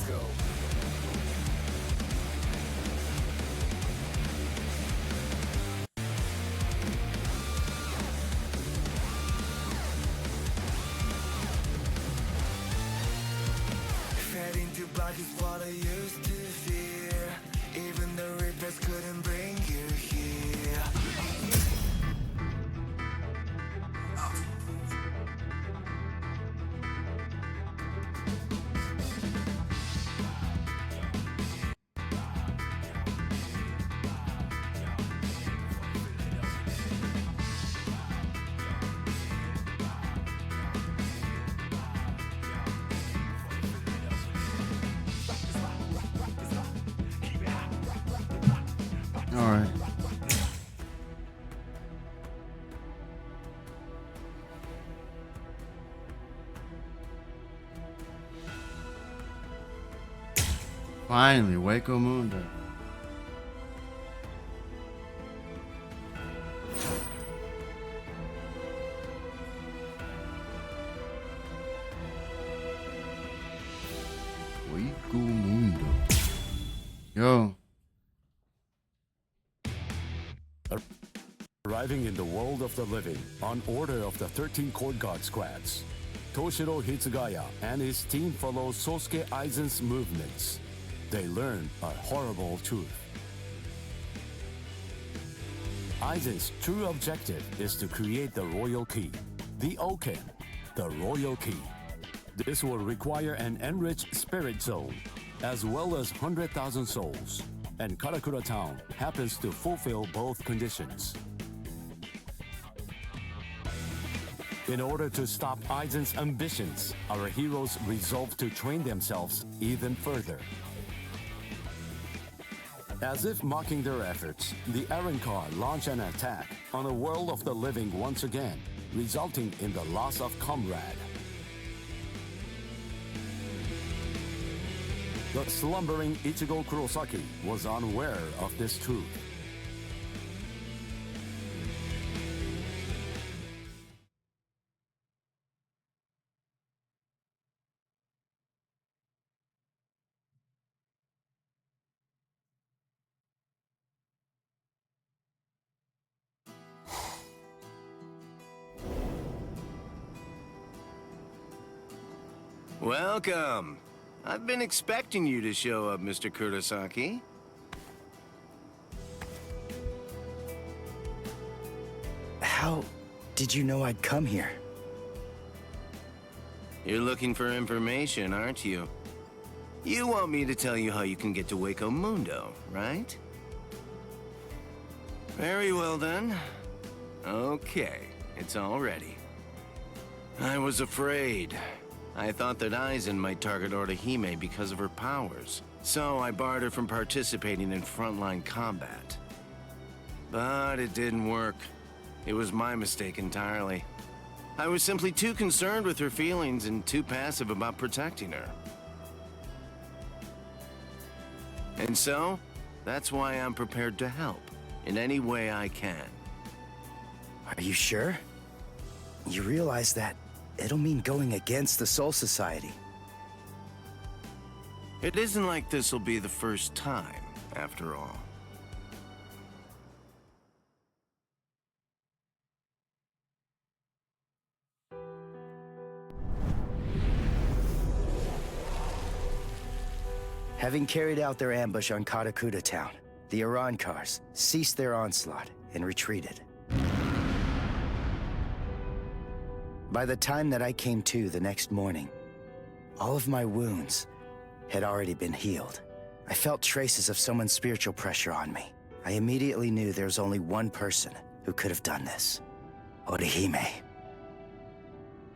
go. Fed into black is what I used to fear. Even the Reapers couldn't bring you here. All right. Finally, Hueco Mundo. Hueco Mundo. Yo. Arriving in the world of the living on order of the 13 Court Guard squads, Toshiro Hitsugaya and his team follow Sosuke Aizen's movements. They learn a horrible truth. Aizen's true objective is to create the royal key, the Oken, the royal key. This will require an enriched spirit zone, as well as 100,000 souls, and Karakura Town happens to fulfill both conditions. In order to stop Aizen's ambitions, our heroes resolve to train themselves even further. As if mocking their efforts, the Arrancar launch an attack on a world of the living once again, resulting in the loss of comrade. The slumbering Ichigo Kurosaki was unaware of this truth. Welcome. I've been expecting you to show up, Mr. Kurosaki. How did you know I'd come here? You're looking for information, aren't you? You want me to tell you how you can get to Hueco Mundo, right? Very well then. Okay, it's all ready. I was afraid. I thought that Aizen might target Orihime because of her powers, so I barred her from participating in frontline combat. But it didn't work. It was my mistake entirely. I was simply too concerned with her feelings and too passive about protecting her. And so, that's why I'm prepared to help, in any way I can. Are you sure? You realize that it'll mean going against the Soul Society. It isn't like this'll be the first time, after all. Having carried out their ambush on Karakura Town, the Arrancars ceased their onslaught and retreated. By the time that I came to the next morning, all of my wounds had already been healed. I felt traces of someone's spiritual pressure on me. I immediately knew there was only one person who could have done this. Orihime.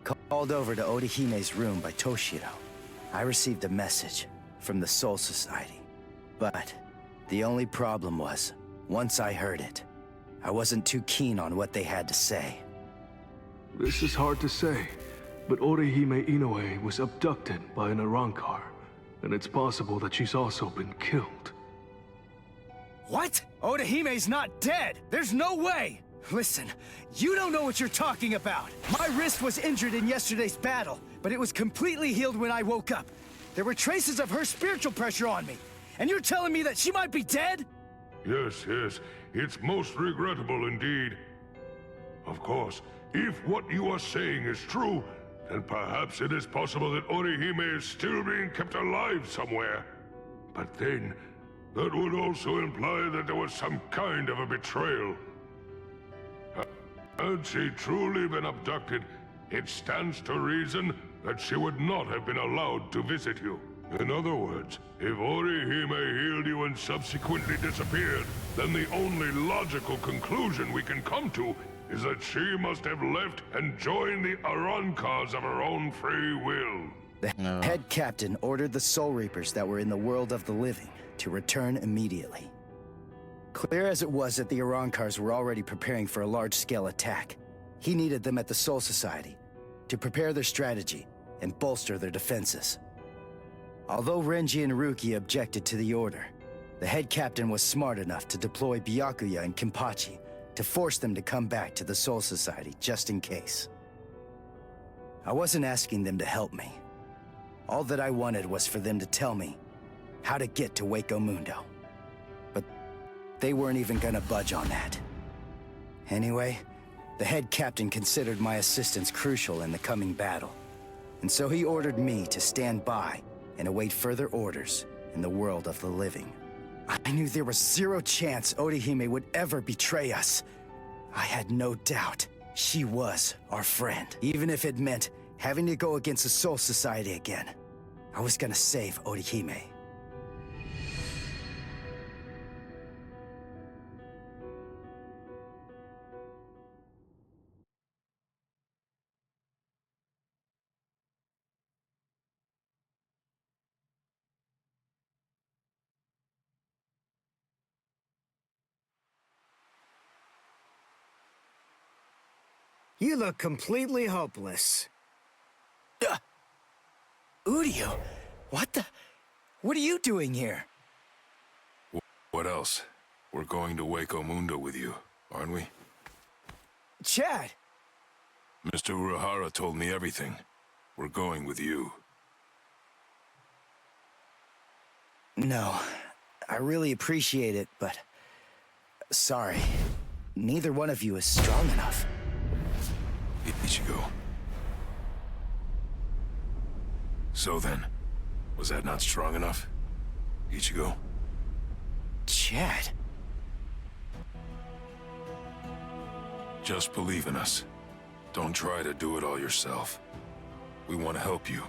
Called over to Orihime's room by Toshiro, I received a message from the Soul Society. But the only problem was, once I heard it, I wasn't too keen on what they had to say. This is hard to say, but Orihime Inoue was abducted by an Arrancar, and it's possible that she's also been killed. What? Orihime's not dead! There's no way! Listen, you don't know what you're talking about! My wrist was injured in yesterday's battle, but it was completely healed when I woke up. There were traces of her spiritual pressure on me. And you're telling me that she might be dead? Yes, yes. It's most regrettable indeed. Of course, if what you are saying is true, then perhaps it is possible that Orihime is still being kept alive somewhere. But then, that would also imply that there was some kind of a betrayal. Had she truly been abducted, it stands to reason that she would not have been allowed to visit you. In other words, if Orihime healed you and subsequently disappeared, then the only logical conclusion we can come to is that she must have left and joined the Arancars of her own free will. The head captain ordered the Soul Reapers that were in the world of the living to return immediately. Clear as it was that the Arancars were already preparing for a large-scale attack, he needed them at the Soul Society to prepare their strategy and bolster their defenses. Although Renji and Ruki objected to the order, the head captain was smart enough to deploy Byakuya and Kenpachi to force them to come back to the Soul Society just in case. I wasn't asking them to help me. All that I wanted was for them to tell me how to get to Hueco Mundo. But they weren't even gonna budge on that. Anyway, the head captain considered my assistance crucial in the coming battle, and so he ordered me to stand by and await further orders in the world of the living. I knew there was zero chance Orihime would ever betray us. I had no doubt she was our friend. Even if it meant having to go against the Soul Society again, I was gonna save Orihime. You look completely hopeless. Udio, what are you doing here? What else? We're going to Hueco Mundo with you, aren't we? Chad! Mr. Urahara told me everything. We're going with you. No, I really appreciate it, but... sorry. Neither one of you is strong enough. Ichigo. So then, was that not strong enough? Ichigo? Chad? Just believe in us. Don't try to do it all yourself. We want to help you.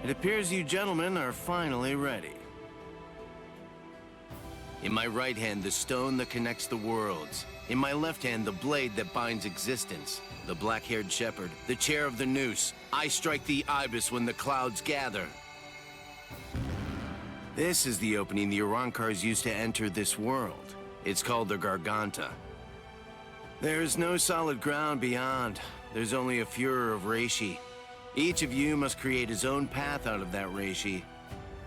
It appears you gentlemen are finally ready. In my right hand, the stone that connects the worlds. In my left hand, the blade that binds existence. The black-haired shepherd, the chair of the noose. I strike the ibis when the clouds gather. This is the opening the Arancars used to enter this world. It's called the Garganta. There's no solid ground beyond. There's only a furor of reishi. Each of you must create his own path out of that reishi.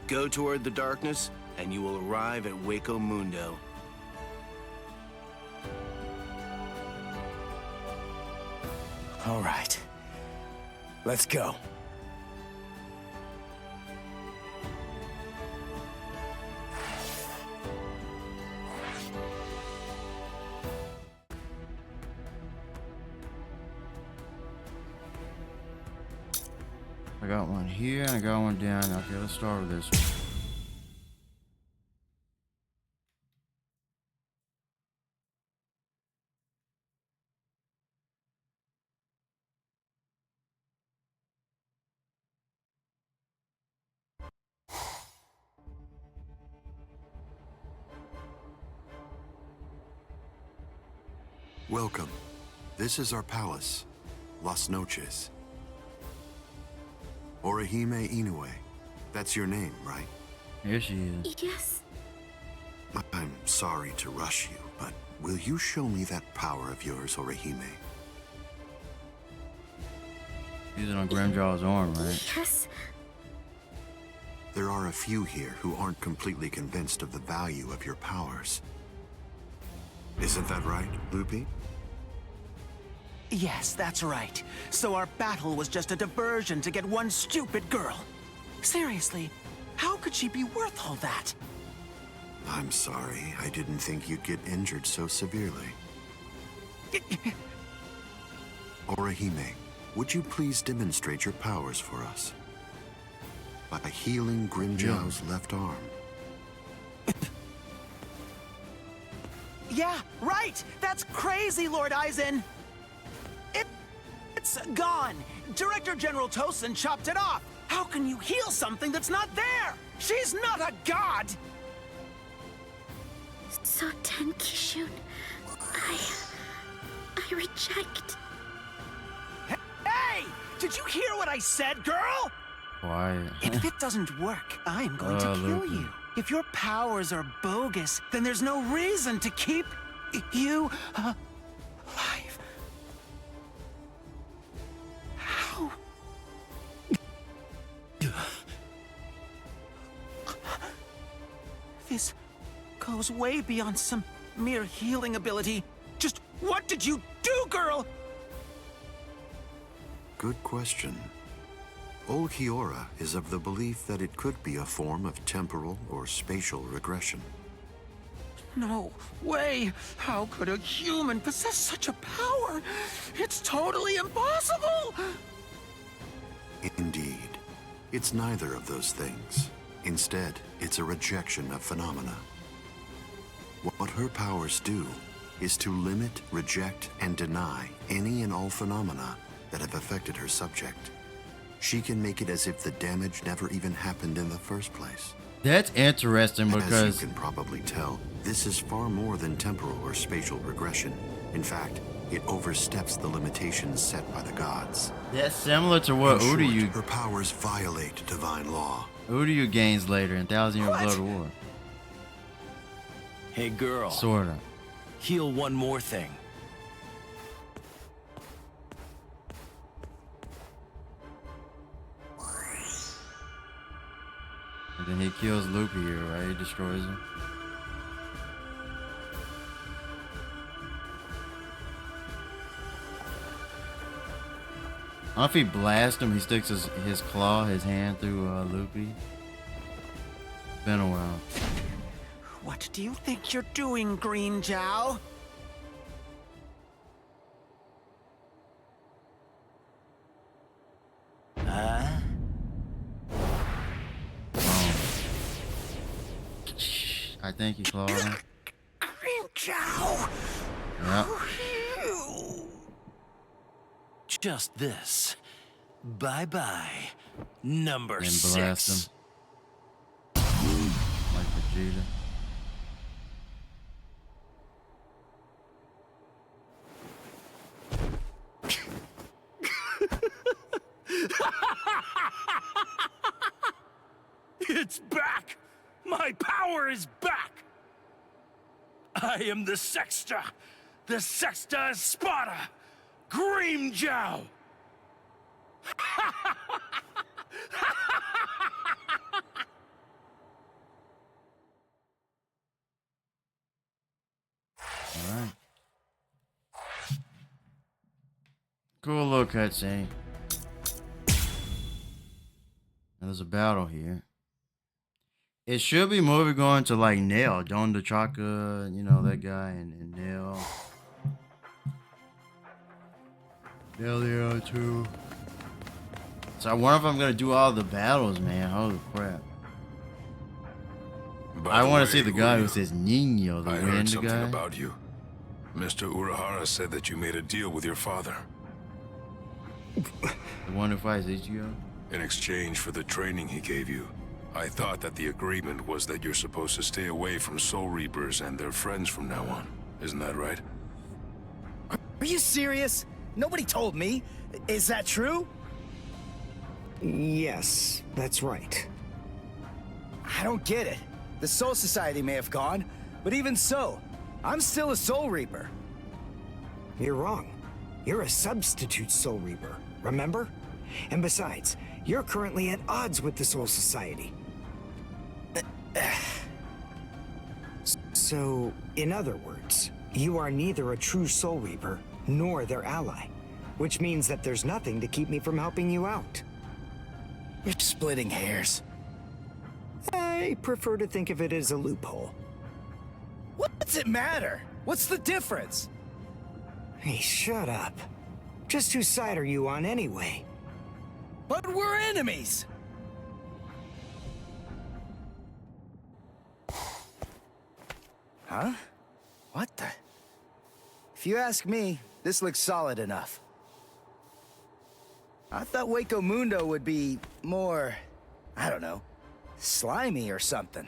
Go toward the darkness, and you will arrive at Hueco Mundo. All right. Let's go. I got one here and I got one down. Okay, let's start with this one. Welcome. This is our palace, Las Noches. Orihime Inoue. That's your name, right? Here she is. Yes. I'm sorry to rush you, but will you show me that power of yours, Orihime? Using on Grimjaw's arm, right? Yes. there are a few here who aren't completely convinced of the value of your powers. Isn't that right, Lupi? Yes, that's right. So our battle was just a diversion to get one stupid girl. Seriously, how could she be worth all that? I'm sorry. I didn't think you'd get injured so severely. Orihime, would you please demonstrate your powers for us? By healing Grimjow's left arm. Yeah, right! That's crazy, Lord Aizen! It's gone! Director General Tosin chopped it off! How can you heal something that's not there? She's not a god! So Tenkishun, I reject. Hey! Did you hear what I said, girl? Quiet. If it doesn't work, I'm going to kill you. If your powers are bogus, then there's no reason to keep you alive. How? This goes way beyond some mere healing ability. Just what did you do, girl? Good question. Old Kiora is of the belief that it could be a form of temporal or spatial regression. No way! How could a human possess such a power? It's totally impossible! Indeed. It's neither of those things. Instead, it's a rejection of phenomena. What her powers do is to limit, reject, and deny any and all phenomena that have affected her subject. She can make it as if the damage never even happened in the first place. That's interesting because... As you can probably tell, this is far more than temporal or spatial regression. In fact, it oversteps the limitations set by the gods. That's similar to what Uryu... Her powers violate divine law. Uryu gains later in 1,000 Year Blood War. Hey girl. Sorta. Heal one more thing. And then he kills Lupi here, right? He destroys him. I don't know if he blasts him, he sticks his claw, his hand through Lupi. It's been a while. What do you think you're doing, Green Jow? I think he clawed him. Green Jow! Yep. Just this. Bye-bye. Number And 6. blast him. Like Vegeta. It's back! My power is back! I am the Sexta Espada, Grimjow! Alright. Cool little cutscene. There's a battle here. It should be moving on to like Nail, Don the Chaka, you know, that guy, and Nail. Nail too. So I wonder if I'm gonna do all the battles, man. Holy crap. I want to see the guy who says Nino, the I heard wind something guy. about you. Mr. Urahara said that you made a deal with your father. The one who fights Ichigo? In exchange for the training he gave you. I thought that the agreement was that you're supposed to stay away from Soul Reapers and their friends from now on. Isn't that right? Are you serious? Nobody told me. Is that true? Yes, that's right. I don't get it. The Soul Society may have gone, but even so, I'm still a Soul Reaper. You're wrong. You're a substitute Soul Reaper, remember? And besides, you're currently at odds with the Soul Society. So, in other words, you are neither a true Soul Reaper nor their ally, which means that there's nothing to keep me from helping you out. You're splitting hairs. I prefer to think of it as a loophole. What's it matter? What's the difference? Hey, shut up. Just whose side are you on anyway? But we're enemies! Huh? What the? If you ask me, this looks solid enough. I thought Hueco Mundo would be more, I don't know, slimy or something.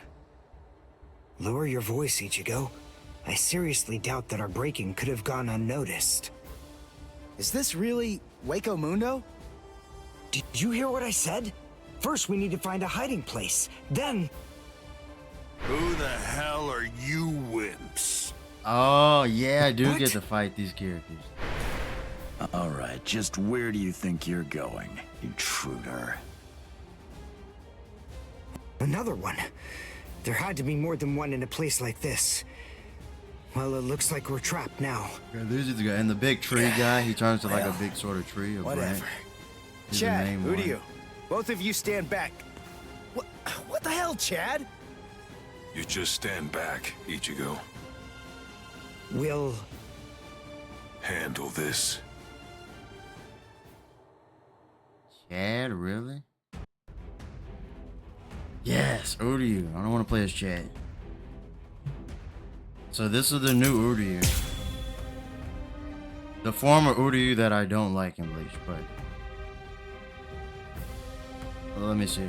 Lower your voice, Ichigo. I seriously doubt that our break-in could have gone unnoticed. Is this really Hueco Mundo? Did you hear what I said? First, we need to find a hiding place. Then... Who the hell are you wimps? Oh, yeah, I do get to fight these characters. Alright, just where do you think you're going, intruder? Another one. There had to be more than one in a place like this. Well, it looks like we're trapped now. Yeah, these are the guy. And the big tree guy, he turns to like a big sort of tree. Or Whatever. branch. He's Chad, the main who one. do you? Both of you stand back. What the hell, Chad? You just stand back, Ichigo. We'll... handle this. Chad, really? Yes, Uryu. I don't want to play as Chad. So this is the new Uryu. The former Uryu that I don't like in Bleach, but... Well, let me see.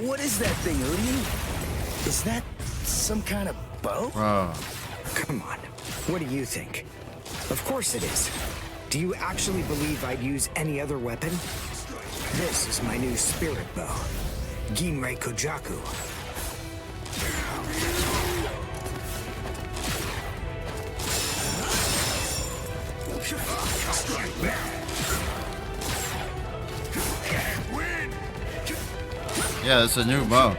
What is that thing, Uryu? Is that some kind of bow? Bro. Come on. What do you think? Of course it is. Do you actually believe I'd use any other weapon? This is my new spirit bow. Ginrei Kojaku. Yeah, it's a new bow.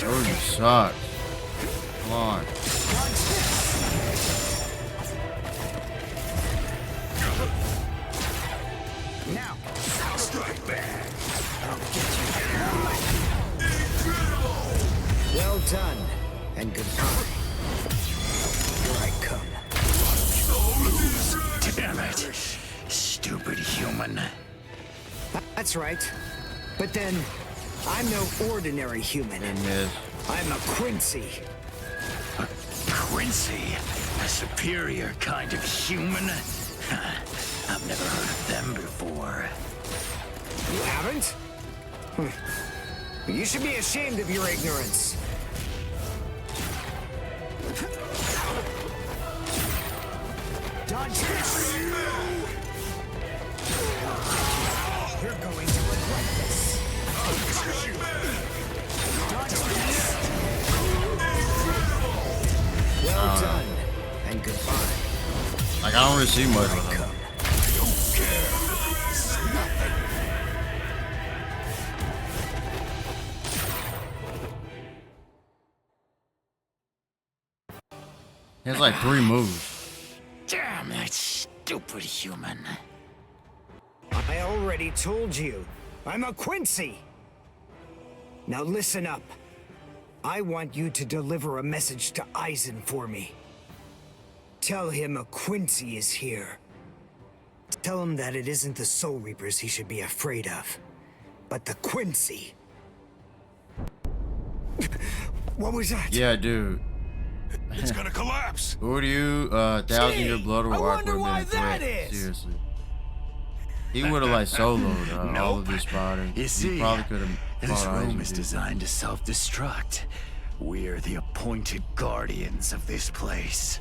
Oh, you suck. Come on. Now, I'll strike back. I'll get you. Well done, and goodbye. Here I come. Damn it, stupid human. That's right. But then, I'm no ordinary human. Yes. I'm a Quincy. A Quincy? A superior kind of human? I've never heard of them before. You haven't? You should be ashamed of your ignorance. Dodge this! You're going to regret this. Dodge this! Well done, and goodbye. Like, I don't really see much of them. He has like 3 moves. Damn that stupid human. I already told you, I'm a Quincy! Now listen up. I want you to deliver a message to Aizen for me. Tell him a Quincy is here. Tell him that it isn't the Soul Reapers he should be afraid of, but the Quincy. What was that? Yeah, dude. It's gonna collapse. Who do you, 1,000-year blood I war wonder would why have been a that threat. is. Seriously. He would have like soloed all of this Espada. You see, he probably could have this fought room Aizen, is dude. designed to self-destruct. We're the appointed guardians of this place.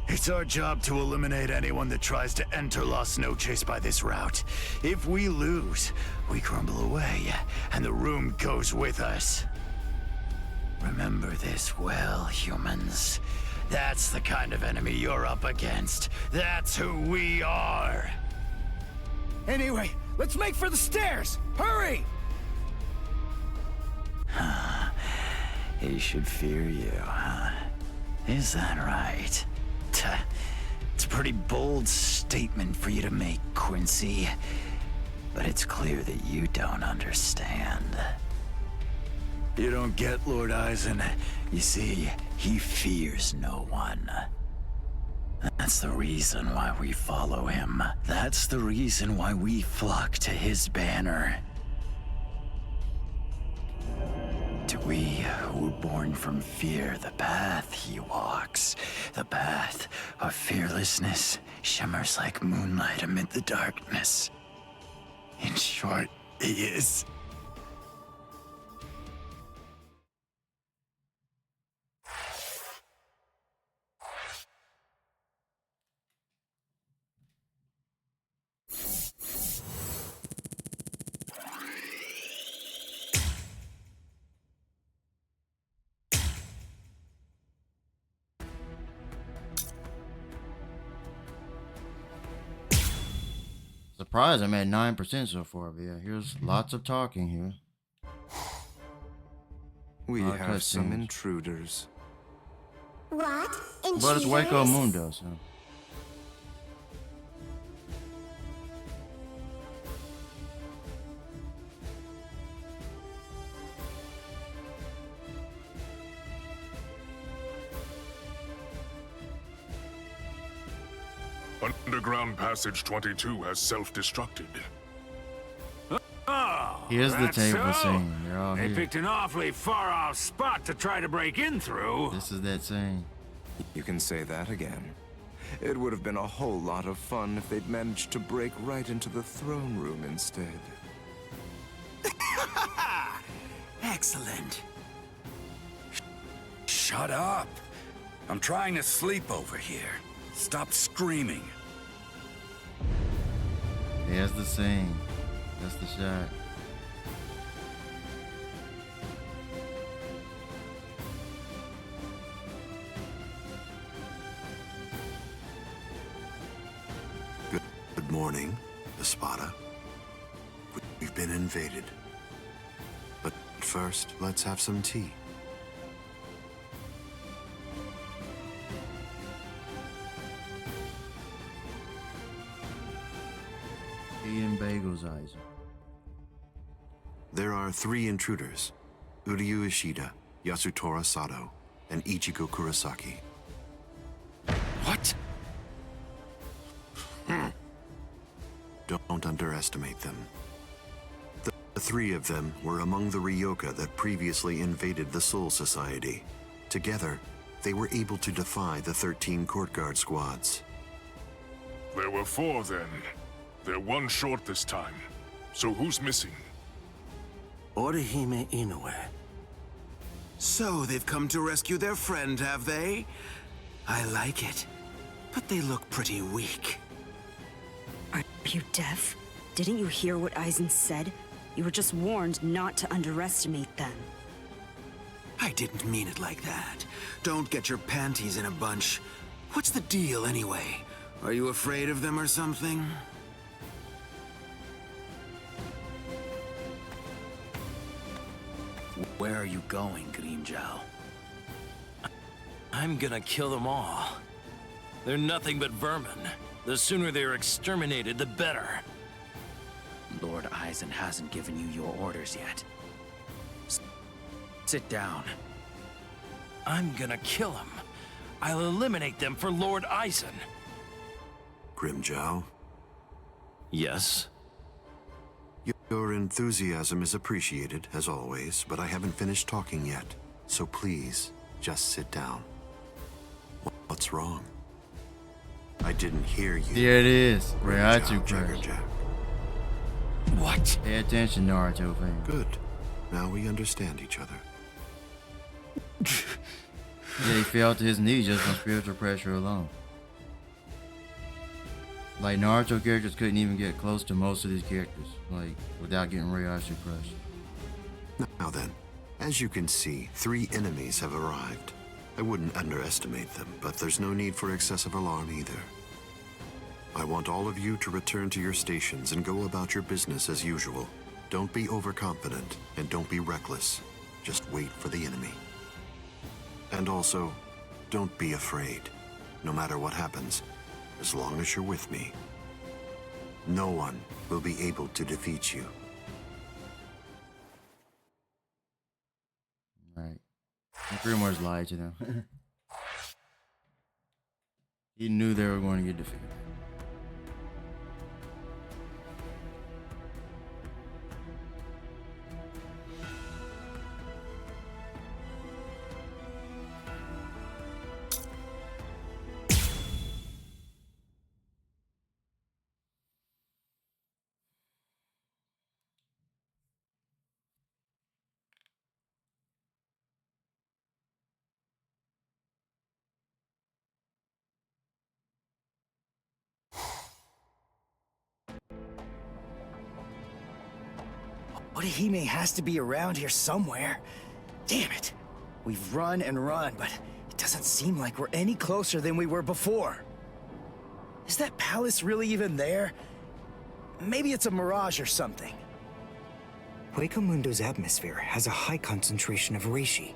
It's our job to eliminate anyone that tries to enter Las Noches by this route. If we lose, we crumble away, and the room goes with us. Remember this well, humans. That's the kind of enemy you're up against. That's who we are. Anyway, let's make for the stairs. Hurry! He should fear you, huh? Is that right? It's a pretty bold statement for you to make, Quincy. But it's clear that you don't understand. You don't get Lord Aizen. You see, he fears no one. That's the reason why we follow him. That's the reason why we flock to his banner. To we who were born from fear, the path he walks, the path of fearlessness, shimmers like moonlight amid the darkness. In short, he is... Surprised I'm at 9% so far, but yeah, here's lots of talking here. We Lot of have some cutscenes. intruders. What? But it's Hueco Intruders? Mundo, so. Underground Passage 22 has self-destructed. Oh, Here's the that's table so? scene. They're all They here. picked an awfully far-off spot to try to break in through. This is that scene. You can say that again. It would have been a whole lot of fun if they'd managed to break right into the throne room instead. Excellent. Shut up. I'm trying to sleep over here. Stop screaming. There's the scene. That's the shot. Good morning, Espada. We've been invaded. But first, let's have some tea. Eating bagels, Aizen. There are 3 intruders: Uryu Ishida, Yasutora Sato, and Ichigo Kurosaki. What? Don't underestimate them. The 3 of them were among the Ryoka that previously invaded the Soul Society. Together, they were able to defy the 13 court guard squads. There were 4 then. They're 1 short this time. So who's missing? Orihime Inoue. So they've come to rescue their friend, have they? I like it. But they look pretty weak. Are you deaf? Didn't you hear what Aizen said? You were just warned not to underestimate them. I didn't mean it like that. Don't get your panties in a bunch. What's the deal, anyway? Are you afraid of them or something? Where are you going, Grimmjow? I'm gonna kill them all. They're nothing but vermin. The sooner they're exterminated, the better. Lord Aizen hasn't given you your orders yet. Sit down. I'm gonna kill them. I'll eliminate them for Lord Aizen. Grimmjow? Yes? Your enthusiasm is appreciated, as always, but I haven't finished talking yet. So please, just sit down. What's wrong? I didn't hear you. There it is. Great Raichu job, crush. Jaggerjack. What? Pay attention, Naruto fan. Good. Now we understand each other. Yeah, he fell to his knees just on spiritual pressure alone. Like, Naruto characters couldn't even get close to most of these characters, like, without getting Raichu crushed. Now then, as you can see, 3 enemies have arrived. I wouldn't underestimate them, but there's no need for excessive alarm either. I want all of you to return to your stations and go about your business as usual. Don't be overconfident, and don't be reckless. Just wait for the enemy. And also, don't be afraid. No matter what happens, as long as you're with me, no one will be able to defeat you. Right. And pretty much lied to them. He knew they were going to get defeated. Orihime has to be around here somewhere. Damn it. We've run and run, but it doesn't seem like we're any closer than we were before. Is that palace really even there? Maybe it's a mirage or something. Hueco Mundo's atmosphere has a high concentration of reishi.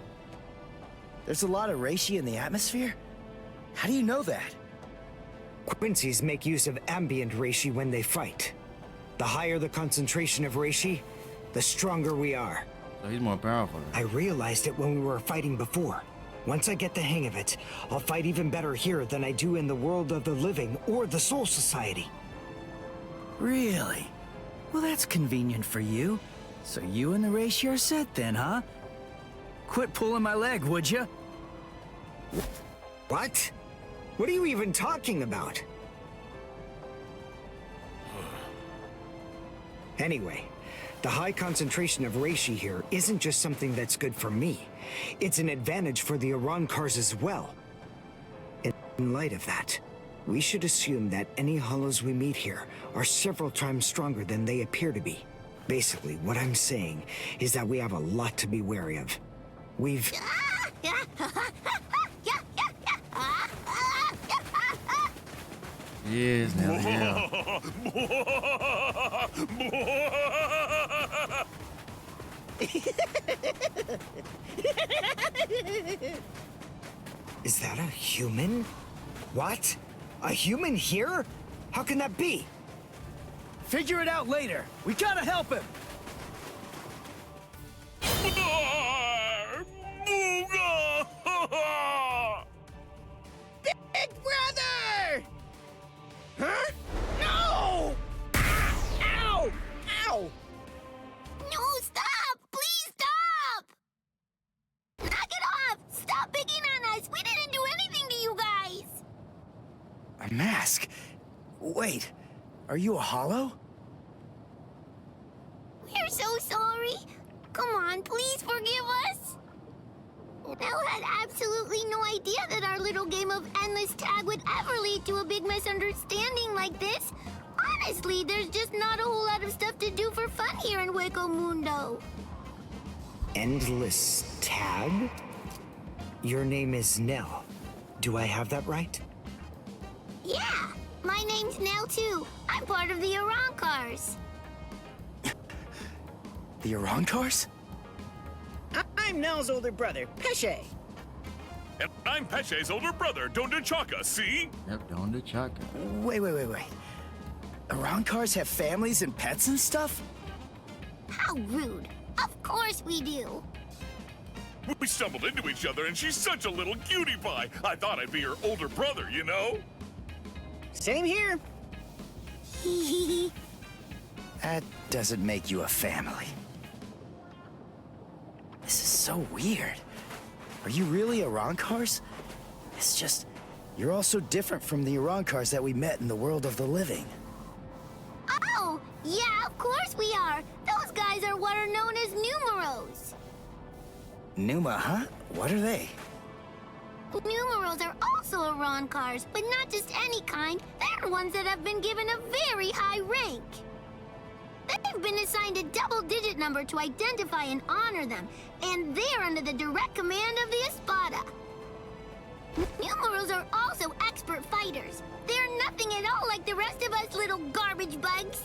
There's a lot of reishi in the atmosphere? How do you know that? Quincy's make use of ambient reishi when they fight. The higher the concentration of reishi, the stronger we are. So he's more powerful. I realized it when we were fighting before. Once I get the hang of it, I'll fight even better here than I do in the world of the living or the Soul Society. Really? Well, that's convenient for you. So you and the reishi are set then, huh? Quit pulling my leg, would you? What? What are you even talking about? Anyway, the high concentration of reishi here isn't just something that's good for me. It's an advantage for the Arancars as well. In light of that, we should assume that any hollows we meet here are several times stronger than they appear to be. Basically, what I'm saying is that we have a lot to be wary of. We've... Yes, now, yeah. Is that a human? What? A human here? How can that be? Figure it out later. We gotta help him. Big brother! Huh? No! Ow! Ow! No, stop! Please stop! Knock it off! Stop picking on us! We didn't do anything to you guys! A mask? Wait, are you a hollow? We're so sorry. Come on, please forgive us. Nell had absolutely no idea that our little game of endless tag would ever lead to a big misunderstanding like this. Honestly, there's just not a whole lot of stuff to do for fun here in Hueco Mundo. Endless tag? Your name is Nell. Do I have that right? Yeah, my name's Nell too. I'm part of the Arancars. The Arancars? I'm Nell's older brother, Pesce. And I'm Pesce's older brother, Dondachaka, see? Yep, Dondachaka. Wait. Arancars have families and pets and stuff? How rude. Of course we do. We stumbled into each other and she's such a little cutie pie. I thought I'd be her older brother, you know? Same here. That doesn't make you a family. This is so weird. Are you really Arankars? It's just, you're all so different from the Arankars that we met in the world of the living. Oh, yeah, of course we are. Those guys are what are known as numeros. Numa, huh? What are they? Numeros are also Arankars, but not just any kind. They're ones that have been given a very high rank. They've been assigned a double-digit number to identify and honor them, and they're under the direct command of the Espada. Numeros are also expert fighters. They're nothing at all like the rest of us little garbage bugs.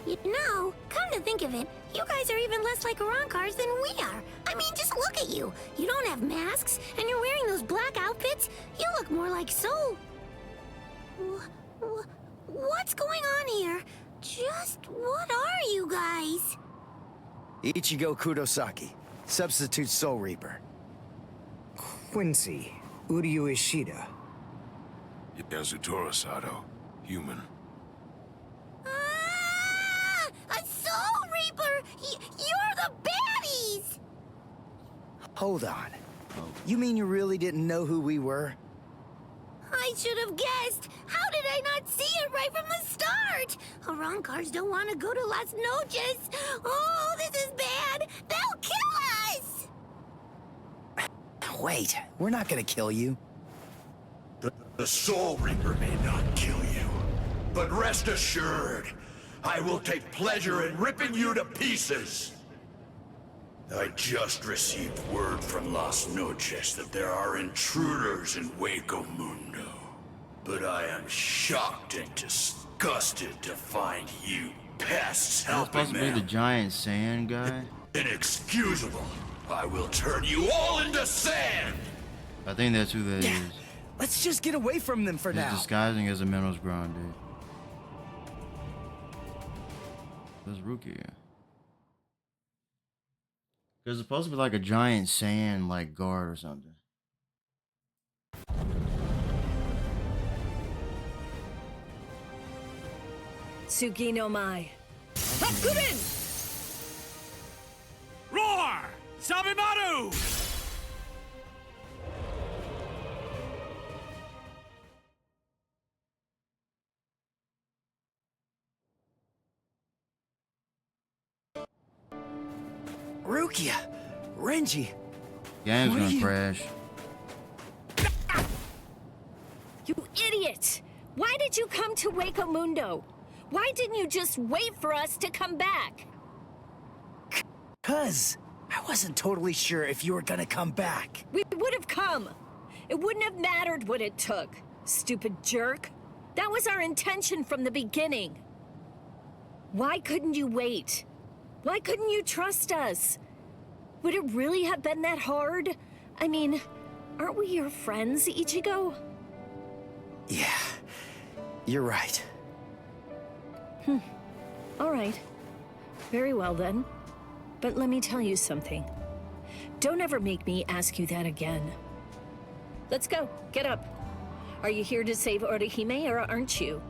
You know, come to think of it, you guys are even less like Arankars than we are. I mean, just look at you. You don't have masks, and you're wearing those black outfits. You look more like Soul. What's going on here? Just what are you guys? Ichigo Kurosaki, substitute Soul Reaper. Quincy, Uryu Ishida. Yasutora Sato, human. A Soul Reaper! You're the baddies! Hold on. You mean you really didn't know who we were? I should have guessed. How did I not see it right from the start? Arankars don't want to go to Las Noches. Oh, this is bad. They'll kill us! Wait, we're not gonna kill you. The Soul Reaper may not kill you, but rest assured, I will take pleasure in ripping you to pieces. I just received word from Las Noches that there are intruders in Hueco Mundo, but I am shocked and disgusted to find you pests That's helping supposed to be the them. giant sand guy. Inexcusable. I will turn you all into sand. I think that's who that is. Let's just get away from them for He's now. disguising as a Minos Grande. There's Rukia. There's supposed to be like a giant sand like guard or something. Tsugi no Mai. Hakurin! Roar! Sabimaru! Rukia! Renji! Game's What are gonna you- crash. You idiot! Why did you come to Hueco Mundo? Why didn't you just wait for us to come back? 'Cause I wasn't totally sure if you were gonna come back. We would have come. It wouldn't have mattered what it took, stupid jerk. That was our intention from the beginning. Why couldn't you wait? Why couldn't you trust us? Would it really have been that hard? I mean, aren't we your friends, Ichigo? Yeah, you're right. All right. Very well then. But let me tell you something. Don't ever make me ask you that again. Let's go. Get up. Are you here to save Orihime or aren't you?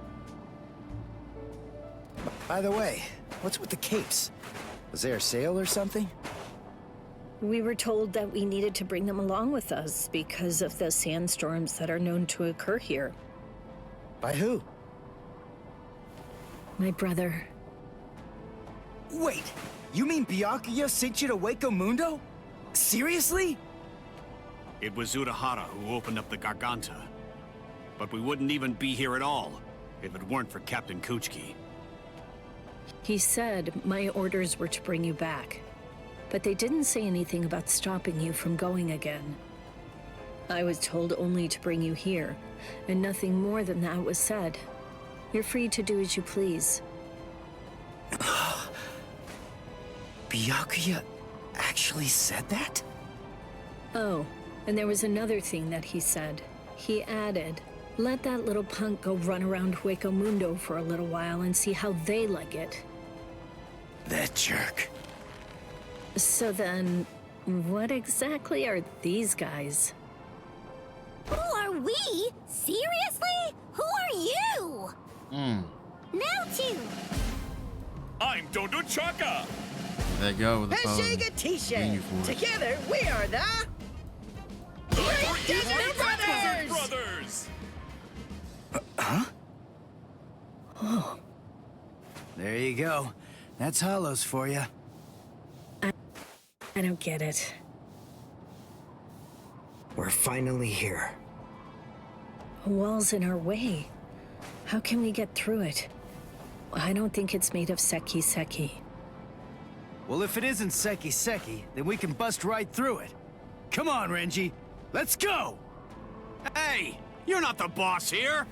By the way, what's with the capes? Was there a sale or something? We were told that we needed to bring them along with us because of the sandstorms that are known to occur here. By who? My brother. Wait, you mean Byakuya sent you to Hueco Mundo? Seriously? It was Urahara who opened up the Garganta. But we wouldn't even be here at all if it weren't for Captain Kuchiki. He said my orders were to bring you back, but they didn't say anything about stopping you from going again. I was told only to bring you here, and nothing more than that was said. You're free to do as you please. Byakuya actually said that? Oh, and there was another thing that he said. He added, let that little punk go run around Hueco Mundo for a little while and see how they like it. That jerk. So then, what exactly are these guys? Who are we? Seriously? Who are you? Now too. I'm Dondo Chaka. There you go with the phone. Sega T-shirt. Together we are the Brothers! Huh? Oh. There you go. That's Hollows for you. I don't get it. We're finally here. A wall's in our way. How can we get through it? I don't think it's made of seki. Well, if it isn't seki, then we can bust right through it. Come on, Renji. Let's go! Hey! You're not the boss here!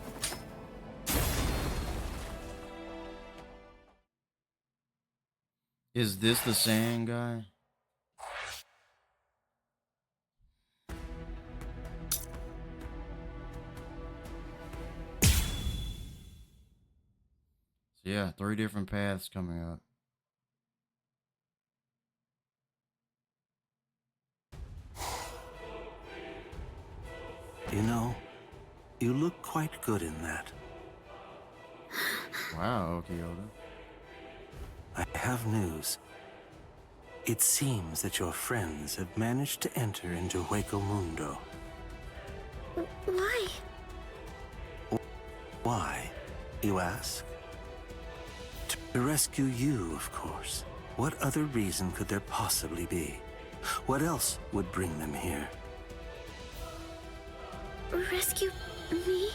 Is this the sand guy? So yeah, 3 different paths coming up. You know, you look quite good in that. Wow, Okioda. I have news. It seems that your friends have managed to enter into Hueco Mundo. Why? Why, you ask? To rescue you, of course. What other reason could there possibly be? What else would bring them here? Rescue me?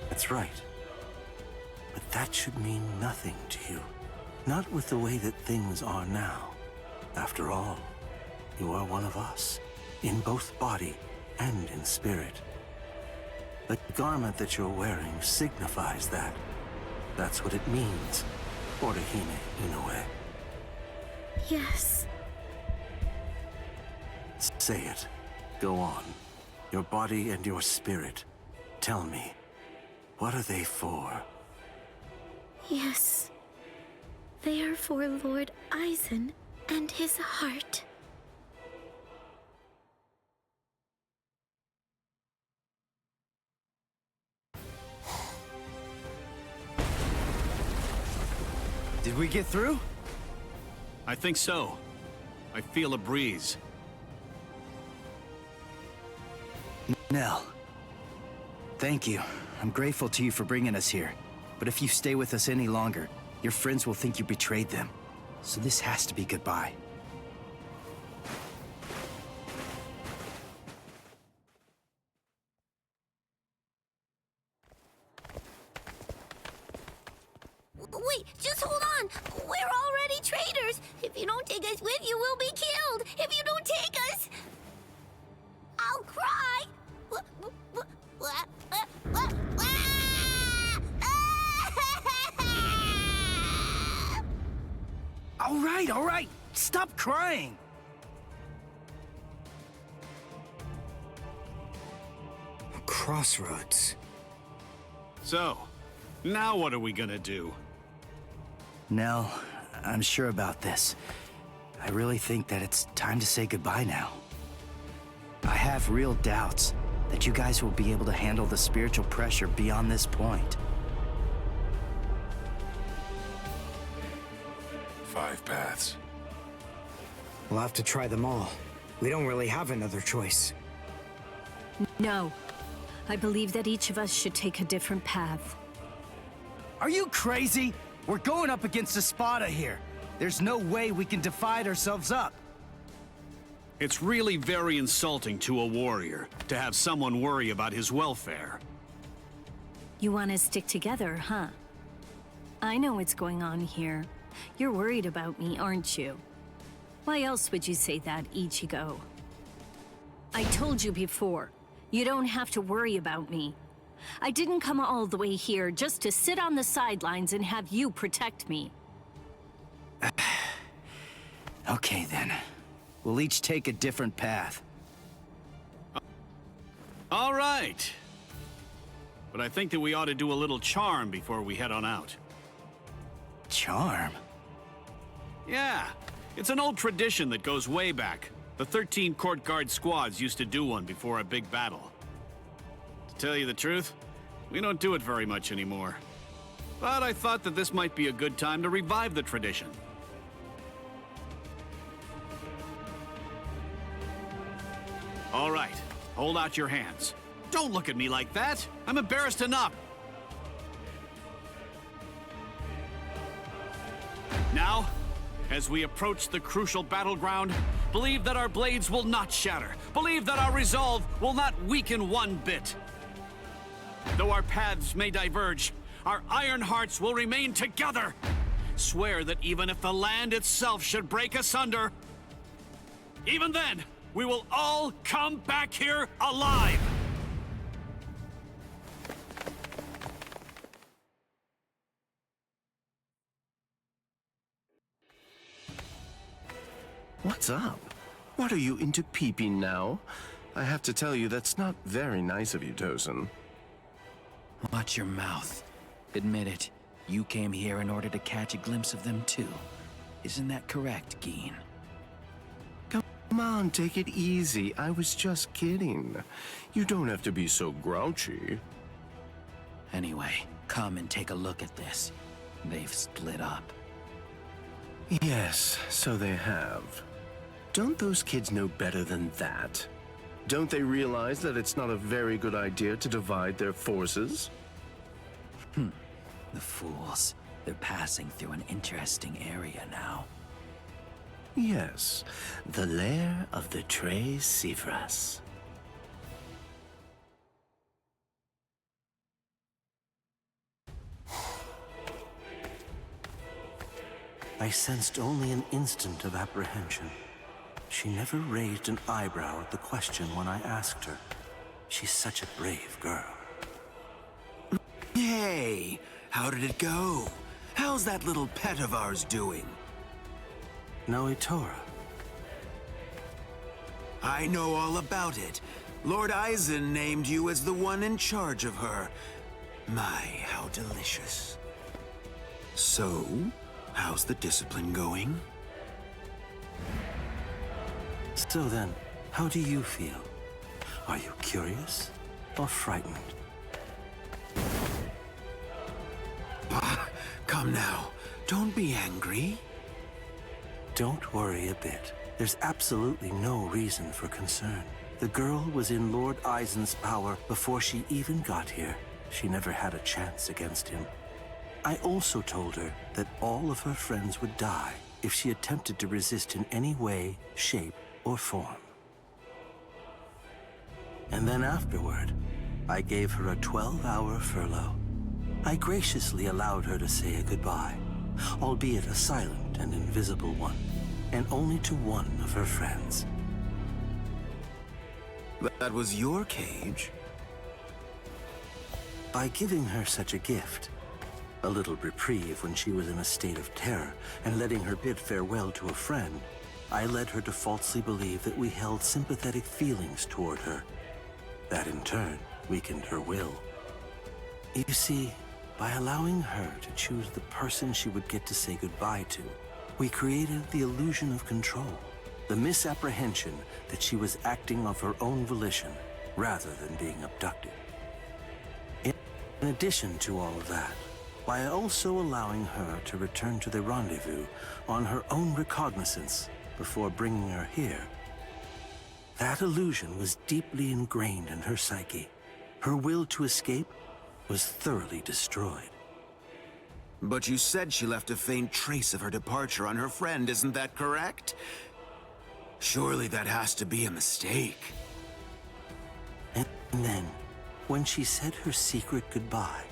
That's right. But that should mean nothing to you. Not with the way that things are now. After all, you are one of us, in both body and in spirit. The garment that you're wearing signifies that. That's what it means, Orihime Inoue. Yes. Say it. Go on. Your body and your spirit. Tell me, what are they for? Yes. They are for Lord Aizen and his heart. Did we get through? I think so. I feel a breeze. Nell. Thank you. I'm grateful to you for bringing us here. But if you stay with us any longer, your friends will think you betrayed them. So this has to be goodbye. Wait, just hold on. We're already traitors. If you don't take us with you, we'll be killed. If you don't take us, I'll cry. All right. Stop crying. Crossroads. So, now what are we gonna do? Nell, I'm sure about this. I really think that it's time to say goodbye now. I have real doubts that you guys will be able to handle the spiritual pressure beyond this point. 5 paths. We'll have to try them all. We don't really have another choice. No. I believe that each of us should take a different path. Are you crazy? We're going up against Espada here. There's no way we can divide ourselves up. It's really very insulting to a warrior to have someone worry about his welfare. You want to stick together, huh? I know what's going on here. You're worried about me, aren't you? Why else would you say that, Ichigo? I told you before, you don't have to worry about me. I didn't come all the way here just to sit on the sidelines and have you protect me. Okay then. We'll each take a different path. All right. But I think that we ought to do a little charm before we head on out. Charm? Yeah. It's an old tradition that goes way back. The 13 court guard squads used to do one before a big battle. To tell you the truth, we don't do it very much anymore. But I thought that this might be a good time to revive the tradition. All right, hold out your hands. Don't look at me like that. I'm embarrassed enough. Now, as we approach the crucial battleground, believe that our blades will not shatter. Believe that our resolve will not weaken one bit. Though our paths may diverge, our iron hearts will remain together. Swear that even if the land itself should break asunder, even then, we will all come back here alive. What's up? What are you into peeping now? I have to tell you, that's not very nice of you, Tosin. Watch your mouth. Admit it. You came here in order to catch a glimpse of them too. Isn't that correct, Geen? Come on, take it easy. I was just kidding. You don't have to be so grouchy. Anyway, come and take a look at this. They've split up. Yes, so they have. Don't those kids know better than that? Don't they realize that it's not a very good idea to divide their forces? The fools. They're passing through an interesting area now. Yes, the lair of the Tres Cifras. I sensed only an instant of apprehension. She never raised an eyebrow at the question when I asked her. She's such a brave girl. Hey, how did it go? How's that little pet of ours doing? Noitora. I know all about it. Lord Eisen named you as the one in charge of her. My, how delicious. So, how's the discipline going? So then, how do you feel? Are you curious or frightened? Come now, don't be angry. Don't worry a bit. There's absolutely no reason for concern. The girl was in Lord Eisen's power before she even got here. She never had a chance against him. I also told her that all of her friends would die if she attempted to resist in any way, shape, or form. And then afterward, I gave her a 12-hour furlough. I graciously allowed her to say a goodbye, albeit a silent and invisible one, and only to one of her friends. That was your cage? By giving her such a gift, a little reprieve when she was in a state of terror, and letting her bid farewell to a friend, I led her to falsely believe that we held sympathetic feelings toward her. That in turn weakened her will. You see, by allowing her to choose the person she would get to say goodbye to, we created the illusion of control, the misapprehension that she was acting of her own volition rather than being abducted. In addition to all of that, by also allowing her to return to the rendezvous on her own recognizance before bringing her here, that illusion was deeply ingrained in her psyche. Her will to escape was thoroughly destroyed. But you said she left a faint trace of her departure on her friend, isn't that correct? Surely that has to be a mistake. And then, when she said her secret goodbye,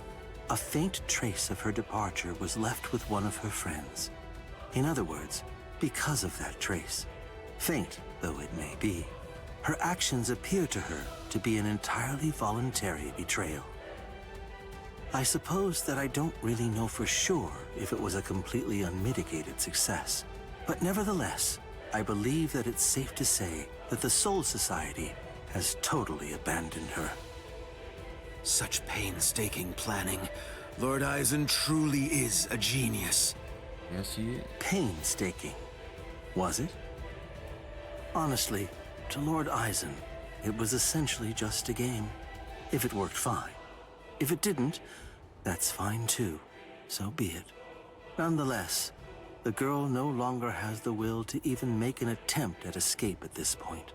a faint trace of her departure was left with one of her friends. In other words, because of that trace, faint though it may be, her actions appear to her to be an entirely voluntary betrayal. I suppose that I don't really know for sure if it was a completely unmitigated success, but nevertheless, I believe that it's safe to say that the Soul Society has totally abandoned her. Such painstaking planning. Lord Eisen truly is a genius. Yes, he is. Painstaking, was it? Honestly, to Lord Eisen, it was essentially just a game. If it worked, fine. If it didn't, that's fine too. So be it. Nonetheless, the girl no longer has the will to even make an attempt at escape at this point.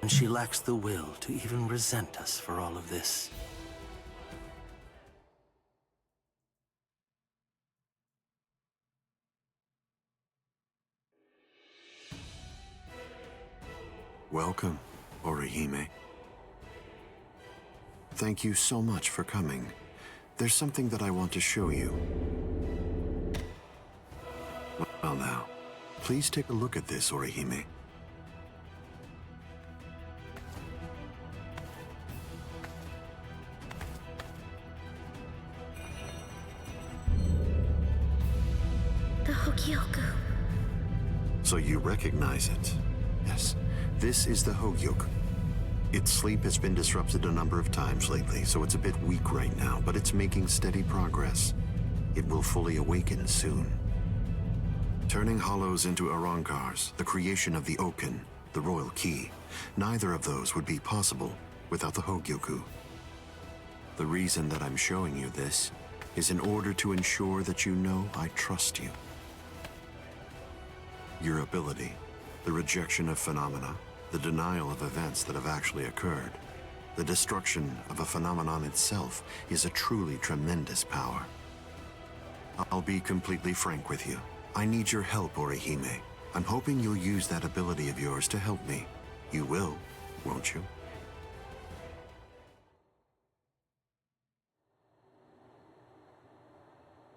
And she lacks the will to even resent us for all of this. Welcome, Orihime. Thank you so much for coming. There's something that I want to show you. Well now, please take a look at this, Orihime. The Hueco. So you recognize it? Yes. This is the Hogyoku. Its sleep has been disrupted a number of times lately, so it's a bit weak right now, but it's making steady progress. It will fully awaken soon. Turning hollows into Arankars, the creation of the Oken, the royal key, neither of those would be possible without the Hogyoku. The reason that I'm showing you this is in order to ensure that you know I trust you. Your ability, the rejection of phenomena, the denial of events that have actually occurred, the destruction of a phenomenon itself is a truly tremendous power. I'll be completely frank with you. I need your help, Orihime. I'm hoping you'll use that ability of yours to help me. You will, won't you?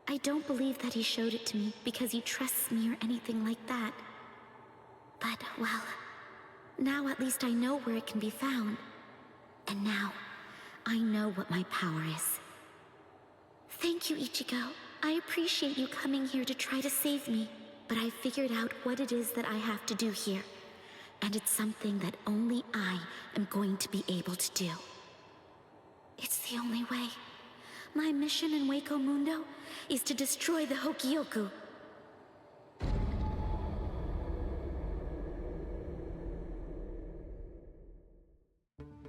I don't believe that he showed it to me because he trusts me or anything like that. But, well, now at least I know where it can be found. And now, I know what my power is. Thank you, Ichigo. I appreciate you coming here to try to save me. But I figured out what it is that I have to do here. And it's something that only I am going to be able to do. It's the only way. My mission in Hueco Mundo is to destroy the Hokioku.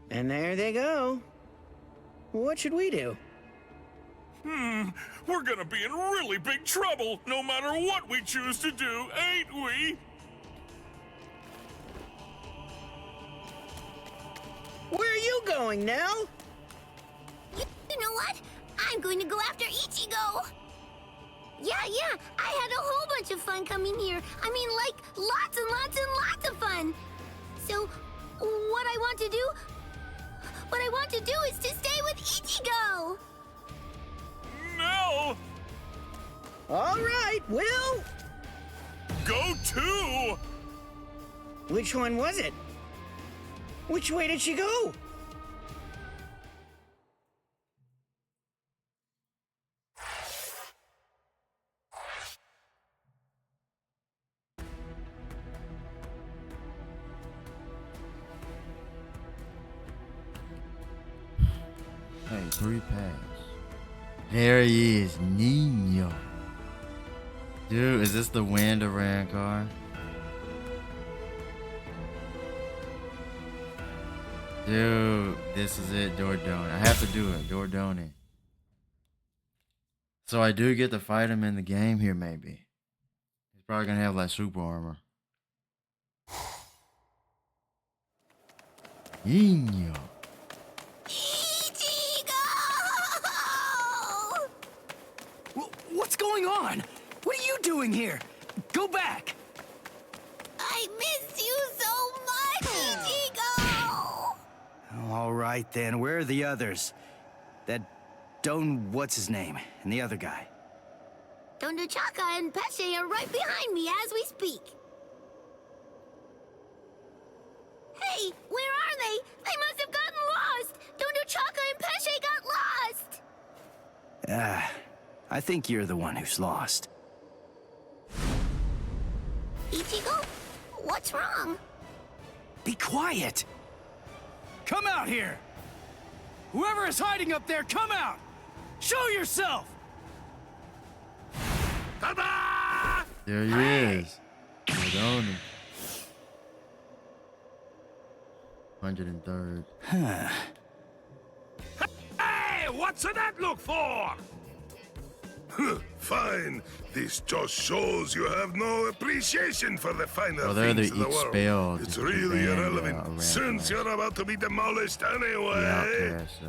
And there they go. What should we do? We're gonna be in really big trouble, no matter what we choose to do, ain't we? Where are you going, Nell? You know what? I'm going to go after Ichigo! Yeah, I had a whole bunch of fun coming here. I mean, like, lots and lots and lots of fun. So, what I want to do is to stay with Ichigo! No! All right, Will! Go too! Which one was it? Which way did she go? Hey, 3 pass. There he is, Nino. Dude, is this the wind around car? Dude, this is it, Dordone. I have to do it, Dordone. So I do get to fight him in the game here, maybe. He's probably gonna have like super armor. Nino. What's going on? What are you doing here? Go back! I missed you so much, Ichigo! All right then, where are the others? That what's his name, and the other guy? Don Chaka and Pesce are right behind me as we speak. Hey, where are they? They must have gotten lost! Don Chaka and Pesce got lost! I think you're the one who's lost. Ichigo? What's wrong? Be quiet! Come out here! Whoever is hiding up there, come out! Show yourself! There he is. Dordone. 103rd. Hey, what's that look for? Fine. This just shows you have no appreciation for the finer Well, they're things the in the each world. spell. It's just really banned, irrelevant, since you're about to be demolished anyway. The outcast, so.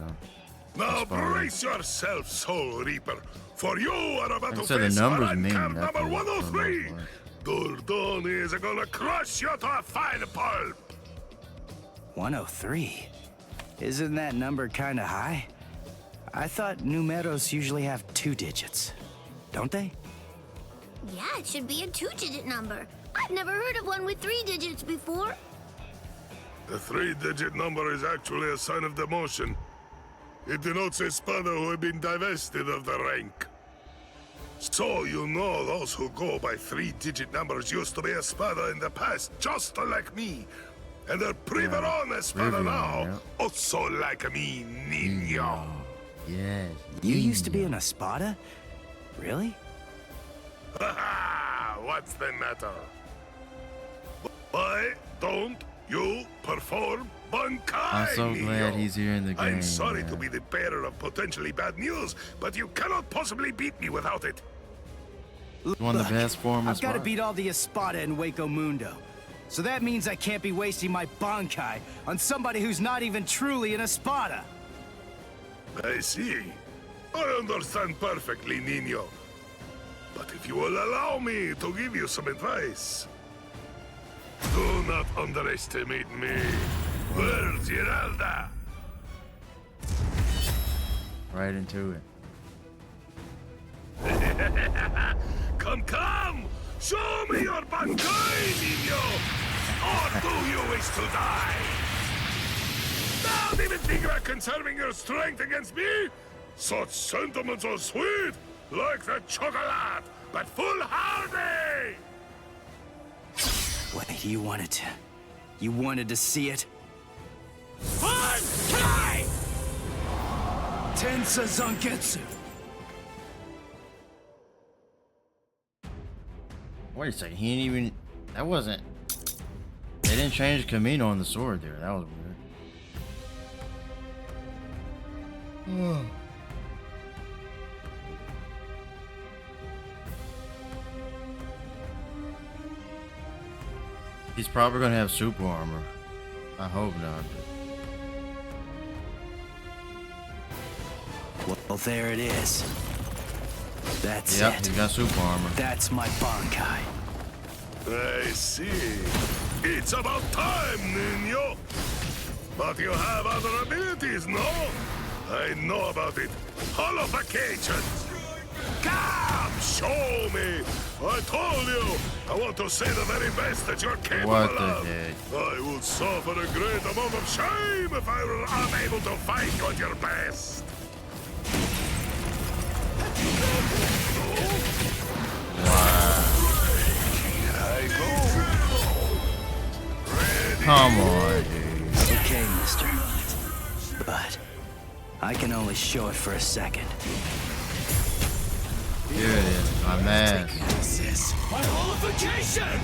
Now Espada. brace yourself, Soul Reaper, for you are about Like I to said, the face numbers Baron mean Card nothing number for the 103. most part. Durdoni is gonna crush you to a fine pulp. 103? Isn't that number kinda high? I thought numeros usually have 2 digits. Don't they? Yeah, it should be a 2-digit number. I've never heard of one with 3 digits before. The 3-digit number is actually a sign of demotion. It denotes a Espada who have been divested of the rank. So you know those who go by 3-digit numbers used to be Espada in the past, just like me. And they're Priveron Espada Priveron, now, yeah. also like me, Niño. Yes. You used to be an Espada? Really? Haha, what's the matter? Why don't you perform Budokai? I'm so glad Neo? he's here in the game. I'm sorry man. to be the bearer of potentially bad news, but you cannot possibly beat me without it. One of the best forms. I've got to beat all the Espada in Hueco Mundo. So that means I can't be wasting my Bankai on somebody who's not even truly an Espada. I see. I understand perfectly, Nino. But if you will allow me to give you some advice, do not underestimate me. Where's Giralda? Right into it. Come! Show me your Bankai, Nino! Or do you wish to die? Don't even think about conserving your strength against me! Such sentiments are sweet, like the chocolate, but foolhardy! Wait, you wanted to see it? Bankai! Tensa Zangetsu! Wait a second, he didn't even. That wasn't. They didn't change Camino on the sword there. That was weird. He's probably gonna have super armor. I hope not. Well, there it is. That's Yep, it. he's got super armor. That's my Bankai. I see. It's about time, Nino. But you have other abilities, no? I know about it. Holification. Come, show me. I told you. I want to see the very best that you're capable What the of. heck? I would suffer a great amount of shame if I were unable to fight you at your best. Come on, dude. Okay, mister. But I can only show it for a second. Here it is, my man. My holification!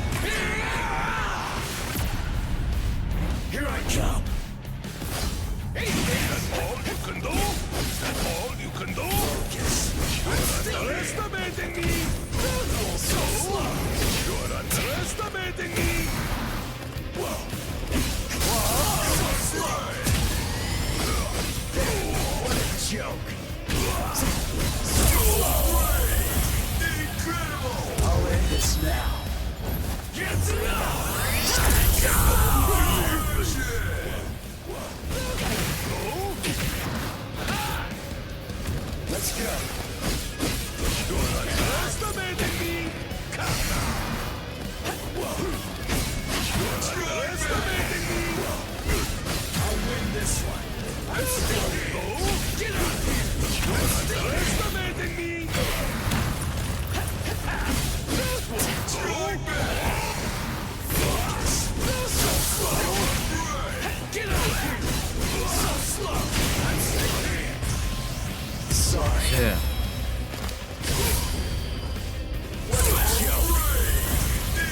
Here I come! That's all you can do? That's all you can do? You're underestimating me! You're underestimating me! What a joke! Incredible! I'll end this now. Let's go. You're underestimating me! Come now! You're underestimating me! I'll win this one. I'm still here. Get out here. You're underestimating me! Focus. So slow. Get out here. So slow. I'm still here. Sorry. Yeah. What a joke.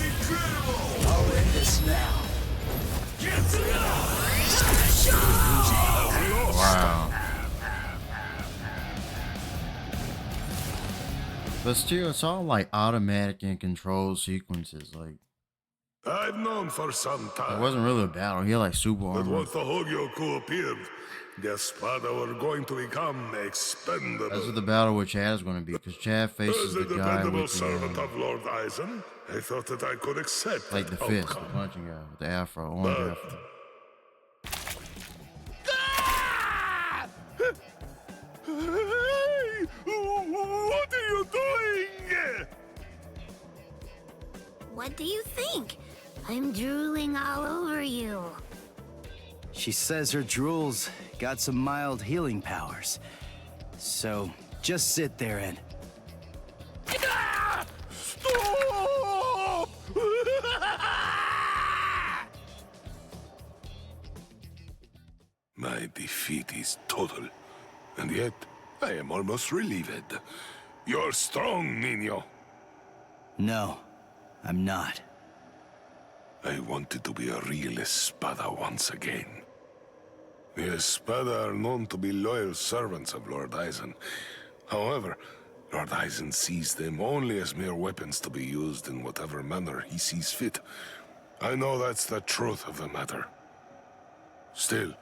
Incredible. I'll end this now. Get to Wow. But still, it's all like automatic and controlled sequences. Like, I've known for some time. it wasn't really a battle. He had like super But armor. once the Hueco appeared, the Espada were going to become expendable. That's what the battle with Chad is going to be, because Chad faces As a the guy dependable with servant the, of Lord Eisen, I thought that I could accept like the that fist, the outcome. punching guy with the afro, orange But- afro. Hey! What are you doing? What do you think? I'm drooling all over you. She says her drool's got some mild healing powers. So, just sit there and... Stop! My defeat is total, and yet I am almost relieved. You're strong, Nino. No, I'm not. I wanted to be a real Espada once again. The Espada are known to be loyal servants of Lord Eisen. However, Lord Eisen sees them only as mere weapons to be used in whatever manner he sees fit. I know that's the truth of the matter. Still,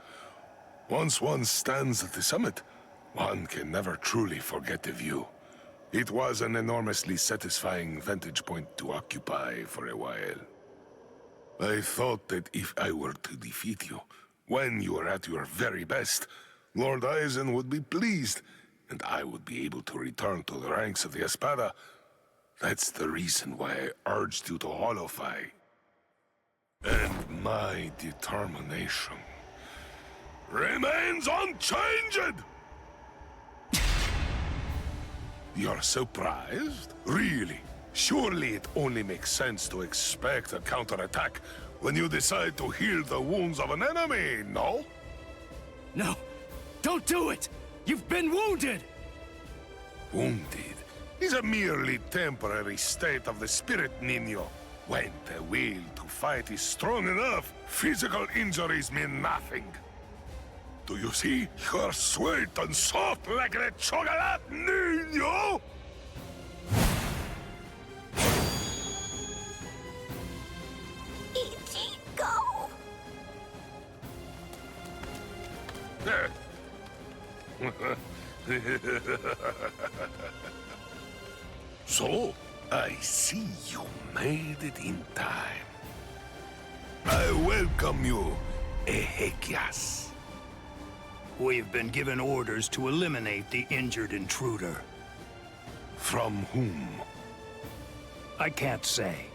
once one stands at the summit, one can never truly forget the view. It was an enormously satisfying vantage point to occupy for a while. I thought that if I were to defeat you, when you are at your very best, Lord Eisen would be pleased, and I would be able to return to the ranks of the Espada. That's the reason why I urged you to holofy. And my determination remains unchanged! You're surprised? Really? Surely it only makes sense to expect a counterattack when you decide to heal the wounds of an enemy, no? No! Don't do it! You've been wounded! Wounded is a merely temporary state of the spirit, Nino. When the will to fight is strong enough, physical injuries mean nothing. Do you see? You're sweet and soft like a chocolate, Nino! Go! So, I see you made it in time. I welcome you, Ezequias. We've been given orders to eliminate the injured intruder. From whom? I can't say.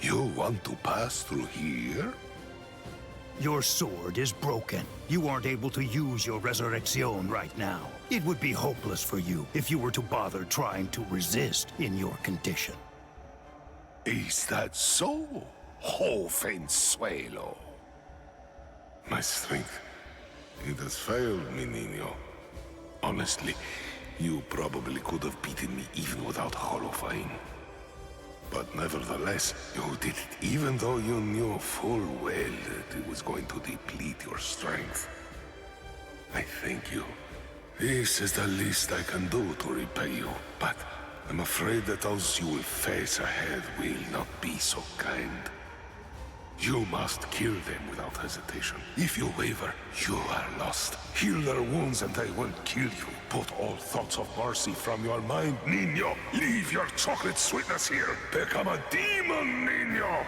You want to pass through here? Your sword is broken. You aren't able to use your resurrection right now. It would be hopeless for you if you were to bother trying to resist in your condition. Is that so, Jovenzuelo? My strength, it has failed me, Nino. Honestly, you probably could have beaten me even without holofying. But nevertheless, you did it even though you knew full well that it was going to deplete your strength. I thank you. This is the least I can do to repay you, but I'm afraid that those you will face ahead will not be so kind. You must kill them without hesitation. If you waver, you are lost. Heal their wounds and they won't kill you. Put all thoughts of mercy from your mind, Nino. Leave your chocolate sweetness here. Become a demon, Nino.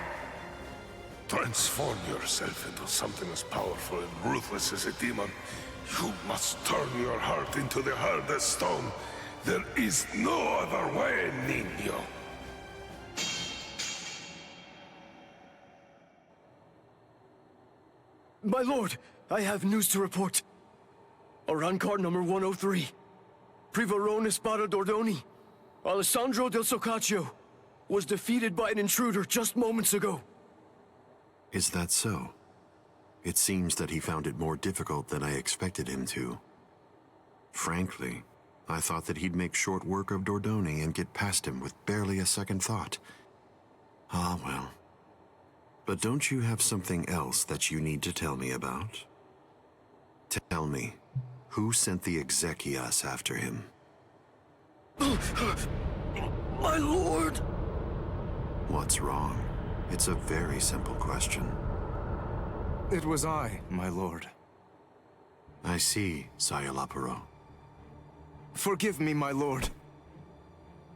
Transform yourself into something as powerful and ruthless as a demon. You must turn your heart into the hardest stone. There is no other way, Nino. My lord, I have news to report. Around card number 103. Privarone Espada Dordoni, Alessandro del Soccaccio, was defeated by an intruder just moments ago. Is that so? It seems that he found it more difficult than I expected him to. Frankly, I thought that he'd make short work of Dordoni and get past him with barely a second thought. Ah, well. But don't you have something else that you need to tell me about? Tell me, who sent the Ezequias after him? My lord! What's wrong? It's a very simple question. It was I, my lord. I see, Sayalaparo. Forgive me, my lord.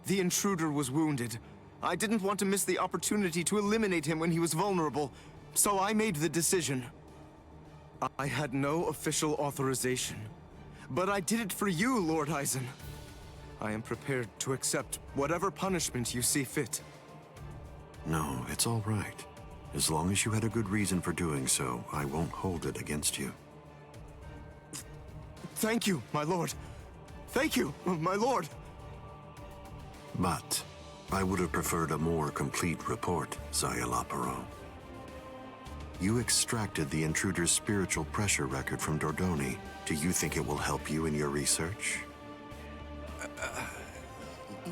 The intruder was wounded. I didn't want to miss the opportunity to eliminate him when he was vulnerable, so I made the decision. I had no official authorization, but I did it for you, Lord Eisen. I am prepared to accept whatever punishment you see fit. No, it's all right. As long as you had a good reason for doing so, I won't hold it against you. Thank you, my lord. Thank you, my lord. But I would have preferred a more complete report, Sayalaparo. You extracted the intruder's spiritual pressure record from Dordoni. Do you think it will help you in your research?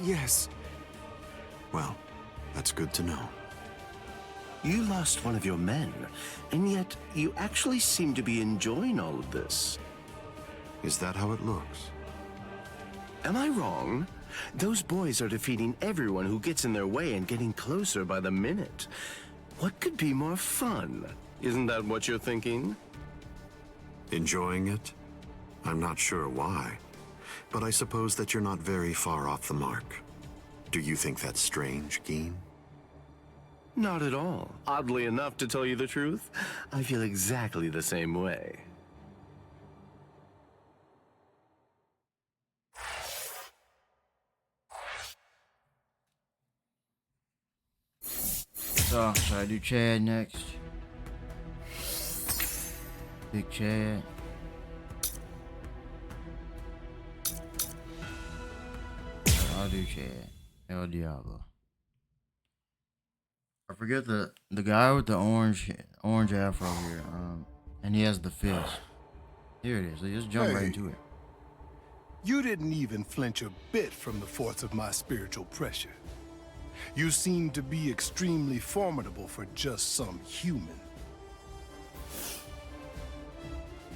Yes. Well, that's good to know. You lost one of your men, and yet you actually seem to be enjoying all of this. Is that how it looks? Am I wrong? Those boys are defeating everyone who gets in their way and getting closer by the minute. What could be more fun? Isn't that what you're thinking? Enjoying it? I'm not sure why, but I suppose that you're not very far off the mark. Do you think that's strange, Geen? Not at all. Oddly enough, to tell you the truth, I feel exactly the same way. So, should I do Chad next? Big Chad. I'll do Chad. El Diablo. I forget the guy with the orange afro here. And he has the fist. Here it is. They just jump right into it. You didn't even flinch a bit from the force of my spiritual pressure. You seem to be extremely formidable for just some human.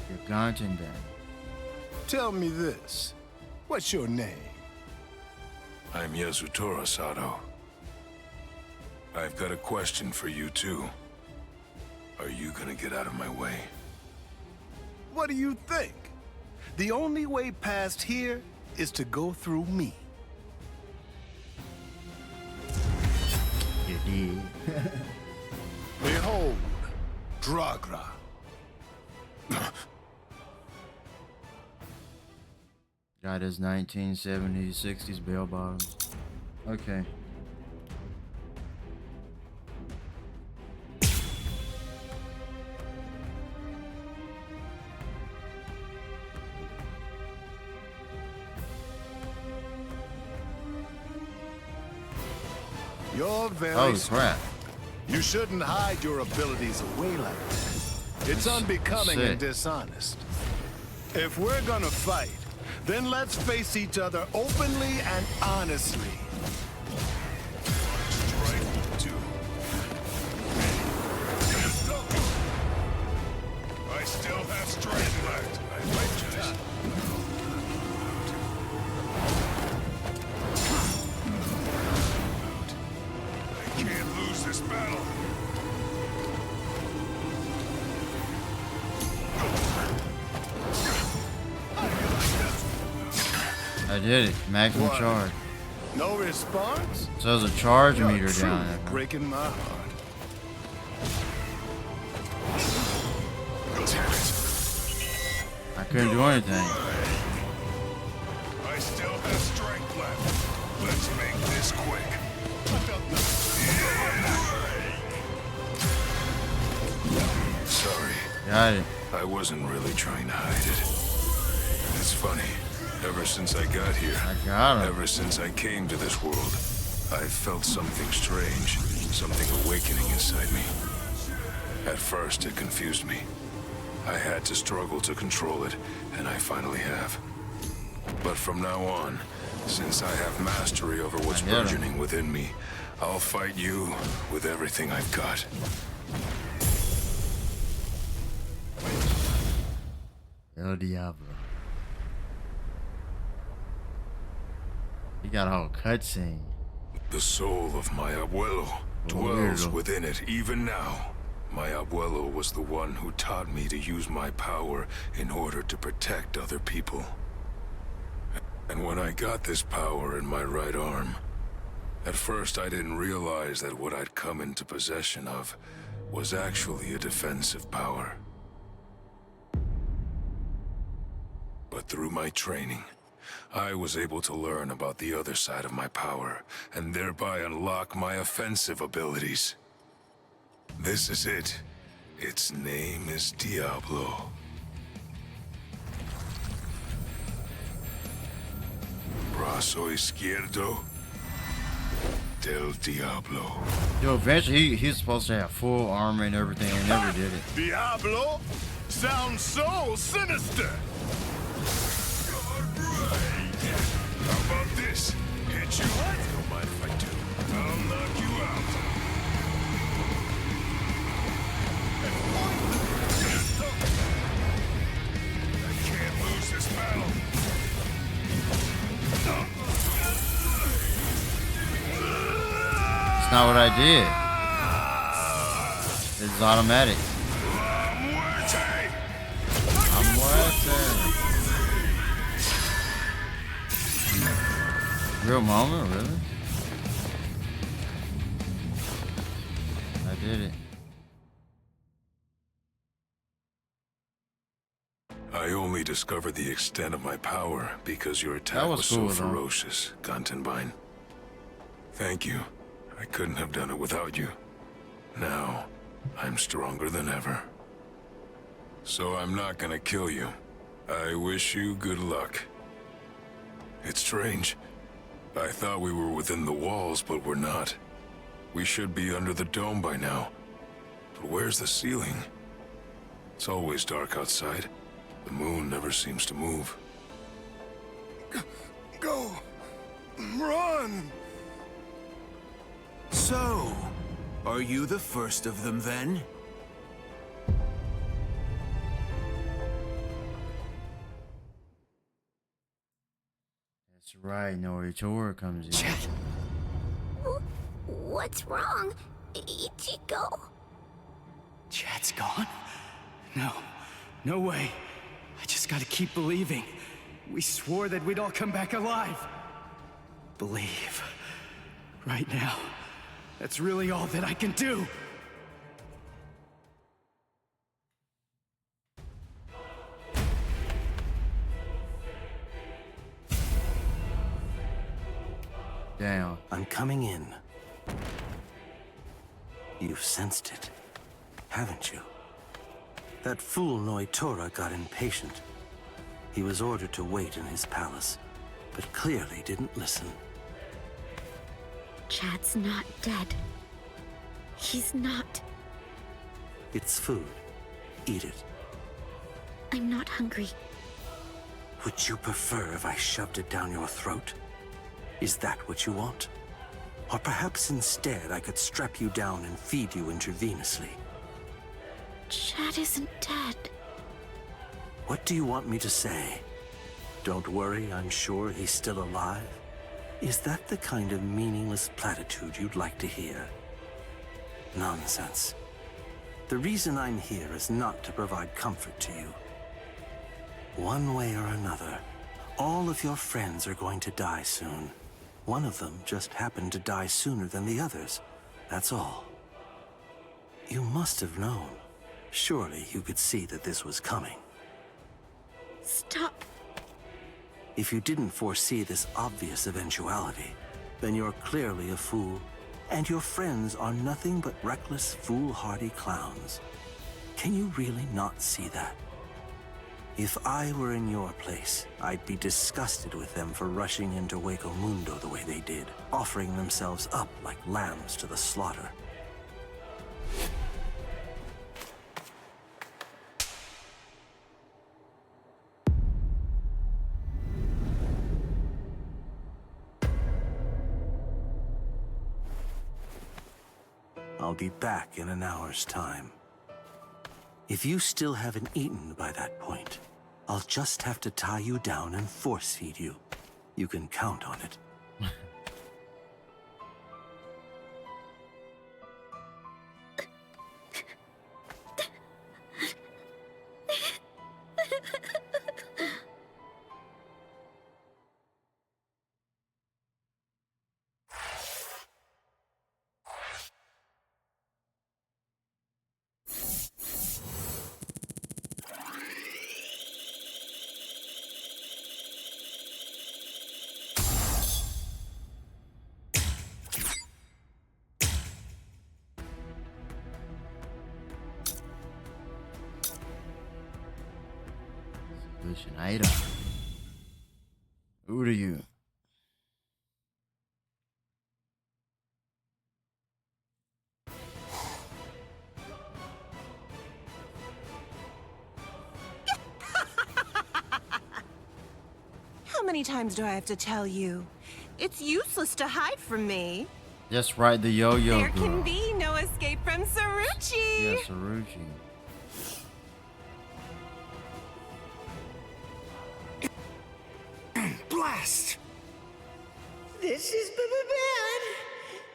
You're Ganten then. Tell me this. What's your name? I'm Yasutora Sato. I've got a question for you too. Are you gonna get out of my way? What do you think? The only way past here is to go through me. You did. Behold, Dragra. Got his 1970s, 60s bell bottoms. Okay. You're very Oh smart. crap. You shouldn't hide your abilities away like that. It's unbecoming sick. and dishonest. If we're gonna fight, then let's face each other openly and honestly. I still have strength left. I might just... I can't lose this battle. I did it. Maximum What? charge. No response? So there's a charge You're meter truly down there. breaking my heart. I couldn't do anything. I still have strength left. Let's make this quick. Sorry. Got it. I wasn't really trying to hide it. It's funny. Ever since I got here, ever since I came to this world, I felt something strange, something awakening inside me. At first, it confused me. I had to struggle to control it, and I finally have. But from now on, since I have mastery over what's burgeoning within me, I'll fight you with everything I've got. El Diablo. got a whole cutscene. The soul of my abuelo dwells within it even now. My abuelo was the one who taught me to use my power in order to protect other people. And when I got this power in my right arm, at first I didn't realize that what I'd come into possession of was actually a defensive power. But through my training, I was able to learn about the other side of my power, and thereby unlock my offensive abilities. This is it. Its name is Diablo. Brazo izquierdo del Diablo. Yo, eventually he's supposed to have full armor and everything, and never did it. Diablo? Sounds so sinister! How about this? Hit you? Don't mind if I do. I'll knock you out. I can't lose this battle. It's not what I did. It's automatic. I'm waiting. Real moment, really? I did it. I only discovered the extent of my power because your attack was so ferocious, Gantenbein. Thank you. I couldn't have done it without you. Now, I'm stronger than ever. So I'm not gonna kill you. I wish you good luck. It's strange. I thought we were within the walls, but we're not. We should be under the dome by now. But where's the ceiling? It's always dark outside. The moon never seems to move. Go! Run! So, are you the first of them then? That's right, Noritora comes in. What's wrong? Ichigo? Chad's gone? No. No way. I just gotta keep believing. We swore that we'd all come back alive. Believe. Right now. That's really all that I can do. Damn. I'm coming in. You've sensed it, haven't you? That fool Noitora got impatient. He was ordered to wait in his palace, but clearly didn't listen. Chad's not dead. He's not. It's food. Eat it. I'm not hungry. Would you prefer if I shoved it down your throat? Is that what you want? Or perhaps instead I could strap you down and feed you intravenously? Chad isn't dead. What do you want me to say? Don't worry, I'm sure he's still alive? Is that the kind of meaningless platitude you'd like to hear? Nonsense. The reason I'm here is not to provide comfort to you. One way or another, all of your friends are going to die soon. One of them just happened to die sooner than the others. That's all. You must have known. Surely you could see that this was coming. Stop. If you didn't foresee this obvious eventuality, then you're clearly a fool, and your friends are nothing but reckless, foolhardy clowns. Can you really not see that? If I were in your place, I'd be disgusted with them for rushing into Hueco Mundo the way they did, offering themselves up like lambs to the slaughter. I'll be back in an hour's time. If you still haven't eaten by that point, I'll just have to tie you down and force feed you. You can count on it. Solution item. Who do you? How many times do I have to tell you? It's useless to hide from me. Just right, the yo-yo There girl. can be no escape from Saruchi. Yeah, Saruchi. Blast! This is bad.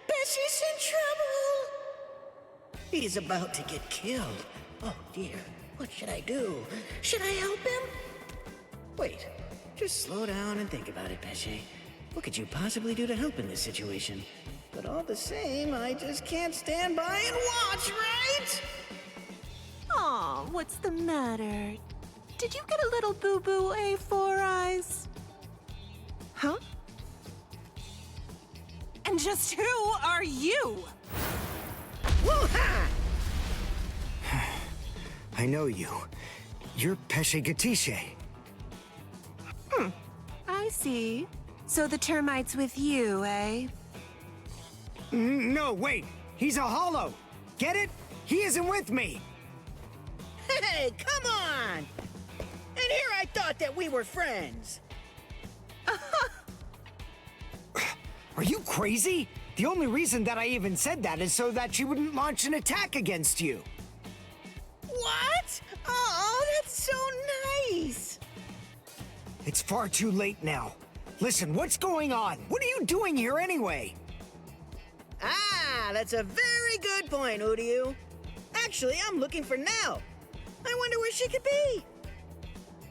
Bessie's in trouble. He's about to get killed. Oh dear, what should I do? Should I help him? Wait, just slow down and think about it, Bessie. What could you possibly do to help in this situation? But all the same, I just can't stand by and watch, right? Aw, what's the matter? Did you get a little boo-boo, A4 Eyes? Huh? And just who are you? Woo-ha! I know you. You're Pesce Gatisce. I see. So the termite's with you, eh? No, wait. He's a hollow. Get it? He isn't with me. Hey, come on! And here I thought that we were friends. Are you crazy? The only reason that I even said that is so that she wouldn't launch an attack against you. What? Oh, that's so nice. It's far too late now. Listen, what's going on? What are you doing here anyway? Ah, that's a very good point, Uryu. Actually, I'm looking for Nell. I wonder where she could be.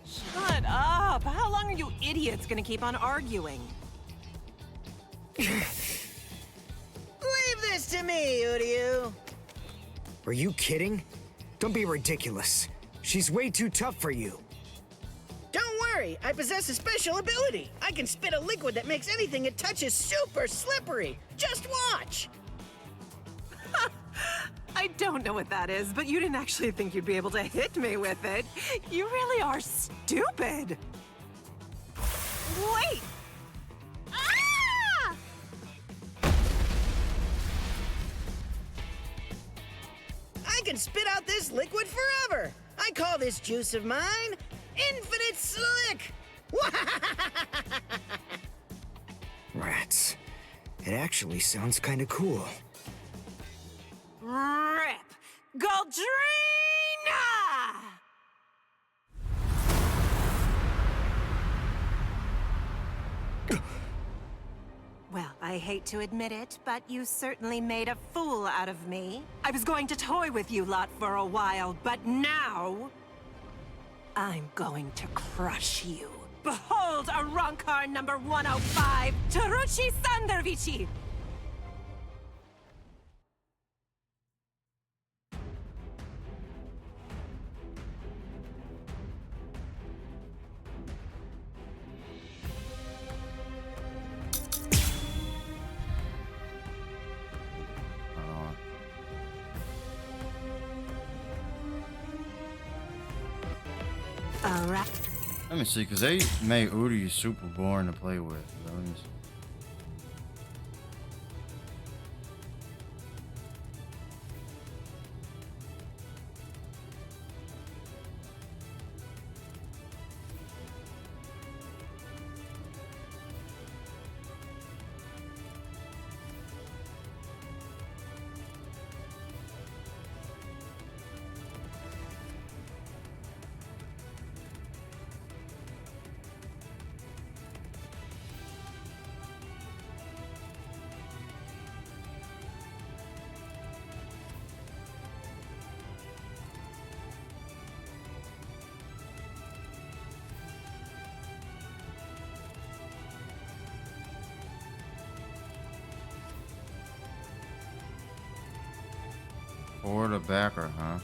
Shut up! How long are you idiots gonna keep on arguing? Leave this to me, Uryu. Are you kidding? Don't be ridiculous. She's way too tough for you. Don't worry, I possess a special ability. I can spit a liquid that makes anything it touches super slippery. Just watch. I don't know what that is, but you didn't actually think you'd be able to hit me with it. You really are stupid. Wait! Ah! I can spit out this liquid forever. I call this juice of mine Infinite Slick. Rats. It actually sounds kind of cool. Rip! Goldrina! Well, I hate to admit it, but you certainly made a fool out of me. I was going to toy with you lot for a while, but now... I'm going to crush you. Behold, a Rancor number 105, Taruchi Sandervici! Let me see, because they made Uryu super boring to play with. So let me see. Or the backer, huh?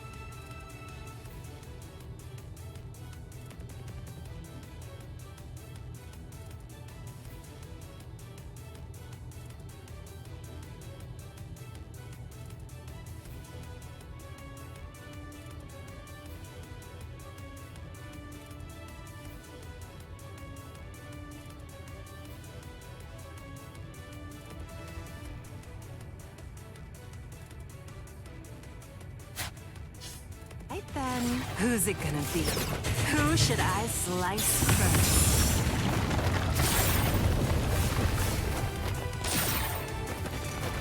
Right then, who's it gonna be? Who should I slice first?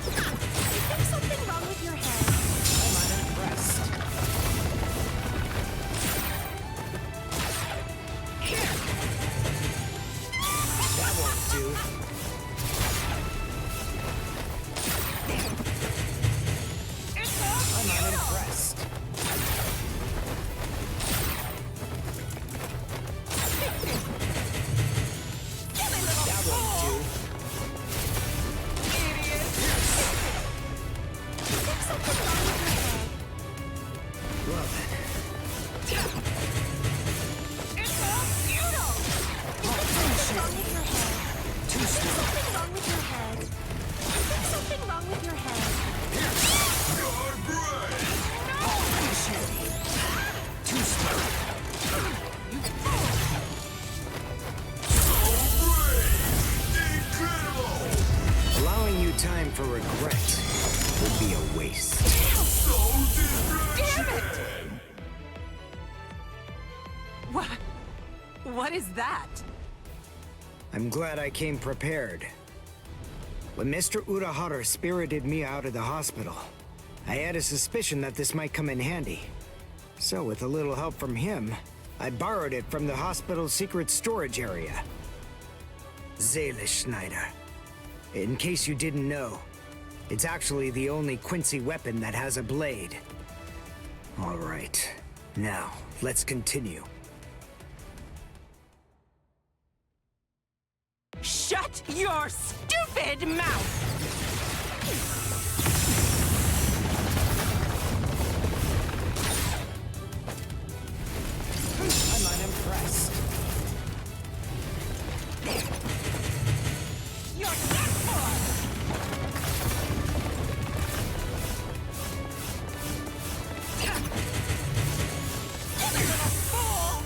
Is there something wrong with your head? I'm unimpressed. That won't do. I'm unimpressed. That won't do. Well then. Too slow. Something wrong with your head. Is there something wrong with your head? Too slow. Allowing you time for regret would be a waste. Damn it! What is that? I'm glad I came prepared. When Mr. Urahara spirited me out of the hospital, I had a suspicion that this might come in handy. So with a little help from him, I borrowed it from the hospital's secret storage area. Seele Schneider. In case you didn't know, it's actually the only Quincy weapon that has a blade. All right, now let's continue. Shut your stupid mouth! I'm unimpressed. You're done for! You little fool!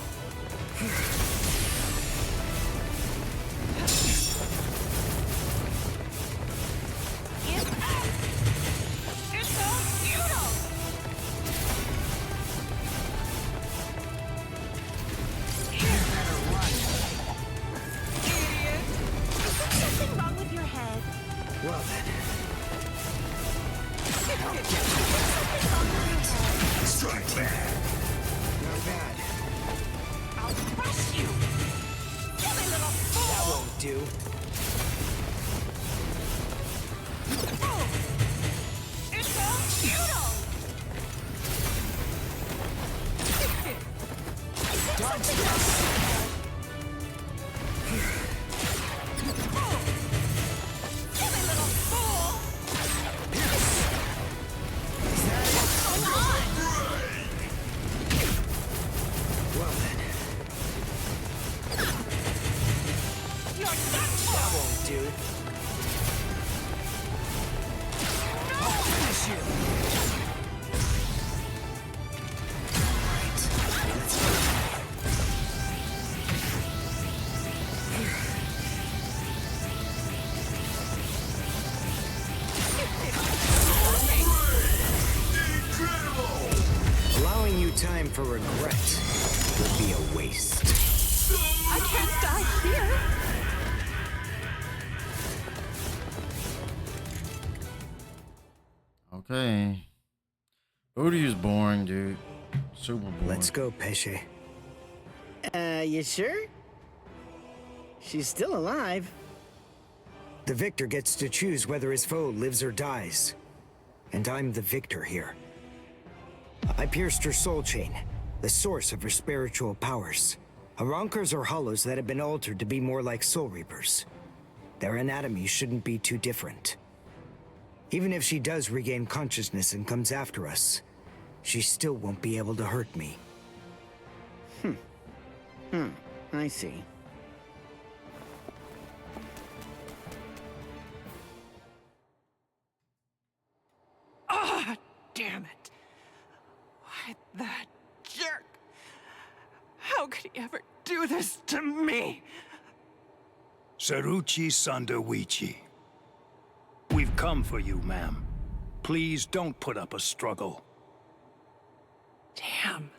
It's so futile! You better run. Idiot! Is there something wrong with your head? Well then. I'll get Is there something wrong with your head? Strike back. Not bad. I'll crush you! Silly little fool! That won't do. It's so futile! Dodge this. Silly little fool! Is that it? Come on! Well then. You're done That for! won't do. I'll finish you. Alright, let's go. Allowing you time for regret would be a waste. I can't die here! Okay. Udi is boring, dude. Super boring. Let's go, Pesce. You sure? She's still alive. The victor gets to choose whether his foe lives or dies. And I'm the victor here. I pierced her soul chain, the source of her spiritual powers. Arankars are hollows that have been altered to be more like Soul Reapers. Their anatomy shouldn't be too different. Even if she does regain consciousness and comes after us, she still won't be able to hurt me. I see. Ah, damn it. Why, that jerk. How could he ever do this to me? Saruchi Sandawichi. We've come for you, ma'am. Please don't put up a struggle. Damn.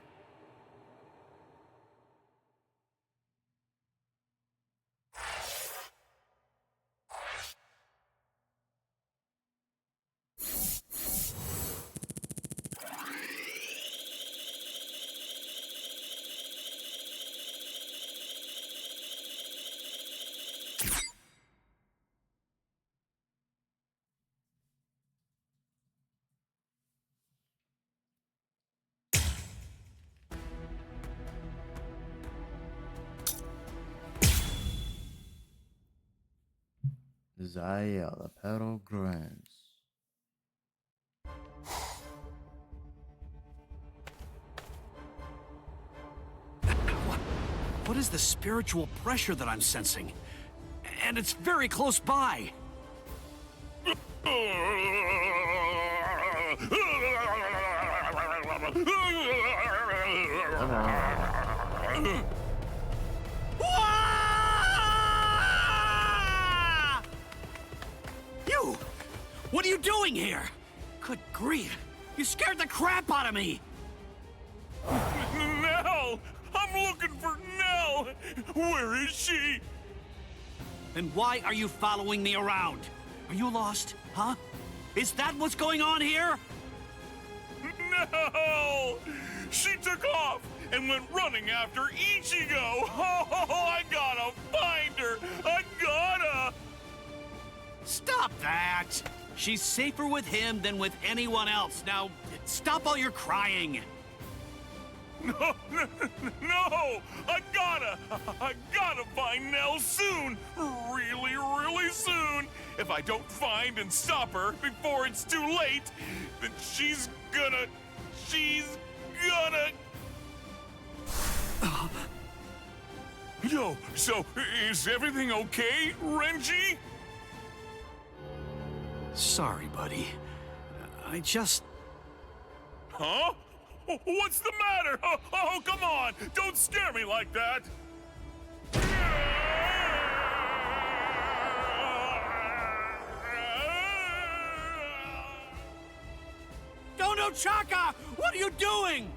Zaya, the Pedal Grants. What is the spiritual pressure that I'm sensing? And it's very close by. You! What are you doing here? Good grief! You scared the crap out of me! Nell! I'm looking for Nell! Where is she? Then why are you following me around? Are you lost, huh? Is that what's going on here? No! She took off and went running after Ichigo! Oh, I gotta find her! I gotta! Stop that! She's safer with him than with anyone else. Now, stop all your crying. No! I gotta find Nell soon! Really, really soon! If I don't find and stop her before it's too late, then she's gonna... Yo, so is everything okay, Renji? Sorry, buddy. I just... Huh? What's the matter? Oh, come on! Don't scare me like that! Dono Chaka! What are you doing?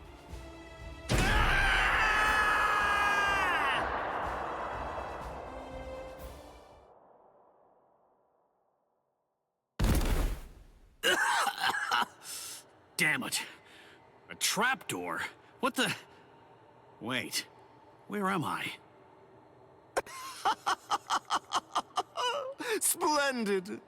Damn it. A trapdoor? What the... Wait. Where am I? Splendid!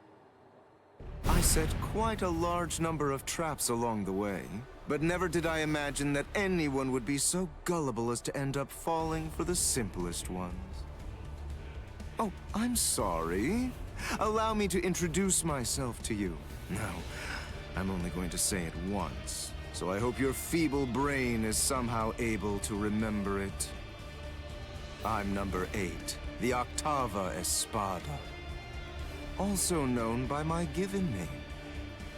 I set quite a large number of traps along the way, but never did I imagine that anyone would be so gullible as to end up falling for the simplest ones. Oh, I'm sorry. Allow me to introduce myself to you. No, I'm only going to say it once, so I hope your feeble brain is somehow able to remember it. I'm number 8, the Octava Espada, also known by my given name,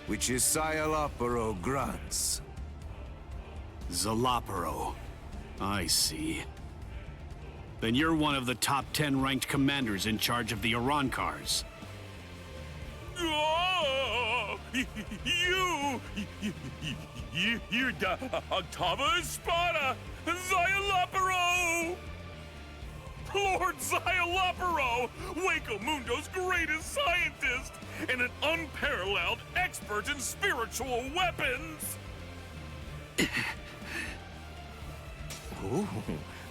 which is Sayalaparo Grants. Zalaparo. I see. Then you're one of the top 10 ranked commanders in charge of the Arancars. Oh, you're the Octava Espada, Sayalaparo! Lord Sayalaparo, Hueco Mundo's greatest scientist, and an unparalleled expert in spiritual weapons! Ooh,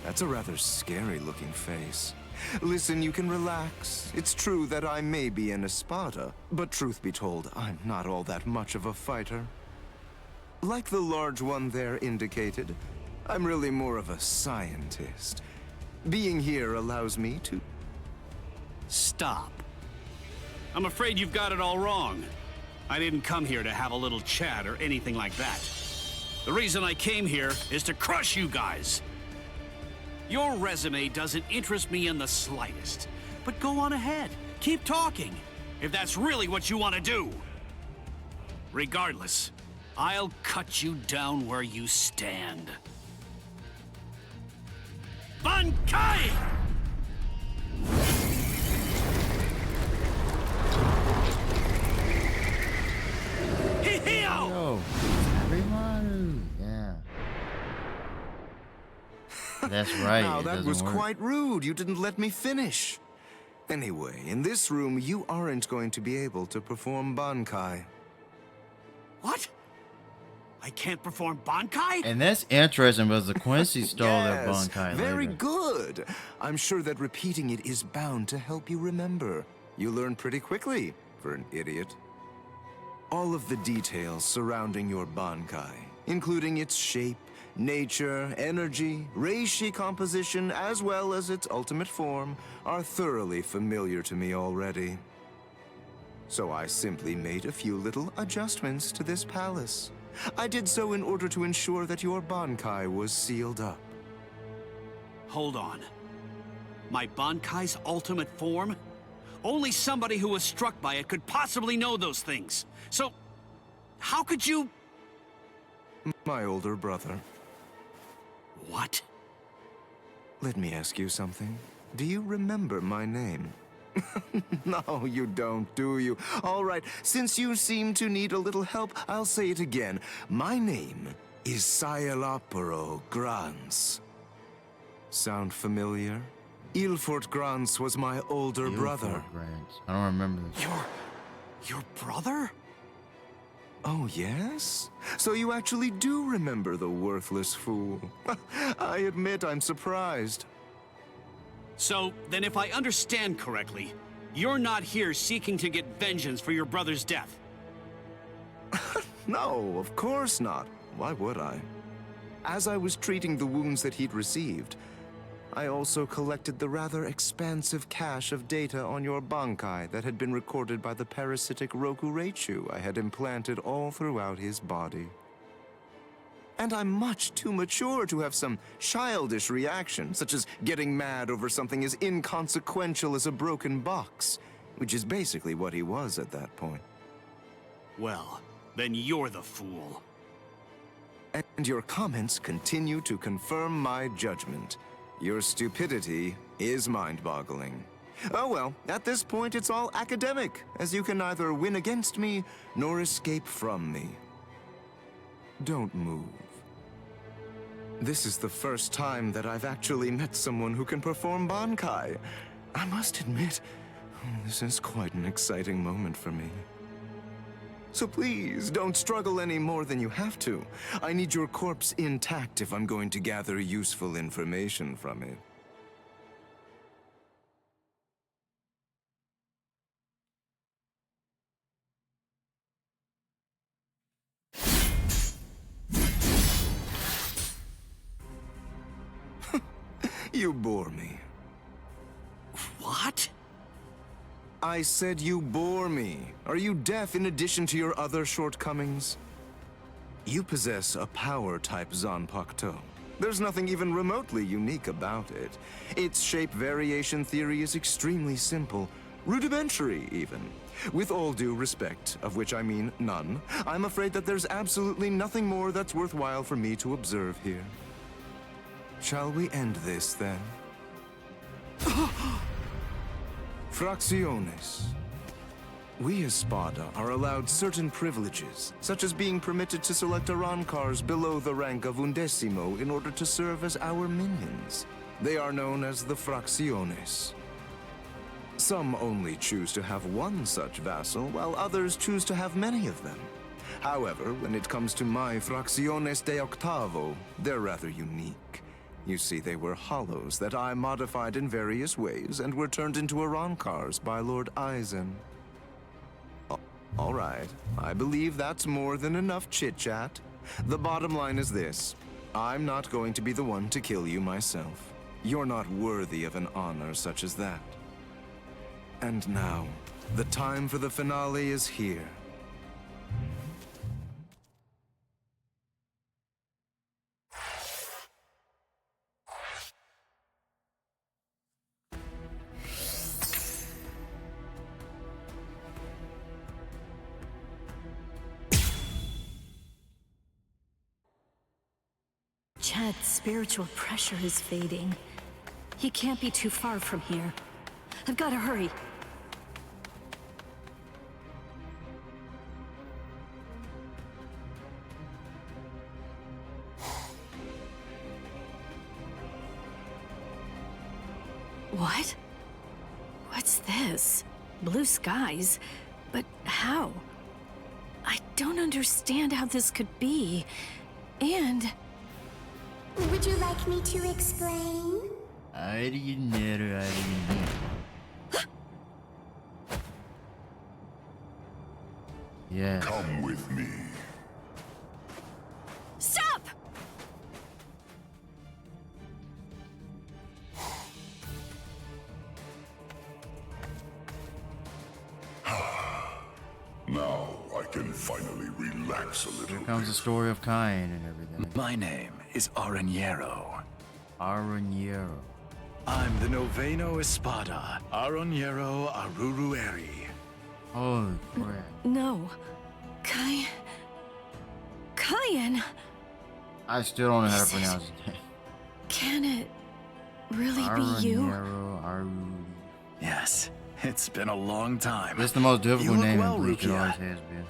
that's a rather scary-looking face. Listen, you can relax. It's true that I may be an Espada, but truth be told, I'm not all that much of a fighter. Like the large one there indicated, I'm really more of a scientist. Being here allows me to... Stop. I'm afraid you've got it all wrong. I didn't come here to have a little chat or anything like that. The reason I came here is to crush you guys. Your resume doesn't interest me in the slightest. But go on ahead. Keep talking, if that's really what you want to do. Regardless, I'll cut you down where you stand. Bankai! Yo, everyone. Yeah. That's right. Now, it that doesn't was work. quite rude. You didn't let me finish. Anyway, in this room, you aren't going to be able to perform Bankai. What? I can't perform Bankai? And that's interesting because the Quincy stole their Yes, Bankai very later. good. I'm sure that repeating it is bound to help you remember. You learn pretty quickly, for an idiot. All of the details surrounding your Bankai, including its shape, nature, energy, reishi composition, as well as its ultimate form, are thoroughly familiar to me already. So I simply made a few little adjustments to this palace. I did so in order to ensure that your Bankai was sealed up. Hold on. My Bankai's ultimate form? Only somebody who was struck by it could possibly know those things. So, how could you... My older brother. What? Let me ask you something. Do you remember my name? No, you don't, do you? All right, since you seem to need a little help, I'll say it again. My name is Sayalaparo Grans. Sound familiar? Ilfort Grans was my older brother. Grants. I don't remember this. Your brother? Oh, yes? So you actually do remember the worthless fool. I admit I'm surprised. So, then if I understand correctly, you're not here seeking to get vengeance for your brother's death. No, of course not. Why would I? As I was treating the wounds that he'd received, I also collected the rather expansive cache of data on your Bankai that had been recorded by the parasitic Rokureichu I had implanted all throughout his body. And I'm much too mature to have some childish reaction, such as getting mad over something as inconsequential as a broken box, which is basically what he was at that point. Well, then you're the fool. And your comments continue to confirm my judgment. Your stupidity is mind-boggling. Oh well, at this point it's all academic, as you can neither win against me nor escape from me. Don't move. This is the first time that I've actually met someone who can perform Bankai. I must admit, this is quite an exciting moment for me. So please, don't struggle any more than you have to. I need your corpse intact if I'm going to gather useful information from it. You bore me. What? I said you bore me. Are you deaf in addition to your other shortcomings? You possess a power-type Zanpakuto. There's nothing even remotely unique about it. Its shape variation theory is extremely simple, rudimentary even. With all due respect, of which I mean none, I'm afraid that there's absolutely nothing more that's worthwhile for me to observe here. Shall we end this, then? Fracciones. We Espada are allowed certain privileges, such as being permitted to select Arancars below the rank of Undecimo in order to serve as our minions. They are known as the Fracciones. Some only choose to have one such vassal, while others choose to have many of them. However, when it comes to my Fracciones de Octavo, they're rather unique. You see, they were hollows that I modified in various ways and were turned into Arancars by Lord Eisen. All right, I believe that's more than enough chit-chat. The bottom line is this. I'm not going to be the one to kill you myself. You're not worthy of an honor such as that. And now, the time for the finale is here. spiritual pressure is fading. He can't be too far from here. I've got to hurry. What? What's this? Blue skies? But how? I don't understand how this could be. And... Would you like me to explain? Yeah. Come with me. Stop! Now I can finally relax a little. Here comes the story of Cain and everything. My name is Aranjero. Aranjero. I'm the Noveno Espada, Aranjero Arurueri. Holy crap. No. Cayenne. I still don't know how to pronounce his name. Can it really be you? Yes, it's been a long time. It's the most difficult name in Bleach. It Rukia. always has been.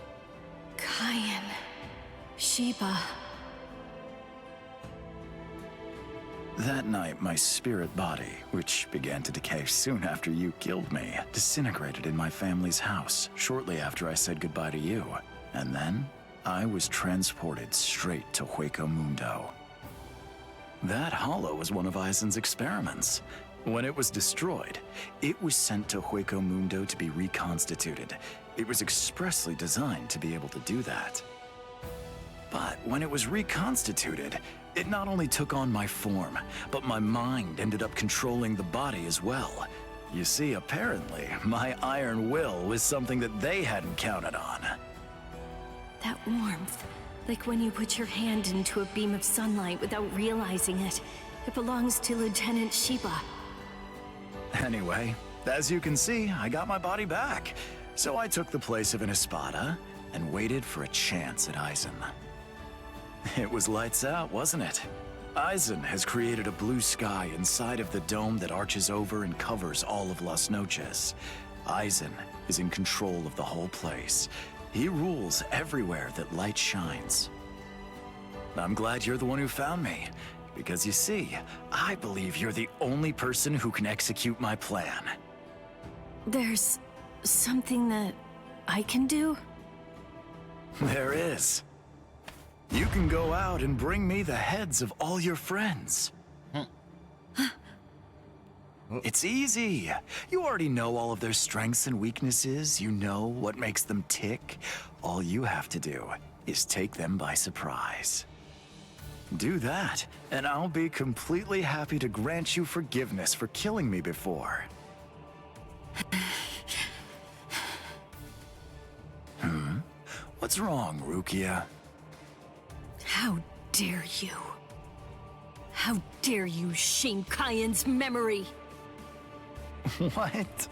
Cayenne. Sheba. That night, my spirit body, which began to decay soon after you killed me, disintegrated in my family's house shortly after I said goodbye to you. And then, I was transported straight to Hueco Mundo. That hollow was one of Aizen's experiments. When it was destroyed, it was sent to Hueco Mundo to be reconstituted. It was expressly designed to be able to do that. But when it was reconstituted, it not only took on my form, but my mind ended up controlling the body as well. You see, apparently, my iron will was something that they hadn't counted on. That warmth. Like when you put your hand into a beam of sunlight without realizing it. It belongs to Lieutenant Sheba. Anyway, as you can see, I got my body back. So I took the place of an Espada and waited for a chance at Aizen. It was lights out, wasn't it? Aizen has created a blue sky inside of the dome that arches over and covers all of Las Noches. Aizen is in control of the whole place. He rules everywhere that light shines. I'm glad you're the one who found me, because you see, I believe you're the only person who can execute my plan. There's something that I can do? There is. You can go out and bring me the heads of all your friends. It's easy. You already know all of their strengths and weaknesses. You know what makes them tick. All you have to do is take them by surprise. Do that, and I'll be completely happy to grant you forgiveness for killing me before. What's wrong, Rukia? How dare you? How dare you shame Cayenne's memory? What?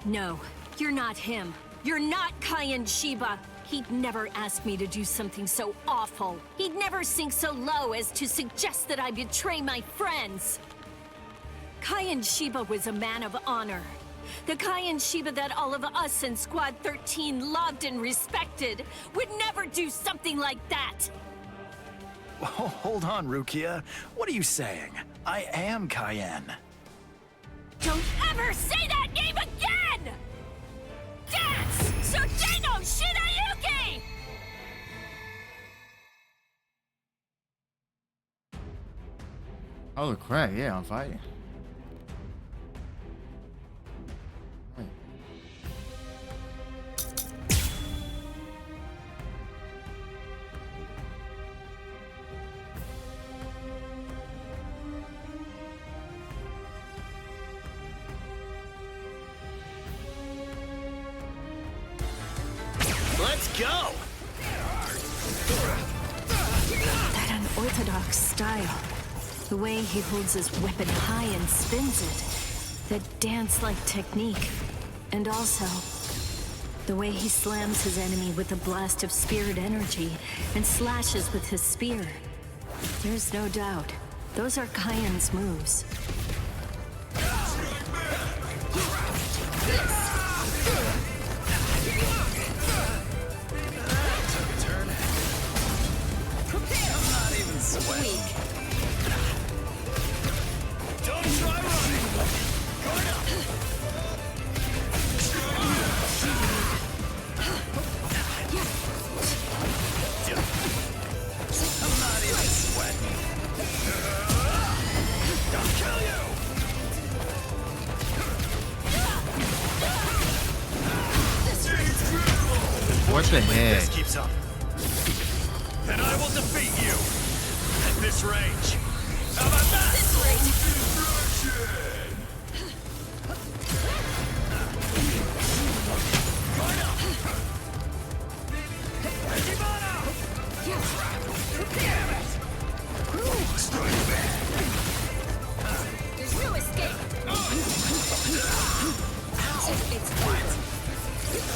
No, you're not him. You're not Cayenne Sheba. He'd never ask me to do something so awful. He'd never sink so low as to suggest that I betray my friends. Cayenne Sheba was a man of honor. The Cayenne Sheba that all of us in Squad 13 loved and respected would never do something like that. Oh, hold on, Rukia. What are you saying? I am Cayenne. Don't ever say that name again! Dance! Sugeno Shinayuki! Holy crap, yeah, I'm fighting. Let's go! That unorthodox style. The way he holds his weapon high and spins it. That dance-like technique. And also, the way he slams his enemy with a blast of spirit energy and slashes with his spear. There's no doubt. Those are Kayan's moves. I'm not even sweating. Don't try running. Guard up. I'm not even sweating. Don't kill you. What the heck? This keeps up. Then I will defeat you at this range. How about that? This range. Guard up. Damn it! Strike back. There's no escape. It's fine.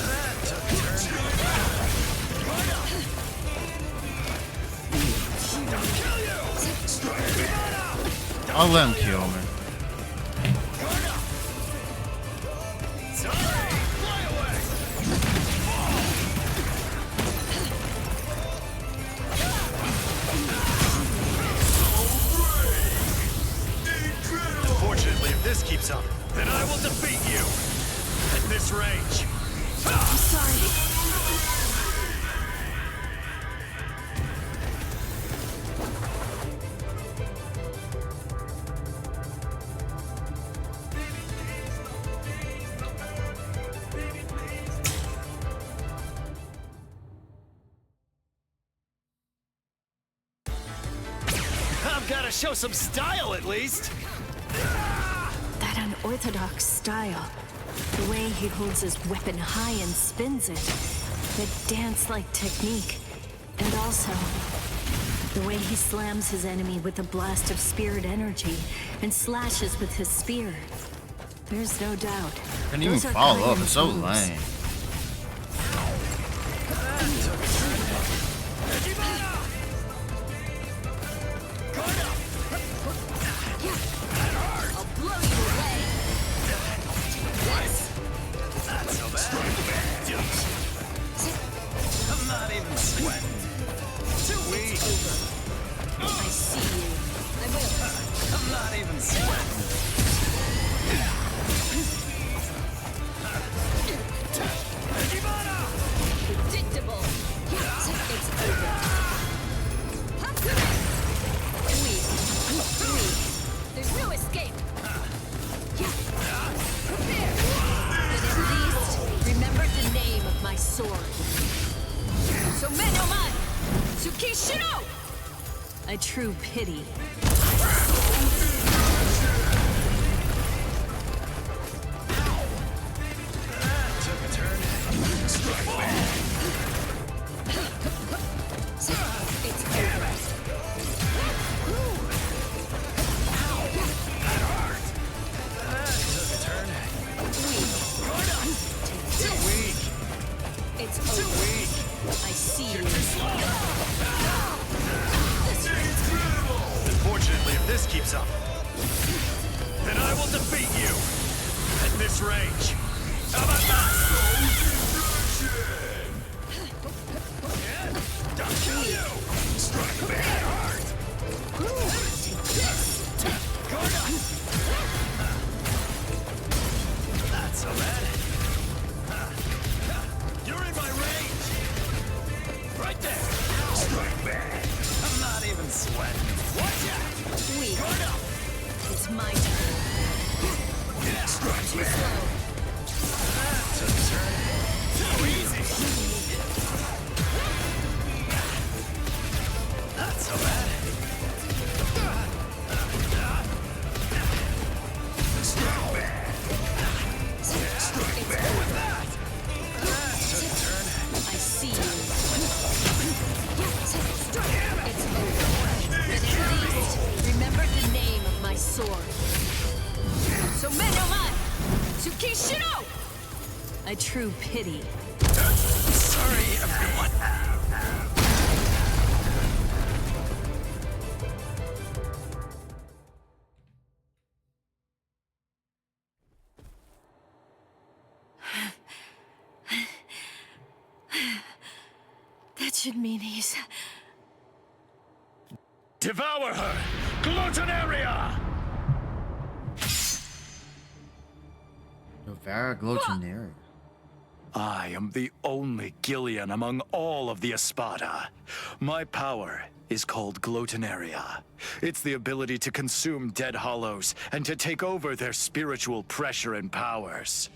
That took a turn. Guard up. Don't kill you. Strike back. I'll let him kill me. Guard up. Sorry. Fly away. Unfortunately, if this keeps up, then I will defeat you at this range. I'm sorry. I've got to show some style at least. That unorthodox style. The way he holds his weapon high and spins it. The dance-like technique. And also, the way he slams his enemy with a blast of spirit energy and slashes with his spear. There's no doubt. Couldn't even follow up. It's so lame. I'll blow you away. Not so bad. I'm not even sweating. Too weak. I see you. I will. I'm not even sweating. Predictable. It's over. Weak. There's no escape. Prepare. But at least remember the name of my sword. So Menoman, Tsukishiro. A true pity. Took a turn. Strike back. It's over. That hurt. Took a turn. Too weak. It's Too over. weak. I see you. Unfortunately, if this keeps up, then I will defeat you at this range. How about that? Don't kill you. Strike back hard. Guard up. Not so bad. You're in my range. Right there. Strike back. I'm not even sweating. Watch out. Weak. Guard up. It's my turn. Strike Too back. slow. That's a turn. Too easy. Not so bad. Strike back. Strike back with that. That's a turn. I see you. It's over. But at least remember the name of my sword. So Menoman, Tsukishiro. A true pity. Sorry, everyone. should mean he's... Devour her! Gluttonaria! Devour Gluttonaria. I am the only Gillian among all of the Espada. My power is called Gluttonaria. It's the ability to consume dead hollows and to take over their spiritual pressure and powers.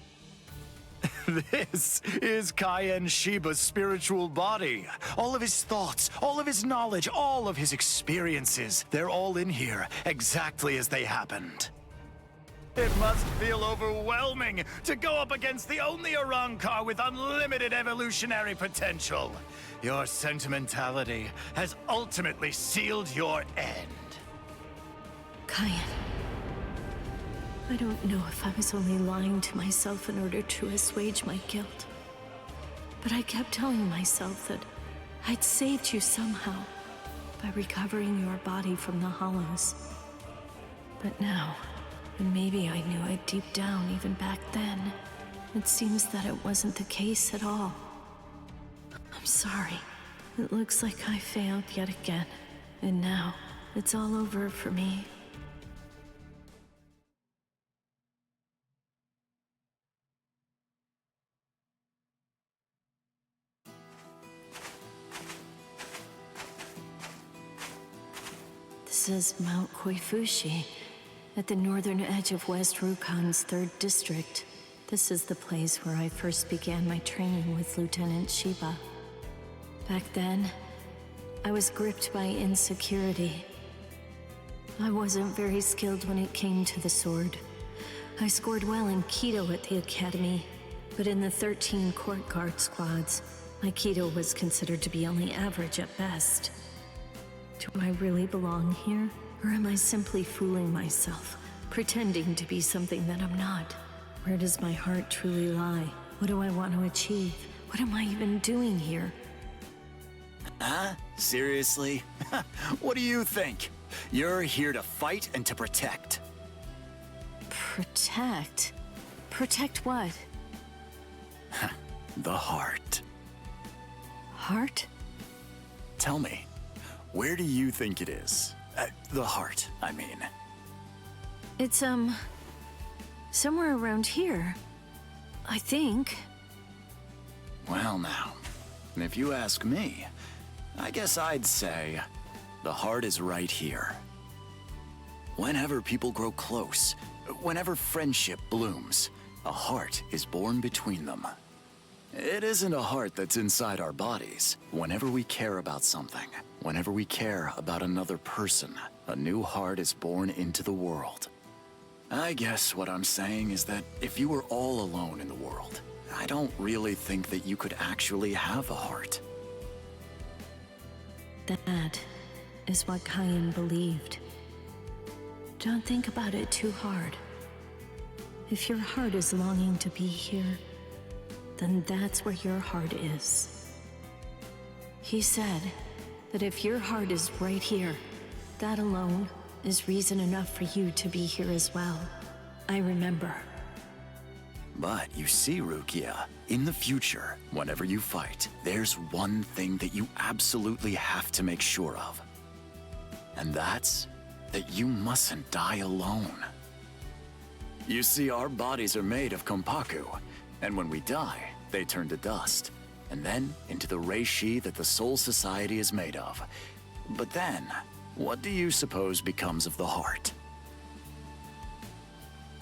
This is Kaien Shiba's spiritual body. All of his thoughts, all of his knowledge, all of his experiences, they're all in here, exactly as they happened. It must feel overwhelming to go up against the only Arrancar with unlimited evolutionary potential. Your sentimentality has ultimately sealed your end. Kaien. I don't know if I was only lying to myself in order to assuage my guilt. But I kept telling myself that I'd saved you somehow by recovering your body from the hollows. But now, and maybe I knew it deep down even back then, it seems that it wasn't the case at all. I'm sorry. It looks like I failed yet again. And now, it's all over for me. This is Mount Koifushi, at the northern edge of West Rukon's 3rd district. This is the place where I first began my training with Lieutenant Shiba. Back then, I was gripped by insecurity. I wasn't very skilled when it came to the sword. I scored well in Kido at the academy, but in the 13 court guard squads, my Kido was considered to be only average at best. Do I really belong here? Or am I simply fooling myself, pretending to be something that I'm not? Where does my heart truly lie? What do I want to achieve? What am I even doing here? Huh? Seriously? What do you think? You're here to fight and to protect. Protect? Protect what? The heart. Heart? Tell me, where do you think it is? The heart, I mean. It's, somewhere around here. I think. Well now, if you ask me, I guess I'd say the heart is right here. Whenever people grow close, whenever friendship blooms, a heart is born between them. It isn't a heart that's inside our bodies. Whenever we care about something, whenever we care about another person, a new heart is born into the world. I guess what I'm saying is that if you were all alone in the world, I don't really think that you could actually have a heart. That is what Kaien believed. Don't think about it too hard. If your heart is longing to be here, then that's where your heart is. He said that if your heart is right here, that alone is reason enough for you to be here as well. I remember. But you see, Rukia, in the future, whenever you fight, there's one thing that you absolutely have to make sure of. And that's that you mustn't die alone. You see, our bodies are made of kompaku, and when we die, they turn to dust, and then into the reishi that the Soul Society is made of. But then, what do you suppose becomes of the heart?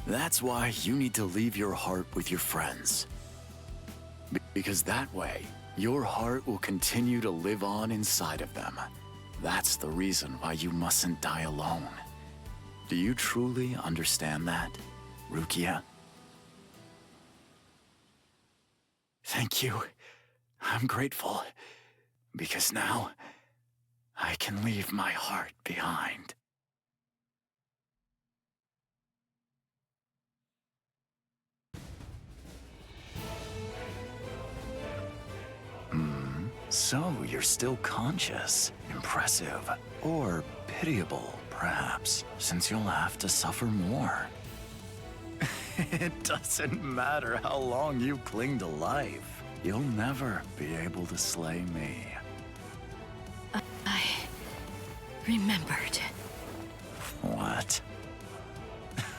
That's why you need to leave your heart with your friends. Because that way, your heart will continue to live on inside of them. That's the reason why you mustn't die alone. Do you truly understand that, Rukia? Thank you. I'm grateful. Because now, I can leave my heart behind. So you're still conscious. Impressive. Or pitiable, perhaps, since you'll have to suffer more. It doesn't matter how long you cling to life. You'll never be able to slay me. remembered. What?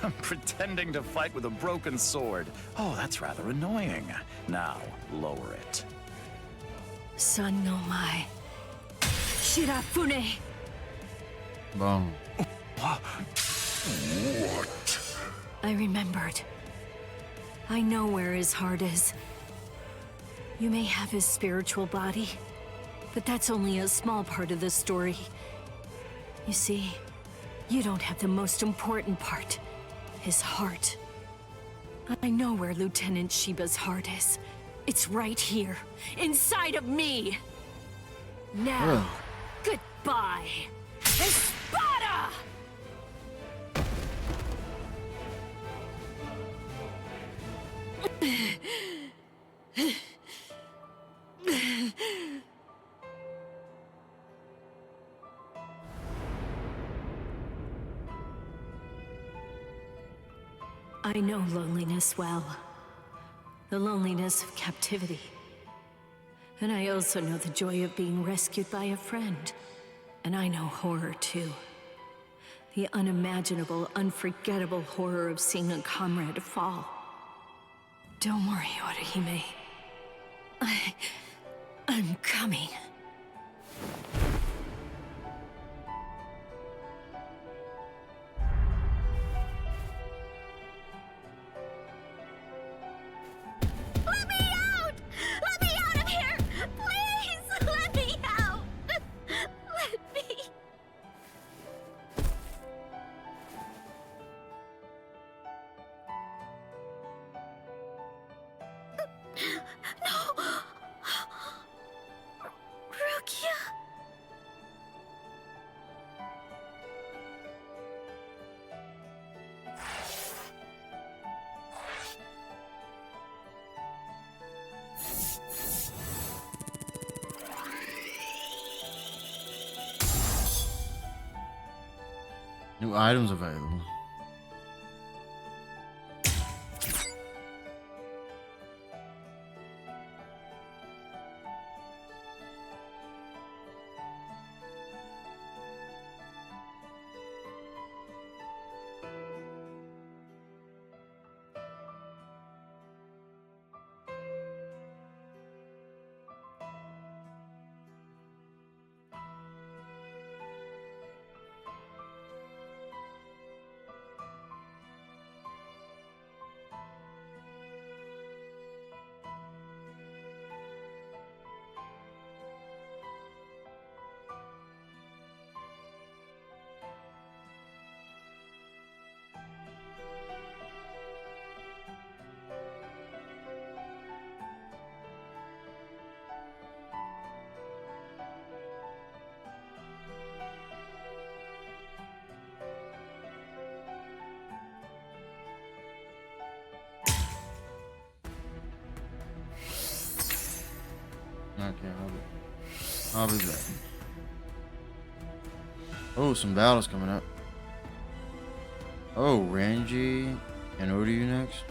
I'm pretending to fight with a broken sword. Oh, that's rather annoying. Now, lower it. Son no mai. Shirafune. Boom. What? I remembered. I know where his heart is. You may have his spiritual body, but that's only a small part of the story. You see, you don't have the most important part, his heart. I know where Lieutenant Shiba's heart is. It's right here, inside of me. Now, goodbye, Espada! I know loneliness well. The loneliness of captivity. And I also know the joy of being rescued by a friend. And I know horror too. The unimaginable, unforgettable horror of seeing a comrade fall. Don't worry, Orihime. I'm coming. Let me out! Let me out of here! Please! Let me out! Let me... No! Rukia? New items available. Okay, I'll be back. Oh, some battles coming up. Oh, Ranji and Uryu next.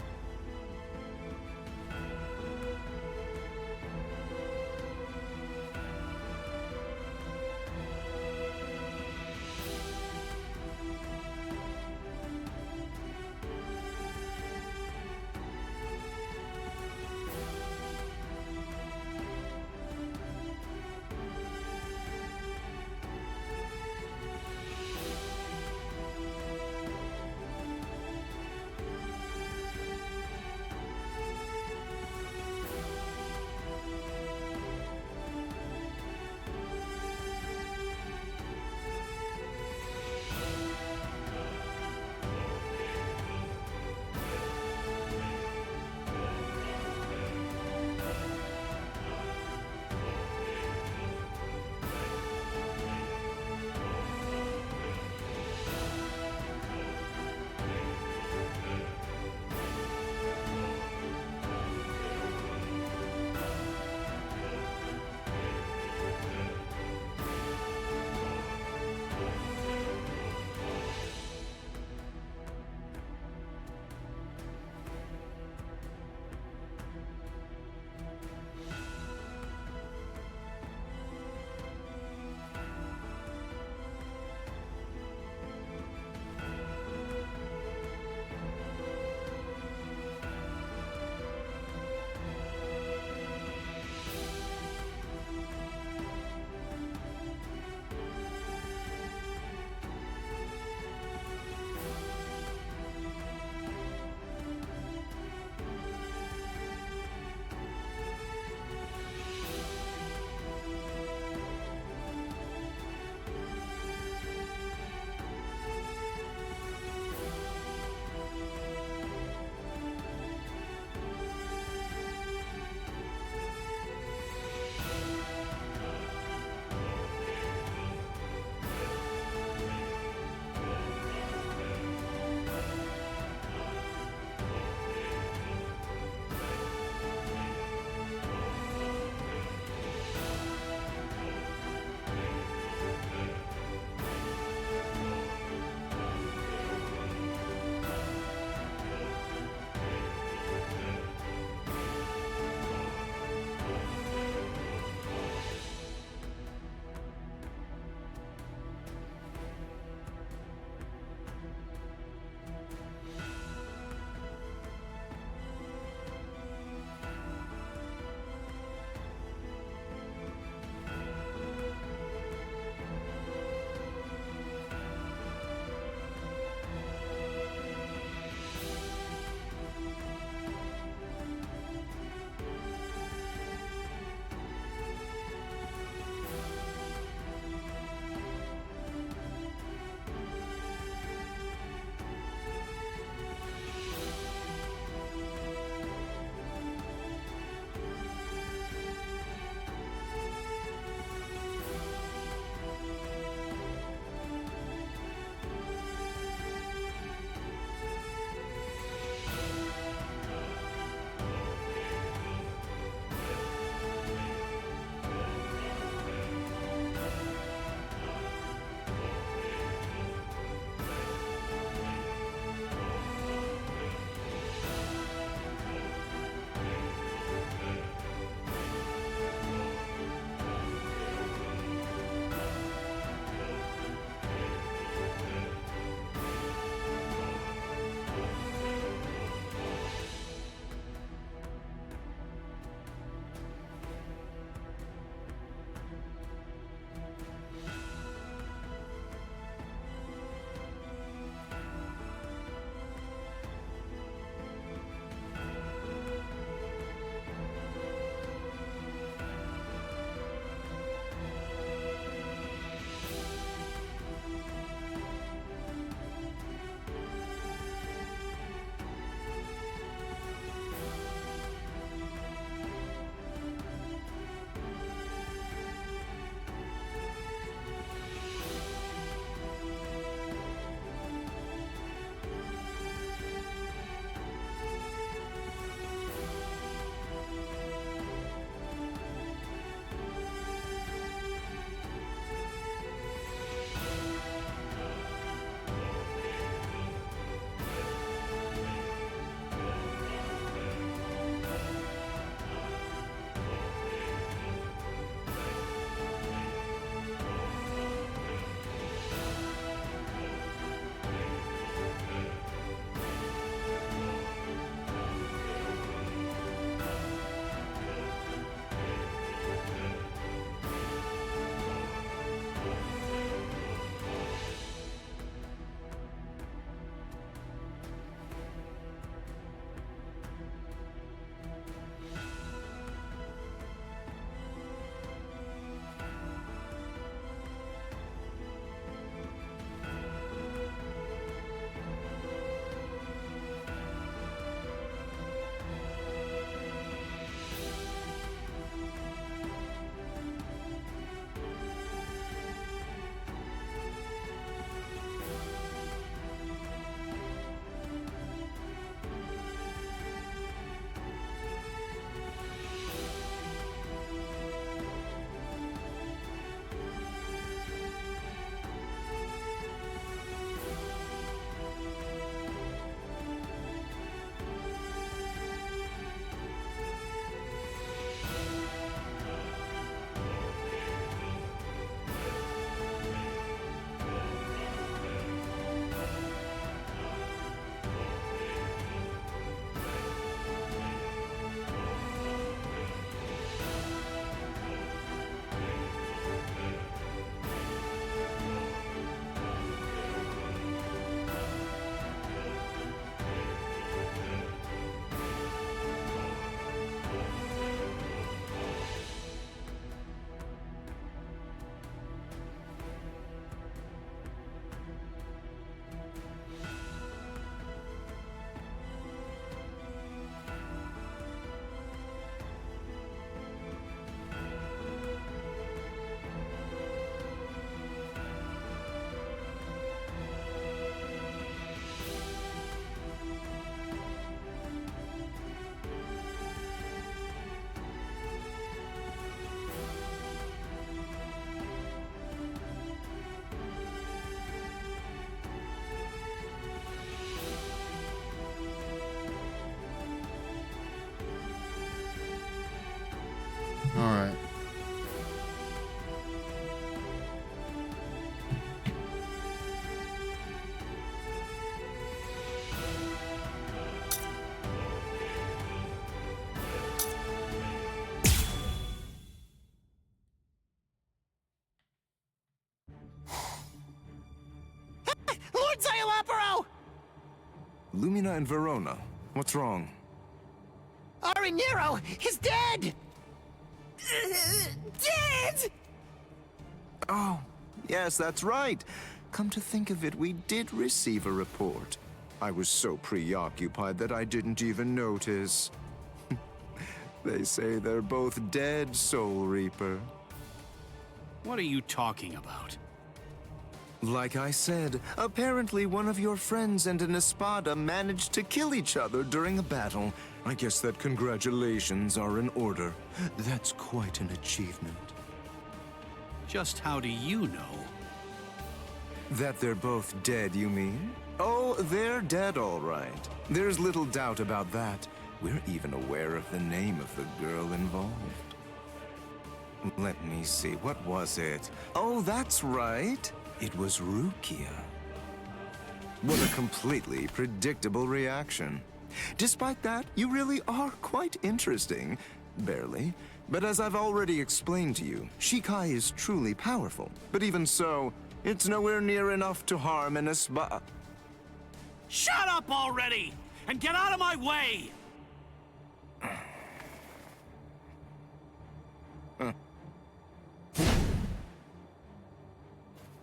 Lumina and Verona, what's wrong? Arinero is dead! Dead! Oh, yes, that's right. Come to think of it, we did receive a report. I was so preoccupied that I didn't even notice. They say they're both dead, Soul Reaper. What are you talking about? Like I said, apparently one of your friends and an Espada managed to kill each other during a battle. I guess that congratulations are in order. That's quite an achievement. Just how do you know? That they're both dead, you mean? Oh, they're dead, all right. There's little doubt about that. We're even aware of the name of the girl involved. Let me see, what was it? Oh, that's right. It was Rukia. What a completely predictable reaction. Despite that, you really are quite interesting. Barely. But as I've already explained to you, Shikai is truly powerful. But even so, it's nowhere near enough to harm an Espada. Shut up already! And get out of my way!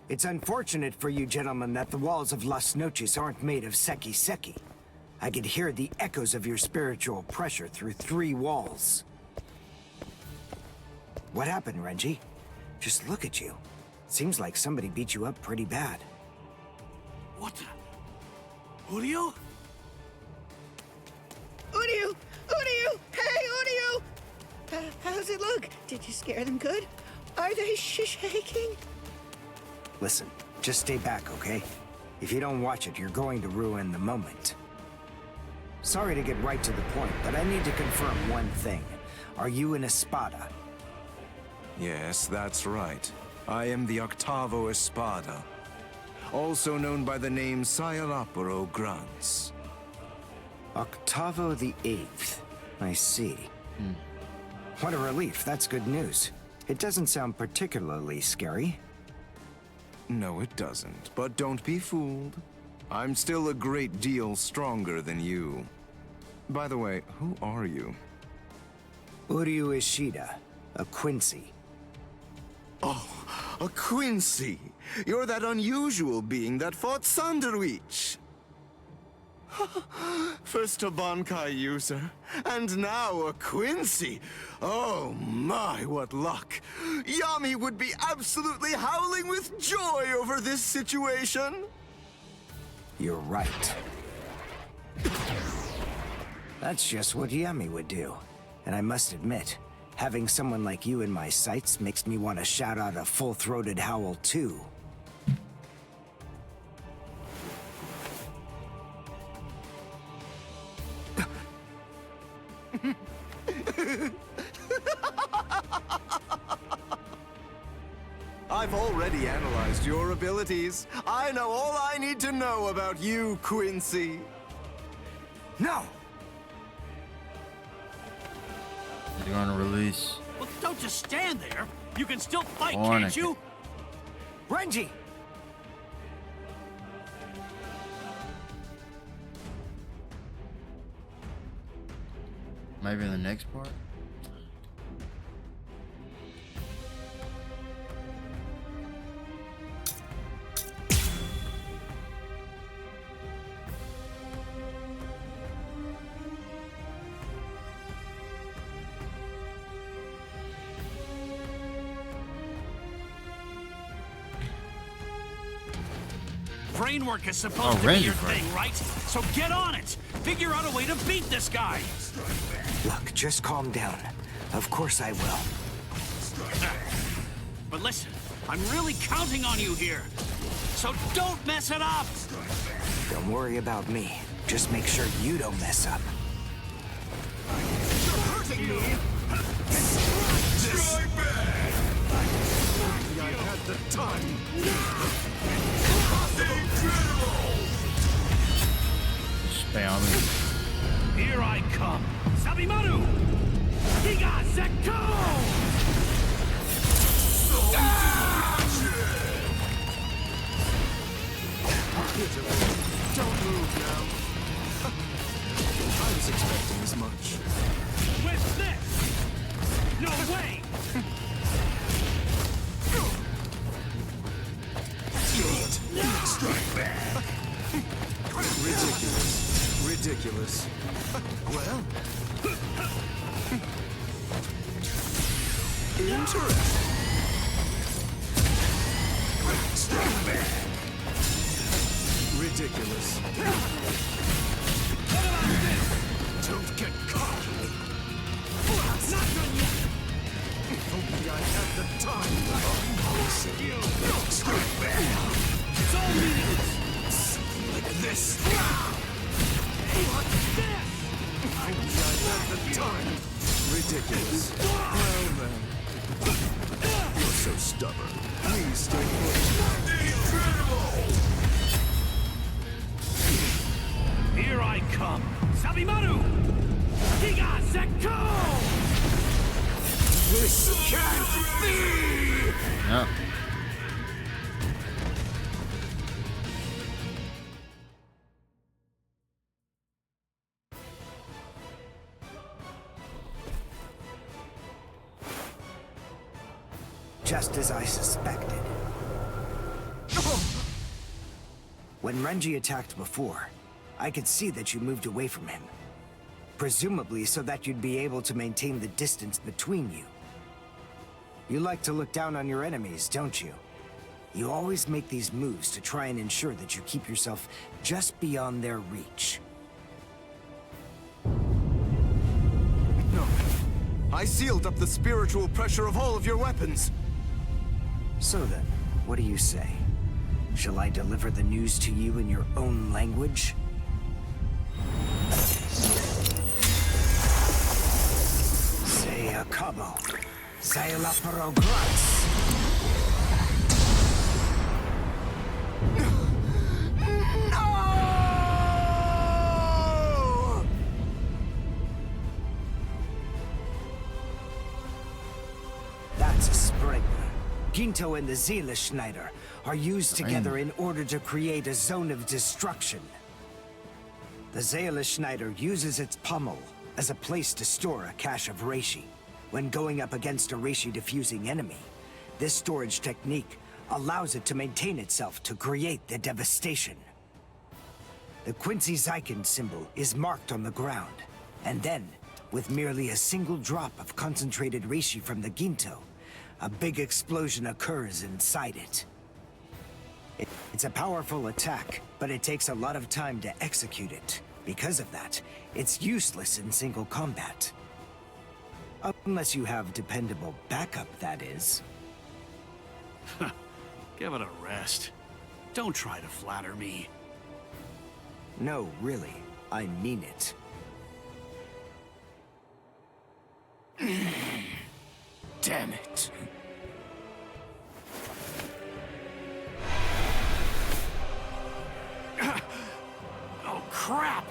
It's unfortunate for you gentlemen that the walls of Las Noches aren't made of seki. I could hear the echoes of your spiritual pressure through 3 walls. What happened, Renji? Just look at you. Seems like somebody beat you up pretty bad. What the? Uryu? Uryu! Uryu! Hey, Uryu! How's it look? Did you scare them good? Are they shaking? Listen, just stay back, okay? If you don't watch it, you're going to ruin the moment. Sorry to get right to the point, but I need to confirm one thing. Are you an Espada? Yes, that's right. I am the Octavo Espada, also known by the name Sayalapuro Grants. Octavo the 8th. I see. What a relief, that's good news. It doesn't sound particularly scary. No, it doesn't. But don't be fooled. I'm still a great deal stronger than you. By the way, who are you? Uryu Ishida, a Quincy. Oh, a Quincy! You're that unusual being that fought Sanderwich! First a Bankai user, and now a Quincy! Oh my, what luck! Yami would be absolutely howling with joy over this situation! You're right. That's just what Yami would do. And I must admit, having someone like you in my sights makes me want to shout out a full-throated howl too. I've already analyzed your abilities. I know all I need to know about you, Quincy. No! You're gonna release. Well, don't just stand there. You can still fight, Warning. can't you? Renji! Maybe in the next part? Brainwork is supposed to be your thing, right? So get on it! Figure out a way to beat this guy! Look, just calm down. Of course I will. But listen, I'm really counting on you here. So don't mess it up! Don't worry about me. Just make sure you don't mess up. You're hurting me! Strike back! I had the time! Spam. Here I come! Sabimaru! Higa Zeko! Don't move now. was expecting as much. With this! No way! Strike back! Ridiculous. Ridiculous. Well... interesting. Strike back! Ridiculous. Don't get caught! Not done yet! If only I had the time! Strike back! It's all meaningless! Something like this! What's this? If only I had the time! Ridiculous. Well then. You're so stubborn. Please stay put. Incredible! Here I come! Sabimaru! Higa Sekko! This can't be! Yep. Just as I suspected. When Renji attacked before, I could see that you moved away from him. Presumably so that you'd be able to maintain the distance between you. You like to look down on your enemies, don't you? You always make these moves to try and ensure that you keep yourself just beyond their reach. No. I sealed up the spiritual pressure of all of your weapons. So then, what do you say? Shall I deliver the news to you in your own language? Say a cabo. Say la progress. That's a spring. Ginto and the Seele-Schneider are used together in order to create a zone of destruction. The Seele-Schneider uses its pommel as a place to store a cache of reishi. When going up against a reishi-diffusing enemy, this storage technique allows it to maintain itself to create the devastation. The Quincy Zyken symbol is marked on the ground, and then, with merely a single drop of concentrated reishi from the Ginto, a big explosion occurs inside it. It's a powerful attack, but it takes a lot of time to execute it. Because of that, it's useless in single combat. Unless you have dependable backup, that is. Give it a rest. Don't try to flatter me. No, really. I mean it. Damn it. Oh, crap!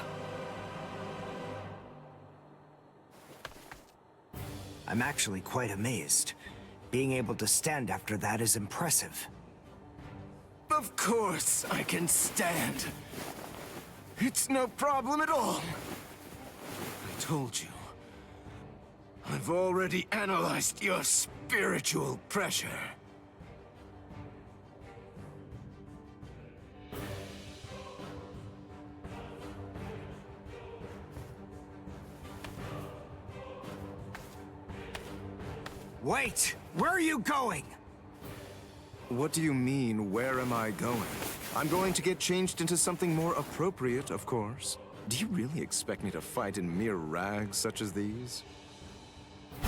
I'm actually quite amazed. Being able to stand after that is impressive. Of course I can stand. It's no problem at all. I told you. I've already analyzed your spiritual pressure. Wait! Where are you going? What do you mean, where am I going? I'm going to get changed into something more appropriate, of course. Do you really expect me to fight in mere rags such as these?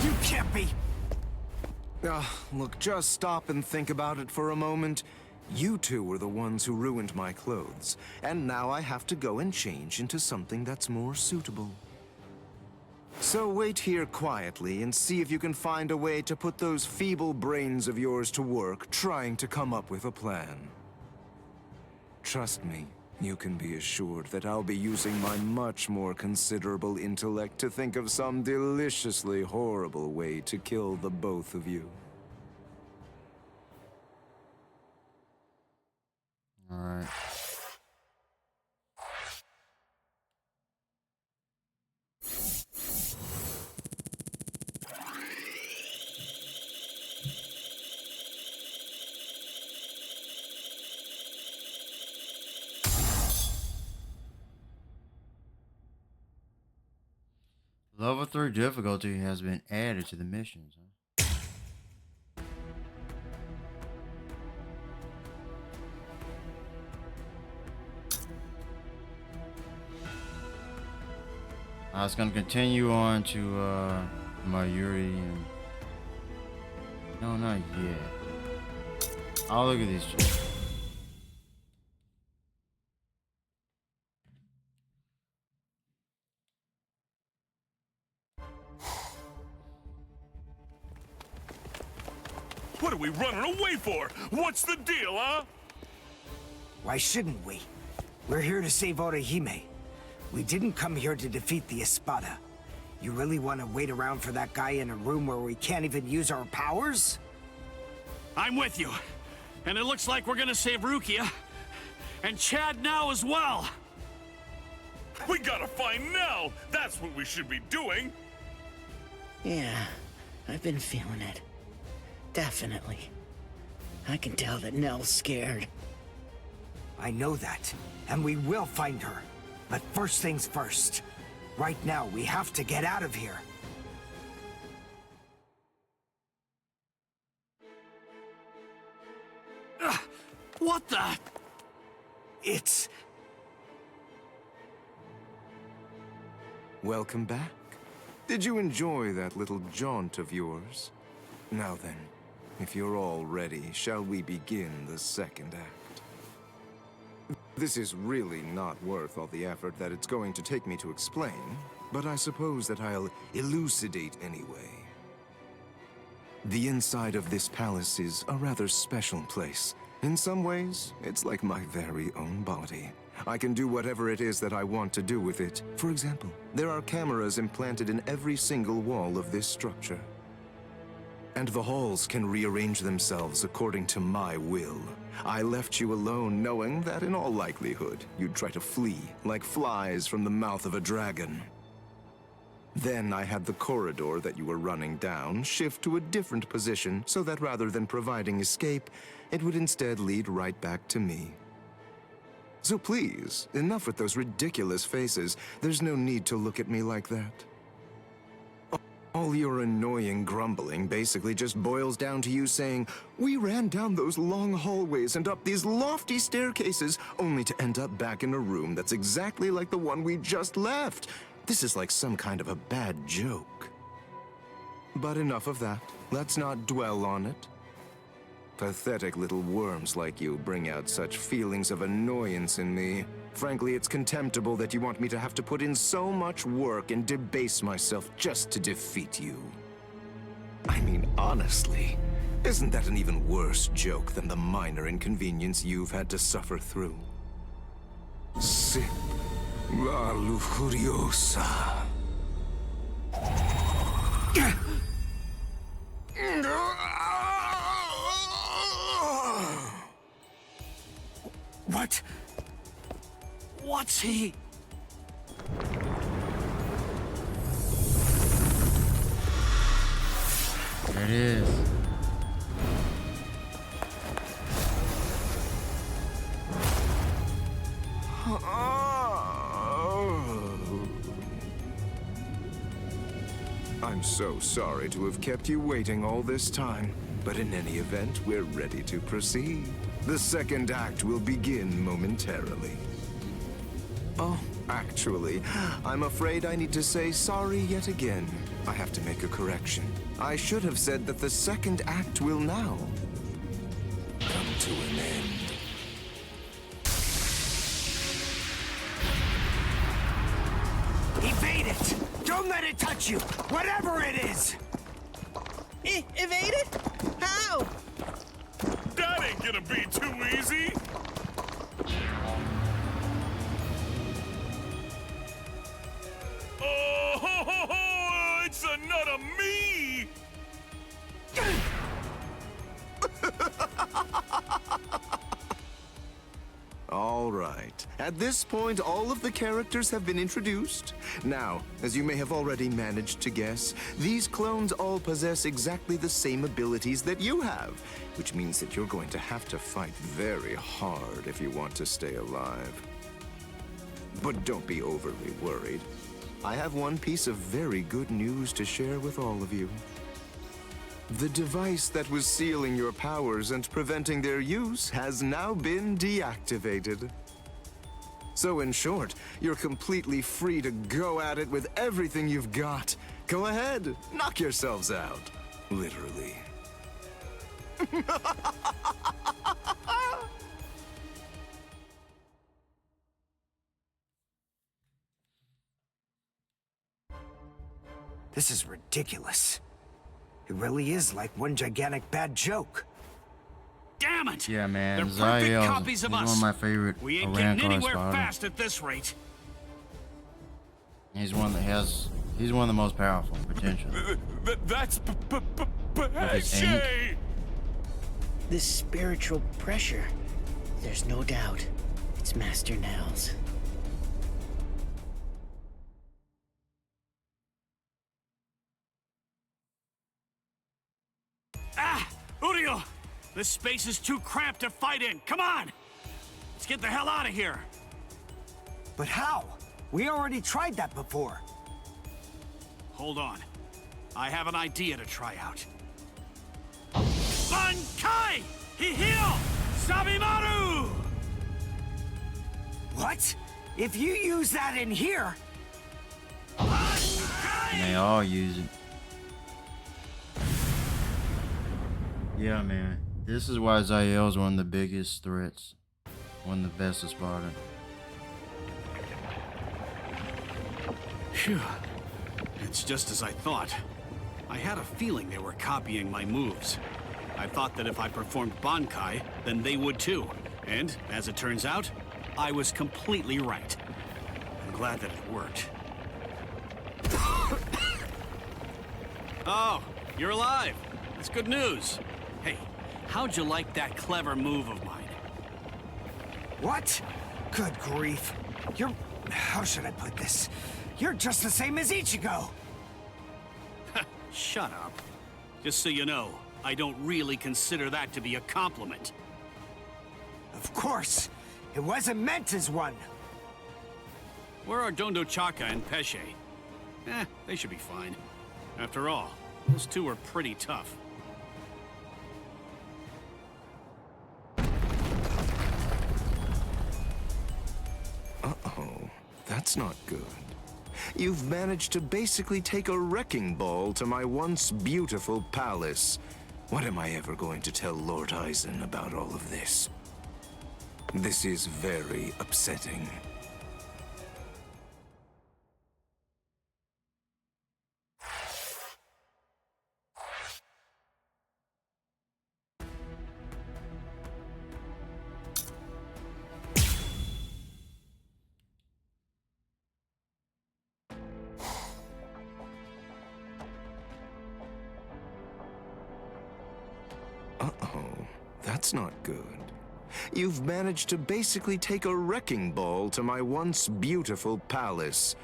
You can't be! Look, just stop and think about it for a moment. You two were the ones who ruined my clothes, and now I have to go and change into something that's more suitable. So wait here quietly and see if you can find a way to put those feeble brains of yours to work trying to come up with a plan. Trust me, you can be assured that I'll be using my much more considerable intellect to think of some deliciously horrible way to kill the both of you. All right. Level 3 difficulty has been added to the missions. Huh? I was gonna continue on to Mayuri and no, not yet. I'll look at these two. What are we running away for? What's the deal, huh? Why shouldn't we? We're here to save Orihime. We didn't come here to defeat the Espada. You really want to wait around for that guy in a room where we can't even use our powers? I'm with you. And it looks like we're gonna save Rukia. And Chad now as well. We gotta find Nell! That's what we should be doing! Yeah, I've been feeling it. Definitely. I can tell that Nell's scared. I know that, and we will find her. But first things first. Right now, we have to get out of here. What the? It's... Welcome back. Did you enjoy that little jaunt of yours? Now then, if you're all ready, shall we begin the second act? This is really not worth all the effort that it's going to take me to explain, but I suppose that I'll elucidate anyway. The inside of this palace is a rather special place. In some ways, it's like my very own body. I can do whatever it is that I want to do with it. For example, there are cameras implanted in every single wall of this structure. And the halls can rearrange themselves according to my will. I left you alone knowing that in all likelihood, you'd try to flee like flies from the mouth of a dragon. Then I had the corridor that you were running down shift to a different position so that rather than providing escape, it would instead lead right back to me. So please, enough with those ridiculous faces. There's no need to look at me like that. All your annoying grumbling basically just boils down to you saying, "We ran down those long hallways and up these lofty staircases, only to end up back in a room that's exactly like the one we just left." This is like some kind of a bad joke. But enough of that. Let's not dwell on it. Pathetic little worms like you bring out such feelings of annoyance in me. Frankly, it's contemptible that you want me to have to put in so much work and debase myself just to defeat you. I mean, honestly, isn't that an even worse joke than the minor inconvenience you've had to suffer through? Sip la lujuriosa. What? What's he? There it is. I'm so sorry to have kept you waiting all this time, but in any event, we're ready to proceed. The second act will begin momentarily. Oh, actually, I'm afraid I need to say sorry yet again. I have to make a correction. I should have said that the second act will now come to an end. Evade it! Don't let it touch you! Whatever it is! Evade it? How? That ain't gonna be too easy! Oh, ho, ho, ho, it's a nut of me! All right. At this point, all of the characters have been introduced. Now, as you may have already managed to guess, these clones all possess exactly the same abilities that you have, which means that you're going to have to fight very hard if you want to stay alive. But don't be overly worried. I have one piece of very good news to share with all of you. The device that was sealing your powers and preventing their use has now been deactivated. So in short, you're completely free to go at it with everything you've got. Go ahead, knock yourselves out. Literally. This is ridiculous. It really is like one gigantic bad joke. Damn it! Yeah, man. They're perfect Zael's copies of one us. of my favorite We ain't getting Rancor anywhere spotter. fast at this rate. He's one of the most powerful, potentially. That's With his ink. This spiritual pressure, there's no doubt, it's Master Nell's. Ah! Udio! This space is too cramped to fight in. Come on! Let's get the hell out of here. But how? We already tried that before. Hold on. I have an idea to try out. Bankai! Hihio! Sabimaru! What? If you use that in here... And they all use it. Yeah, man. This is why Zael's one of the biggest threats. One of the best of Sparta. Phew. It's just as I thought. I had a feeling they were copying my moves. I thought that if I performed Bankai, then they would too. And, as it turns out, I was completely right. I'm glad that it worked. Oh, you're alive. That's good news. Hey, how'd you like that clever move of mine? What? Good grief. You're... How should I put this? You're just the same as Ichigo! Shut up. Just so you know, I don't really consider that to be a compliment. Of course! It wasn't meant as one! Where are Dondo Chaka and Pesce? They should be fine. After all, those two are pretty tough. Uh-oh, that's not good. You've managed to basically take a wrecking ball to my once beautiful palace. What am I ever going to tell Lord Aizen about all of this? This is very upsetting. Uh-oh, that's not good. You've managed to basically take a wrecking ball to my once beautiful palace.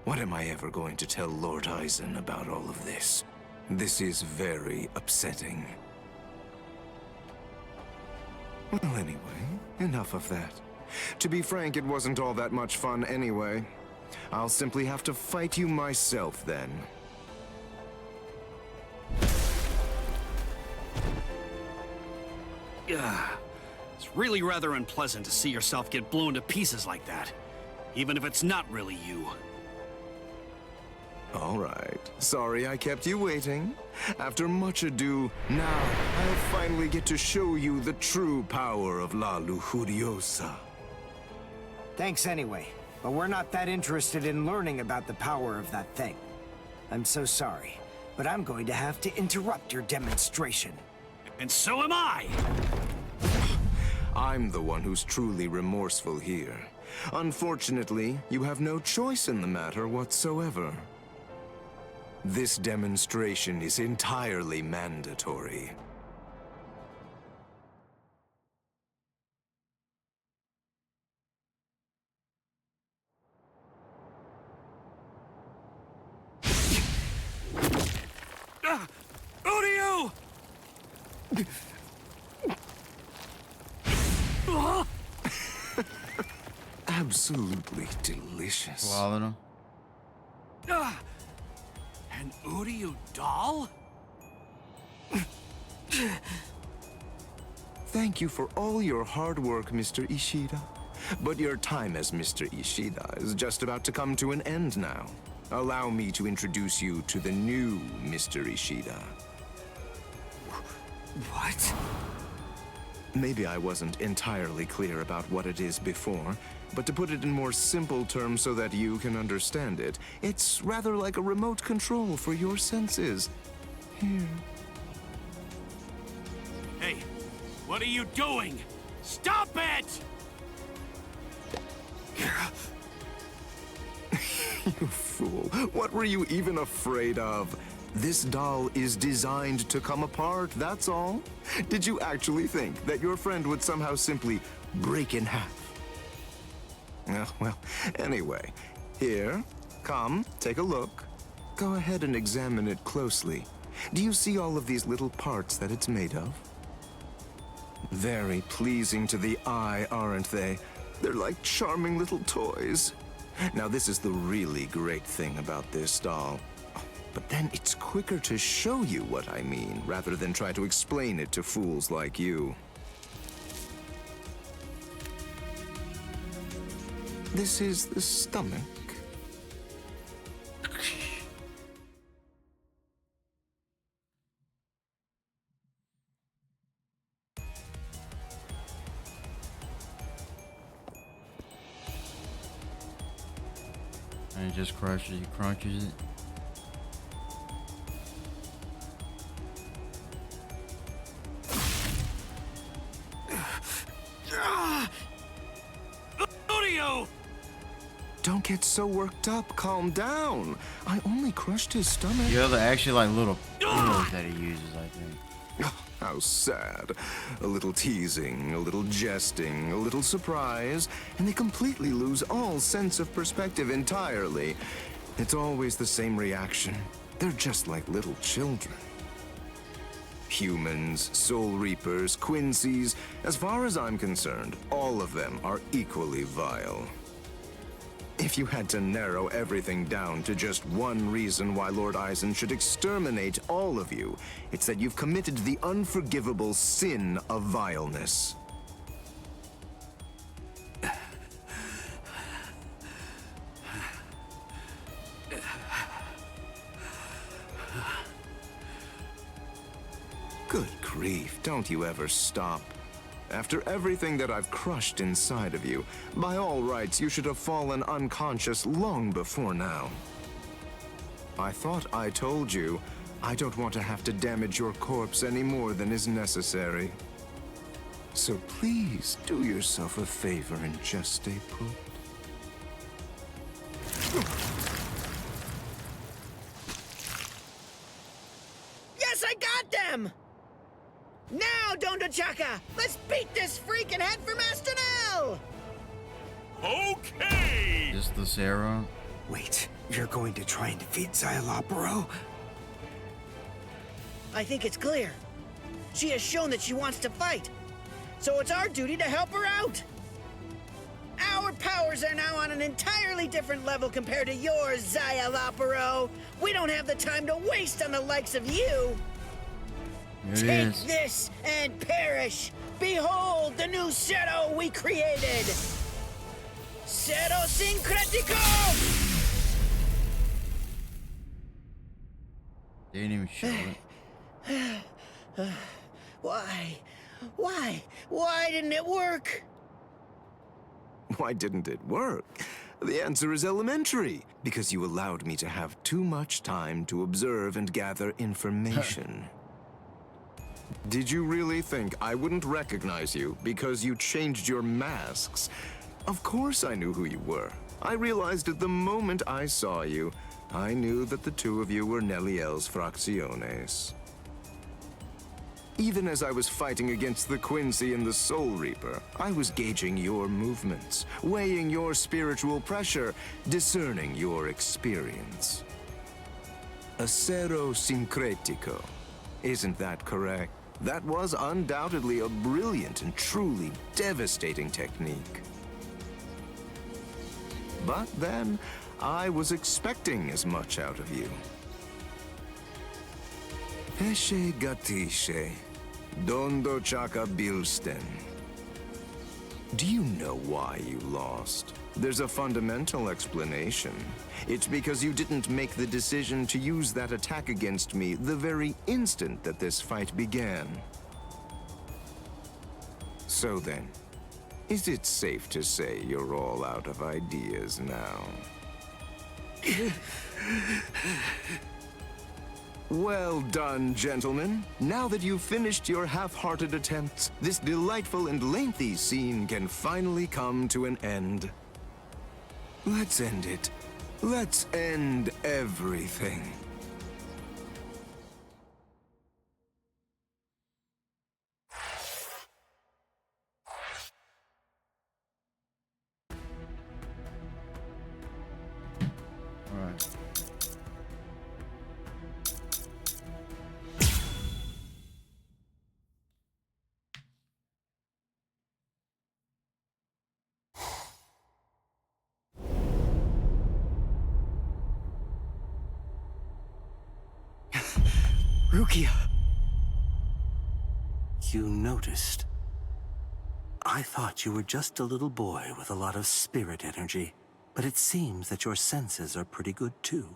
What am I ever going to tell Lord Aizen about all of this? This is very upsetting. Well, anyway, enough of that. To be frank, it wasn't all that much fun anyway. I'll simply have to fight you myself then. It's really rather unpleasant to see yourself get blown to pieces like that, even if it's not really you. All right. Sorry I kept you waiting. After much ado, now I'll finally get to show you the true power of La Lujuriosa. Thanks anyway, but we're not that interested in learning about the power of that thing. I'm so sorry, but I'm going to have to interrupt your demonstration. And so am I! I'm the one who's truly remorseful here. Unfortunately, you have no choice in the matter whatsoever. This demonstration is entirely mandatory. Uryu! Absolutely delicious. Swallowed him. An Uryu doll? Thank you for all your hard work, Mr. Ishida. But your time as Mr. Ishida is just about to come to an end now. Allow me to introduce you to the new Mr. Ishida. What? Maybe I wasn't entirely clear about what it is before, but to put it in more simple terms so that you can understand it, it's rather like a remote control for your senses. Here. Hey, what are you doing? Stop it! You fool. What were you even afraid of? This doll is designed to come apart, that's all. Did you actually think that your friend would somehow simply break in half? Well, anyway, here, come, take a look. Go ahead and examine it closely. Do you see all of these little parts that it's made of? Very pleasing to the eye, aren't they? They're like charming little toys. Now, this is the really great thing about this doll. But then it's quicker to show you what I mean, rather than try to explain it to fools like you. This is the stomach. And it just crushes it. Don't get so worked up. Calm down. I only crushed his stomach. Yeah, they're actually like little pillows that he uses, I think. How sad. A little teasing, a little jesting, a little surprise, and they completely lose all sense of perspective entirely. It's always the same reaction. They're just like little children. Humans, Soul Reapers, Quincy's, as far as I'm concerned, all of them are equally vile. If you had to narrow everything down to just one reason why Lord Eisen should exterminate all of you, it's that you've committed the unforgivable sin of vileness. Good grief, don't you ever stop. After everything that I've crushed inside of you, by all rights, you should have fallen unconscious long before now. I thought I told you, I don't want to have to damage your corpse any more than is necessary. So please, do yourself a favor and just stay put. Yes, I got them! Now, Dondachaka! Let's beat this freak and head for Master Nell! Okay! Is this Sarah? Wait, you're going to try and defeat Xayalaparo? I think it's clear. She has shown that she wants to fight. So it's our duty to help her out. Our powers are now on an entirely different level compared to yours, Xayalaparo. We don't have the time to waste on the likes of you. Take this and perish! Behold the new Zero we created! Zero Syncretico! They didn't even show it. Why? Why didn't it work? Why didn't it work? The answer is elementary. Because you allowed me to have too much time to observe and gather information. Did you really think I wouldn't recognize you because you changed your masks? Of course I knew who you were. I realized it the moment I saw you. I knew that the two of you were Neliel's Fracciones. Even as I was fighting against the Quincy and the Soul Reaper, I was gauging your movements, weighing your spiritual pressure, discerning your experience. Acero Syncretico. Isn't that correct? That was undoubtedly a brilliant and truly devastating technique. But then, I was expecting as much out of you. Pesce gatisce, dondo chaka bilsten. Do you know why you lost? There's a fundamental explanation. It's because you didn't make the decision to use that attack against me the very instant that this fight began. So then, is it safe to say you're all out of ideas now? Well done, gentlemen. Now that you've finished your half-hearted attempts, this delightful and lengthy scene can finally come to an end. Let's end it. Let's end everything. Rukia! You noticed. I thought you were just a little boy with a lot of spirit energy, but it seems that your senses are pretty good too.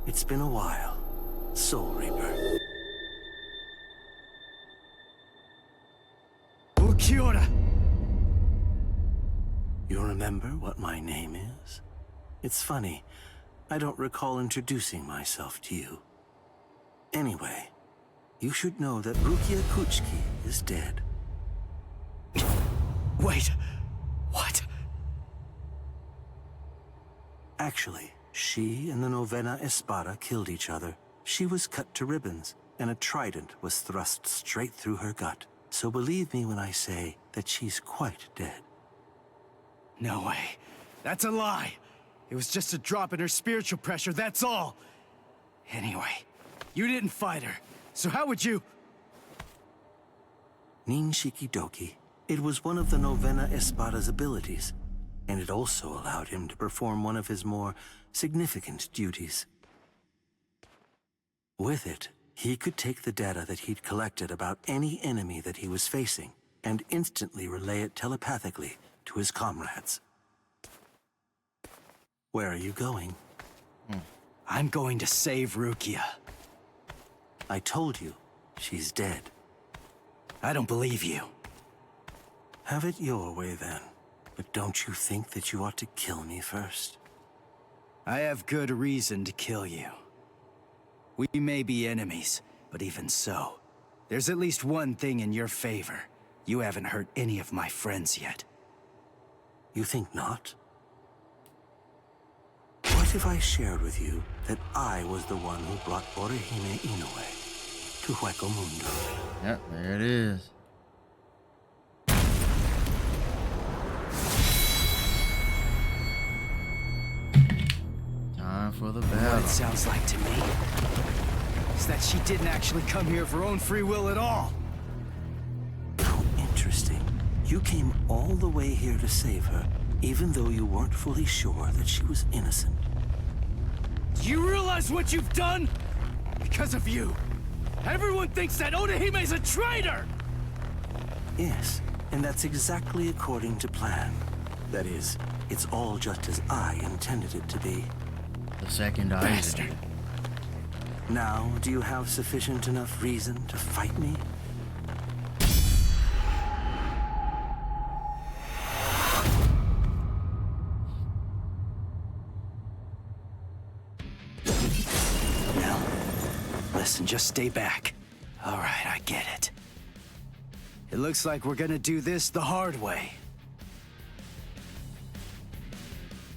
It's been a while, Soul Reaper. Ukiora! You remember what my name is? It's funny, I don't recall introducing myself to you. Anyway, you should know that Rukia Kuchiki is dead. Wait, what? Actually, she and the Novena Espada killed each other. She was cut to ribbons, and a trident was thrust straight through her gut. So believe me when I say that she's quite dead. No way. That's a lie. It was just a drop in her spiritual pressure, that's all. Anyway, you didn't fight her, so how would you... Ninshiki Doki. It was one of the Novena Espada's abilities, and it also allowed him to perform one of his more significant duties. With it, he could take the data that he'd collected about any enemy that he was facing and instantly relay it telepathically to his comrades. Where are you going? I'm going to save Rukia. I told you, she's dead. I don't believe you. Have it your way then. But don't you think that you ought to kill me first? I have good reason to kill you. We may be enemies, but even so, there's at least one thing in your favor. You haven't hurt any of my friends yet. You think not? What if I shared with you that I was the one who brought Orihime Inoue to Hueco Mundo? Yep, there it is. Time for the battle. What it sounds like to me is that she didn't actually come here of her own free will at all. How interesting. You came all the way here to save her, even though you weren't fully sure that she was innocent. Do you realize what you've done? Because of you, everyone thinks that Odahime's a traitor! Yes, and that's exactly according to plan. That is, it's all just as I intended it to be. The second I Bastard. Now, do you have sufficient enough reason to fight me? Now, listen, just stay back. All right, I get it. It looks like we're gonna do this the hard way.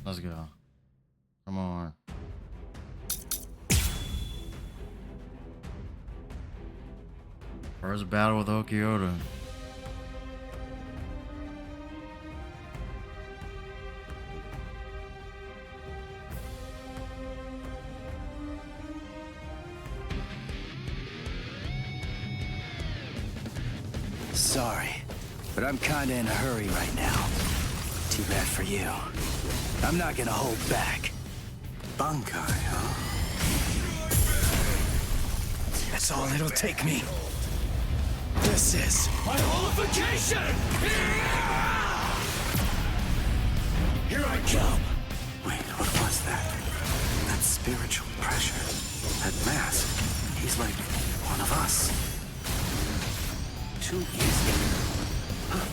Let's go. Come on. First battle with Okioda. Sorry, but I'm kinda in a hurry right now. Too bad for you. I'm not gonna hold back. Bankai, huh? That's all it'll take me. This is My holification! Here I come! Wait, what was that? That spiritual pressure. That mask. He's like one of us. Too easy. Huh?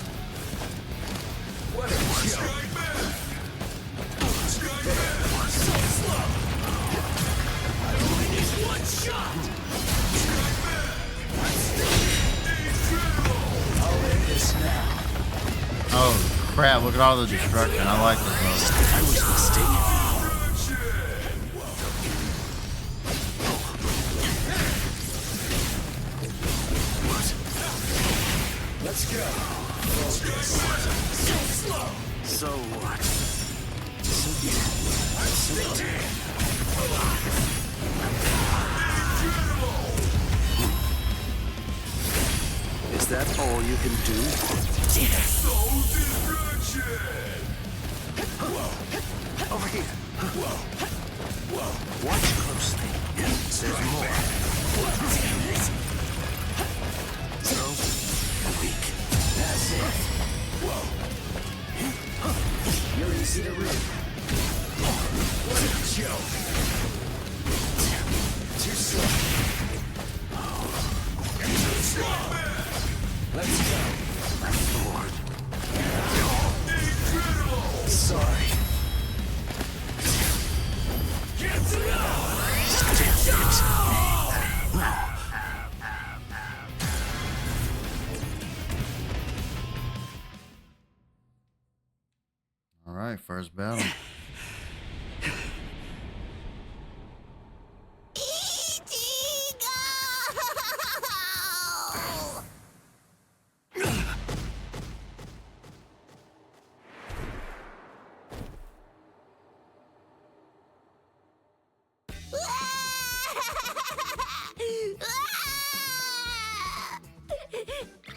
What a joke! So slow! I only need one shot! I'll end this now. Oh crap, look at all the destruction. I like this mode. I was mistaken. Let's go! So slow! So what? Is that all you can do? Soul destruction! Over here. Whoa! Watch closely. There's more. So weak. That's it! Whoa! You're easy to read. What a joke! Too slow. Too slow! Let's go. My lord. Sorry. Get it All right, first battle.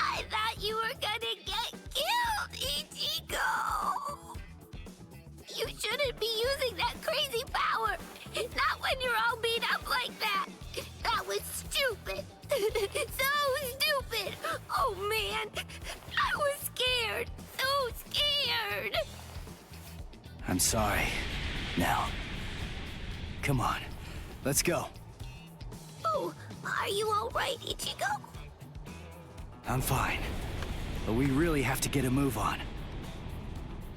I thought you were gonna get killed, Ichigo! You shouldn't be using that crazy power! Not when you're all beat up like that! That was stupid! So stupid! Oh man! I was scared! So scared! I'm sorry. Now, come on. Let's go. Oh, are you alright, Ichigo? I'm fine. But we really have to get a move on.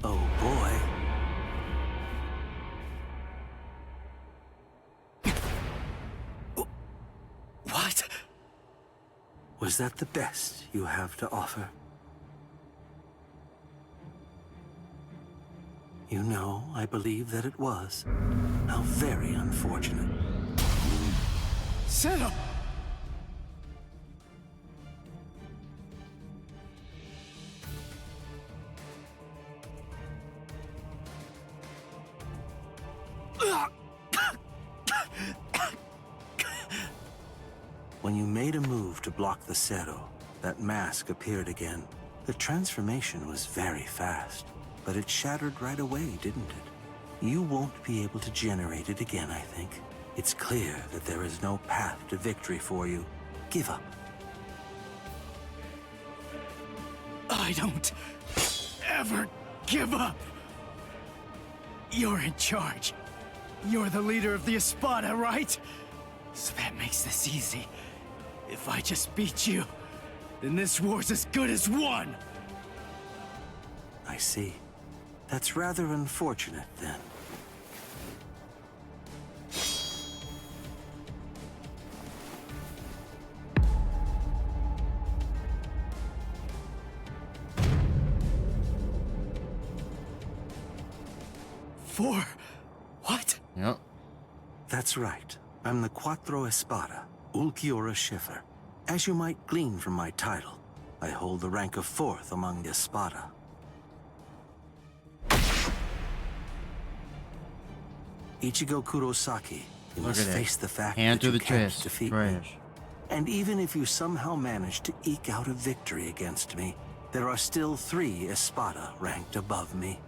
Oh boy. What? Was that the best you have to offer? You know, I believe that it was. How very unfortunate. Settle! When you made a move to block the Zero, that mask appeared again. The transformation was very fast, but it shattered right away, didn't it? You won't be able to generate it again, I think. It's clear that there is no path to victory for you. Give up. I don't ever give up. You're in charge. You're the leader of the Espada, right? So that makes this easy. If I just beat you, then this war's as good as won. I see. That's rather unfortunate, then. For what? Yep. That's right. I'm the Quattro Espada, Ulquiorra Schiffer. As you might glean from my title, I hold the rank of 4th among the Espada. Ichigo Kurosaki, you Look must at that. face the fact Hand that to you the can't chest. defeat Trash. me. And even if you somehow manage to eke out a victory against me, there are still 3 Espada ranked above me.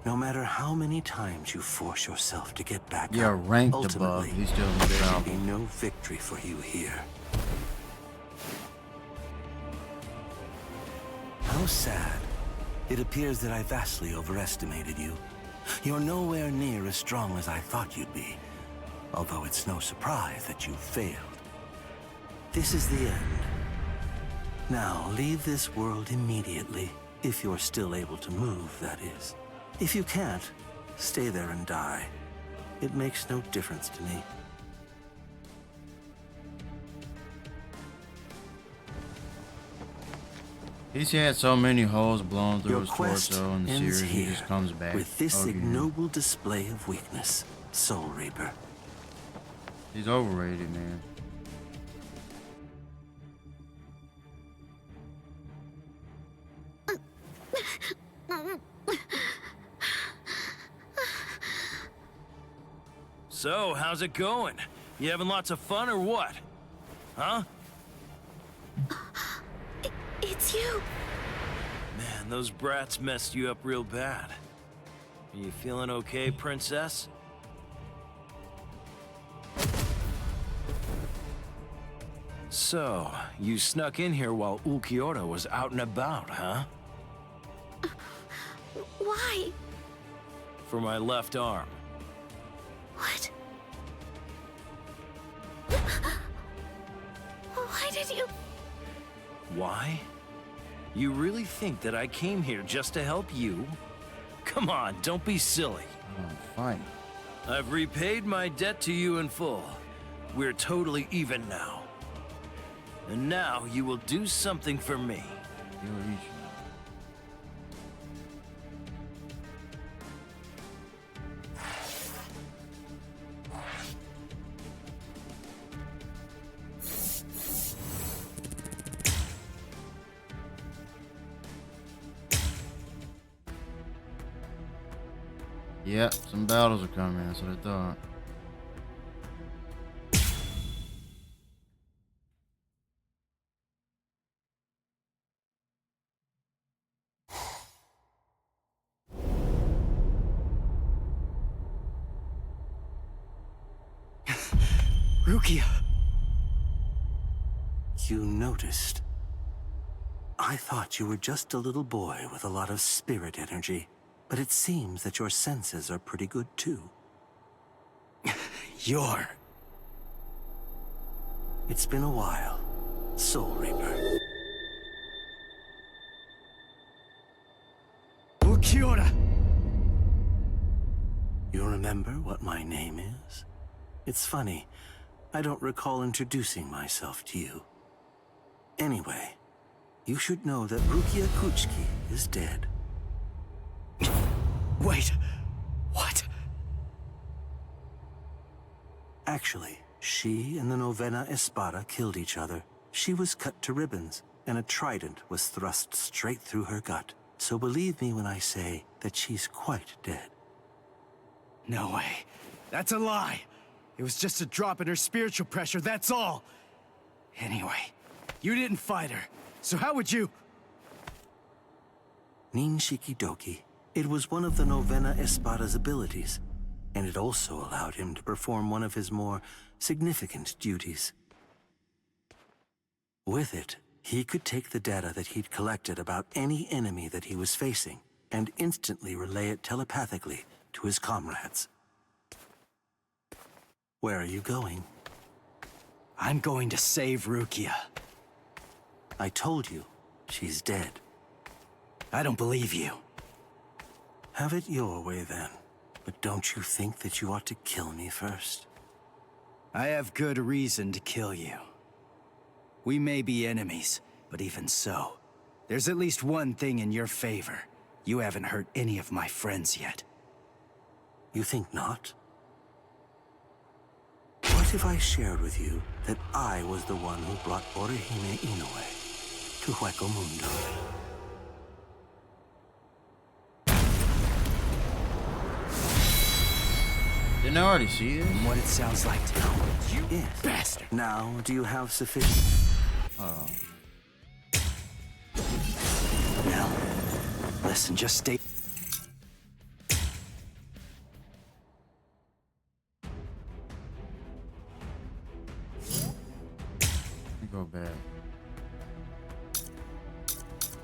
No matter how many times you force yourself to get back Yeah, up, ranked ultimately, above. He's still in the there will top. be no victory for you here. How sad. It appears that I vastly overestimated you. You're nowhere near as strong as I thought you'd be, although it's no surprise that you failed. This is the end. Now, leave this world immediately, if you're still able to move, that is. If you can't, stay there and die. It makes no difference to me. He's had so many holes blown through Your his quest torso in the ends series, he here, just comes back. with this again. ignoble display of weakness, Soul Reaper. He's overrated, man. So, how's it going? You having lots of fun or what? Huh? It's you. Man, those brats messed you up real bad. Are you feeling okay, princess? So, you snuck in here while Ulquiorra was out and about, huh? Why? For my left arm. What? Why did you... Why? You really think that I came here just to help you? Come on, don't be silly. Oh, fine. I've repaid my debt to you in full. We're totally even now. And now you will do something for me. Yeah, some battles are coming, that's what I thought. Rukia! You noticed. I thought you were just a little boy with a lot of spirit energy, but it seems that your senses are pretty good too. You're... It's been a while, Soul Reaper. Ulquiorra! You remember what my name is? It's funny, I don't recall introducing myself to you. Anyway, you should know that Rukia Kuchiki is dead. Wait, what? Actually, she and the Novena Espada killed each other. She was cut to ribbons, and a trident was thrust straight through her gut. So believe me when I say that she's quite dead. No way. That's a lie. It was just a drop in her spiritual pressure, that's all. Anyway, you didn't fight her, so how would you... Ninshiki Doki. It was one of the Novena Espada's abilities, and it also allowed him to perform one of his more significant duties. With it, he could take the data that he'd collected about any enemy that he was facing and instantly relay it telepathically to his comrades. Where are you going? I'm going to save Rukia. I told you, she's dead. I don't believe you. Have it your way then. But don't you think that you ought to kill me first? I have good reason to kill you. We may be enemies, but even so, there's at least one thing in your favor. You haven't hurt any of my friends yet. You think not? What if I shared with you that I was the one who brought Orihime Inoue to Hueco Mundo? Didn't I already see this? What it sounds like to you, yes. Bastard. Now, do you have sufficient? Oh. Now, listen, just stay...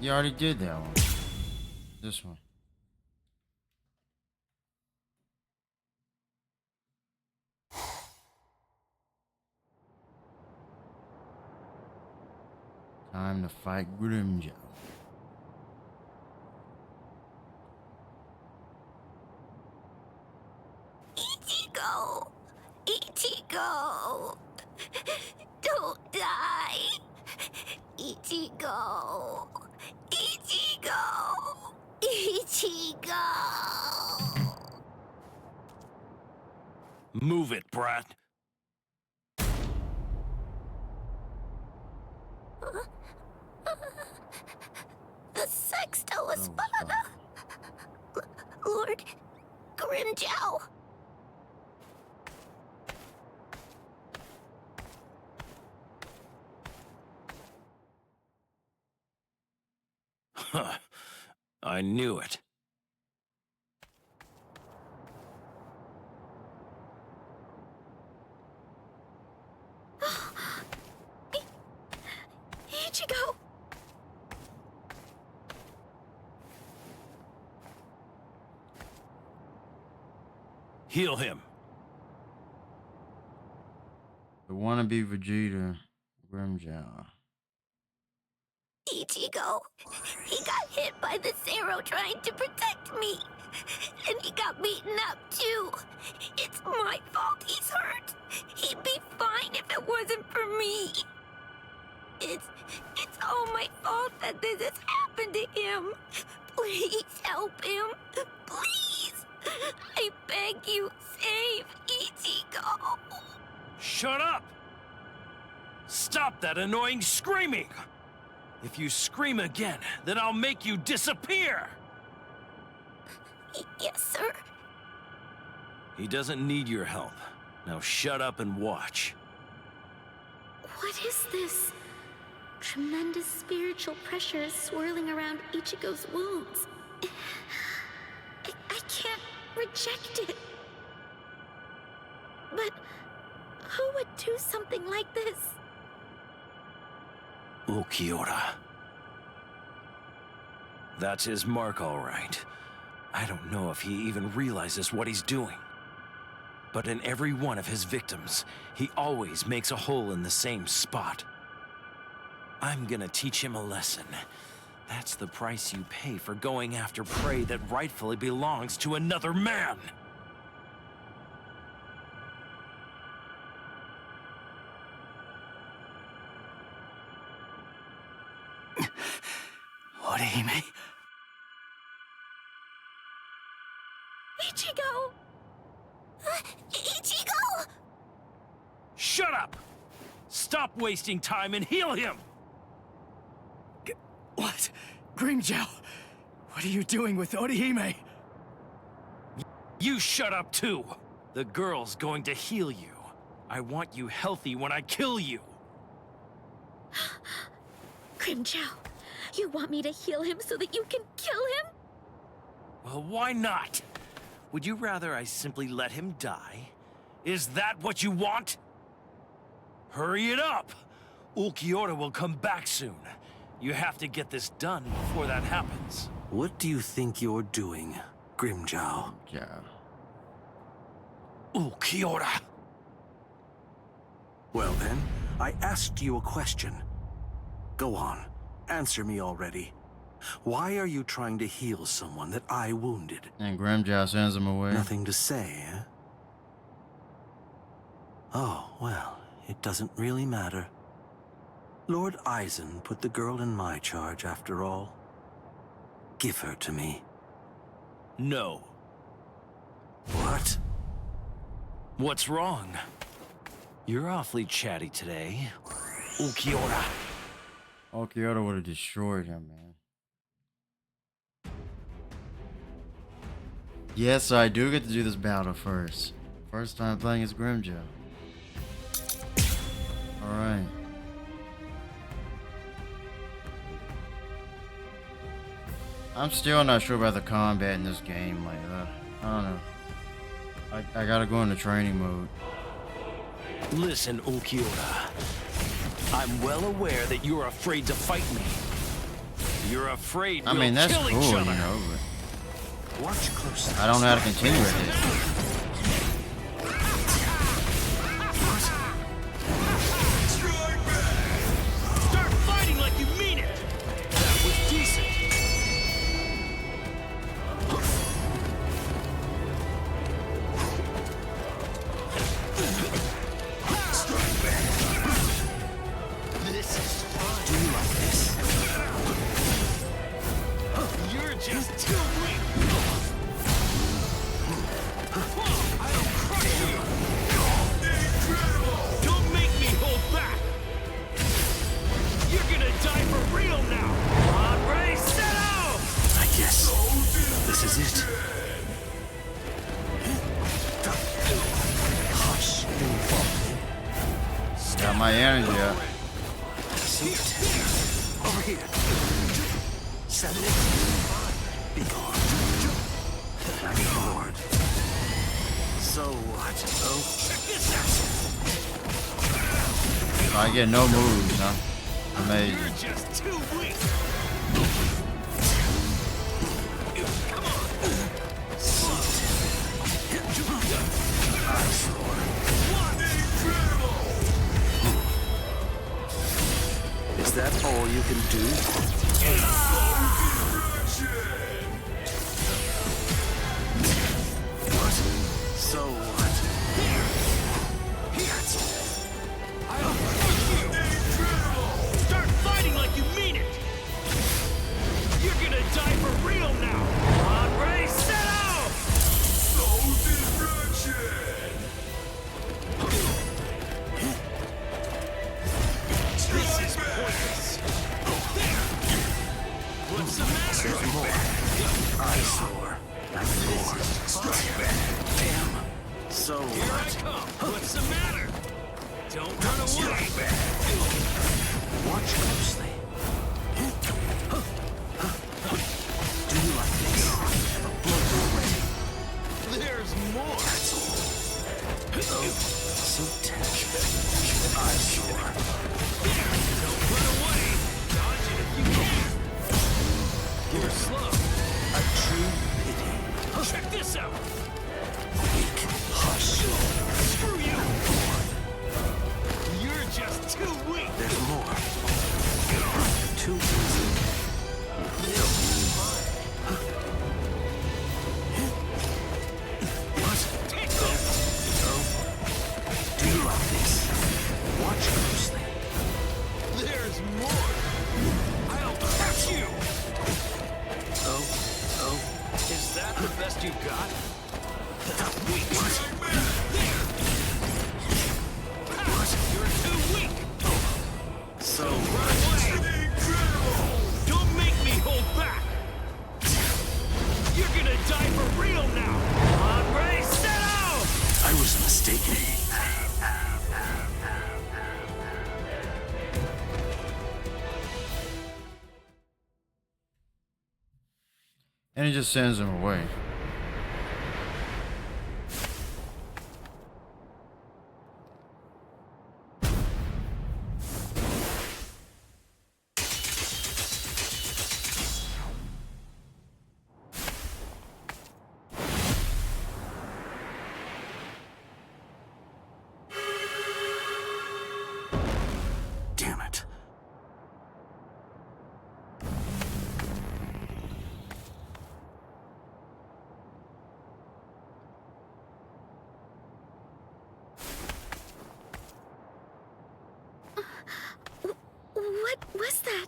You already did that one. This one. Time to fight Grimjow. Ichigo! Ichigo! Don't die! Ichigo! Ichigo! Ichigo! Move it, brat. The Sexto Espada! Lord Grimjow! Huh. I knew it. Ichigo! Heal him. The wannabe Vegeta, Grimjow. Ichigo, he got hit by the Zero trying to protect me. And he got beaten up too. It's my fault he's hurt. He'd be fine if it wasn't for me. It's all my fault that this has happened to him. Please help him. Please. I beg you, save Ichigo. Shut up! Stop that annoying screaming! If you scream again, then I'll make you disappear! Yes, sir. He doesn't need your help. Now shut up and watch. What is this? Tremendous spiritual pressure is swirling around Ichigo's wounds. I can't reject it. But who would do something like this? Ulquiorra. That's his mark, all right. I don't know if he even realizes what he's doing. But in every one of his victims, he always makes a hole in the same spot. I'm gonna teach him a lesson. That's the price you pay for going after prey that rightfully belongs to another man. Orihime? Ichigo! Ichigo! Shut up! Stop wasting time and heal him! What? Grimjow? What are you doing with Orihime? You shut up too! The girl's going to heal you. I want you healthy when I kill you. Grimjow, you want me to heal him so that you can kill him? Well, why not? Would you rather I simply let him die? Is that what you want? Hurry it up! Ulquiorra will come back soon. You have to get this done before that happens. What do you think you're doing, Grimjow? Yeah. Ulquiorra! Well then, I asked you a question. Go on, answer me already. Why are you trying to heal someone that I wounded? And Grimjow sends him away. Nothing to say, eh? Oh, well, it doesn't really matter. Lord Aizen put the girl in my charge after all. Give her to me. No. What? What's wrong? You're awfully chatty today. Ulquiorra. Ulquiorra would have destroyed him, man. Yes, I do get to do this battle first. First time playing as Grimjow. Alright. I'm still not sure about the combat in this game. Like, I don't know. I gotta go into training mode. Listen, Ulquiorra. I'm well aware that you're afraid to fight me. You're afraid I mean, we'll that's kill cool, each you other. know, Watch closely. but I don't know how to continue with it. Start fighting like you mean it. That was decent. This is fun. Do you like this? You're just too weak. I'll crush you. Don't make me hold back. You're gonna die for real now. On, ready, set out. I guess this is it. Hush. Got my energy up. Over here. Set it. Be gone. I'm bored. So what? Oh, check this out. I get no moves, huh? Amazing. You're just too weak. Come on. is that all you can do? What? So what? Start fighting like you mean it. You're gonna die for real now. On, ready, set out. Soul destruction. This is pointless. What's the matter? There's more. Eyesore. I'm bored. Damn. So Here I what? come. What's the matter? Don't run away. Watch closely. Do you like this? Blow already. There's more. Oh, so tense. Eyesore. Don't run away. Dodge it if you can. You're slow. A true pity. Check this out. Weak. Hush. Screw you. You're just too weak. There's more. Too easy. What? Take this. Oh. Do you like this? Watch closely. There's more. I'll crush you. Oh. Oh. Is that the best you got? Weak. What? There. What? You're too weak. So Run away. Don't make me hold back. You're gonna die for real now. On, ready, set out. I was mistaken. And he just sends him away. Damn it. What was that?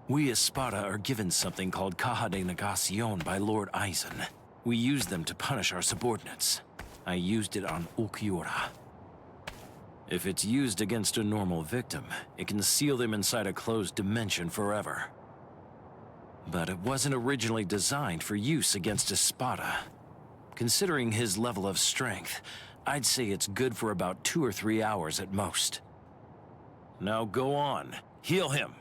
We Espada are given something called Caja de Negacion by Lord Eisen. We use them to punish our subordinates. I used it on Ulquiorra. If it's used against a normal victim, it can seal them inside a closed dimension forever. But it wasn't originally designed for use against Espada. Considering his level of strength, I'd say it's good for about 2 or 3 hours at most. Now go on, heal him.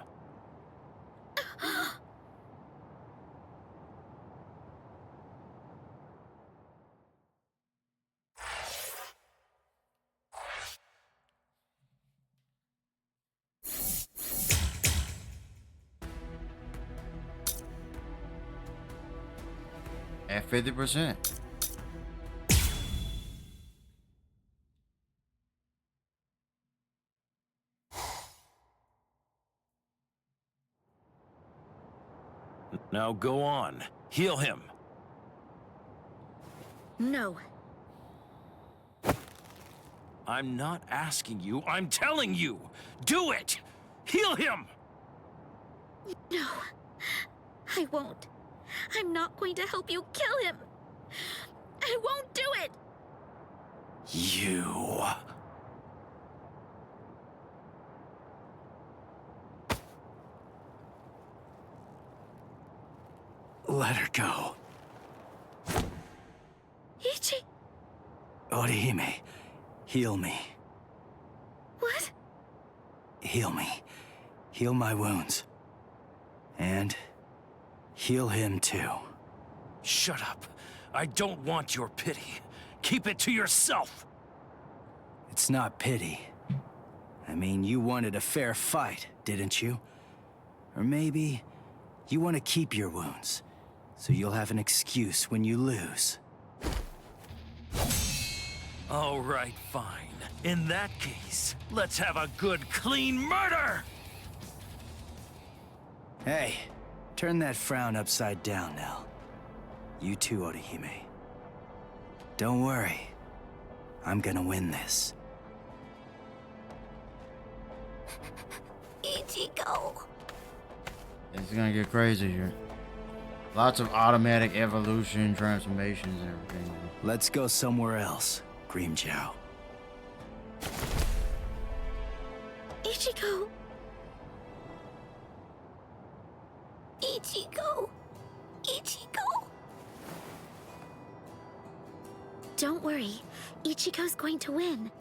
At 50%. Now go on. Heal him. No. I'm not asking you, I'm telling you! Do it! Heal him! No. I won't. I'm not going to help you kill him. I won't do it! You... Let her go. Ichi! Orihime, heal me. What? Heal me. Heal my wounds. And heal him too. Shut up. I don't want your pity. Keep it to yourself. It's not pity. I mean, you wanted a fair fight, didn't you? Or maybe you want to keep your wounds, so you'll have an excuse when you lose. All right, fine. In that case, let's have a good, clean murder! Hey, turn that frown upside down now. You too, Orihime. Don't worry. I'm gonna win this. Ichigo! It's gonna get crazy here. Lots of automatic evolution, transformations, and everything. Let's go somewhere else, Grimmjow. Ichigo! Ichigo! Ichigo! Don't worry. Ichigo's going to win.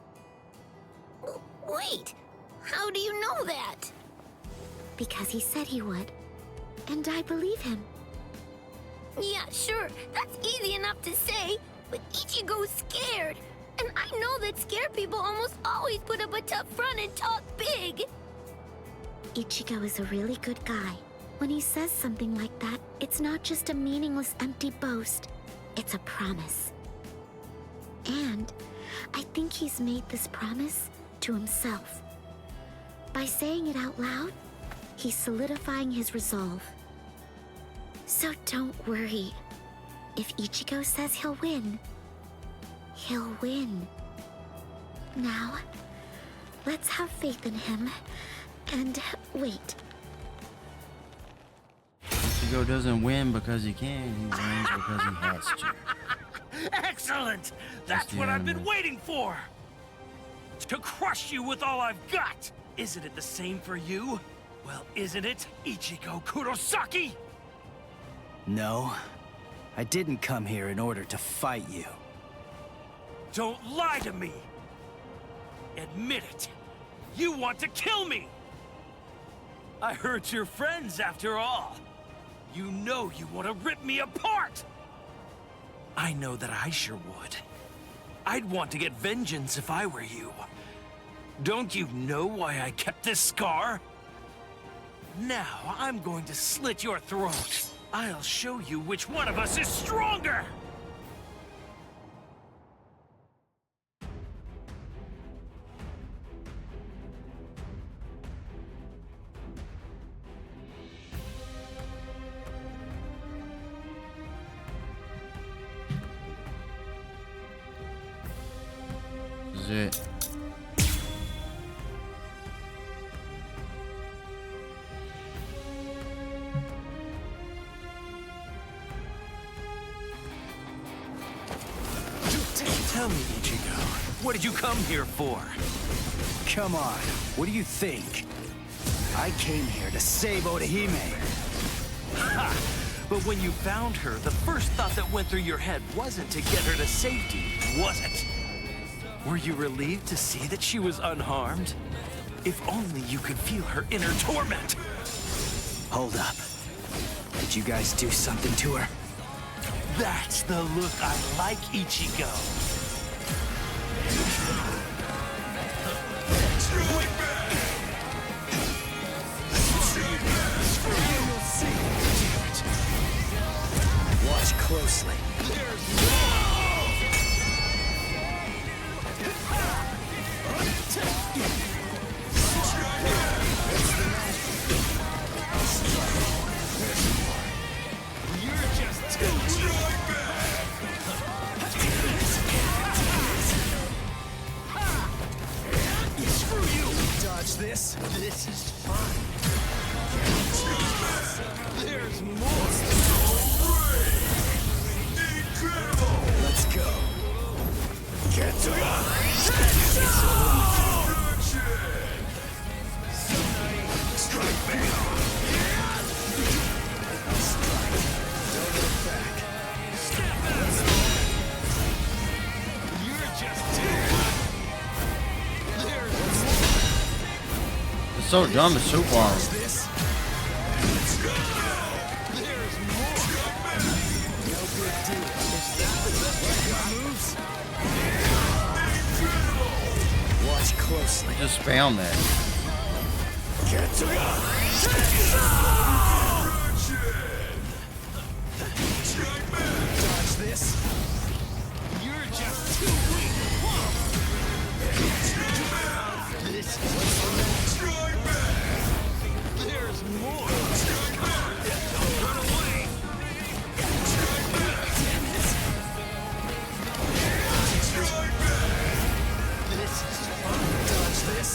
Wait! How do you know that? Because he said he would. And I believe him. Yeah, sure. That's easy enough to say. But Ichigo's scared. And I know that scared people almost always put up a tough front and talk big. Ichigo is a really good guy. When he says something like that, it's not just a meaningless, empty boast. It's a promise. And I think he's made this promise to himself. By saying it out loud, he's solidifying his resolve. So don't worry. If Ichigo says he'll win, he'll win. Now, let's have faith in him and wait. Ichigo doesn't win because he can, he wins because he has to. Excellent! That's what I've been waiting for! To crush you with all I've got! Isn't it the same for you? Well, isn't it, Ichigo Kurosaki? No, I didn't come here in order to fight you. Don't lie to me! Admit it! You want to kill me! I hurt your friends after all. You know you want to rip me apart! I know that I sure would. I'd want to get vengeance if I were you. Don't you know why I kept this scar? Now I'm going to slit your throat. I'll show you which one of us is stronger! This is it. Tell me, Ichigo, what did you come here for? Come on, what do you think? I came here to save Orihime. Ha! But when you found her, the first thought that went through your head wasn't to get her to safety, was it? Were you relieved to see that she was unharmed? If only you could feel her inner torment. Hold up. Did you guys do something to her? That's the look I like, Ichigo. Watch closely. You're just too Screw you! Dodge this. This is fun. There's more. Incredible. Let's go. Get to Strike back. Don't look back. Step out. You're just too. It's so dumb, it's so far. Watch closely. Just spam that. Get to Dodge this. You're just too weak. This is strike back. There's more. Don't run away. Strike back. This is fun. Dodge this.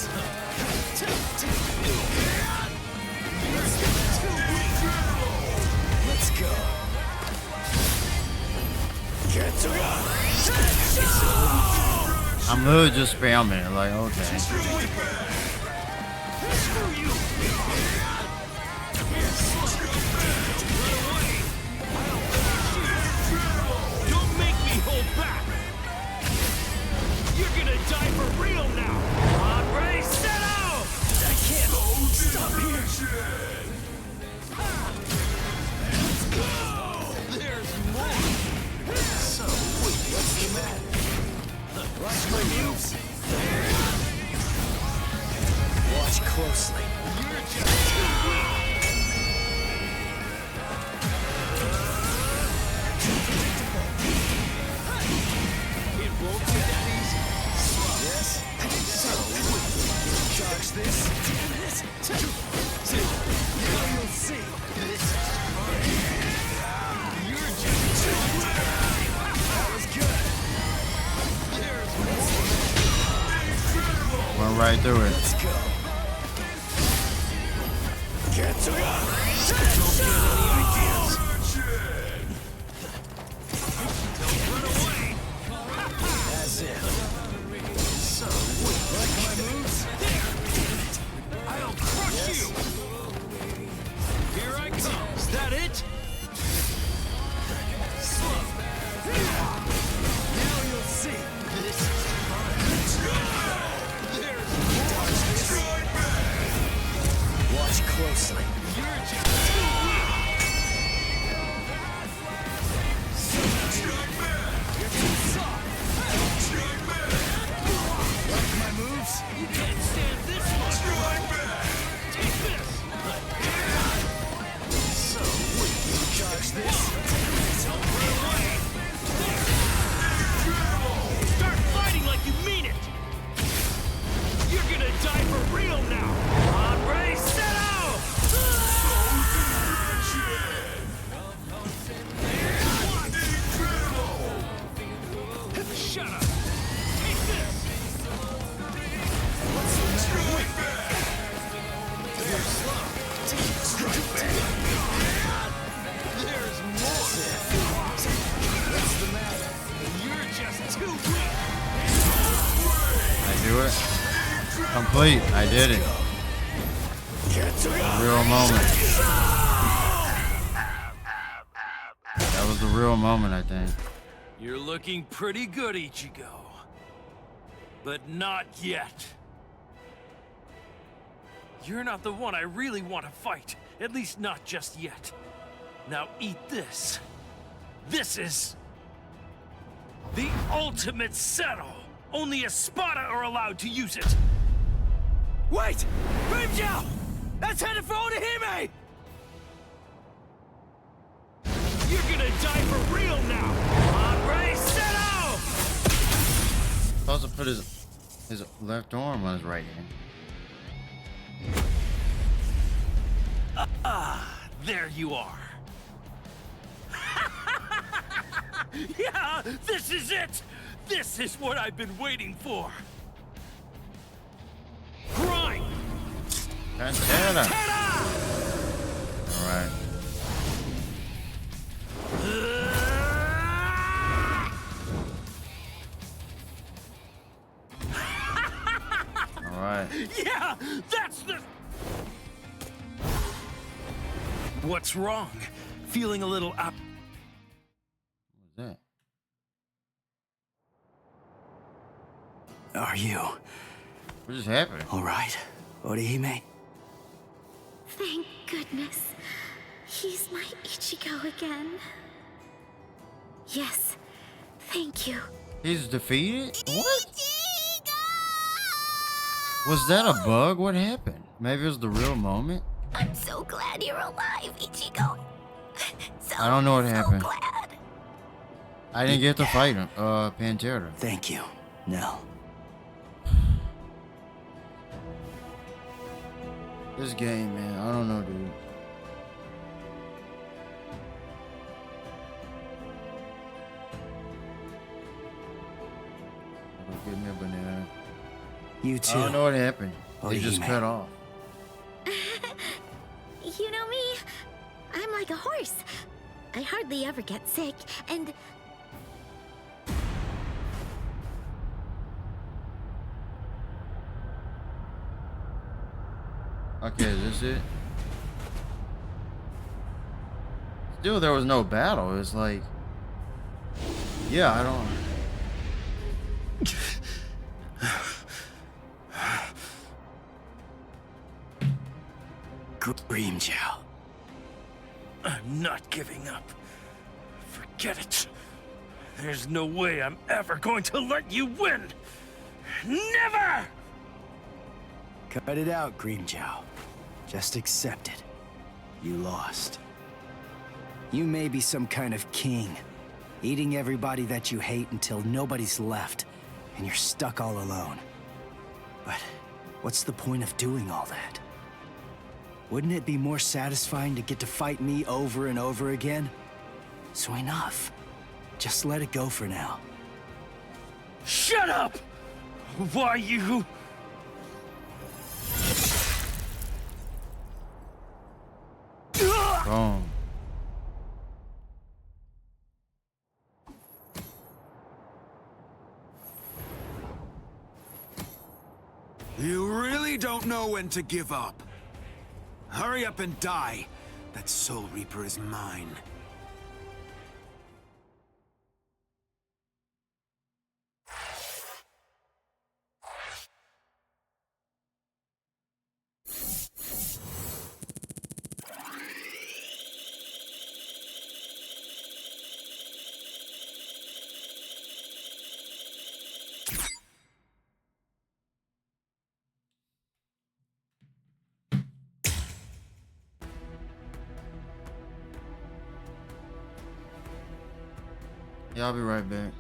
Let's go. Get to I'm literally just spamming it, like, okay. Don't make me hold back. You're gonna die for real now. On, ready, set out. I can't stop here. There's more. So weak. What's the matter? Watch my moves. Watch closely. You're just too weak. It won't be that easy. Yes? So weak. Charge this. Now you'll see. This is fun. You're just too weak. That was good. There's more. Went right through it. Let's go. Get to Don't get any ideas. Don't run away. That's it. So weak. Like my moves? I'll crush you. Here I come. Is that it? Slow. Now you'll see. This is fun. There's more. Watch closely. You're just too weak. You're too soft. Like my moves? You can't stand this much. Take this. So weak. Charge this. Don't run away. Start fighting like you mean it. You're gonna die for real now. On, ready, set out. Shut up. Take this. Strike back. You're slow. Strike back. There's more. What's the matter? You're just too weak. I do it. Complete. I did it. Real moment. That was the real moment, I think. You're looking pretty good, Ichigo. But not yet. You're not the one I really want to fight. At least not just yet. Now eat this. This is... the ultimate settle. Only Espada are allowed to use it. Wait! Grimjow! That's headed for Onihime! You're gonna die for real now! On race, set out! Supposed to put his left arm on his right hand. There you are. Yeah, this is it! This is what I've been waiting for. Grind! Bayonetta! Alright. Alright. Yeah, that's the... What's wrong? Feeling a little up. What was that? Are you? What just happened? All right. Orihime? Thank goodness. He's my Ichigo again. Yes. Thank you. He's defeated? What? Was that a bug? What happened? Maybe it was the real moment? I'm so glad you're alive, Ichigo. I don't know what happened. Glad. I didn't get to fight him. Pantera. Thank you, Nell. This game, man, I don't know, dude. Give me a banana. You too. I don't know what happened. He just Orihime. cut off. You know me? I'm like a horse. I hardly ever get sick, and... Okay, is this it? Still, there was no battle. It's like... Yeah, I don't... Grimmjow. I'm not giving up. Forget it. There's no way I'm ever going to let you win. Never! Cut it out, Grimmjow. Just accept it. You lost. You may be some kind of king, eating everybody that you hate until nobody's left, and you're stuck all alone. But what's the point of doing all that? Wouldn't it be more satisfying to get to fight me over and over again? So enough. Just let it go for now. Shut up! Why you... Wrong. You really don't know when to give up. Hurry up and die. That Soul Reaper is mine. Yeah, I'll be right back.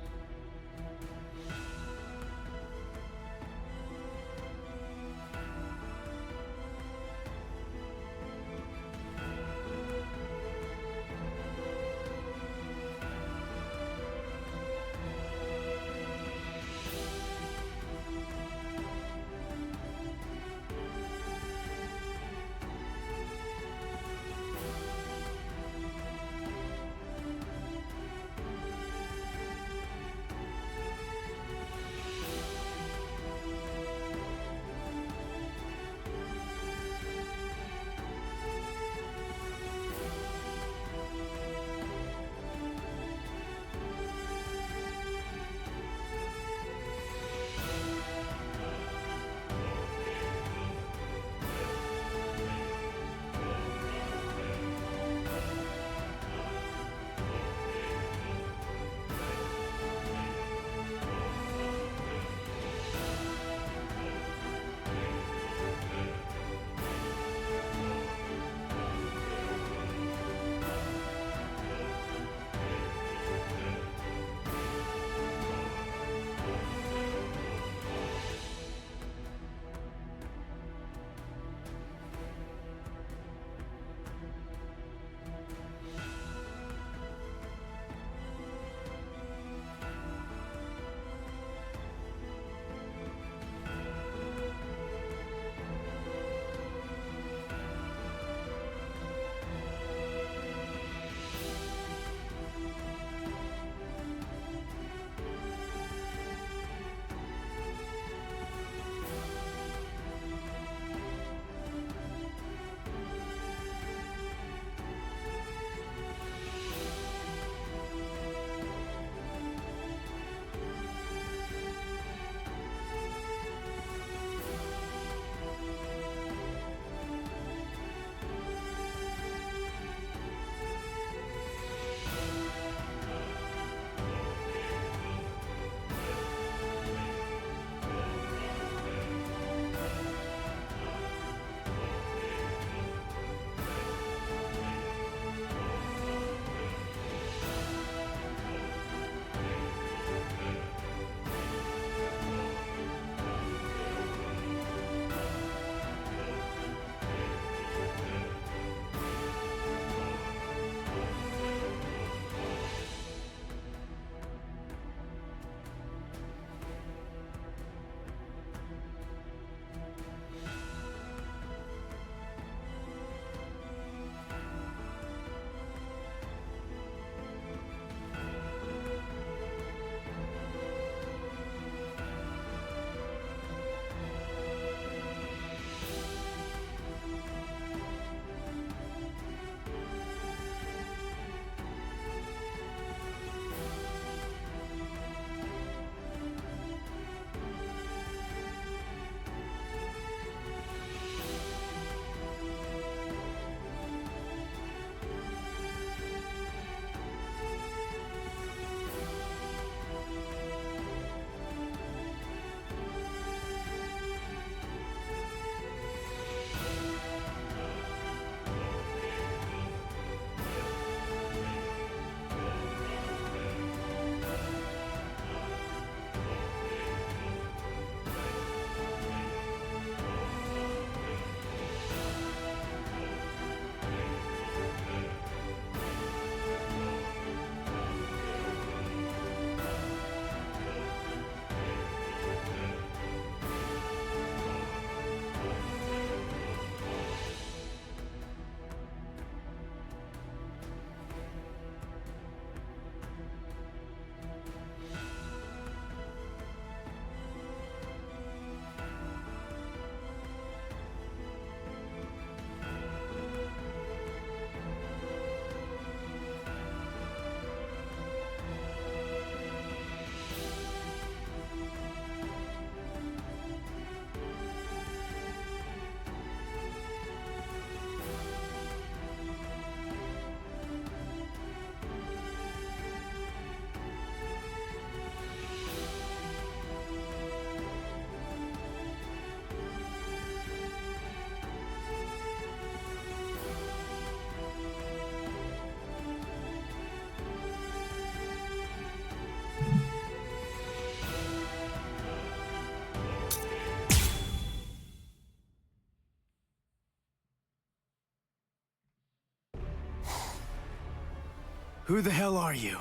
Who the hell are you?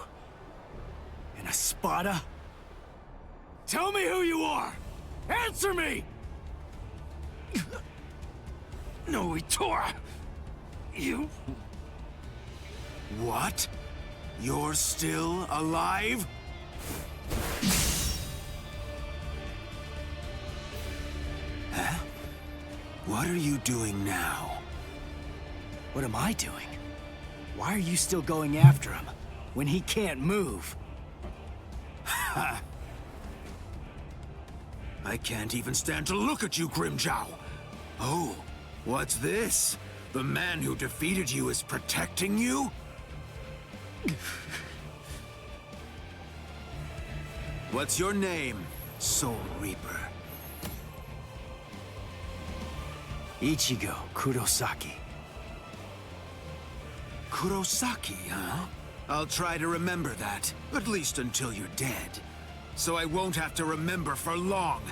An Espada? Tell me who you are! Answer me! No, Itora! You... What? You're still alive? Huh? What are you doing now? What am I doing? Why are you still going after him when he can't move? Ha! I can't even stand to look at you, Grimjow! Oh, what's this? The man who defeated you is protecting you? What's your name, Soul Reaper? Ichigo Kurosaki. Kurosaki, huh? I'll try to remember that, at least until you're dead. So I won't have to remember for long.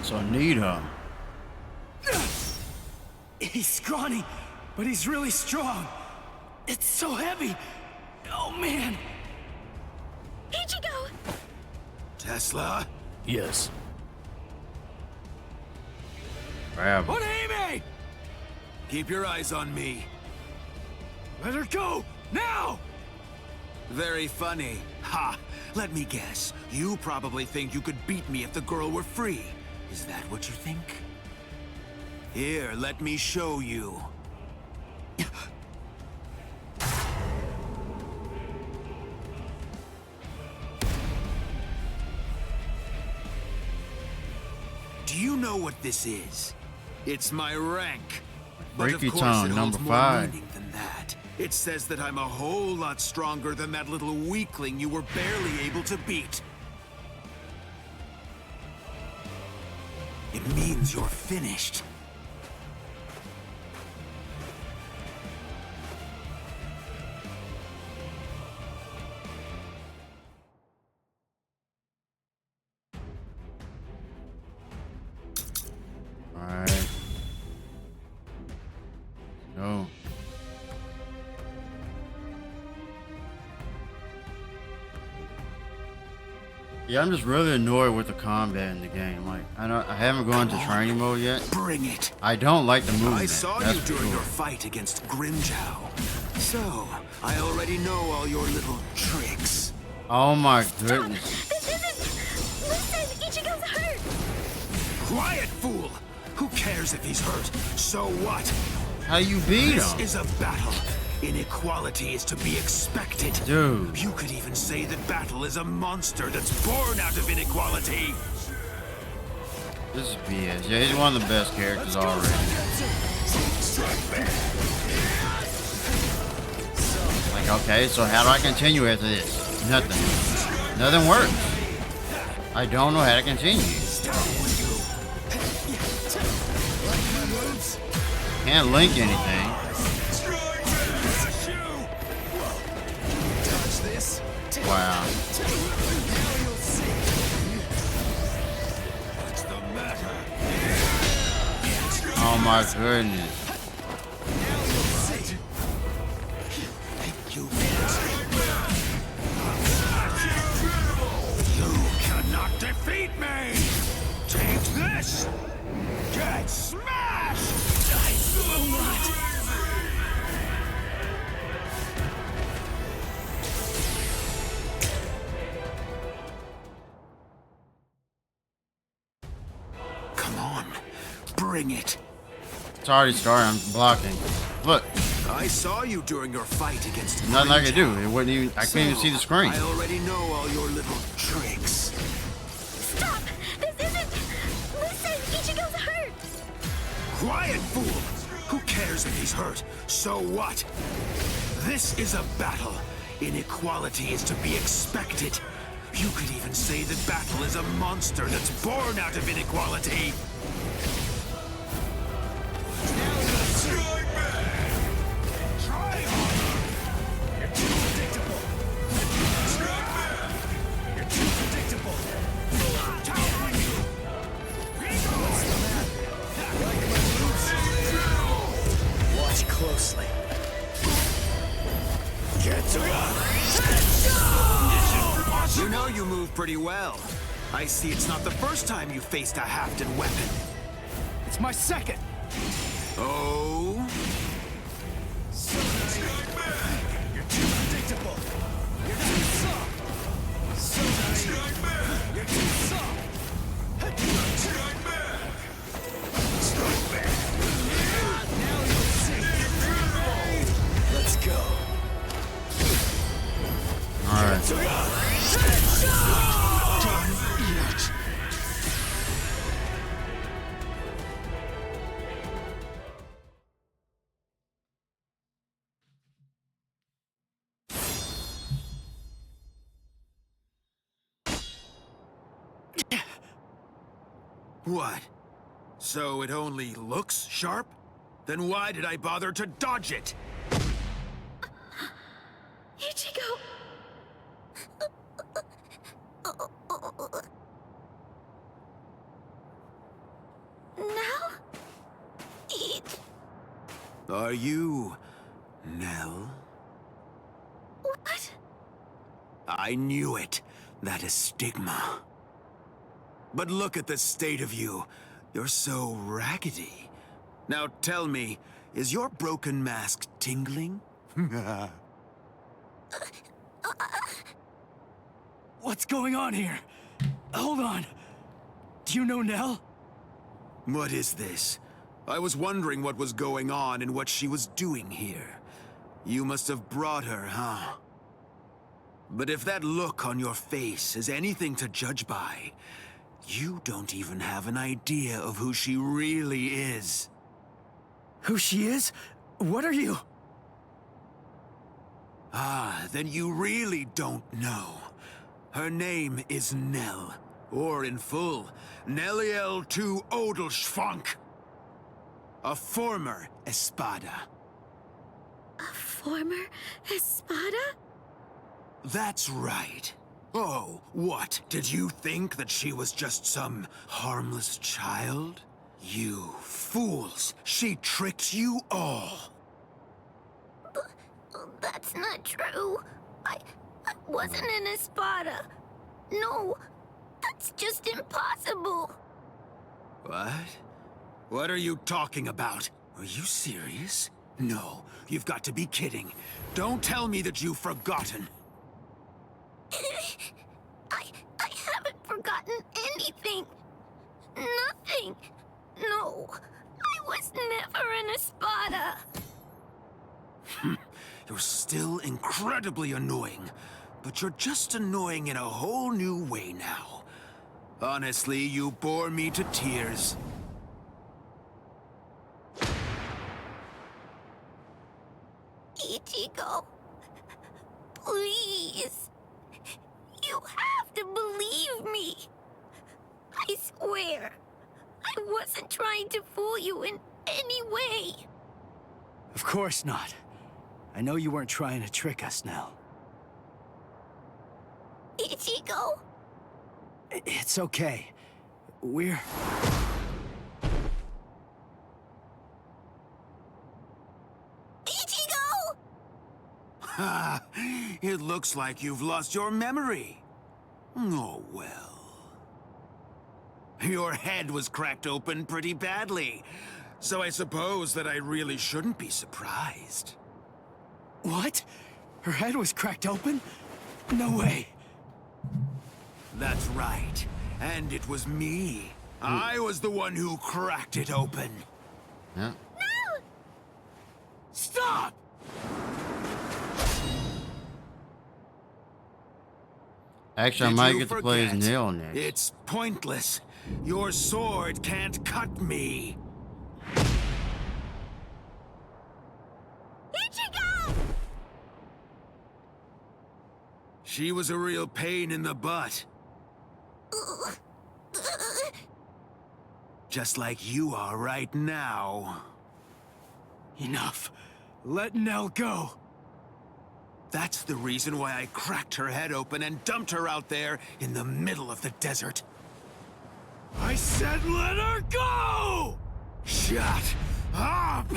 So need her. He's scrawny, but he's really strong. It's so heavy. Oh, man. Ichigo! Tesla? Yes. Grab. Oneime! Keep your eyes on me. Let her go! Now! Very funny. Ha! Let me guess. You probably think you could beat me if the girl were free. Is that what you think? Here, let me show you. Do you know what this is? It's my rank. But of Breaky course tongue, it holds number more 5. meaning than that. It says that I'm a whole lot stronger than that little weakling you were barely able to beat. It means you're finished. Alright. Go. Yeah, I'm just really annoyed with the combat in the game. Like, I haven't gone to training mode yet. Bring it. I don't like the movement. I saw that's you for during sure. your fight against Grimjow. So, I already know all your little tricks. Oh my goodness. This isn't... Listen, Ichigo's hurt! Quiet, fool! Who cares if he's hurt? So what? How you beat This him? is a battle. Inequality is to be expected. Dude. You could even say that battle is a monster that's born out of inequality. This is BS. Yeah, he's one of the best characters already. Like, okay, so how do I continue after this? Nothing. Nothing works. I don't know how to continue. Can't link anything. Wow. Oh my goodness. You cannot defeat me! Take this! Get smashed! I will not! Come on, bring it. It's already started. I'm blocking. Look. I saw you during your fight against Nothing I could do. It wouldn't even. I can't even see the screen. I already know all your little tricks. Stop! This isn't... Listen, Ichigo's hurt! Quiet, fool! Who cares if he's hurt? So what? This is a battle. Inequality is to be expected. You could even say that battle is a monster that's born out of inequality. Try harder. You're too predictable. You're too predictable. What's the matter? Like my moves? Watch closely. You know you move pretty well. I see it's not the first time you faced a hafted weapon. It's my second. Oh? You're too predictable. You're too soft. You're too soft. Now you'll see. Let's go. All right. What? So it only looks sharp? Then why did I bother to dodge it? Ichigo! Now? Are you... Nell? What? I knew it. That is stigma. But look at the state of you. You're so raggedy. Now tell me, is your broken mask tingling? What's going on here? Hold on. Do you know Nell? What is this? I was wondering what was going on and what she was doing here. You must have brought her, huh? But if that look on your face is anything to judge by, you don't even have an idea of who she really is. Who she is? What are you? Ah, then you really don't know. Her name is Nell, or in full, Nelliel to Odelschfank. A former Espada. A former Espada? That's right. Oh, what? Did you think that she was just some harmless child? You fools! She tricked you all! That's not true. I wasn't an Espada. No, that's just impossible. What? What are you talking about? Are you serious? No, you've got to be kidding. Don't tell me that you've forgotten. I haven't forgotten anything. Nothing. No, I was never an Espada. You're still incredibly annoying, but you're just annoying in a whole new way now. Honestly, you bore me to tears. Ichigo, please. You have to believe me. I swear, I wasn't trying to fool you in any way. Of course not. I know you weren't trying to trick us, Nell. Ichigo? It's okay. We're... Ichigo! Ha! It looks like you've lost your memory. Oh, well. Your head was cracked open pretty badly, so I suppose that I really shouldn't be surprised. What? Her head was cracked open? No way. That's right. And it was me. I was the one who cracked it open. Yeah. No! Stop! Actually, I might get to play as Nell next. It's pointless. Your sword can't cut me. Ichigo! She was a real pain in the butt. Just like you are right now. Enough. Let Nell go. That's the reason why I cracked her head open and dumped her out there in the middle of the desert. I said let her go! Shut up!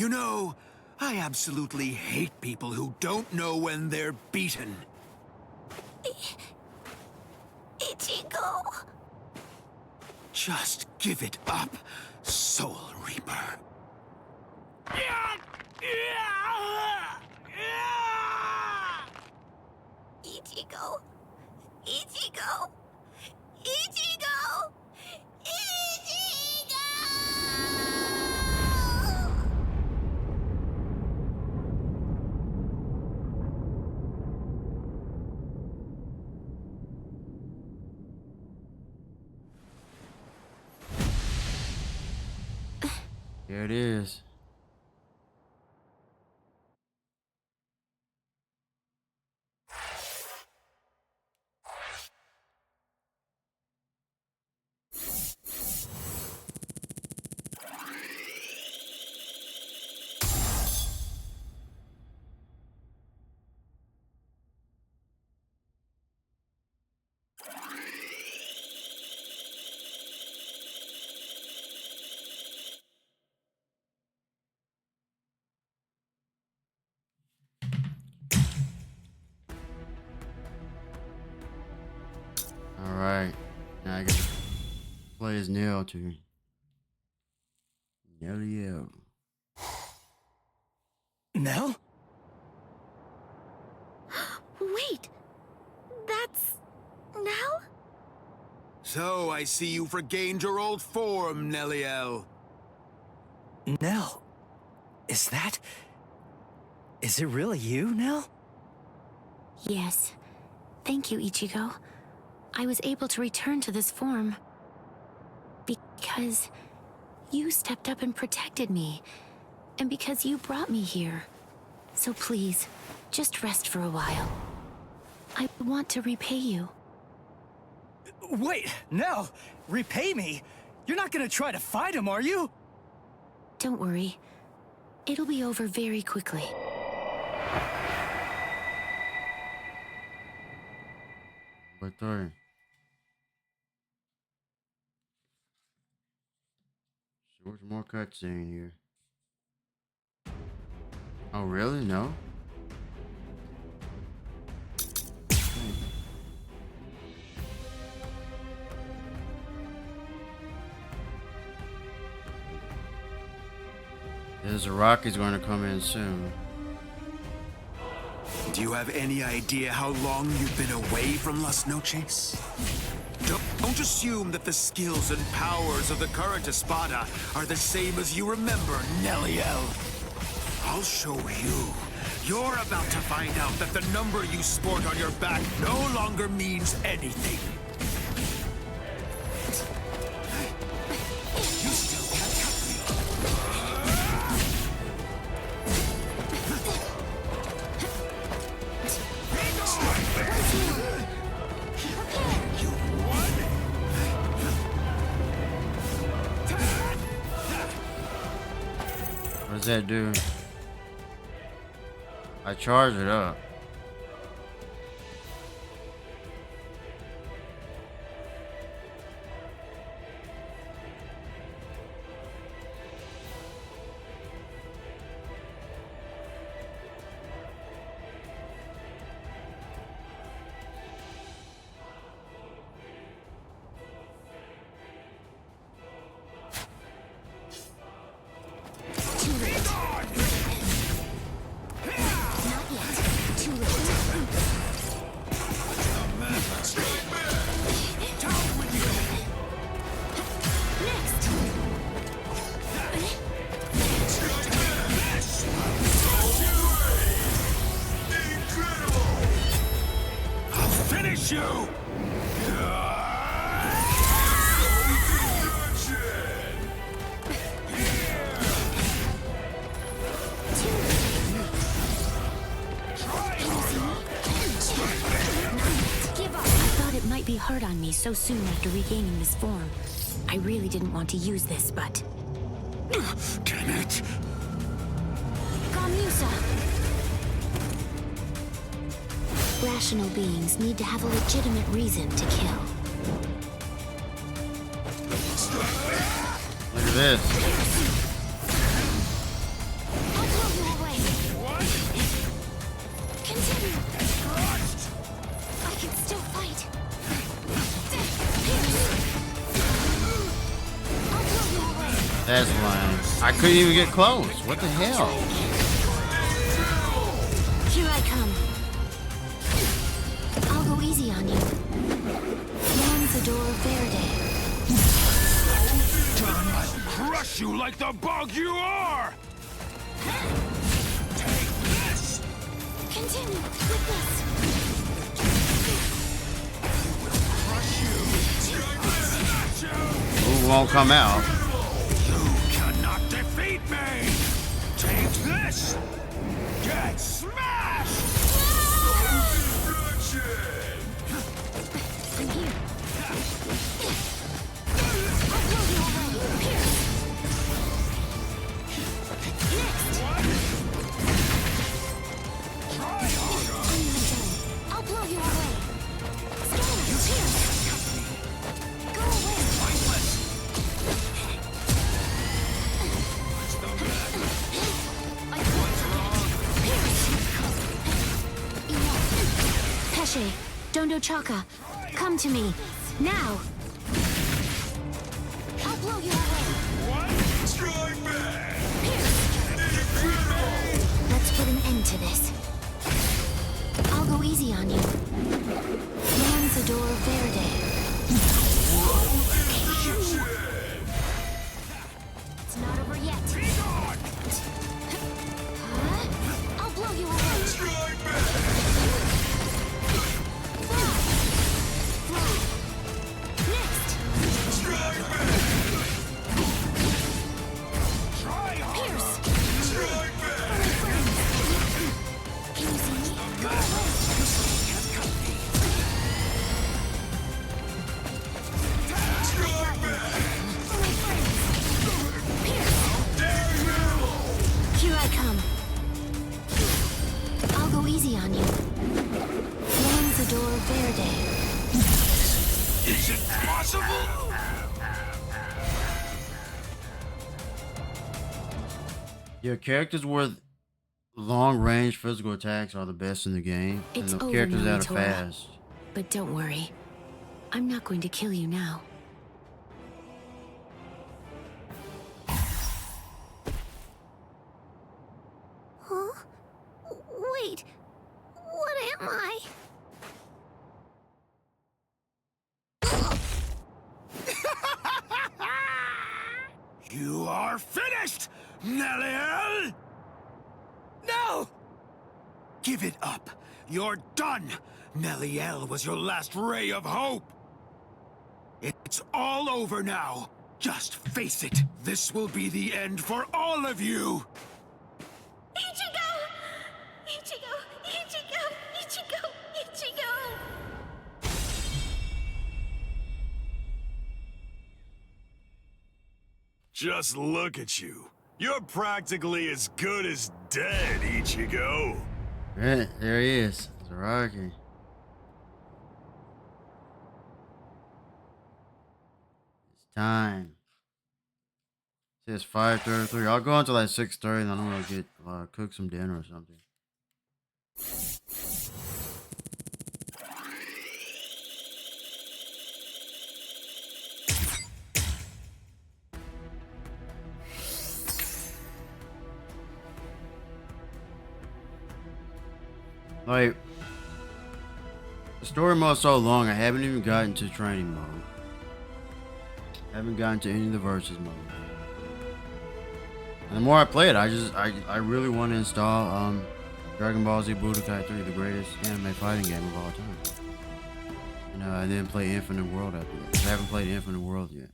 You know, I absolutely hate people who don't know when they're beaten. Ichigo. Just give it up, Soul Reaper. Ichigo. Ichigo. Ichigo. Ichigo. Here it is. Alright, now I get to play as Nell to Nell. Nell? Wait, that's Nell? So I see you've regained your old form, Nelliel. Nell? Is it really you, Nell? Yes. Thank you, Ichigo. I was able to return to this form because you stepped up and protected me, and because you brought me here. So please, just rest for a while. I want to repay you. Wait, Nell, repay me? You're not gonna try to fight him, are you? Don't worry. It'll be over very quickly. But sorry. So what's more cutscene here? Oh really? No? There's a Rocky's going to come in soon. Do you have any idea how long you've been away from Las Noches? Don't assume that the skills and powers of the current Espada are the same as you remember, Nelliel. I'll show you. You're about to find out that the number you sport on your back no longer means anything. You still can't help me. What does that do? I charge it up. Hard on me so soon after regaining this form. I really didn't want to use this, but... Damn it! Gamusa! Rational beings need to have a legitimate reason to kill. Look at this. That's lame. I couldn't even get close. What the hell? Here I come. I'll go easy on you. Lanzador Verde. I'll crush you like the bug you are! Take this! Continue with this. Who won't come out? You cannot defeat me! Take this! Get smashed! I'm here. I'll blow you away. Pierce. Next. Try harder! I'm not done. I'll blow you away. Scanner, pierce. Go away. Pesce, Dondo Chaka, come to me, now! I'll blow you away! What? Strike back! Let's put an end to this. I'll go easy on you. Lanzador Verde. It's not over yet. I'll blow you away! Strike back! Next! Strike back! Try harder! Pierce! Strike back! Can you see me? Go away! Strike back! Pierce! Dare you! Here I come. I'll go easy on you. Lanzador Verde. Is it possible? Your characters with long-range physical attacks are the best in the game, It's and the over characters now, that are Tora. fast. But don't worry. I'm not going to kill you now. Huh? Wait. What am I? You are finished, Neliel! No! Give it up. You're done. Neliel was your last ray of hope. It's all over now. Just face it. This will be the end for all of you. Ichigo! Ichigo! Ichigo! Ichigo! Ichigo! Just look at you. You're practically as good as dead, Ichigo. Yeah, there he is. Zaraki. It's time. It says 5:33. I'll go until like 6:30, and then I'm gonna get cook some dinner or something. Like, the story mode's so long, I haven't even gotten to training mode. I haven't gotten to any of the versus mode. And the more I play it, I really want to install Dragon Ball Z Budokai 3, the greatest anime fighting game of all time. And then play Infinite World after that. I haven't played Infinite World yet.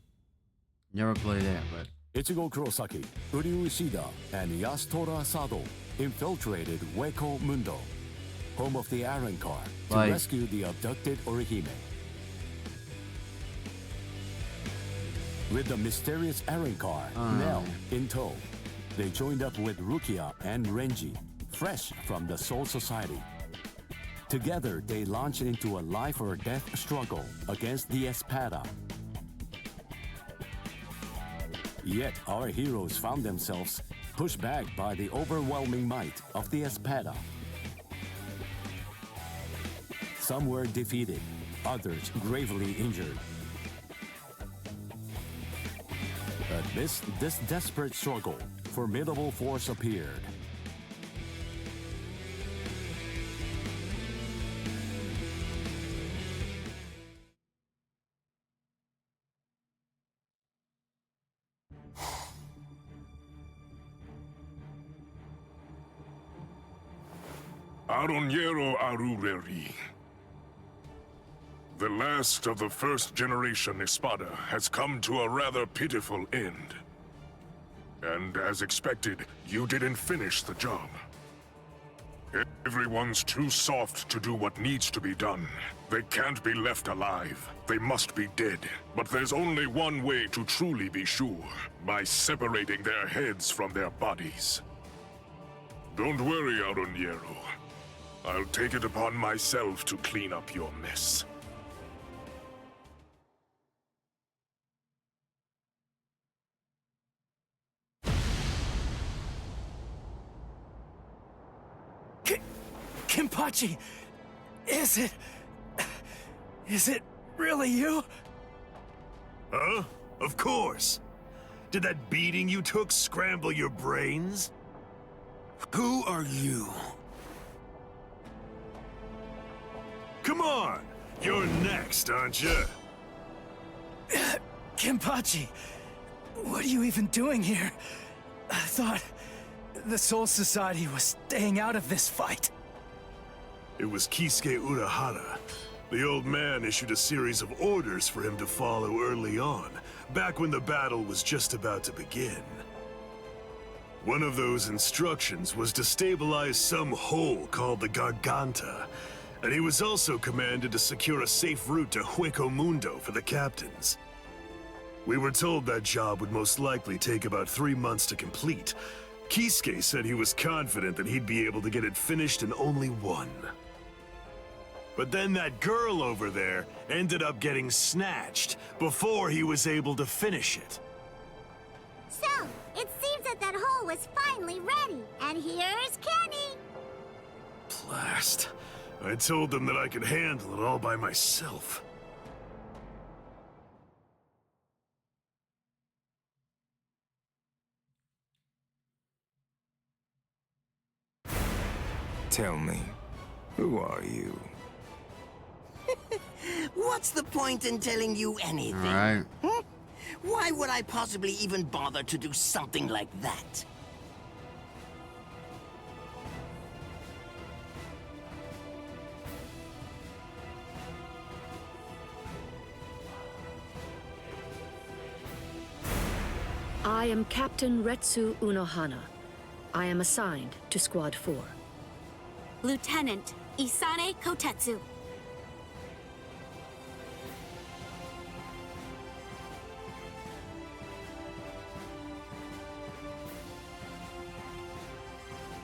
Never played that, but Ichigo Kurosaki, Uryu Ishida, and Yasutora Sado infiltrated Hueco Mundo, home of the Iron Car, to rescue the abducted Orihime. With the mysterious Iron Car, Nell, in tow, they joined up with Rukia and Renji, fresh from the Soul Society. Together, they launched into a life or death struggle against the Espada. Yet, our heroes found themselves pushed back by the overwhelming might of the Espada. Some were defeated, others gravely injured. But This desperate struggle, formidable force appeared. Aroniero Arureri. The last of the first generation Espada has come to a rather pitiful end. And as expected, you didn't finish the job. Everyone's too soft to do what needs to be done. They can't be left alive. They must be dead. But there's only one way to truly be sure, by separating their heads from their bodies. Don't worry, Aroniero. I'll take it upon myself to clean up your mess. Kenpachi! Is it really you? Huh? Of course. Did that beating you took scramble your brains? Who are you? Come on! You're next, aren't you? Kenpachi, what are you even doing here? I thought the Soul Society was staying out of this fight. It was Kisuke Urahara. The old man issued a series of orders for him to follow early on, back when the battle was just about to begin. One of those instructions was to stabilize some hole called the Garganta, and he was also commanded to secure a safe route to Hueco Mundo for the captains. We were told that job would most likely take about 3 months to complete. Kisuke said he was confident that he'd be able to get it finished in only 1. But then that girl over there ended up getting snatched before he was able to finish it. So, it seems that that hole was finally ready, and here's Kenny! Blast. I told them that I could handle it all by myself. Tell me, who are you? What's the point in telling you anything? All right. Why would I possibly even bother to do something like that? I am Captain Retsu Unohana. I am assigned to Squad 4. Lieutenant Isane Kotetsu.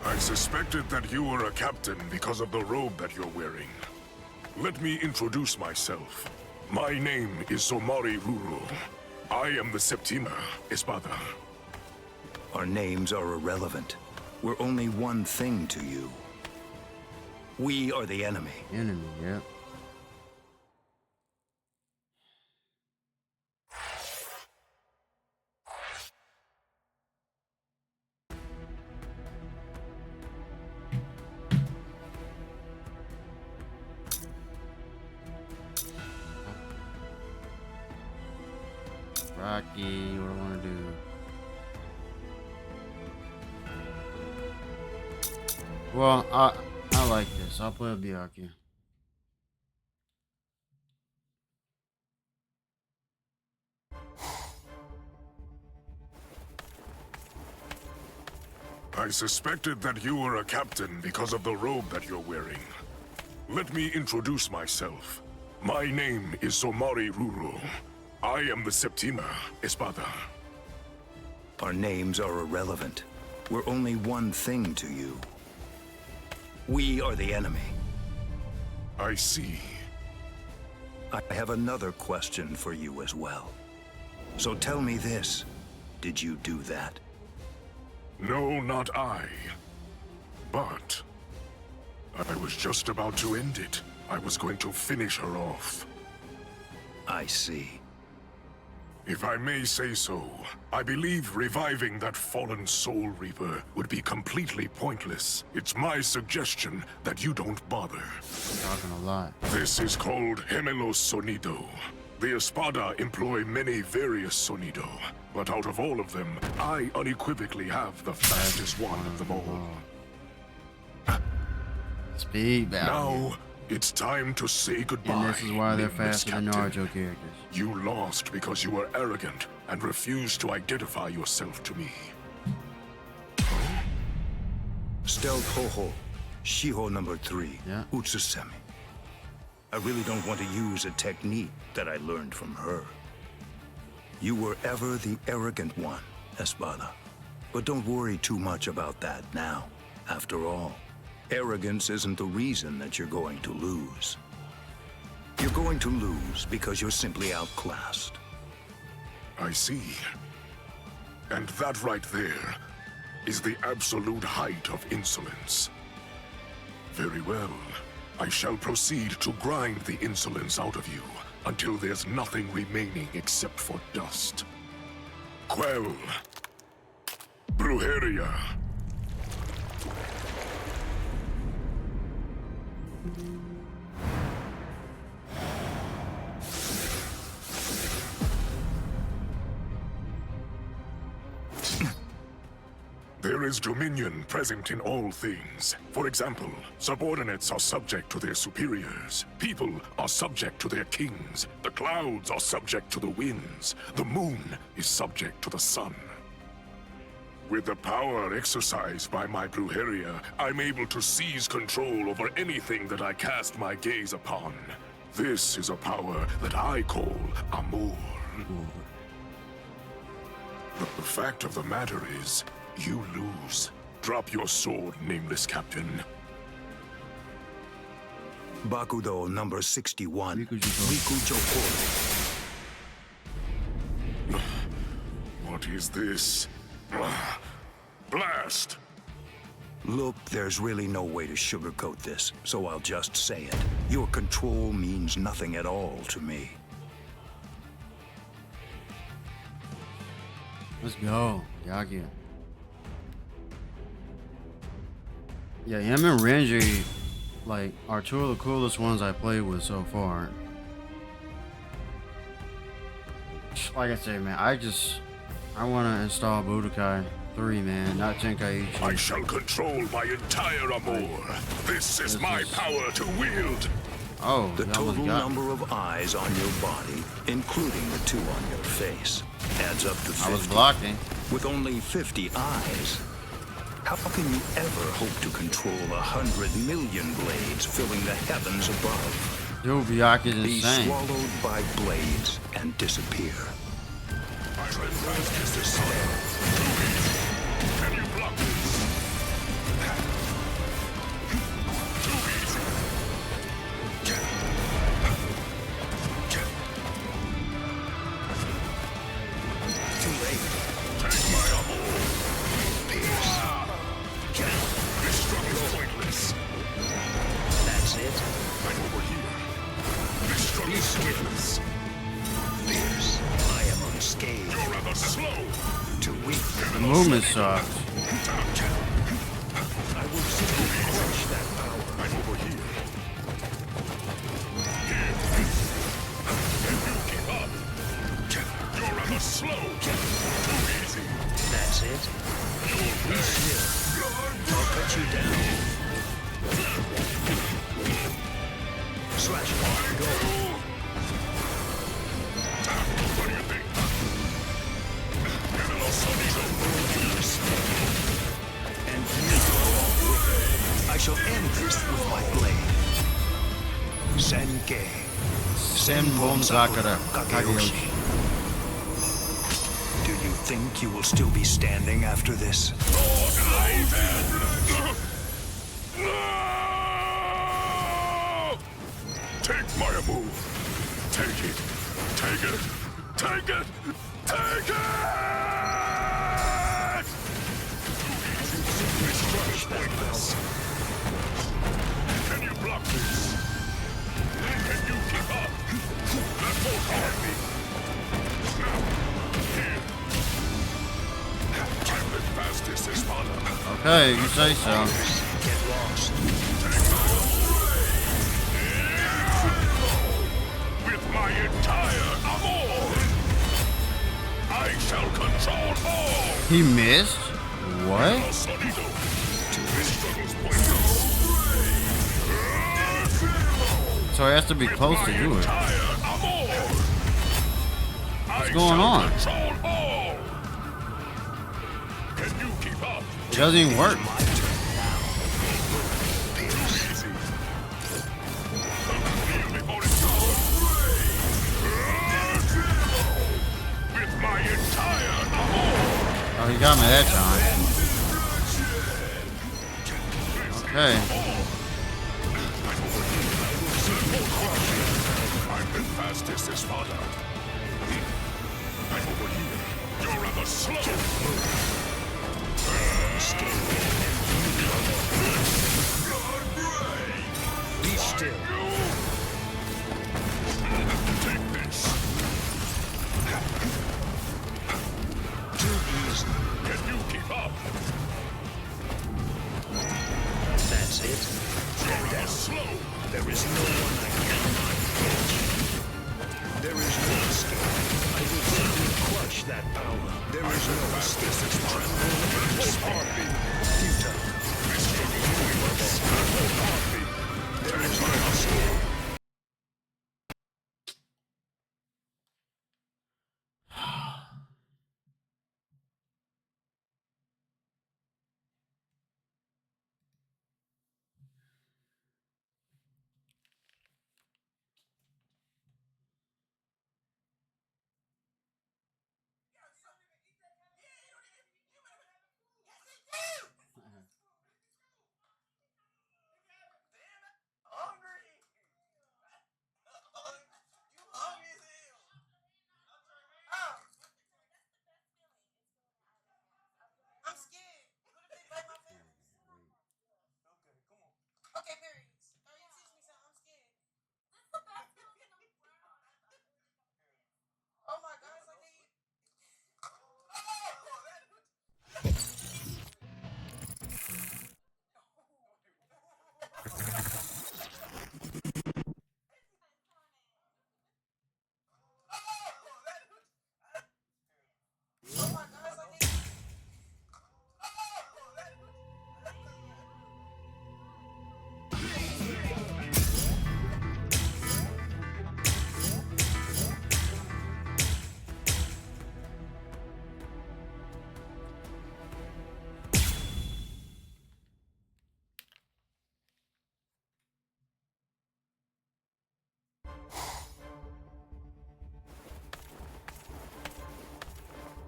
I suspected that you were a captain because of the robe that you're wearing. Let me introduce myself. My name is Somari Ruru. I am the Septima Espada. Our names are irrelevant. We're only one thing to you. We are the enemy. Enemy, yeah. Rocky, what do I want to do? Well, I like this. I'll play with Byakuya. I suspected that you were a captain because of the robe that you're wearing. Let me introduce myself. My name is Somari Ruru. I am the Septima Espada. Our names are irrelevant. We're only one thing to you. We are the enemy. I see. I have another question for you as well. So tell me this. Did you do that? No, not I. But I was just about to end it. I was going to finish her off. I see. If I may say so, I believe reviving that fallen Soul Reaper would be completely pointless. It's my suggestion that you don't bother. Talking a lot. This is called Gemelos Sonido. The Espada employ many various Sonido, but out of all of them, I unequivocally have the fastest one of them all. Speed battle. Now, it's time to say goodbye. And this is why they're nameless faster than Captain. Naruto characters. You lost because you were arrogant and refused to identify yourself to me. Stealth Ho-Ho, Shiho number 3, yeah. Utsusemi. I really don't want to use a technique that I learned from her. You were ever the arrogant one, Espada. But don't worry too much about that now. After all, arrogance isn't the reason that you're going to lose. You're going to lose because you're simply outclassed. I see. And that right there is the absolute height of insolence. Very well. I shall proceed to grind the insolence out of you until there's nothing remaining except for dust. Quell. Brujeria. There is dominion present in all things. For example, subordinates are subject to their superiors. People are subject to their kings. The clouds are subject to the winds. The moon is subject to the sun. With the power exercised by my Brujeria, I'm able to seize control over anything that I cast my gaze upon. This is a power that I call Amor. But the fact of the matter is, you lose. Drop your sword, nameless captain. Bakudo number 61, Rikujokoro. What is this? Blast! Look, there's really no way to sugarcoat this, so I'll just say it. Your control means nothing at all to me. Let's go, Yagi. Yeah, him and Renji, like, are two of the coolest ones I played with so far. Like I said, man, I want to install Budokai 3, man, not Tenkaichi. I shall control my entire Amor. This is my power to wield. Oh, the total number of eyes on your body, including the 2 on your face, adds up to 50. I was blocking. With only 50 eyes, how can you ever hope to control 100 million blades filling the heavens above? Dude, Byaku's insane. Be swallowed by blades and disappear. Can you block this? Too late. Take my Amor. This struggle is pointless. That's it. I'm over here. This struggle is pointless. Fierce. I am unscathed. You're rather slow. Too weak. The movement sucks. I will simply crush that power. I'm over here. Can you keep up? You're rather slow. Too easy. That's it. Be still. I'll cut you down. Slash it. Go. What do you think? And you, I shall end this with my blade. Senkei. Senbon Sakura Kageyoshi. Do you think you will still be standing after this? Lord Ivan! Take my move. Take it. Take it. Take it. Take it! This struggle is pointless. Can you block this? Can you keep up? That won't harm me. Okay, you say so. With my entire amour, I shall control all. He missed? What? So he has to be close to do it. What's going on? It doesn't even work. Oh, he got me that time. Okay. I'm the fastest, Espada. I'm over here. You're rather slow. Be still. Take this. Too easy. Can you keep up? That's it. Stand down. Slow. There is no one I cannot catch. There is no escape. I will simply crush that power. There is no escape. Tremble and despair. Futile. There is no escape.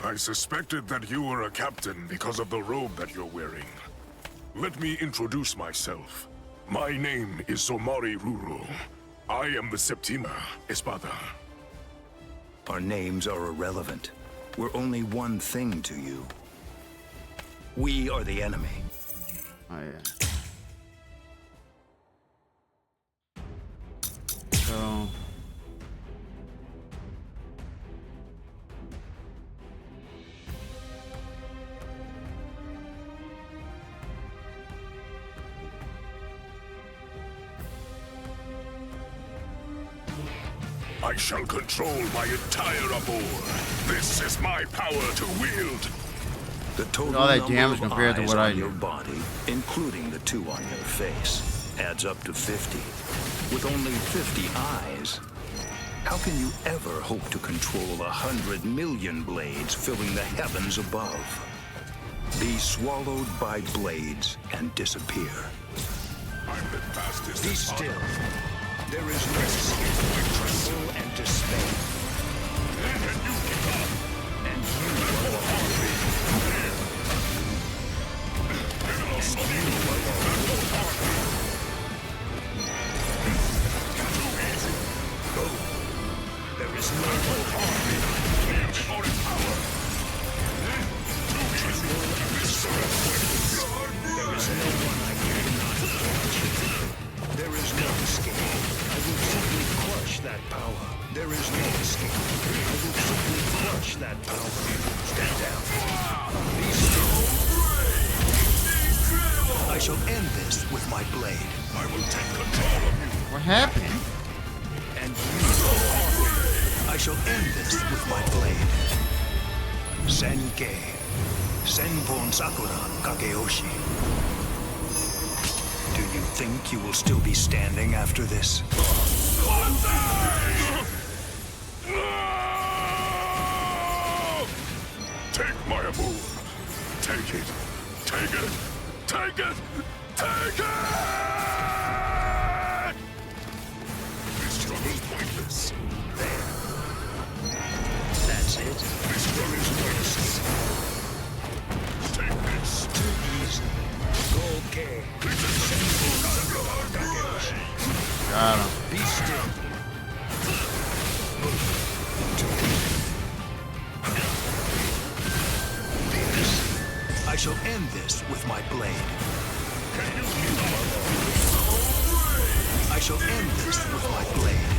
I suspected that you were a captain because of the robe that you're wearing. Let me introduce myself. My name is Somari Ruro. I am the Septima, Espada. Our names are irrelevant. We're only one thing to you. We are the enemy. Oh, yeah. So... I shall control my entire aboard. This is my power to wield. The total all that number damage of compared to eyes what I on do. your body, including the 2 on your face, adds up to 50. With only 50 eyes, how can you ever hope to control 100 million blades filling the heavens above? Be swallowed by blades and disappear. I'm the fastest. Be still. There is no escape. Tremble and despair. And you keep up. And you are the heartbeat. There is no heartbeat. There is no one I cannot catch. There is no escape. I will simply crush that power. There is no escape. I will simply crush that power. Stand down. Be still. I shall end this with my blade. I will take control of you. What happened? And you. I shall end this with my blade. Senkei. Senpon Sakura Kageyoshi. Do you think you will still be standing after this? Take my boon. Take it. Take it. Take it. Take it! This struggle is pointless. There. That's it. This struggle is pointless. Take this. Too easy. Okay. Got him. Be still. I shall end this with my blade. I shall end this with my blade.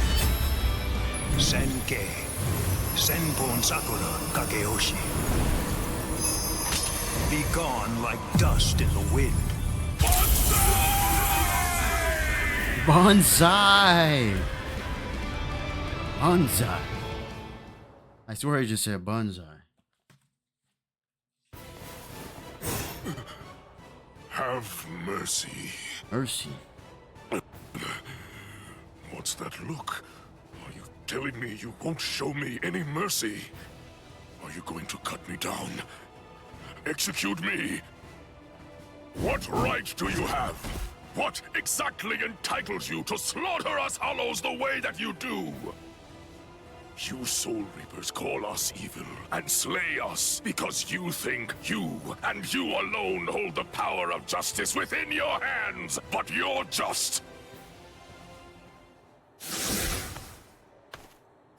Senkei. Senpon Sakura Kageyoshi. Be gone like dust in the wind. Bonsai! Bonsai. I swear he just said bonsai. Have mercy. Mercy. What's that look? Are you telling me you won't show me any mercy? Are you going to cut me down? Execute me? What right do you have? What exactly entitles you to slaughter us Hollows the way that you do? You Soul Reapers call us evil and slay us because you think you and you alone hold the power of justice within your hands, but you're just...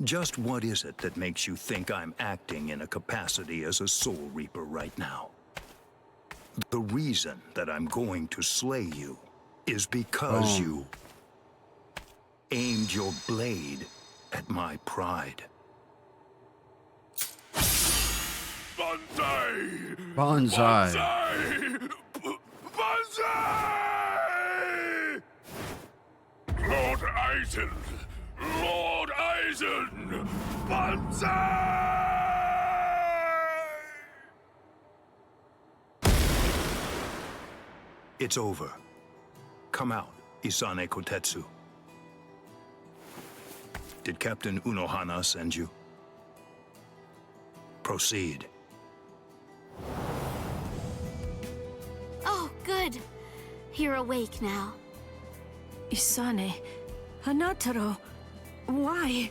Just what is it that makes you think I'm acting in a capacity as a Soul Reaper right now? The reason that I'm going to slay you is because you aimed your blade at my pride. Bonsai! Bonsai! Bonsai! Lord Eisen! Lord Eisen! Bonsai! It's over. Come out, Isane Kotetsu. Did Captain Unohana send you? Proceed. Oh, good. You're awake now. Isane, Hanataro, why?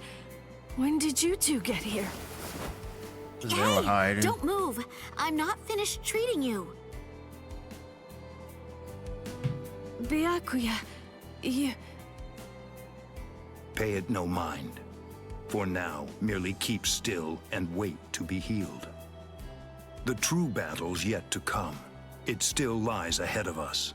When did you two get here? Hey, don't move. I'm not finished treating you. Byakuya, you... Pay it no mind. For now, merely keep still and wait to be healed. The true battle's yet to come. It still lies ahead of us.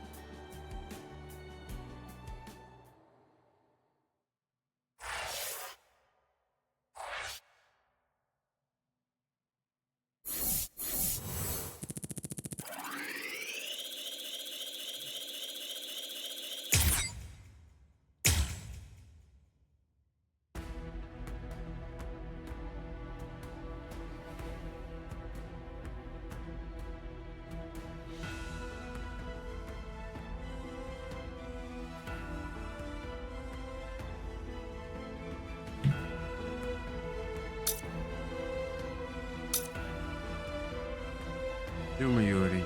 Yuri.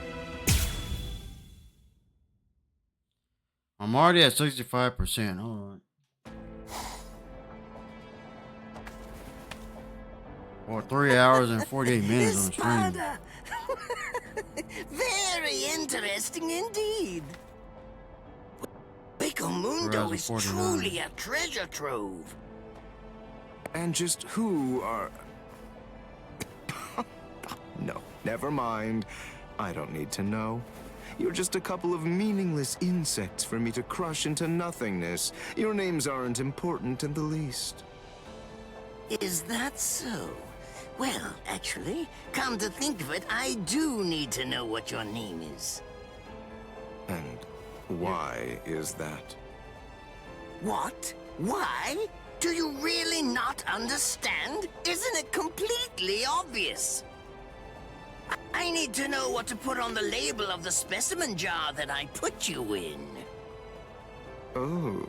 I'm already at 65%. Hold on. Or 3 hours and 48 minutes on the stream. Espada! Very interesting indeed. Mundo is truly a treasure trove. And just who are... No, never mind. I don't need to know. You're just a couple of meaningless insects for me to crush into nothingness. Your names aren't important in the least. Is that so? Well, actually, come to think of it, I do need to know what your name is. And why is that? What? Why? Do you really not understand? Isn't it completely obvious? I need to know what to put on the label of the specimen jar that I put you in. Oh.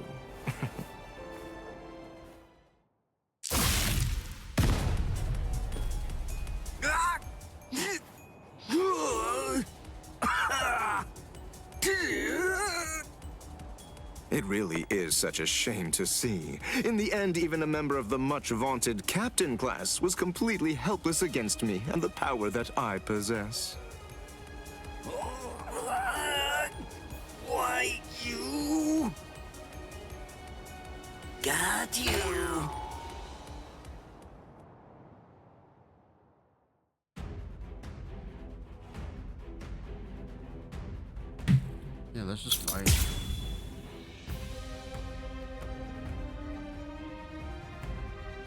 It really is such a shame to see. In the end, even a member of the much-vaunted captain class was completely helpless against me and the power that I possess. Why, you... Got you. Yeah, let's just fight.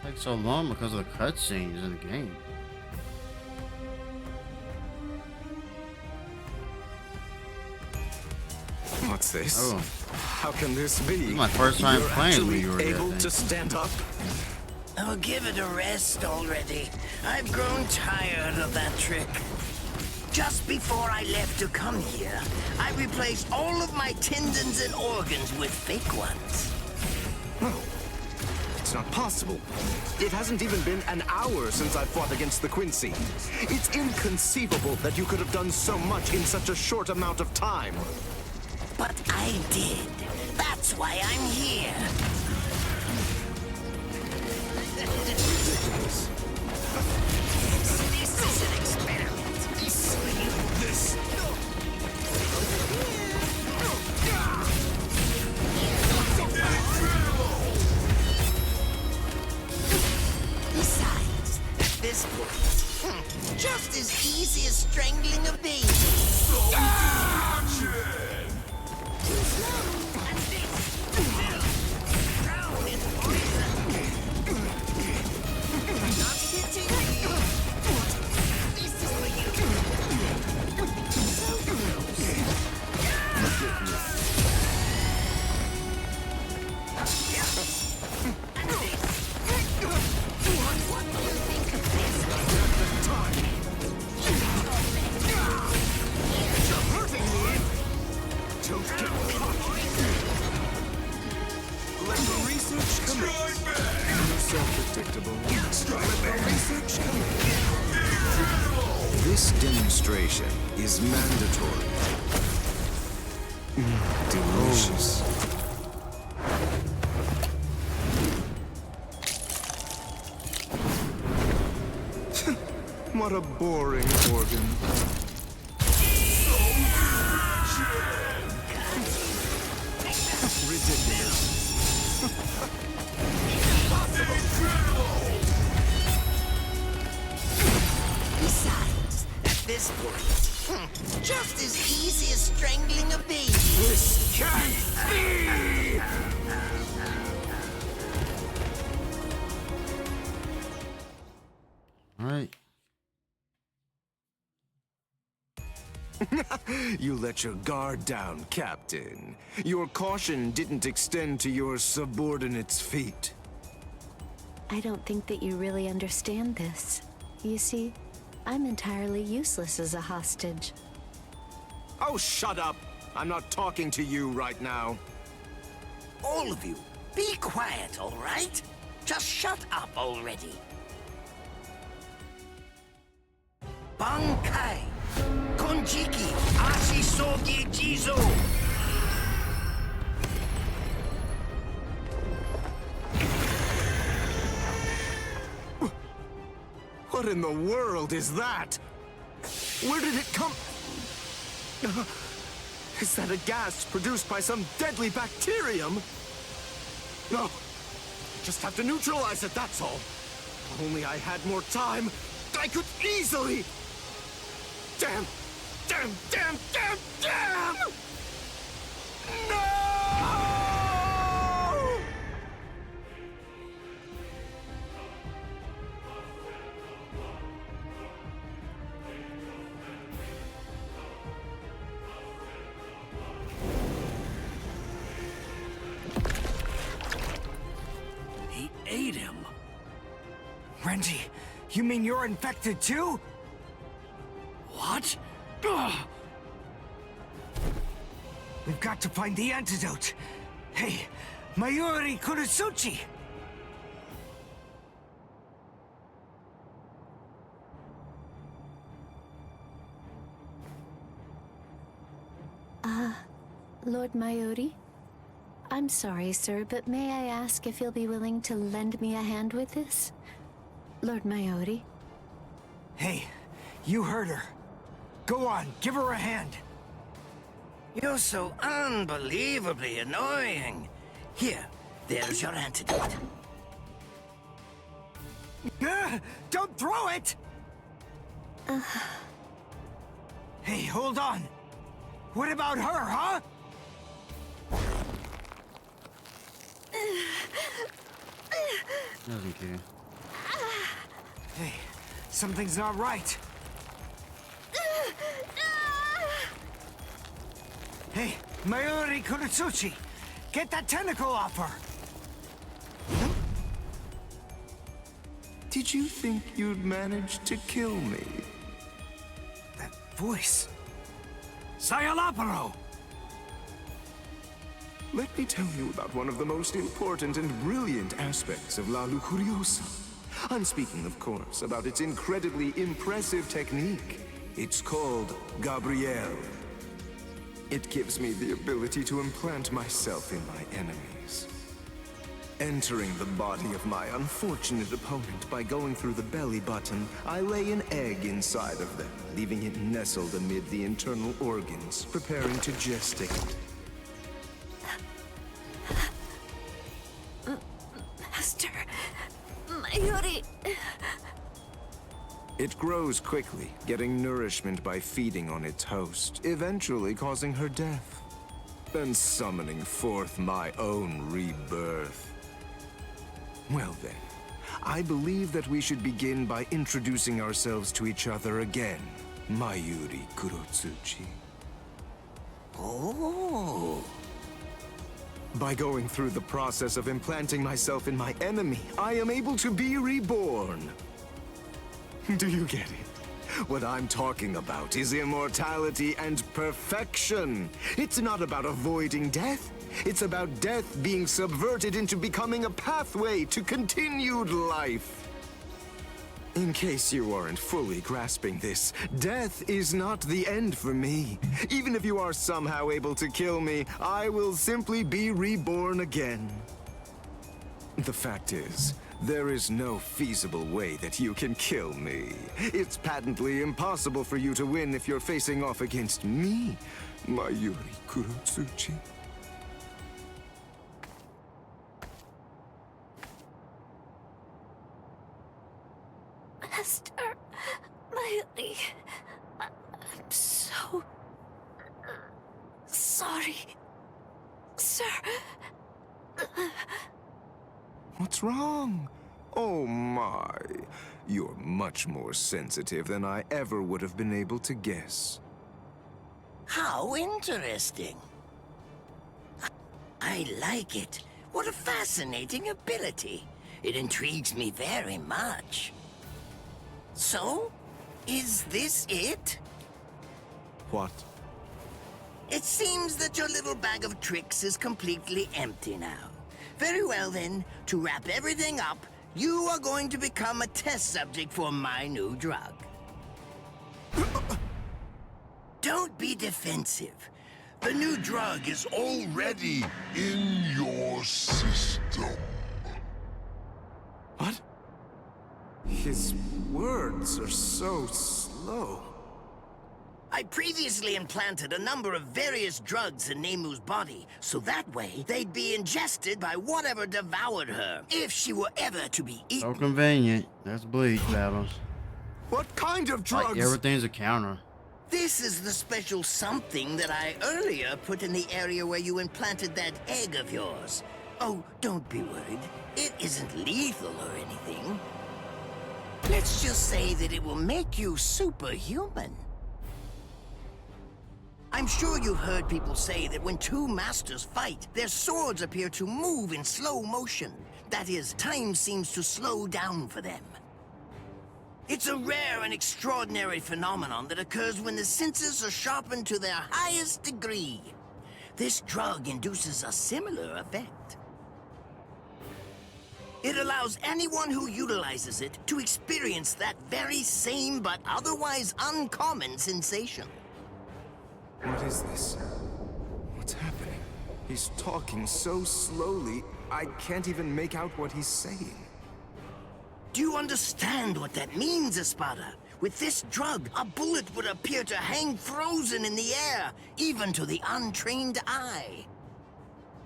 It takes so long because of the cutscenes in the game. What's this? Oh. How can this be? This is my first time You're playing actually New York, able to stand up? Oh, give it a rest already. I've grown tired of that trick. Just before I left to come here, I replaced all of my tendons and organs with fake ones. No, it's not possible. It hasn't even been an hour since I fought against the Quincy. It's inconceivable that you could have done so much in such a short amount of time. But I did. That's why I'm here. Ridiculous. This is an experiment. This. Besides, at this point, just as easy as strangling a baby. This demonstration is mandatory. Delicious. What a boring organ. Ridiculous. Besides, at this point, just as easy as strangling a baby. This can't be! All right. You let your guard down, Captain. Your caution didn't extend to your subordinates' feet. I don't think that you really understand this. You see, I'm entirely useless as a hostage. Oh, shut up! I'm not talking to you right now. All of you, be quiet, all right? Just shut up already. Bankai, Konjiki, Ashisogi Jizo. What in the world is that? Where did it come? Is that a gas produced by some deadly bacterium? No, I just have to neutralize it, that's all. If only I had more time, I could easily... Damn! Damn! Damn! Damn! Damn! No! They ate him. Renji, you mean you're infected too? What? Ugh. We've got to find the antidote. Hey, Mayuri Kurosuchi! Lord Mayuri? I'm sorry, sir, but may I ask if you'll be willing to lend me a hand with this? Lord Mayuri? Hey, you heard her. Go on, give her a hand. You're so unbelievably annoying. Here, there's your antidote. Don't throw it! Hey, hold on. What about her, huh? Doesn't care. Hey, something's not right. Hey, Mayuri Kurosuchi, get that tentacle off her! Did you think you'd manage to kill me? That voice... Sayalaparo! Let me tell you about one of the most important and brilliant aspects of La Lujuriosa. I'm speaking, of course, about its incredibly impressive technique. It's called Gabrielle. It gives me the ability to implant myself in my enemies. Entering the body of my unfortunate opponent by going through the belly button, I lay an egg inside of them, leaving it nestled amid the internal organs, preparing to gestate. Master... Mayuri... It grows quickly, getting nourishment by feeding on its host, eventually causing her death, then summoning forth my own rebirth. Well then, I believe that we should begin by introducing ourselves to each other again, Mayuri Kurosuchi. Oh. By going through the process of implanting myself in my enemy, I am able to be reborn. Do you get it? What I'm talking about is immortality and perfection. It's not about avoiding death. It's about death being subverted into becoming a pathway to continued life. In case you aren't fully grasping this, death is not the end for me. Even if you are somehow able to kill me, I will simply be reborn again. The fact is, there is no feasible way that you can kill me. It's patently impossible for you to win if you're facing off against me, Mayuri Kurosuchi. Master... Mayuri... I'm so... sorry... Sir... What's wrong? Oh my. You're much more sensitive than I ever would have been able to guess. How interesting. I like it. What a fascinating ability. It intrigues me very much. So, is this it? What? It seems that your little bag of tricks is completely empty now. Very well then, to wrap everything up, you are going to become a test subject for my new drug. Don't be defensive. The new drug is already in your system. What? His words are so slow. I previously implanted a number of various drugs in Nemu's body, so that way they'd be ingested by whatever devoured her, if she were ever to be eaten. So convenient. That's Bleach battles. What kind of drugs? Like everything's a counter. This is the special something that I earlier put in the area where you implanted that egg of yours. Oh, don't be worried. It isn't lethal or anything. Let's just say that it will make you superhuman. I'm sure you've heard people say that when two masters fight, their swords appear to move in slow motion. That is, time seems to slow down for them. It's a rare and extraordinary phenomenon that occurs when the senses are sharpened to their highest degree. This drug induces a similar effect. It allows anyone who utilizes it to experience that very same but otherwise uncommon sensation. What is this? What's happening? He's talking so slowly, I can't even make out what he's saying. Do you understand what that means, Espada? With this drug, a bullet would appear to hang frozen in the air, even to the untrained eye.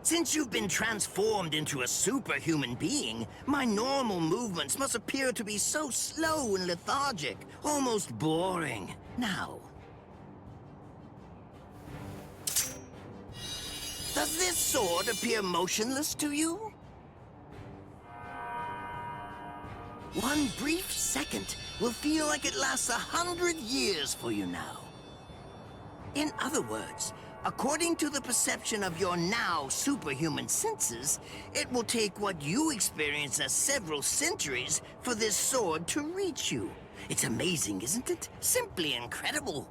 Since you've been transformed into a superhuman being, my normal movements must appear to be so slow and lethargic, almost boring. Now, does this sword appear motionless to you? One brief second will feel like it lasts 100 years for you now. In other words, according to the perception of your now superhuman senses, it will take what you experience as several centuries for this sword to reach you. It's amazing, isn't it? Simply incredible.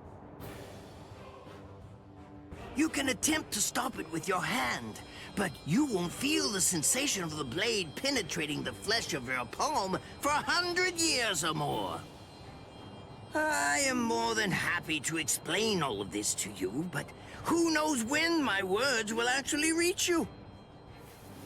You can attempt to stop it with your hand, but you won't feel the sensation of the blade penetrating the flesh of your palm for 100 years or more. I am more than happy to explain all of this to you, but who knows when my words will actually reach you?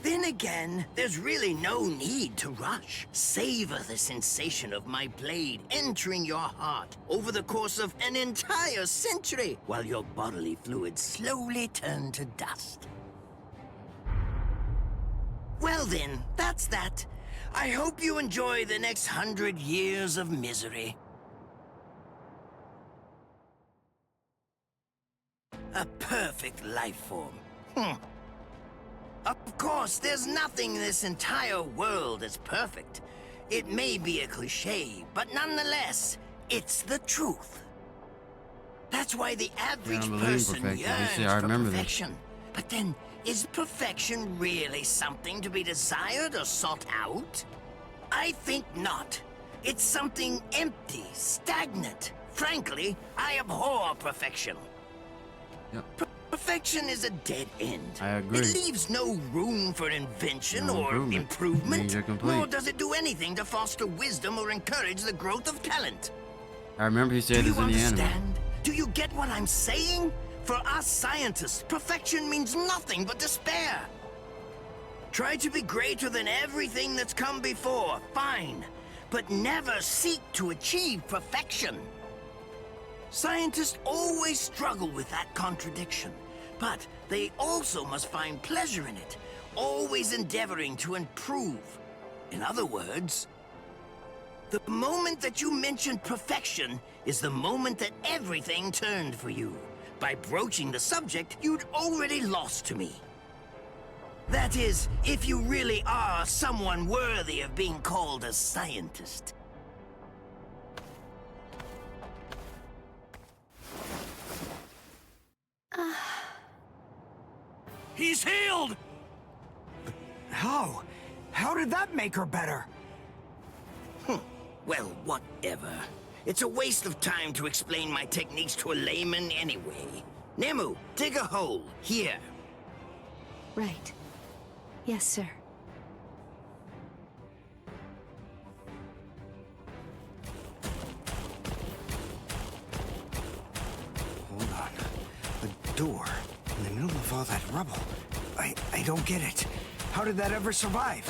Then again, there's really no need to rush. Savor the sensation of my blade entering your heart over the course of an entire century, while your bodily fluids slowly turn to dust. Well then, that's that. I hope you enjoy the next 100 years of misery. A perfect life form. Of course, there's nothing in this entire world that's perfect. It may be a cliché, but nonetheless, it's the truth. That's why the average person yearns for perfection. But then, is perfection really something to be desired or sought out? I think not. It's something empty, stagnant. Frankly, I abhor perfection. Perfection is a dead end. I agree. It leaves no room for invention or improvement, nor does it do anything to foster wisdom or encourage the growth of talent. I remember he said this in the anime. Do you get what I'm saying? For us scientists, perfection means nothing but despair. Try to be greater than everything that's come before, fine, but never seek to achieve perfection. Scientists always struggle with that contradiction, but they also must find pleasure in it, always endeavoring to improve. In other words, the moment that you mentioned perfection is the moment that everything turned for you. By broaching the subject, you'd already lost to me. That is, if you really are someone worthy of being called a scientist. He's healed! How? How did that make her better? Well, whatever. It's a waste of time to explain my techniques to a layman anyway. Nemu, dig a hole. Here. Right. Yes, sir. Hold on. A door in the middle of all that rubble. I don't get it. How did that ever survive?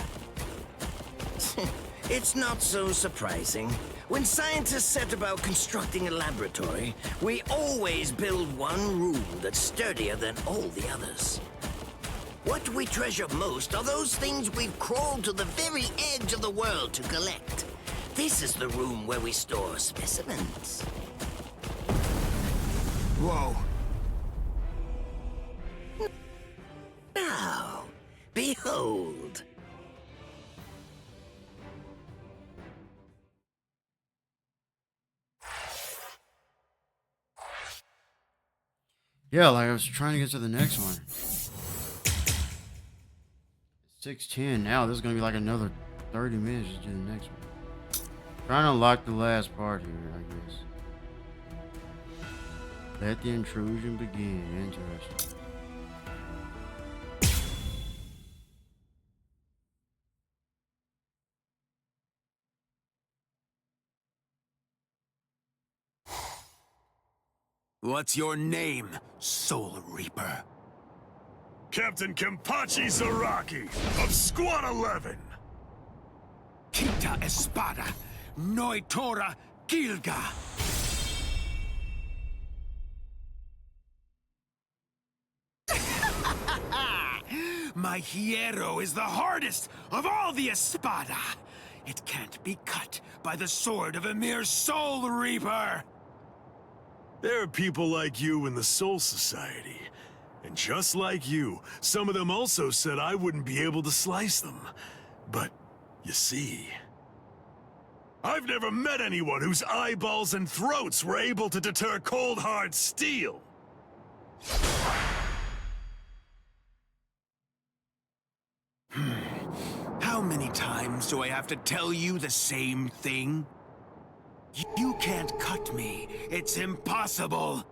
It's not so surprising. When scientists set about constructing a laboratory, we always build one room that's sturdier than all the others. What we treasure most are those things we've crawled to the very edge of the world to collect. This is the room where we store specimens. Whoa. Now, behold. Yeah, like I was trying to get to the next one. 6:10 now. This is gonna be like another 30 minutes to do the next one. Trying to unlock the last part here, I guess. Let the intrusion begin. Interesting. What's your name, Soul Reaper? Captain Kenpachi Zaraki of Squad 11. Kita Espada, Noitora Gilga. My hierro is the hardest of all the Espada. It can't be cut by the sword of a mere Soul Reaper. There are people like you in the Soul Society. And just like you, some of them also said I wouldn't be able to slice them. But, you see... I've never met anyone whose eyeballs and throats were able to deter cold hard steel. How many times do I have to tell you the same thing? You can't cut me. It's impossible.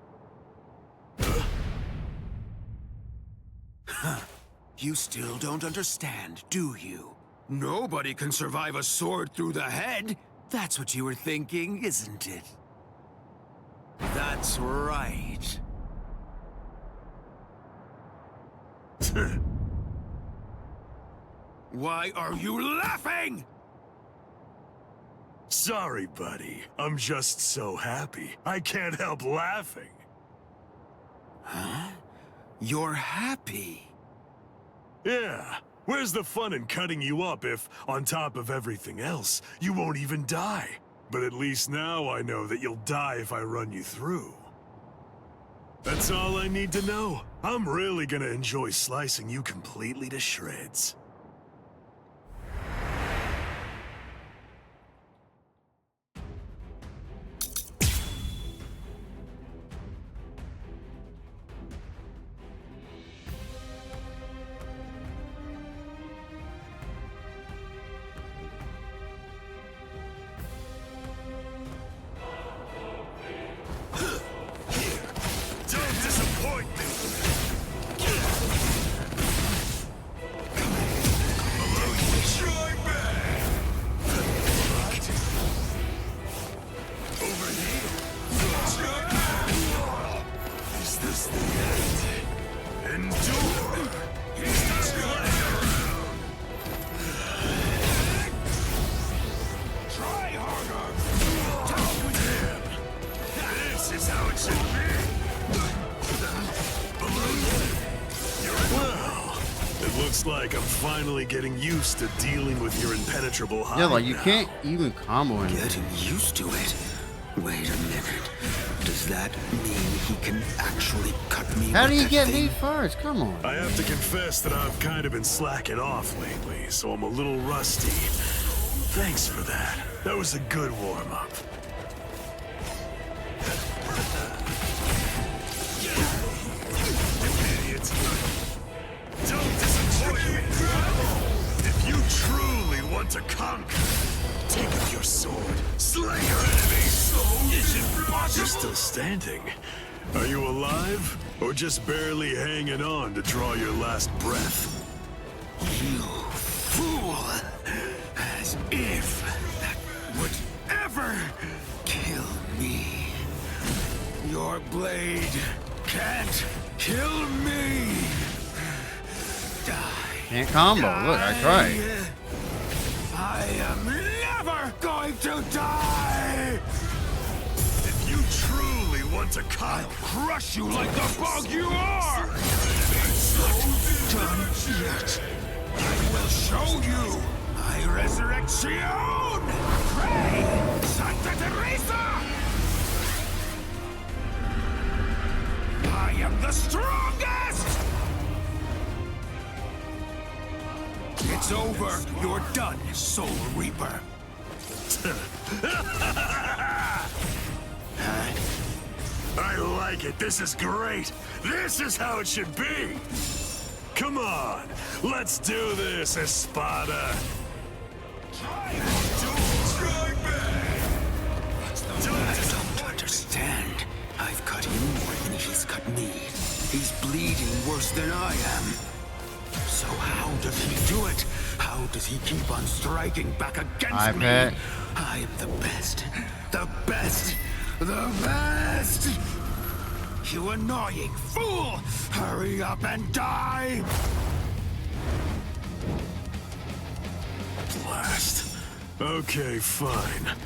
You still don't understand, do you? Nobody can survive a sword through the head. That's what you were thinking, isn't it? That's right. Why are you laughing? Sorry, buddy. I'm just so happy. I can't help laughing. Huh? You're happy? Yeah. Where's the fun in cutting you up if, on top of everything else, you won't even die? But at least now I know that you'll die if I run you through. That's all I need to know. I'm really gonna enjoy slicing you completely to shreds. Like I'm finally getting used to dealing with your impenetrable hide. Yeah, like you now. can't even combo him. Getting used to it? Wait a minute. Does that mean he can actually cut me? How with do you that get thing? me first? Come on. I have to confess that I've kind of been slacking off lately, so I'm a little rusty. Thanks for that. That was a good warm-up. Idiots. Don't disappoint me. If you truly want to conquer, take up your sword, slay your enemies. Is it possible? You're still standing. Are you alive, or just barely hanging on to draw your last breath? You fool! As if that would ever kill me. Your blade can't kill me. Die. Can't combo. Look, I tried. I am never going to die! If you truly want to conquer, I'll crush you like the bug you are! Done yet. I will show you my resurrection! Pray, Santa Teresa! I am the strongest! It's over. You're done, Soul Reaper. I like it. This is great. This is how it should be. Come on, let's do this, Espada. I don't understand. I've cut him more than he's cut me. He's bleeding worse than I am. So how does he do it? How does he keep on striking back against me? I am the best. The best. The best! You annoying fool! Hurry up and die! Blast. Okay, fine.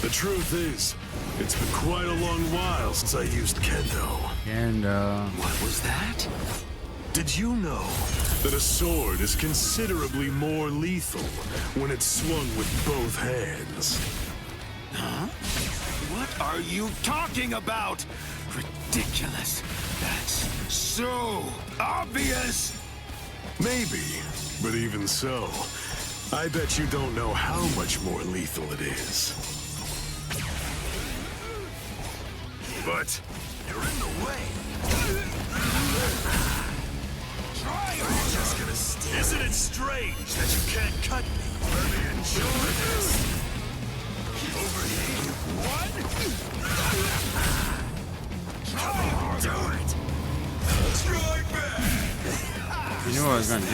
The truth is, it's been quite a long while since I used Kendo. What was that? Did you know that a sword is considerably more lethal when it's swung with both hands? Huh? What are you talking about? Ridiculous. That's so obvious. Maybe, but even so, I bet you don't know how much more lethal it is. But you're in the way. Just gonna steal. Isn't it strange that you can't cut me? Let me enjoy this. Over here, you what? Do it. Strike back. You knew what I was gonna do.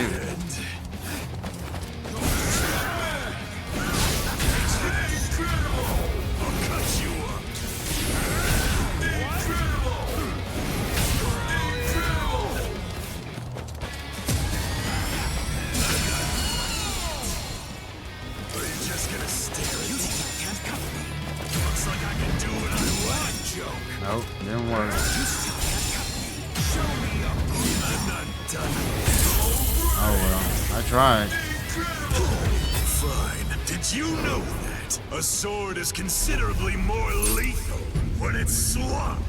I'll cut you up. Nope, didn't work. Oh well, I tried. Fine. Did you know that a sword is considerably more lethal when it's swung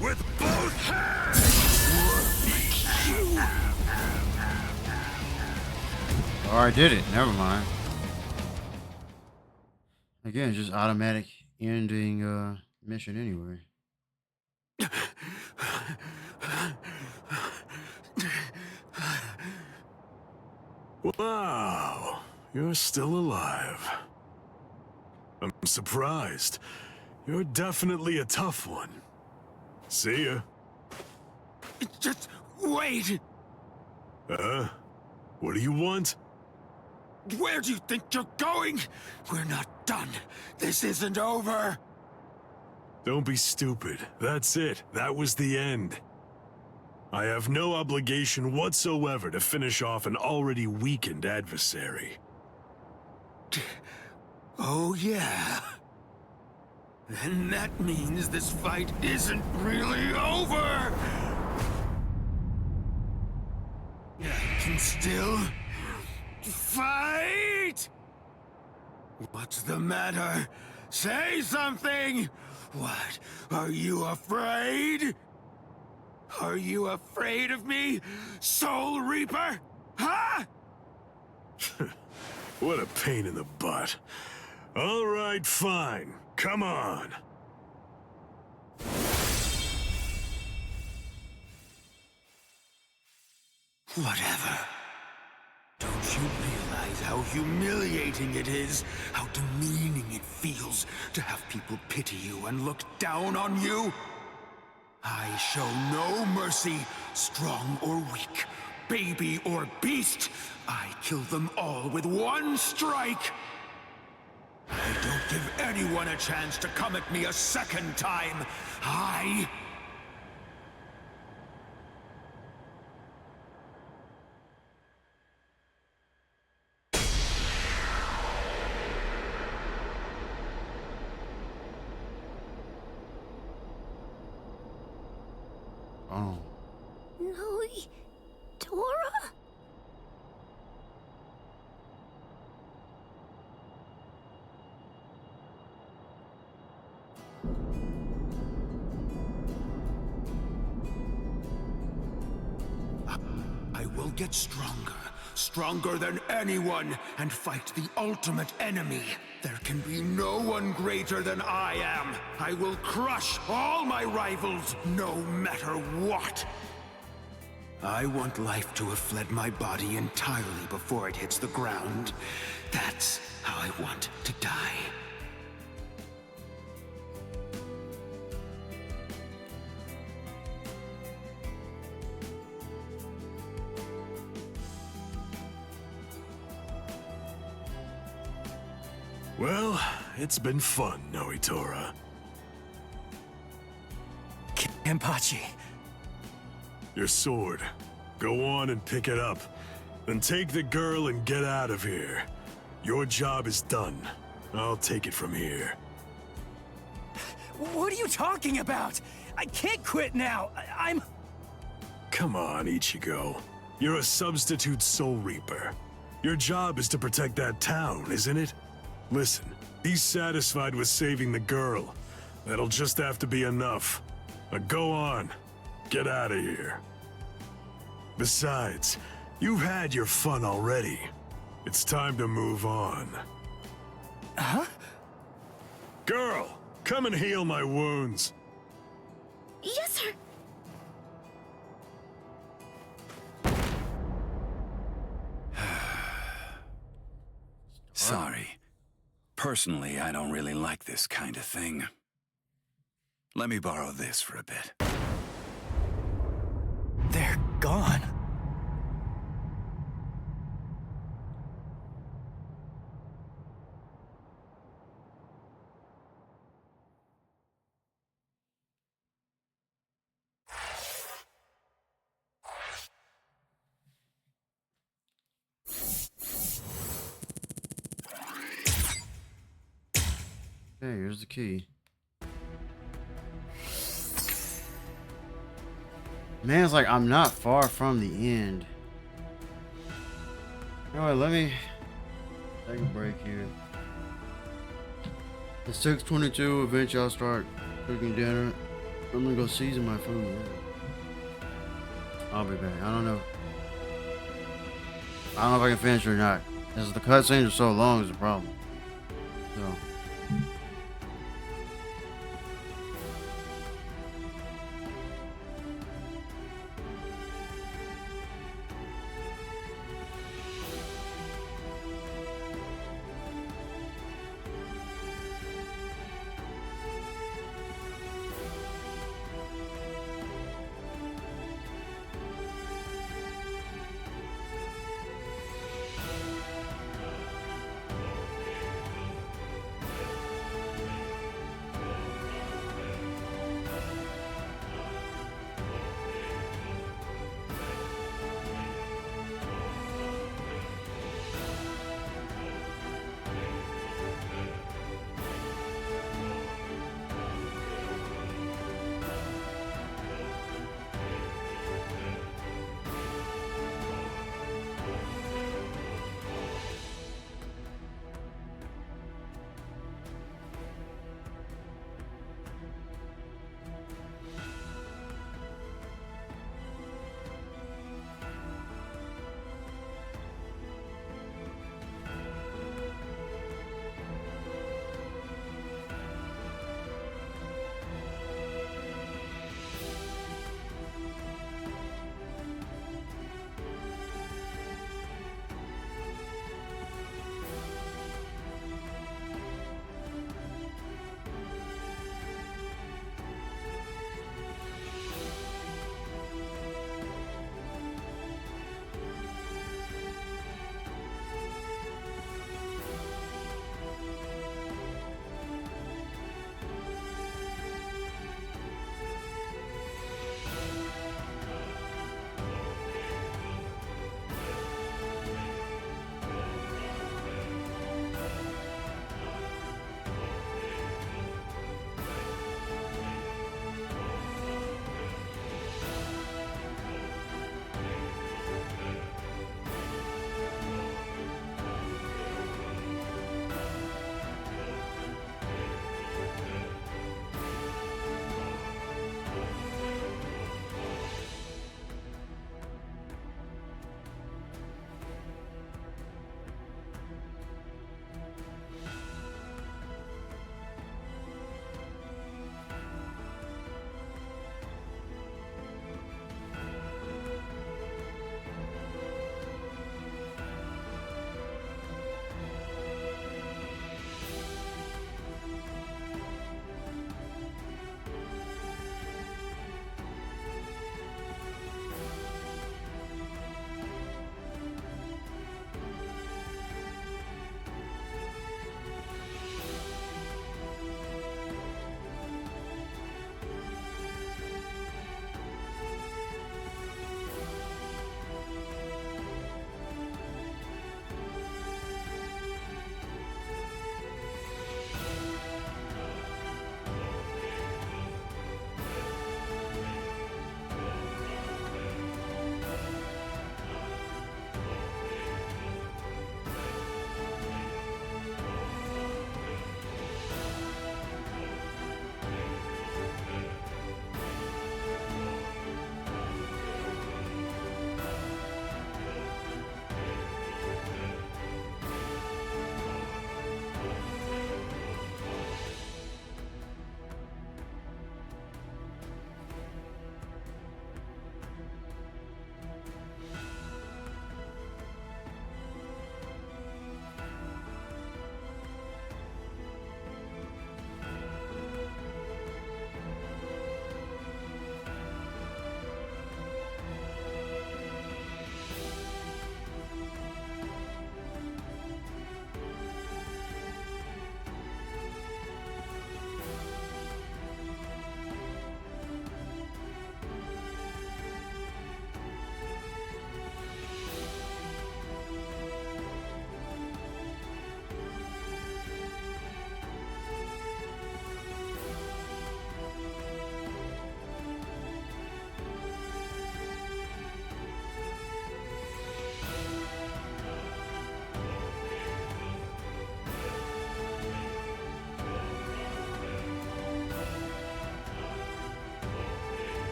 with both hands? Oh, I did it. Never mind. Again, just automatic ending mission anyway. Wow, you're still alive. I'm surprised. You're definitely a tough one. See ya. Just wait! What do you want? Where do you think you're going? We're not done. This isn't over. Don't be stupid. That's it. That was the end. I have no obligation whatsoever to finish off an already weakened adversary. Oh, yeah. Then that means this fight isn't really over! I can still fight! What's the matter? Say something! What? Are you afraid? Are you afraid of me, Soul Reaper? Huh? What a pain in the butt. All right, fine. Come on. Whatever. Don't you realize how humiliating it is? How demeaning it feels to have people pity you and look down on you? I show no mercy, strong or weak, baby or beast. I kill them all with one strike. I don't give anyone a chance to come at me a second time. Oh. No, Dora? I will get stronger, stronger than anyone, and fight the ultimate enemy. There can be no one greater than I am. I will crush all my rivals, no matter what. I want life to have fled my body entirely before it hits the ground. That's how I want to die. Well, it's been fun, Noitora. Kenpachi. Your sword. Go on and pick it up. Then take the girl and get out of here. Your job is done. I'll take it from here. What are you talking about? I can't quit now. I'm... Come on, Ichigo. You're a substitute Soul Reaper. Your job is to protect that town, isn't it? Listen, be satisfied with saving the girl. That'll just have to be enough. Now go on. Get out of here. Besides, you've had your fun already. It's time to move on. Huh? Girl, come and heal my wounds. Yes, sir. Sorry. Personally, I don't really like this kind of thing. Let me borrow this for a bit. They're gone. Okay, here's the key. Man, it's like I'm not far from the end. Alright, let me take a break here. It's 6:22. Eventually I'll start cooking dinner. I'm gonna go season my food. I'll be back. I don't know if I can finish it or not. Because the cutscenes are so long is the problem. So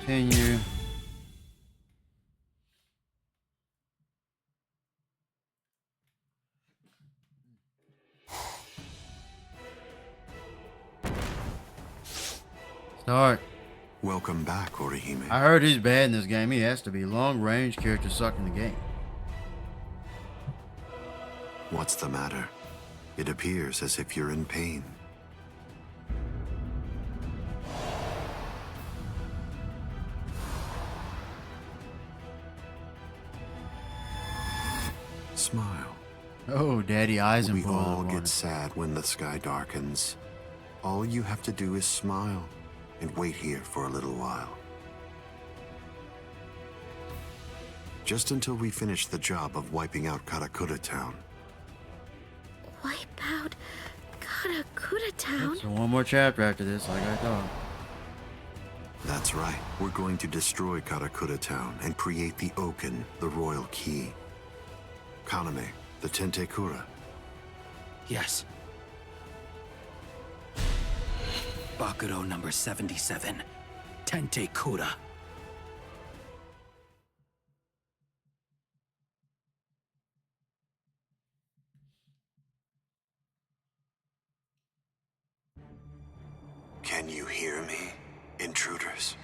Continue. Start. Welcome back, Orihime. I heard he's bad in this game. He has to be. Long range character suck in the game. What's the matter? It appears as if you're in pain. Smile. Oh, Daddy Eisen. We all get sad when the sky darkens. All you have to do is smile and wait here for a little while. Just until we finish the job of wiping out Karakura Town. Wipe out Karakura Town? So one more chapter after this, like I thought. That's right. We're going to destroy Karakura Town and create the Oaken, the royal key. Kaname, the Tentekura. Yes. Bakuro number 77. Tentekura. Can you hear me, intruders?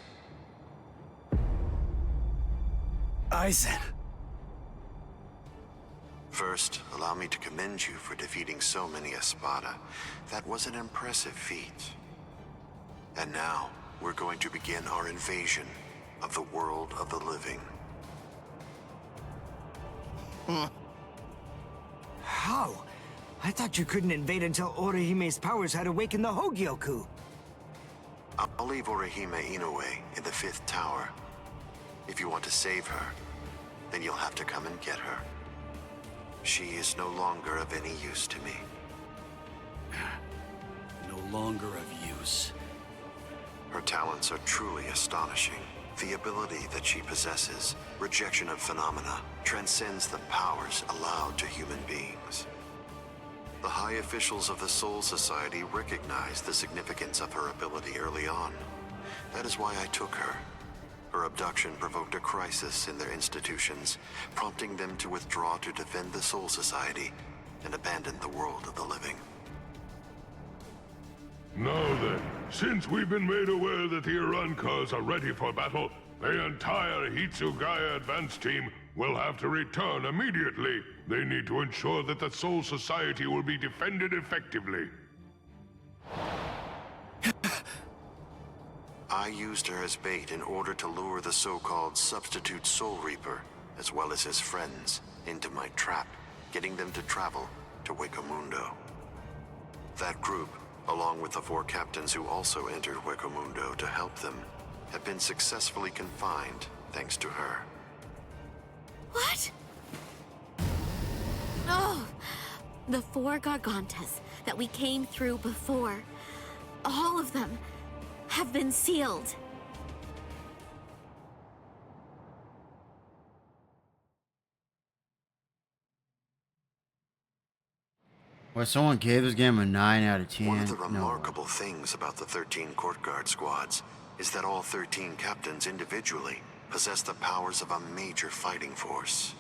Eisen. First, allow me to commend you for defeating so many Espada. That was an impressive feat. And now, we're going to begin our invasion of the world of the living. How? I thought you couldn't invade until Orihime's powers had awakened the Hogyoku. I'll leave Orihime Inoue in the 5th tower. If you want to save her, then you'll have to come and get her. She is no longer of any use to me. No longer of use. Her talents are truly astonishing. The ability that she possesses, rejection of phenomena, transcends the powers allowed to human beings. The high officials of the Soul Society recognized the significance of her ability early on. That is why I took her. Her abduction provoked a crisis in their institutions, prompting them to withdraw to defend the Soul Society and abandon the world of the living. Now then, since we've been made aware that the Irankas are ready for battle, the entire Hitsugaya advance team will have to return immediately. They need to ensure that the Soul Society will be defended effectively. I used her as bait in order to lure the so-called substitute Soul Reaper, as well as his friends, into my trap, getting them to travel to Mundo. That group, along with the 4 captains who also entered Mundo to help them, have been successfully confined thanks to her. What? Oh, the 4 Gargantas that we came through before, all of them have been sealed. Well, someone gave this game a 9 out of 10. One of the remarkable things about the 13 court guard squads is that all 13 captains individually possess the powers of a major fighting force.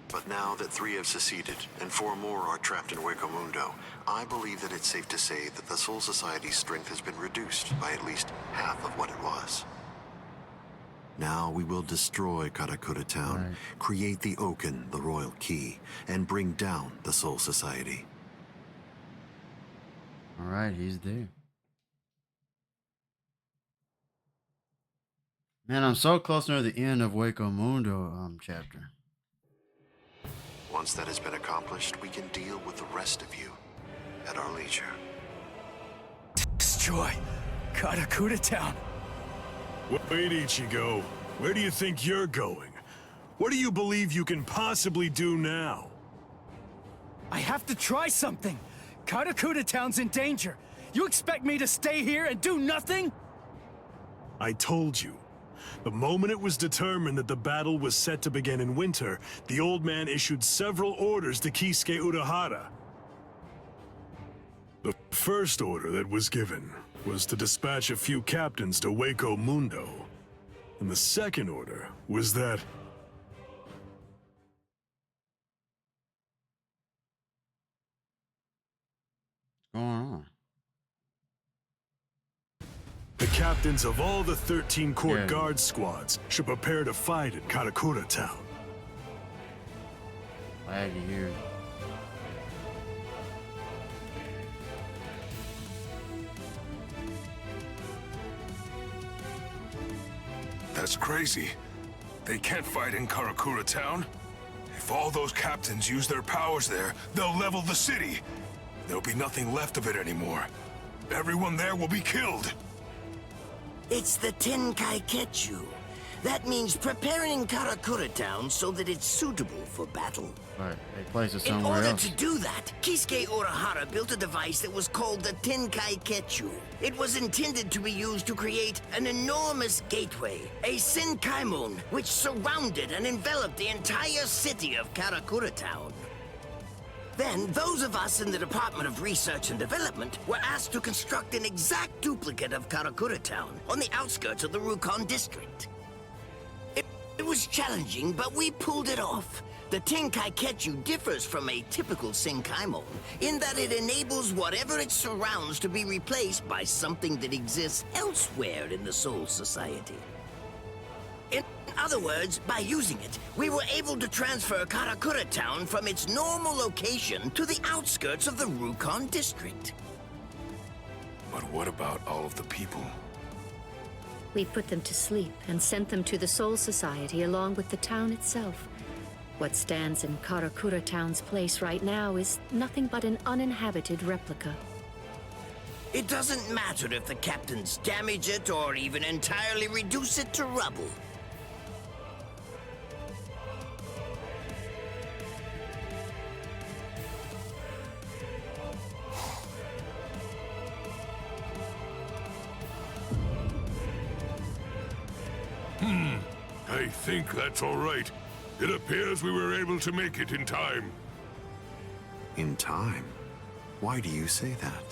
But now that 3 have seceded and 4 more are trapped in Mundo, I believe that it's safe to say that the Soul Society's strength has been reduced by at least half of what it was. Now we will destroy Karakura Town, create the Oaken, the royal key, and bring down the Soul Society. Alright, he's there. Man, I'm so close near the end of Mundo chapter. Once that has been accomplished, we can deal with the rest of you at our leisure. Destroy Karakura Town. Wait, Ichigo. Where do you think you're going? What do you believe you can possibly do now? I have to try something. Karakura Town's in danger. You expect me to stay here and do nothing? I told you. The moment it was determined that the battle was set to begin in winter, the old man issued several orders to Kisuke Urahara. The first order that was given was to dispatch a few captains to Hueco Mundo. And the second order was that... What's going on? The captains of all the 13 court guard squads should prepare to fight in Karakura Town. Glad to hear it. That's crazy. They can't fight in Karakura Town. If all those captains use their powers there, they'll level the city. There'll be nothing left of it anymore. Everyone there will be killed. It's the Tenkai-Ketchu. That means preparing Karakura Town so that it's suitable for battle. Right, they place it In somewhere order else. to do that, Kisuke Urahara built a device that was called the Tenkai-Ketchu. It was intended to be used to create an enormous gateway, a Senkaimon, which surrounded and enveloped the entire city of Karakura Town. Then, those of us in the Department of Research and Development were asked to construct an exact duplicate of Karakura Town on the outskirts of the Rukon district. It was challenging, but we pulled it off. The Tenkai-Ketchu differs from a typical Senkaimon in that it enables whatever it surrounds to be replaced by something that exists elsewhere in the Soul Society. In other words, by using it, we were able to transfer Karakura Town from its normal location to the outskirts of the Rukon district. But what about all of the people? We put them to sleep and sent them to the Soul Society along with the town itself. What stands in Karakura Town's place right now is nothing but an uninhabited replica. It doesn't matter if the captains damage it or even entirely reduce it to rubble. I think that's all right. It appears we were able to make it in time. In time? Why do you say that?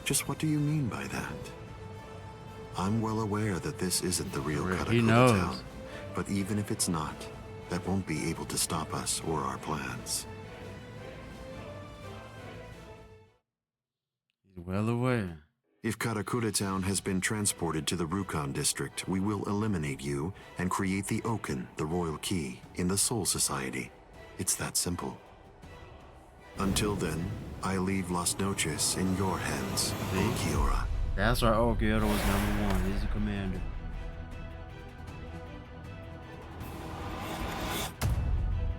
Just what do you mean by that? I'm well aware that this isn't the real Karakura Town, but even if it's not, that won't be able to stop us or our plans. He's well aware. If Karakura Town has been transported to the Rukon district, we will eliminate you and create the Oken, the royal key, in the Soul Society. It's that simple. Until then, I leave Las Noches in your hands, Okiora. That's why Okiora was #1. He's the commander.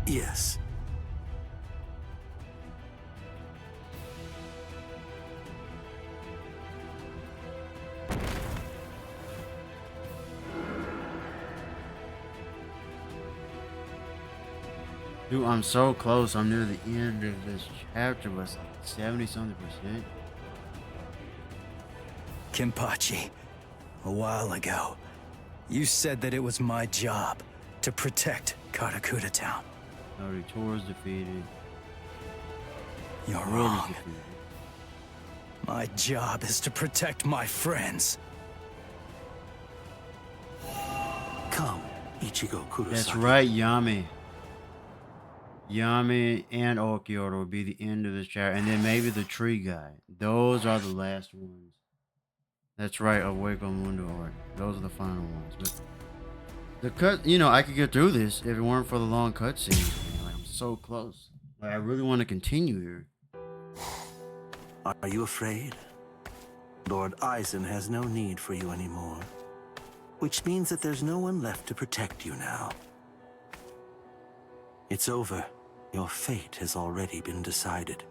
Yes. Dude, I'm so close. I'm near the end of this chapter, but it's like 70-something%. Kenpachi, a while ago, you said that it was my job to protect Karakura Town. No, Tor is defeated. You're wrong. My job is to protect my friends. Come, Ichigo Kurosaki. That's right, Yami. Yami and Okiora will be the end of this chapter, and then maybe the tree guy. Those are the last ones. That's right, of Hueco Mundo arc. Those are the final ones. But the cut, you know, I could get through this if it weren't for the long cutscenes. Like, I'm so close. Like, I really want to continue here. Are you afraid? Lord Eisen has no need for you anymore. Which means that there's no one left to protect you now. It's over. Your fate has already been decided.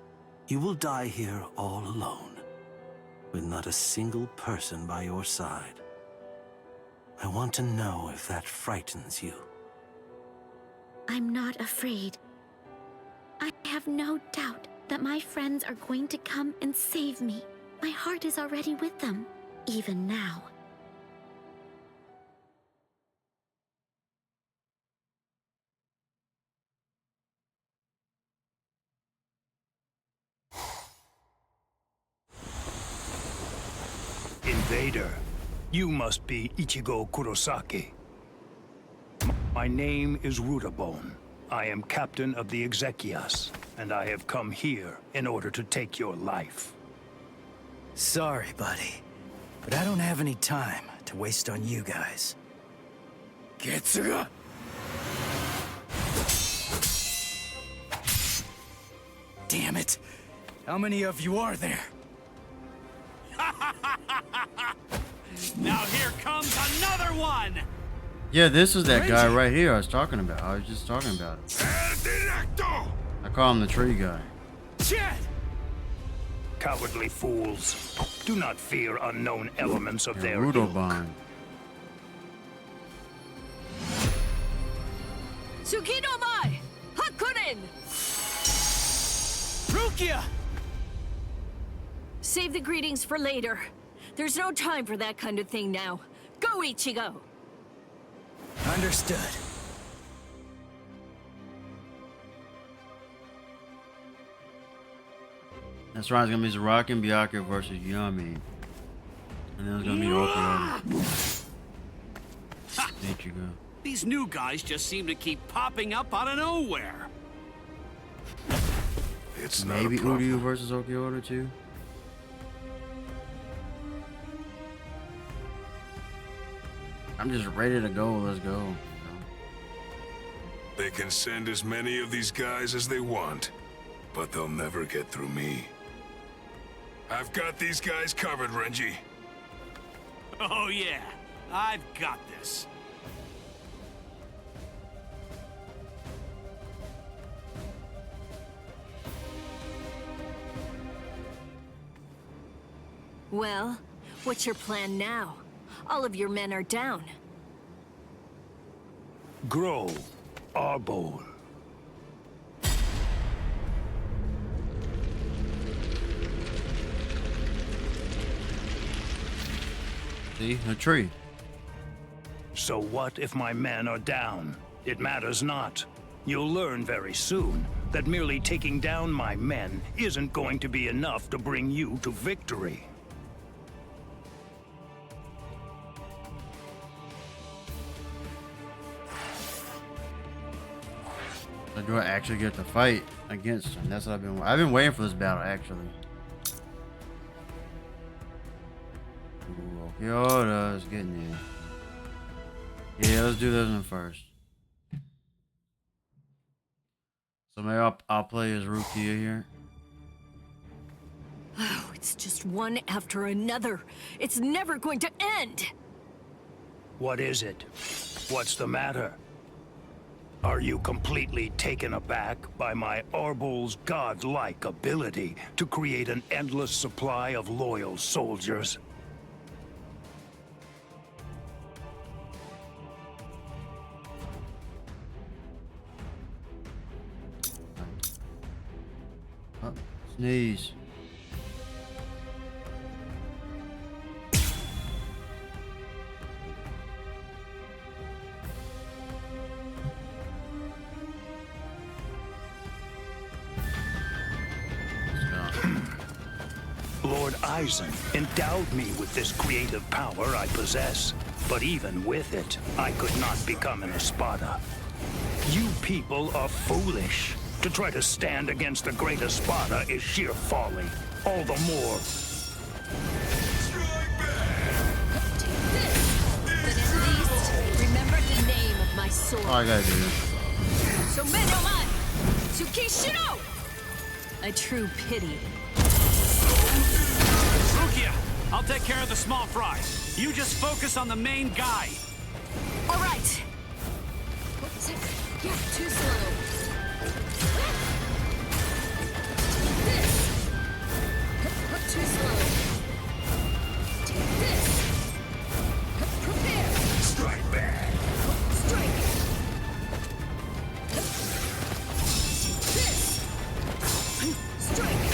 You will die here all alone, with not a single person by your side. I want to know if that frightens you. I'm not afraid. I have no doubt that my friends are going to come and save me. My heart is already with them, even now. In Invader, you must be Ichigo Kurosaki. My name is Rutabone. I am captain of the Exekias, and I have come here in order to take your life. Sorry, buddy, but I don't have any time to waste on you guys. Getsuga! Damn it! How many of you are there? Now here comes another one! Yeah, this is that guy right here I was talking about. I was just talking about him. I call him the tree guy. Shit! Cowardly fools. Do not fear unknown elements of their ilk. Tsukinomai! Hakurin! Rukia! Save the greetings for later. There's no time for that kind of thing now. Go, Ichigo! Understood. That's right, it's gonna be Zaraki and Byakuya versus Yami. And then it's gonna be Okioda. There you go. These new guys just seem to keep popping up out of nowhere. It's maybe Uryu versus Okioda too. I'm just ready to go. Let's go. They can send as many of these guys as they want, but they'll never get through me. I've got these guys covered, Renji. Oh yeah, I've got this. Well, what's your plan now? All of your men are down. Grow, Arbol. See, a tree. So what if my men are down? It matters not. You'll learn very soon that merely taking down my men isn't going to be enough to bring you to victory. So do I actually get to fight against him? That's what I've been waiting for this battle actually. Ooh, Okioda is getting in. Yeah, let's do this one first. So maybe I'll play as Rukia here. Oh, it's just one after another. It's never going to end. What is it? What's the matter? Are you completely taken aback by my Arbol's godlike ability to create an endless supply of loyal soldiers? Oh, sneeze. Lord Aizen endowed me with this creative power I possess, but even with it, I could not become an Espada. You people are foolish. To try to stand against the great Espada is sheer folly. All the more. Remember the name of my sword. Oh, I gotta do this. So Menoman! Tsukishiro! A true pity. Rukia, I'll take care of the small fry. You just focus on the main guy. All right. Yeah, too slow. This. Too slow. Take this. Prepare. Strike back. Strike. Take this. Strike.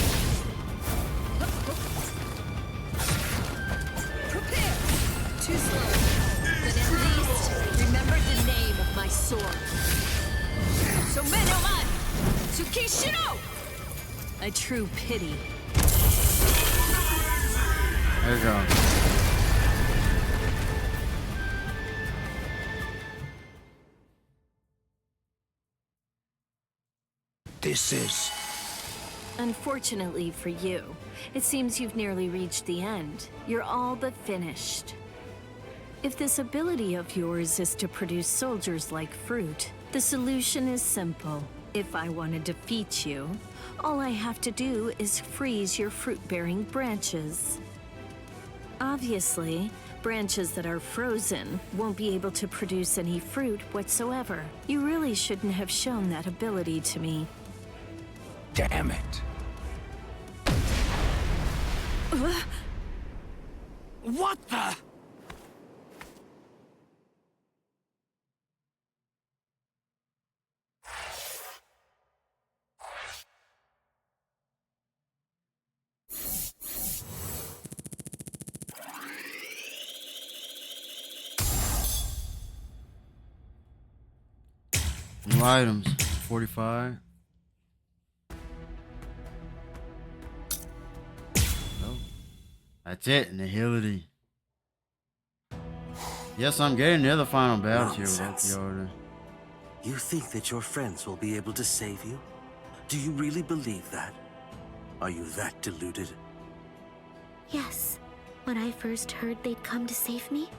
Prepare. Too slow. But at least remember the name of my sword. So Menoman! Tsukishiro! A true pity. There you go. this is? Unfortunately for you, it seems you've nearly reached the end. You're all but finished. If this ability of yours is to produce soldiers like fruit, the solution is simple. If I want to defeat you, all I have to do is freeze your fruit-bearing branches. Obviously, branches that are frozen won't be able to produce any fruit whatsoever. You really shouldn't have shown that ability to me. Damn it. What the? New items, 45. Oh, that's it, Nihility. Yes, I'm getting the other final battle here without the order. You think that your friends will be able to save you? Do you really believe that? Are you that deluded? Yes. When I first heard they'd come to save me,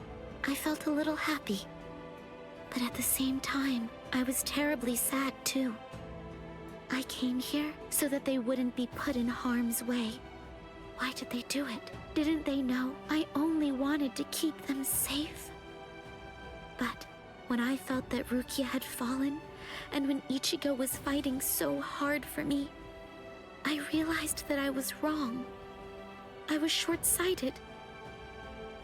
I felt a little happy. But at the same time, I was terribly sad too. I came here so that they wouldn't be put in harm's way. Why did they do it? Didn't they know I only wanted to keep them safe? But when I felt that Rukia had fallen, and when Ichigo was fighting so hard for me, I realized that I was wrong. I was short-sighted.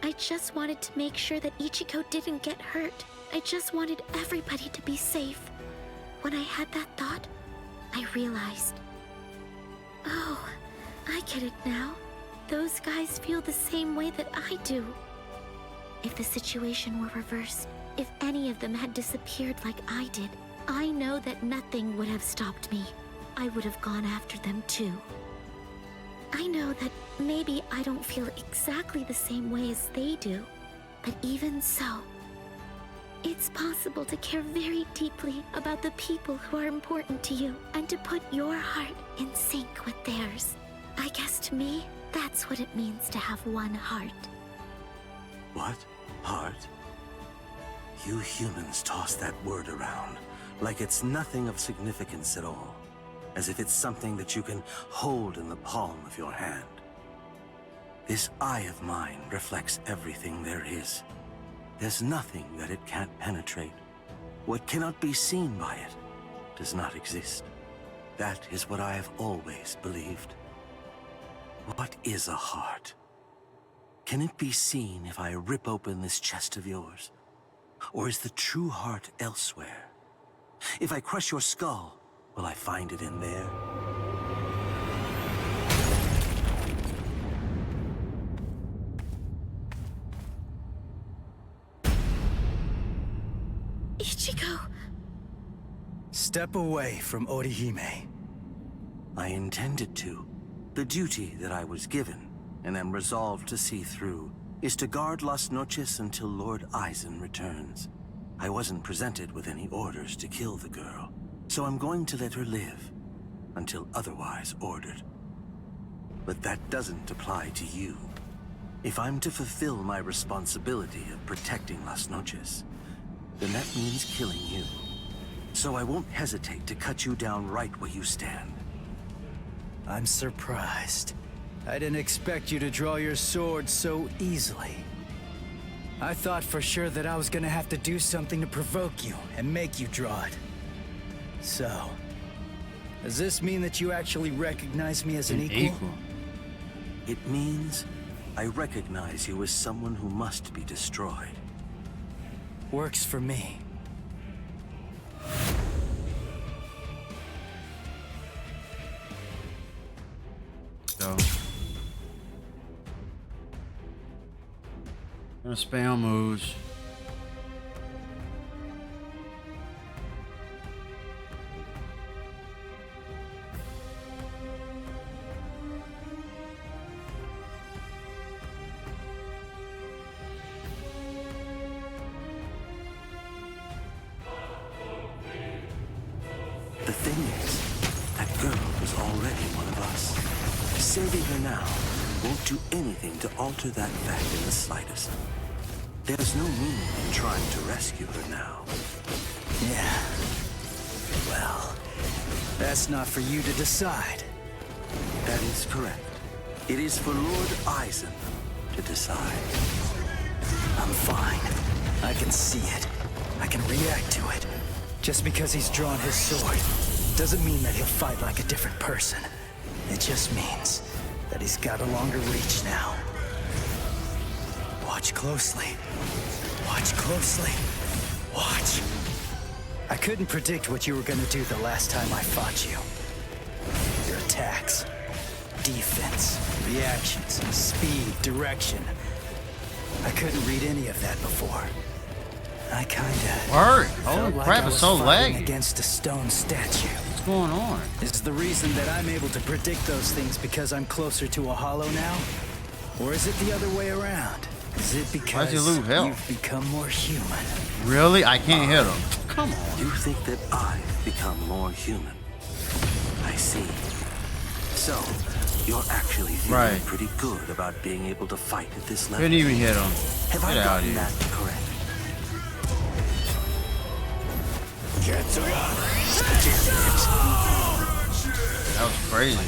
I just wanted to make sure that Ichigo didn't get hurt. I just wanted everybody to be safe. When I had that thought, I realized. Oh, I get it now. Those guys feel the same way that I do. If the situation were reversed, if any of them had disappeared like I did, I know that nothing would have stopped me. I would have gone after them too. I know that maybe I don't feel exactly the same way as they do, but even so, it's possible to care very deeply about the people who are important to you and to put your heart in sync with theirs. I guess to me, that's what it means to have one heart. What? Heart? You humans toss that word around like it's nothing of significance at all, as if it's something that you can hold in the palm of your hand. This eye of mine reflects everything there is. There's nothing that it can't penetrate. What cannot be seen by it does not exist. That is what I have always believed. What is a heart? Can it be seen if I rip open this chest of yours? Or is the true heart elsewhere? If I crush your skull, will I find it in there? Ichigo! Step away from Orihime. I intended to. The duty that I was given, and am resolved to see through, is to guard Las Noches until Lord Aizen returns. I wasn't presented with any orders to kill the girl, so I'm going to let her live, until otherwise ordered. But that doesn't apply to you. If I'm to fulfill my responsibility of protecting Las Noches, then that means killing you. So I won't hesitate to cut you down right where you stand. I'm surprised. I didn't expect you to draw your sword so easily. I thought for sure that I was gonna have to do something to provoke you and make you draw it. So, does this mean that you actually recognize me as an equal? It means I recognize you as someone who must be destroyed. Works for me. So, gonna spam moves. The thing is, Saving her now won't do anything to alter that fact in the slightest. There's no meaning in trying to rescue her now. Yeah. Well, that's not for you to decide. That is correct. It is for Lord Eisen to decide. I'm fine. I can see it. I can react to it. Just because he's drawn his sword doesn't mean that he'll fight like a different person. It just means that he's got a longer reach now. Watch closely. Watch closely. Watch. I couldn't predict what you were gonna do the last time I fought you. Your attacks, defense, reactions, speed, direction. I couldn't read any of that before. I kinda... Word! felt Holy like crap, I it's was so fighting laggy. against a stone statue. What's going on? Is the reason that I'm able to predict those things because I'm closer to a hollow now? Or is it the other way around? Is it because Why'd you lose health? you've become more human? Really? I can't hit him. Come on. You think that I've become more human? I see. So, you're actually feeling pretty good about being able to fight at this level. Couldn't even hit him. Have I Get out of gotten here. that correct? That was crazy.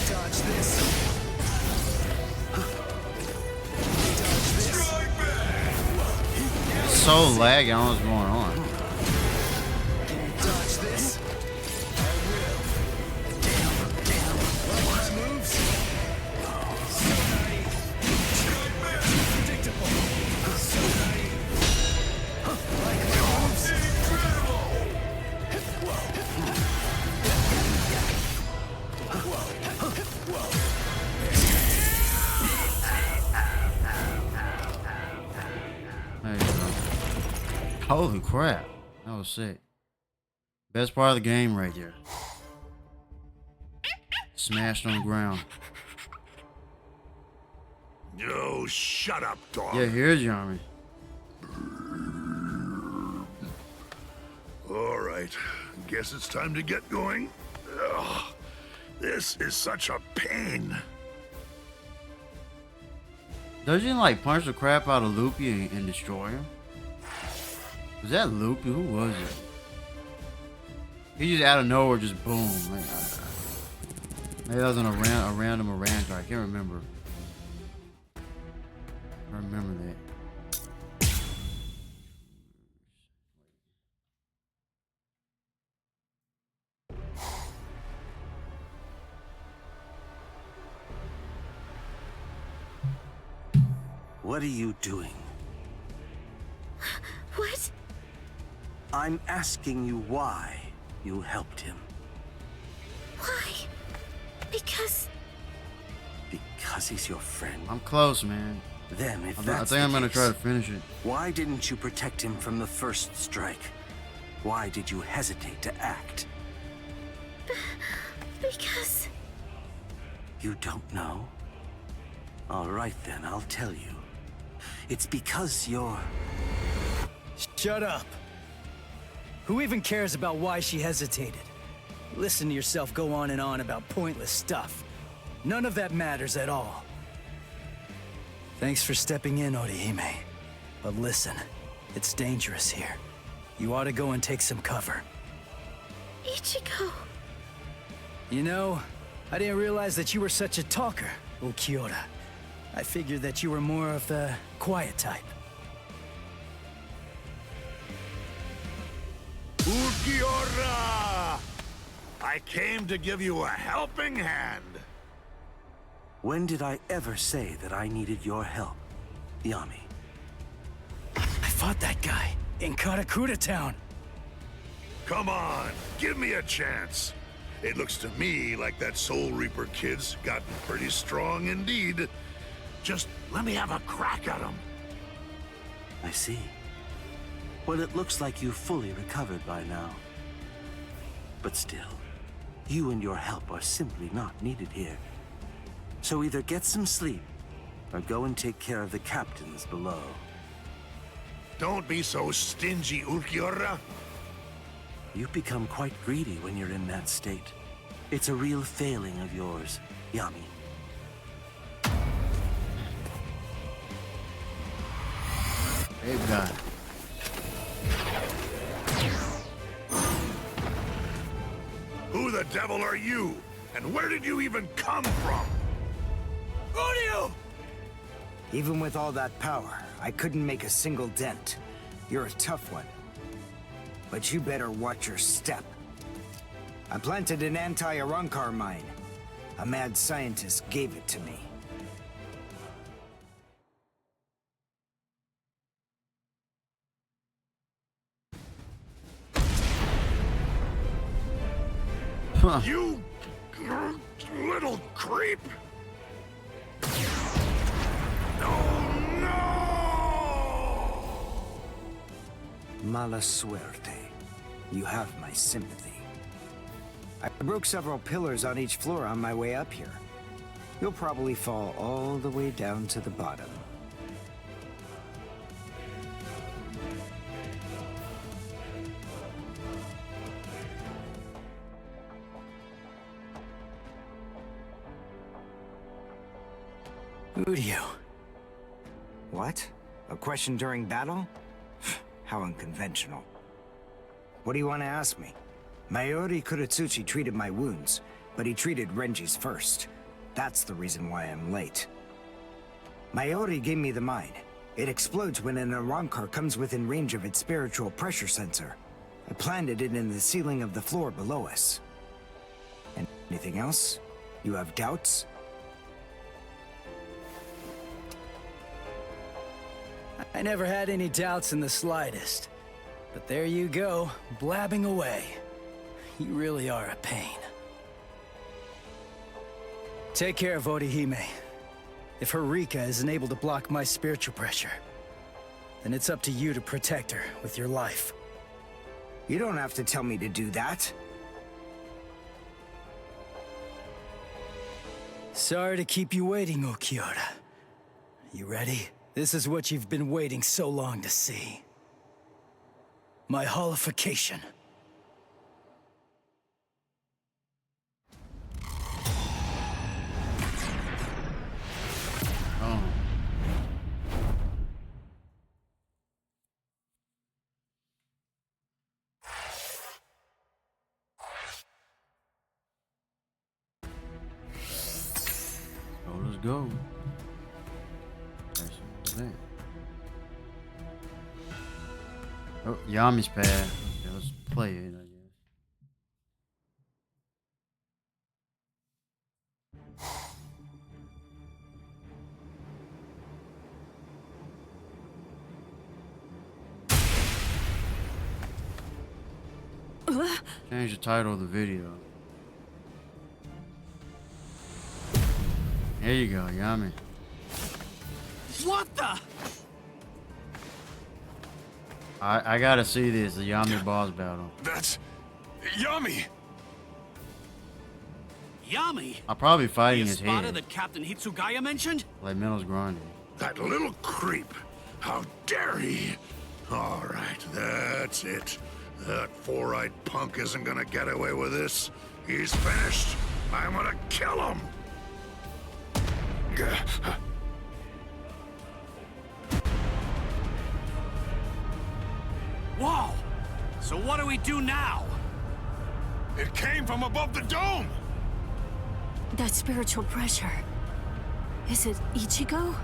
Dodge this. It's so laggy. I don't know what's going on. Dodge this. I will. Damn. Watch moves. So naive. Predictable. So naive. Like my moves. There you go. Holy crap. That was sick. Best part of the game right there. Smashed on the ground. Oh, shut up, dog. Yeah, here's Yami. All right. Guess it's time to get going. Ugh, this is such a pain. Doesn't he like punch the crap out of Loopy and destroy him? Was that Loopy? Who was it? He just out of nowhere just boom. Maybe that was on a random Iran card. I can't remember. I remember that. What are you doing? What? I'm asking you why you helped him. Why? Because he's your friend. I'm close, man. Then, if I that's think I'm the gonna case, try to finish it. why didn't you protect him from the first strike? Why did you hesitate to act? Because... You don't know? All right then, I'll tell you. It's because you're... Shut up. Who even cares about why she hesitated? Listen to yourself go on and on about pointless stuff. None of that matters at all. Thanks for stepping in, Orihime. But listen, it's dangerous here. You ought to go and take some cover. Ichigo... You know, I didn't realize that you were such a talker, Ukiura. I figured that you were more of the quiet type. Ukiura! I came to give you a helping hand. When did I ever say that I needed your help, Yami? I fought that guy in Karakura Town. Come on, give me a chance. It looks to me like that Soul Reaper kid's gotten pretty strong indeed. Just let me have a crack at him. I see. Well, it looks like you've fully recovered by now. But still, you and your help are simply not needed here. So either get some sleep, or go and take care of the captains below. Don't be so stingy, Ukiura. You become quite greedy when you're in that state. It's a real failing of yours, Yami. Babe guy. Who the devil are you? And where did you even come from? Who are you? Even with all that power, I couldn't make a single dent. You're a tough one. But you better watch your step. I planted an anti-Arankar mine. A mad scientist gave it to me. You little creep! Mala suerte. You have my sympathy. I broke several pillars on each floor on my way up here. You'll probably fall all the way down to the bottom. Who do you? What? A question during battle? How unconventional. What do you want to ask me? Mayuri Kuratsuchi treated my wounds, but he treated Renji's first. That's the reason why I'm late. Mayuri gave me the mine. It explodes when an Arankar comes within range of its spiritual pressure sensor. I planted it in the ceiling of the floor below us. And anything else? You have doubts? I never had any doubts in the slightest. But there you go, blabbing away. You really are a pain. Take care of Orihime. If her Rika isn't able to block my spiritual pressure, then it's up to you to protect her with your life. You don't have to tell me to do that. Sorry to keep you waiting, Okiura. You ready? This is what you've been waiting so long to see. My holification. Oh. So let's go. Oh, Yami's pad. Okay, let's play it, I guess. Change the title of the video. There you go, Yami. What the? I gotta see this, the Yami boss battle. That's... Yami! Yami? I'll probably fighting The his Espada head. that Captain Hitsugaya mentioned? Like Mental's grinding. That little creep! How dare he! Alright, that's it. That four-eyed punk isn't gonna get away with this. He's finished. I'm gonna kill him! Whoa! So what do we do now? It came from above the dome! That spiritual pressure. Is it Ichigo?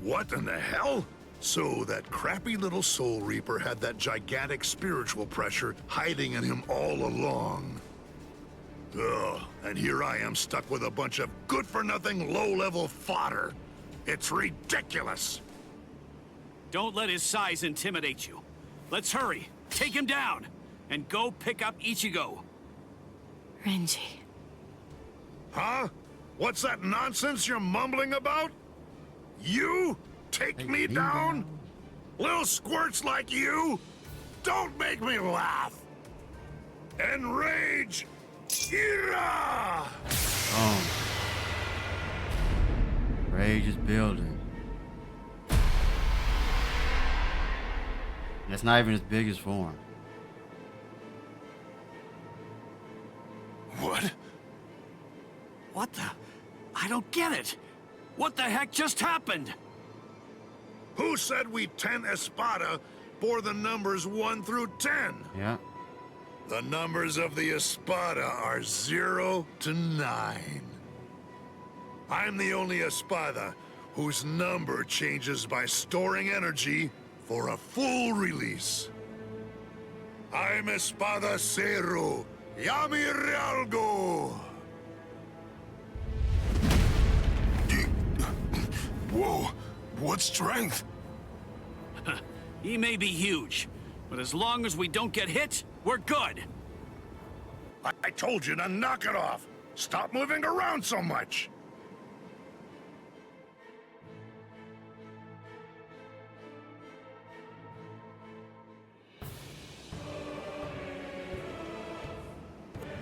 What in the hell? So that crappy little Soul Reaper had that gigantic spiritual pressure hiding in him all along. Ugh, and here I am stuck with a bunch of good-for-nothing low-level fodder. It's ridiculous. Don't let his size intimidate you. Let's hurry, take him down, and go pick up Ichigo. Renji. Huh? What's that nonsense you're mumbling about? You? Take me down? Little squirts like you? Don't make me laugh! Enrage! Ira! Oh. Rage is building. It's not even its biggest form. What? What the? I don't get it. What the heck just happened? Who said we 10 Espada bore the numbers 1 through 10? Yeah. The numbers of the Espada are 0 to 9. I'm the only Espada whose number changes by storing energy for a full release. I'm Espada Cero, Yami Realgo. Whoa, what strength? He may be huge, but as long as we don't get hit, we're good. I told you to knock it off. Stop moving around so much.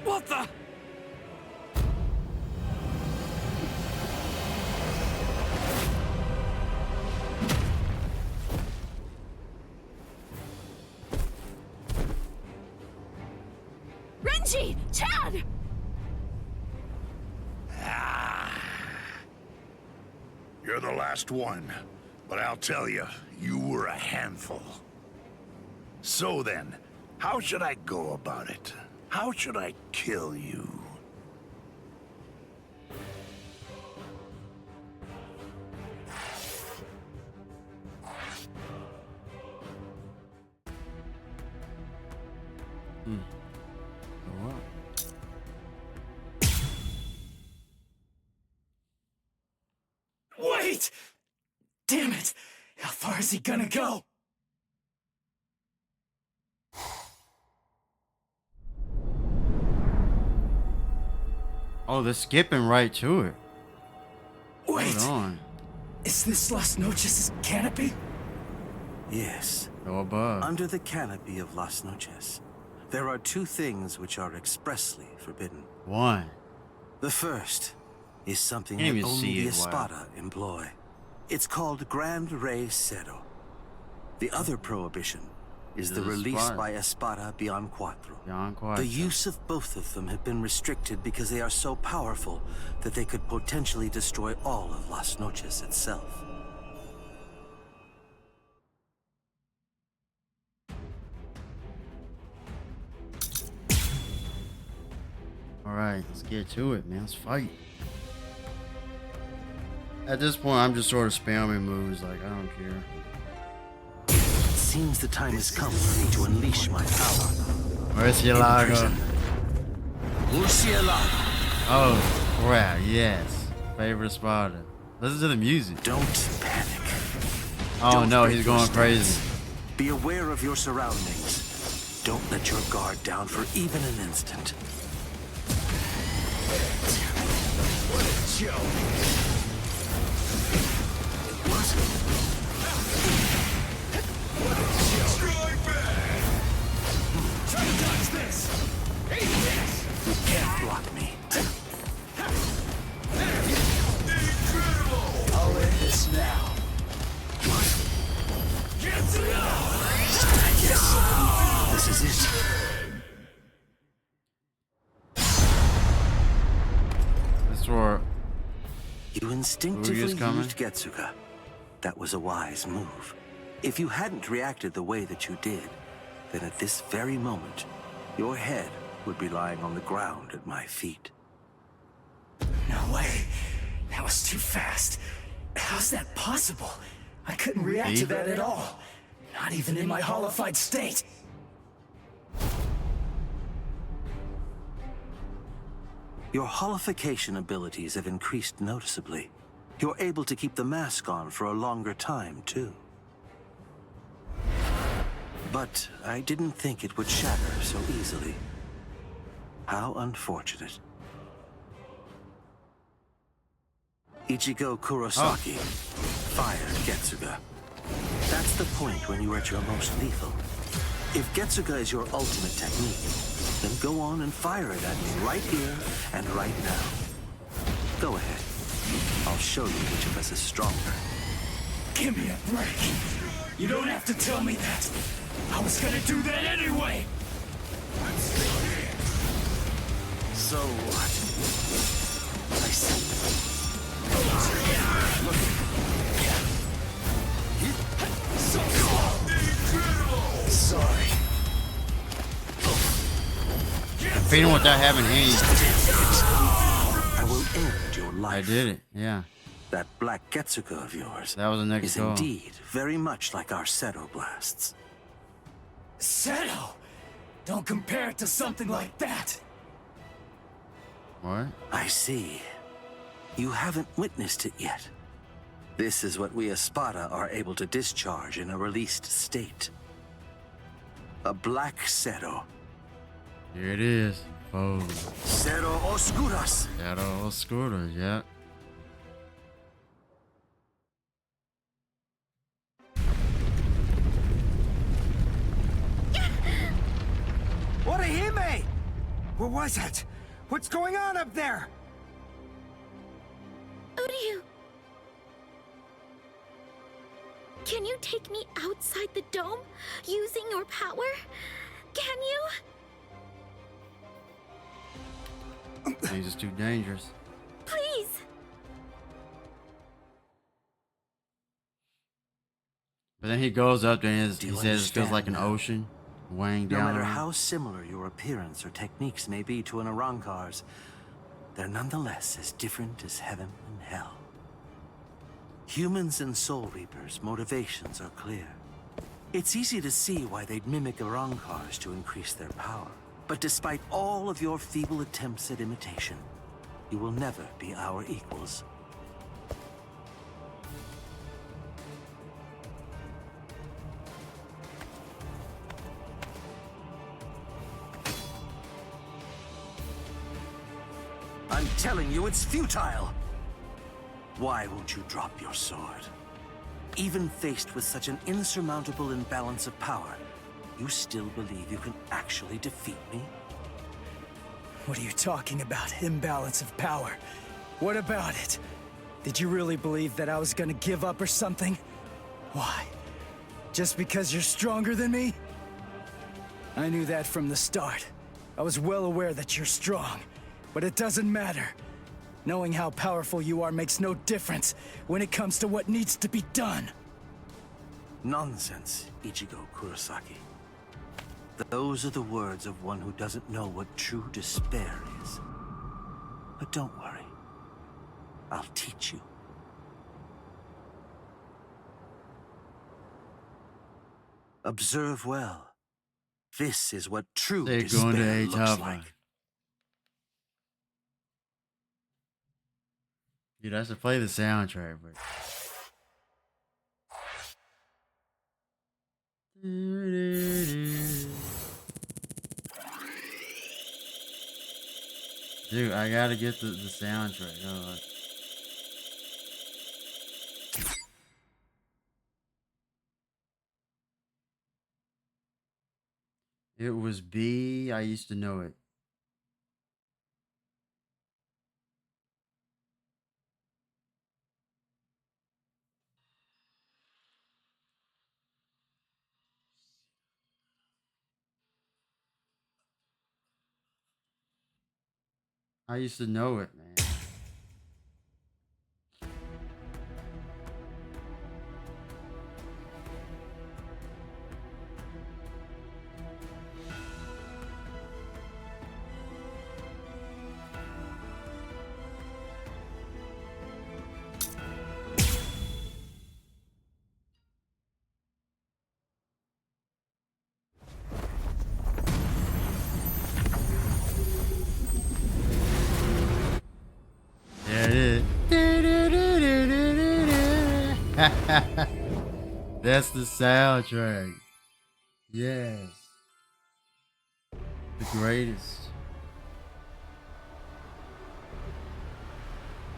What the? Renji! Chad! You're the last one, but I'll tell you, you were a handful. So then, how should I go about it? How should I kill you? Wait! Damn it! How far is he gonna go? Oh, they're skipping right to it. Wait! Hold on. Is this Las Noches' canopy? Yes. Go above. Under the canopy of Las Noches, there are 2 things which are expressly forbidden. 1. The first is something Can't that even only see the it, wow. Espada employ. It's called Grand Rey Cero. The other prohibition is the release Espada. by Espada Beyond Cuatro. Beyond Cuatro. The use of both of them have been restricted because they are so powerful that they could potentially destroy all of Las Noches itself. Alright, let's get to it, man. Let's fight. At this point, I'm just sort of spamming moves, like, I don't care. It seems the time has come for me to unleash my power. Where's Yalaga? Murcielago. Oh, crap, yes. Favorite Sparta. Listen to the music. Don't panic. Oh Don't no, break he's your going stance. crazy. Be aware of your surroundings. Don't let your guard down for even an instant. What a joke. What a joke. Strike back! Try to dodge this! Hey, this! You can't block me. Incredible! I'll end this now. This is it. This war. You instinctively coming? used Getsuga. That was a wise move. If you hadn't reacted the way that you did, then at this very moment, your head would be lying on the ground at my feet. No way. That was too fast. How's that possible? I couldn't react to that at all. Not even in my hollified state. Your holification abilities have increased noticeably. You're able to keep the mask on for a longer time, too. But I didn't think it would shatter so easily. How unfortunate. Ichigo Kurosaki fired Getsuga. That's the point when you are at your most lethal. If Getsuga is your ultimate technique, then go on and fire it at me right here and right now. Go ahead. I'll show you which of us is stronger. Give me a break. You don't have to tell me that. I was gonna do that anyway! So what? I see. Sorry. Beating without having any. I will end your life. I did it, yeah. That black Getsuka of yours That was the next is goal. indeed very much like our Seto blasts. Seto! Don't compare it to something like that! What? I see. You haven't witnessed it yet. This is what we Espada are able to discharge in a released state. A black Seto. Here it is. Oh. Seto Oscuras. Seto Oscuras, yeah. Orihime! What was it? What's going on up there? Uryu! Can you take me outside the dome using your power? Can you? Things is too dangerous. Please! But then he goes up there and Do he you says it feels understand like an now? ocean weighing No down matter on him. how similar your appearance or techniques may be to an Arankar's, they're nonetheless as different as heaven and hell. Humans and Soul Reapers' motivations are clear. It's easy to see why they'd mimic Arankars to increase their power. But despite all of your feeble attempts at imitation, you will never be our equals. I'm telling you, it's futile! Why won't you drop your sword? Even faced with such an insurmountable imbalance of power, you still believe you can actually defeat me? What are you talking about? Imbalance of power? What about it? Did you really believe that I was gonna give up or something? Why? Just because you're stronger than me? I knew that from the start. I was well aware that you're strong, but it doesn't matter. Knowing how powerful you are makes no difference when it comes to what needs to be done. Nonsense, Ichigo Kurosaki. Those are the words of one who doesn't know what true despair is. But don't worry. I'll teach you. Observe well. This is what true They're going to despair a looks top like. one. Dude, I should play the soundtrack, but dude, I gotta get the soundtrack. Oh, it was B. I used to know it. I used to know it, man. There it is. That's the soundtrack. Yes. The greatest.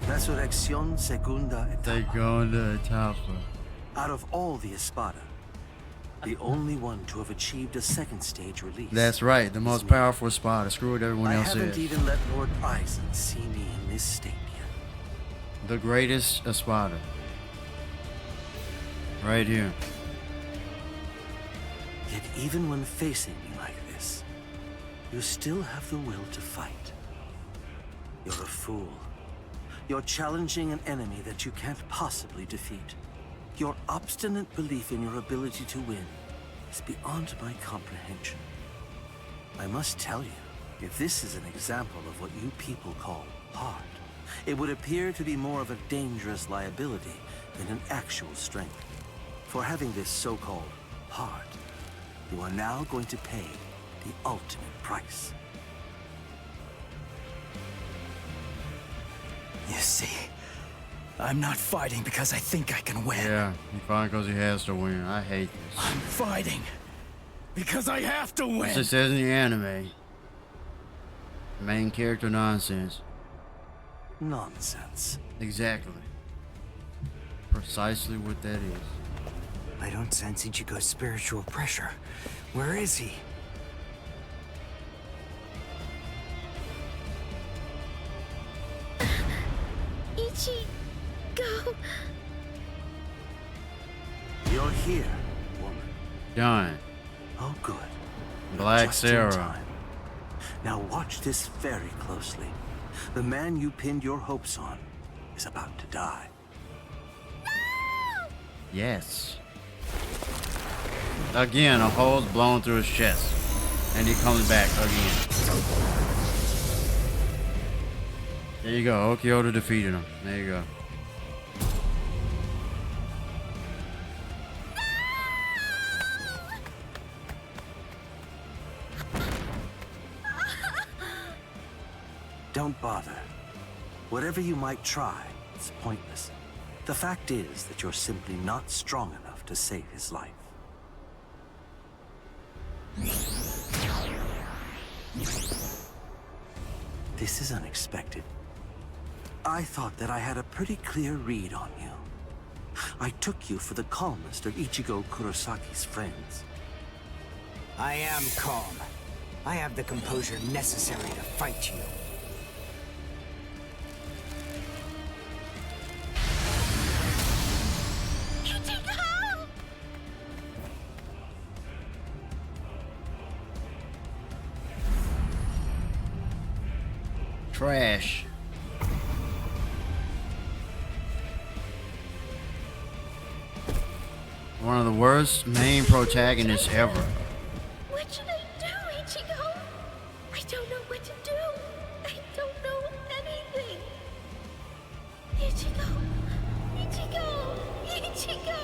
Resurrección Segunda Etapa. Segunda etapa. Out of all the Espada, the only one to have achieved a second stage release. That's right, the most powerful Espada. Screw what everyone I else haven't says. even let Lord Eisen see me in this state yet. The greatest Espada. Right here. Yet even when facing me like this, you still have the will to fight. You're a fool. You're challenging an enemy that you can't possibly defeat. Your obstinate belief in your ability to win is beyond my comprehension. I must tell you, if this is an example of what you people call heart, it would appear to be more of a dangerous liability than an actual strength. For having this so-called heart, you are now going to pay the ultimate price. You see, I'm not fighting because I think I can win. Yeah, he fighting because he has to win. I hate this. I'm fighting because I have to win. As it says in the anime, main character nonsense. Nonsense. Exactly. Precisely what that is. I don't sense Ichigo's spiritual pressure. Where is he? Ichigo. You're here, woman. Done. Oh, good. Black Just in Sarah. time. Now watch this very closely. The man you pinned your hopes on is about to die. Yes. Again, a hole's blown through his chest. And he comes back again. There you go. Okyoto defeated him. There you go. Don't bother. Whatever you might try, it's pointless. The fact is that you're simply not strong enough to save his life. This is unexpected. I thought that I had a pretty clear read on you. I took you for the calmest of Ichigo Kurosaki's friends. I am calm. I have the composure necessary to fight you. Trash. One of the worst main protagonists ever. What should I do, Ichigo? I don't know what to do. I don't know anything. Ichigo! Ichigo! Ichigo!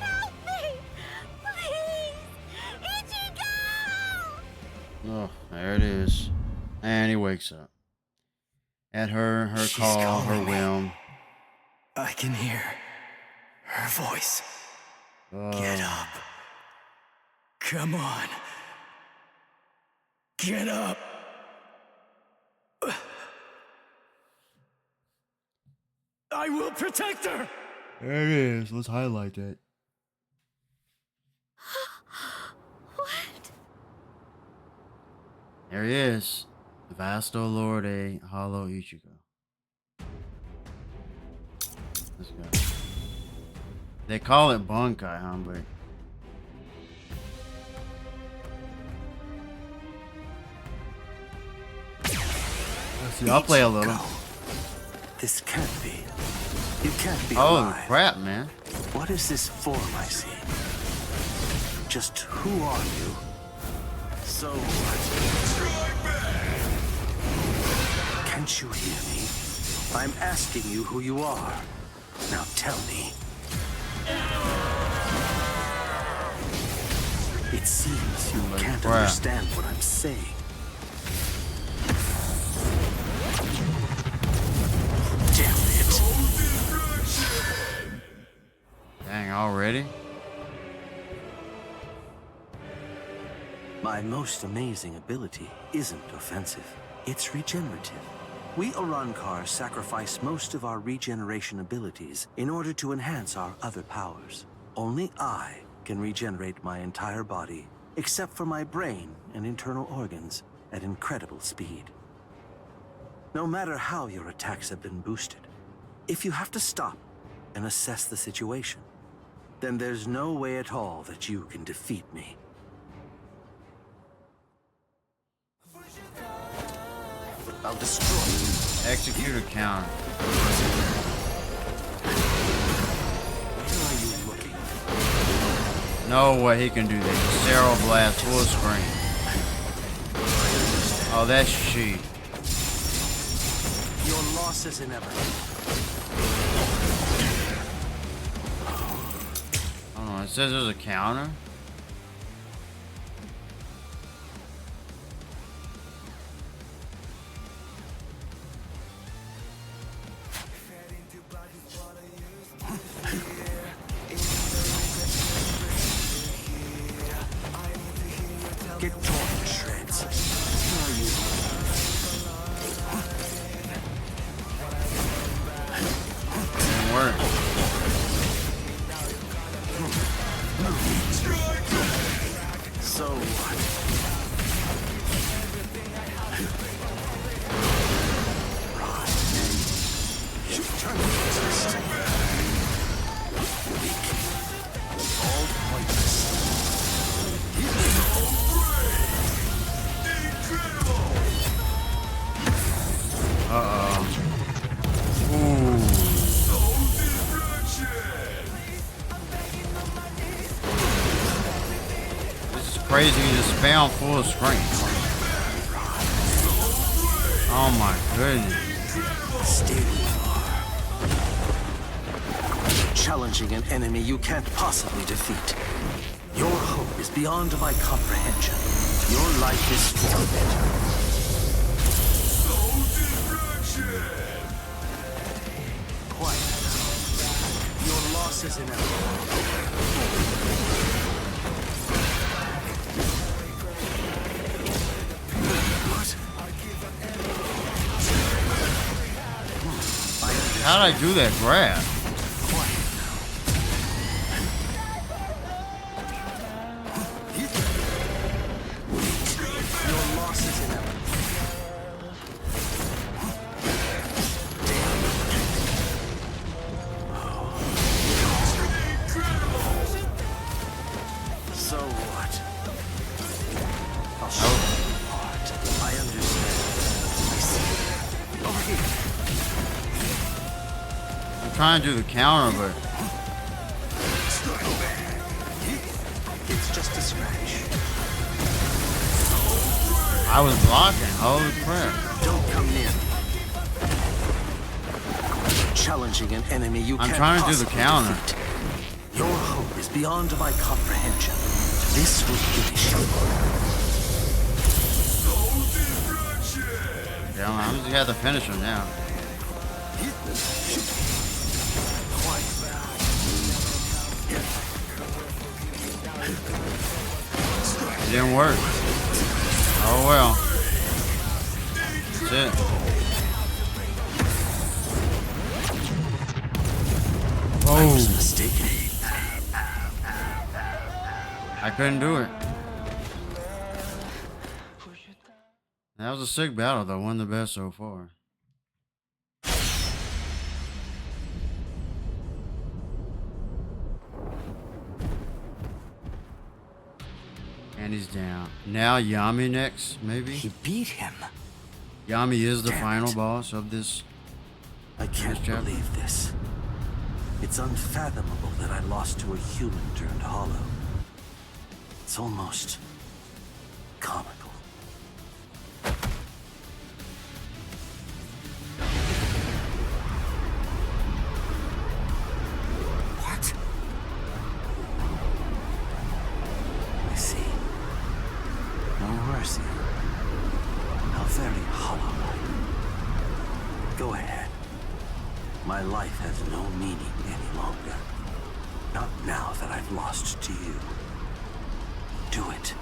Help me! Please! Ichigo! Oh, there it is. And he wakes up. At her call, her whim. I can hear her voice. Get up. Come on. Get up. I will protect her. There it is. Let's highlight that. What? There he is. Vasto Lorde Hollow Ichigo. Let's go. They call it Bunkai, huh, but let's see, I'll play a little. This can't be. You can't be Oh alive. crap, man. What is this form I see? Just who are you? So what? Can't you hear me? I'm asking you who you are. Now tell me. It seems you can't crap. understand what I'm saying. Damn it. Dang, already? My most amazing ability isn't offensive. It's regenerative. We Arankar sacrifice most of our regeneration abilities in order to enhance our other powers. Only I can regenerate my entire body, except for my brain and internal organs, at incredible speed. No matter how your attacks have been boosted, If you have to stop and assess the situation, then there's no way at all that you can defeat me. I'll destroy you. Execute a counter. Where are you looking? No way he can do that. Zero blast full screen. Oh, that's cheap. Your loss is inevitable. Hold on, it says there's a counter. Get torn to shreds. Where are you? Didn't work. So what? Turn weak. All pointless. Uh-oh. Ooh. This is crazy. You just spam full screen. Oh my goodness. Stay where you are. Challenging an enemy you can't possibly defeat. Your hope is beyond my comprehension. Your life is forfeit. Quiet. Your loss is inevitable. How'd I do that grab? Your loss is inevitable. So what? I'll show you apart. I understand. I see. Over here. I'm trying to do the counter, but It's just a scratch. I was blocking. Holy crap. Don't come near me. Challenging an enemy you I'm can't trying to do the possibly counter. defeat. Your hope is beyond my comprehension. This will finish you. Yeah, I'm just gonna have to finish him now. It didn't work. Oh well. That's it. I was Oh, mistaken. I couldn't do it. That was a sick battle though. One of the best so far. And he's down. Now Yami next, maybe? He beat him. Yami is the Damn final it. boss of this. I can't chapter. believe this. It's unfathomable that I lost to a human turned hollow. It's almost comical. What? I see. No mercy. How very hollow. Go ahead. My life has no meaning any longer. Not now that I've lost to you. Do it.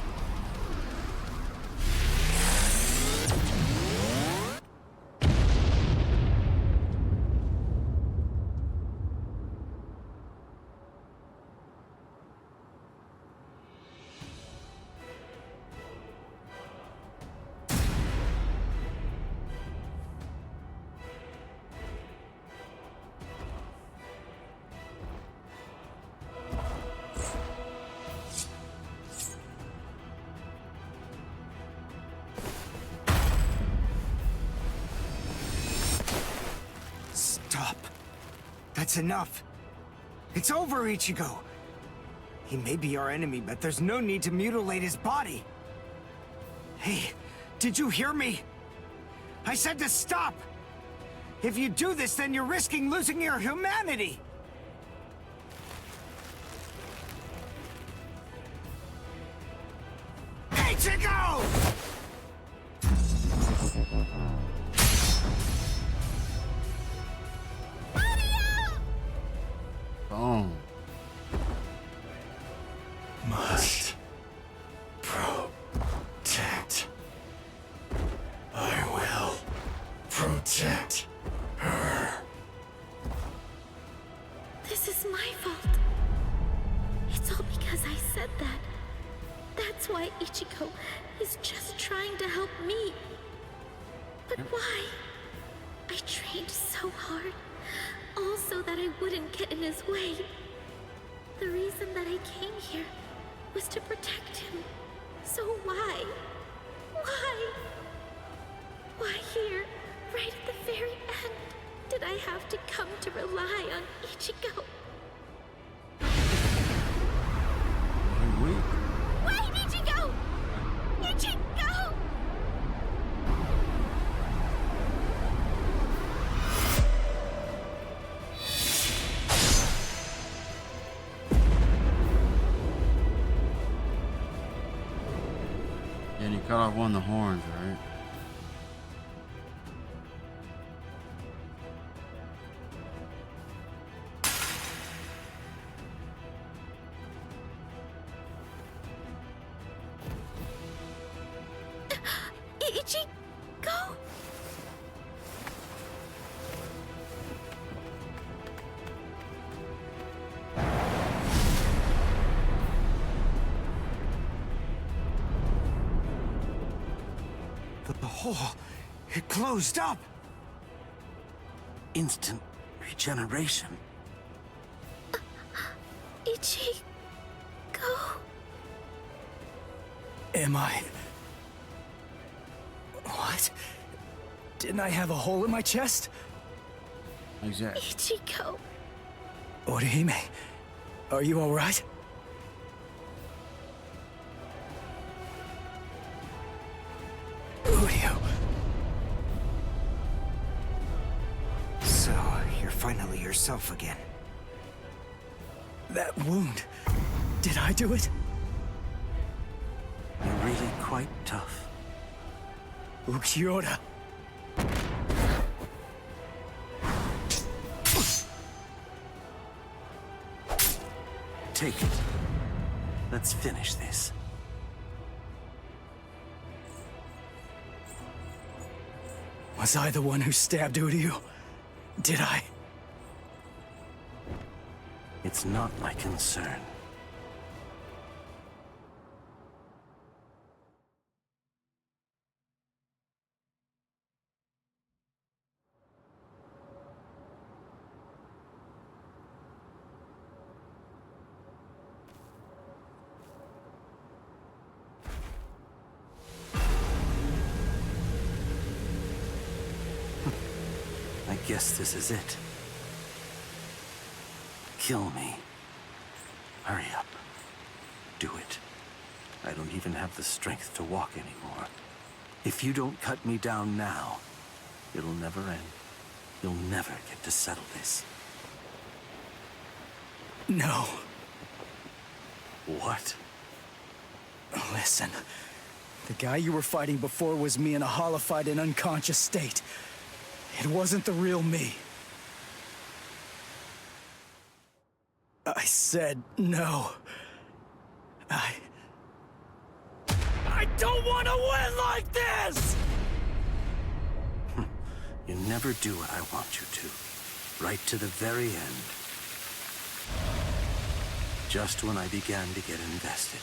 That's enough. It's over, Ichigo. He may be our enemy, but there's no need to mutilate his body. Hey, did you hear me? I said to stop! If you do this, then you're risking losing your humanity! Ichigo! Boom. Must protect. I will protect her. This is my fault. It's all because I said that. That's why Ichigo is just trying to help me. But why? I trained so hard, all so that I wouldn't get in his way. The reason that I came here was to protect him. So why? Why? Why here, right at the very end, did I have to come to rely on Ichigo? Wait, Ichigo! Ichigo! Yeah, and you cut off one of the horns, right? Ichigo? The hole, it closed up. Instant regeneration. Ichigo? Am I... What? Didn't I have a hole in my chest? Exactly. Ichigo. Orihime, are you alright? Udio. So, you're finally yourself again. That wound, did I do it? You're really quite tough. Ukiura. Take it. Let's finish this. Was I the one who stabbed Udio? Did I? It's not my concern. I guess this is it. Kill me. Hurry up. Do it. I don't even have the strength to walk anymore. If you don't cut me down now, it'll never end. You'll never get to settle this. No. What? Listen. The guy you were fighting before was me in a hollified and unconscious state. It wasn't the real me. I said no. I don't want to win like this! You never do what I want you to. Right to the very end. Just when I began to get invested.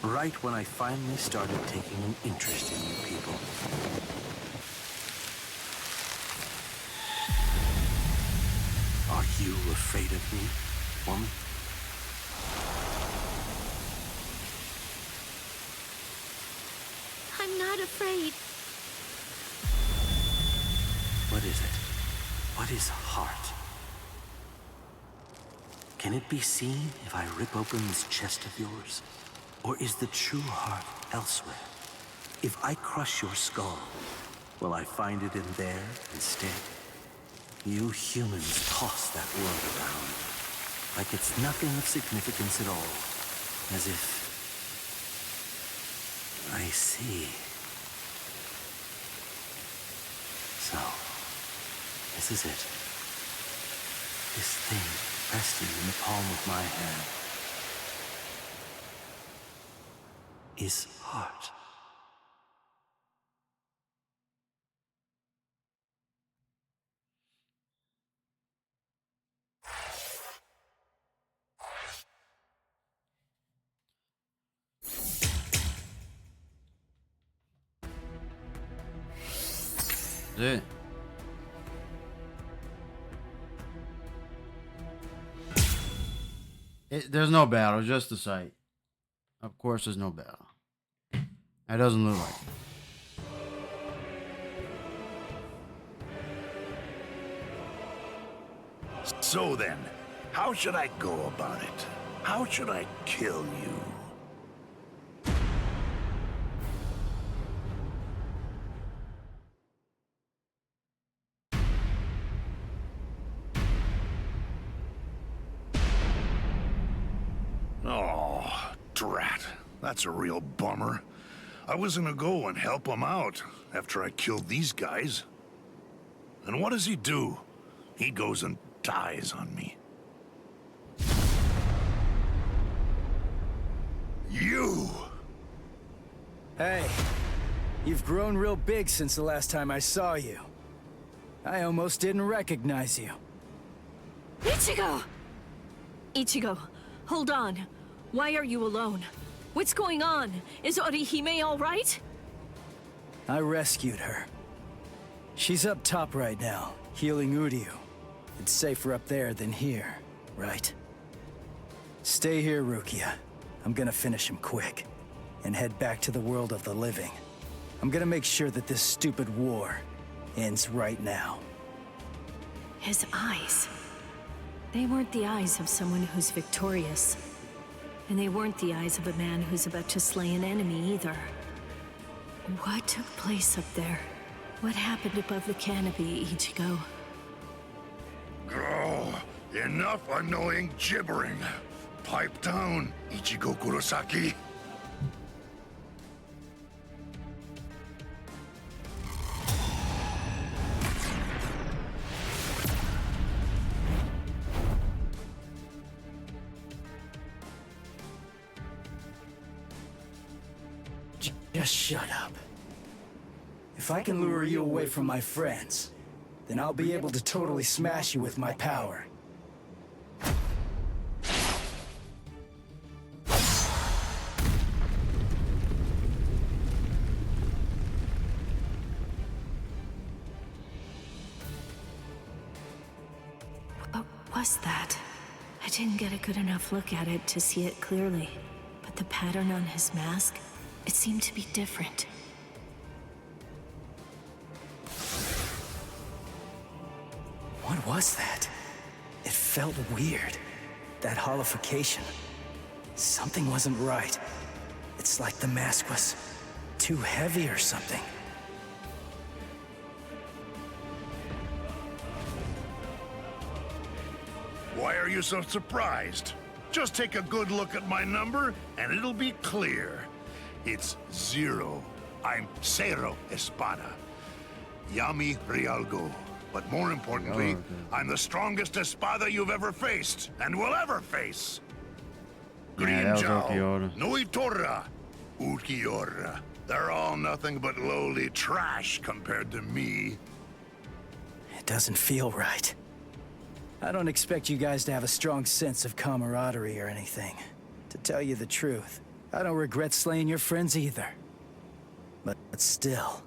Right when I finally started taking an interest in you people. Are you afraid of me, woman? I'm not afraid. What is it? What is heart? Can it be seen if I rip open this chest of yours? Or is the true heart elsewhere? If I crush your skull, will I find it in there instead? You humans toss that world around like it's nothing of significance at all. As if... I see. So, this is it. This thing resting in the palm of my hand is heart. That's it. There's no battle, just the sight. Of course there's no battle. That doesn't look like it. So then, how should I go about it? How should I kill you? Oh, drat. That's a real bummer. I was gonna go and help him out after I killed these guys. And what does he do? He goes and dies on me. You! Hey, you've grown real big since the last time I saw you. I almost didn't recognize you. Ichigo! Ichigo, hold on. Why are you alone? What's going on? Is Orihime all right? I rescued her. She's up top right now, healing Uryu. It's safer up there than here, right? Stay here, Rukia. I'm gonna finish him quick, and head back to the world of the living. I'm gonna make sure that this stupid war ends right now. His eyes. They weren't the eyes of someone who's victorious. And they weren't the eyes of a man who's about to slay an enemy either. What took place up there? What happened above the canopy, Ichigo? Oh, enough annoying gibbering. Pipe down, Ichigo Kurosaki. Just shut up. If I can lure you away from my friends, then I'll be able to totally smash you with my power. What was that? I didn't get a good enough look at it to see it clearly, but the pattern on his mask, it seemed to be different. What was that? It felt weird. That holification. Something wasn't right. It's like the mask was too heavy or something. Why are you so surprised? Just take a good look at my number, and it'll be clear. It's 0. I'm Cero Espada. Yami Realgo. But more importantly, I'm the strongest Espada you've ever faced, and will ever face. Yeah, that was Ukiora. Noitora, Ukiora. They're all nothing but lowly trash compared to me. It doesn't feel right. I don't expect you guys to have a strong sense of camaraderie or anything. To tell you the truth, I don't regret slaying your friends either. But still,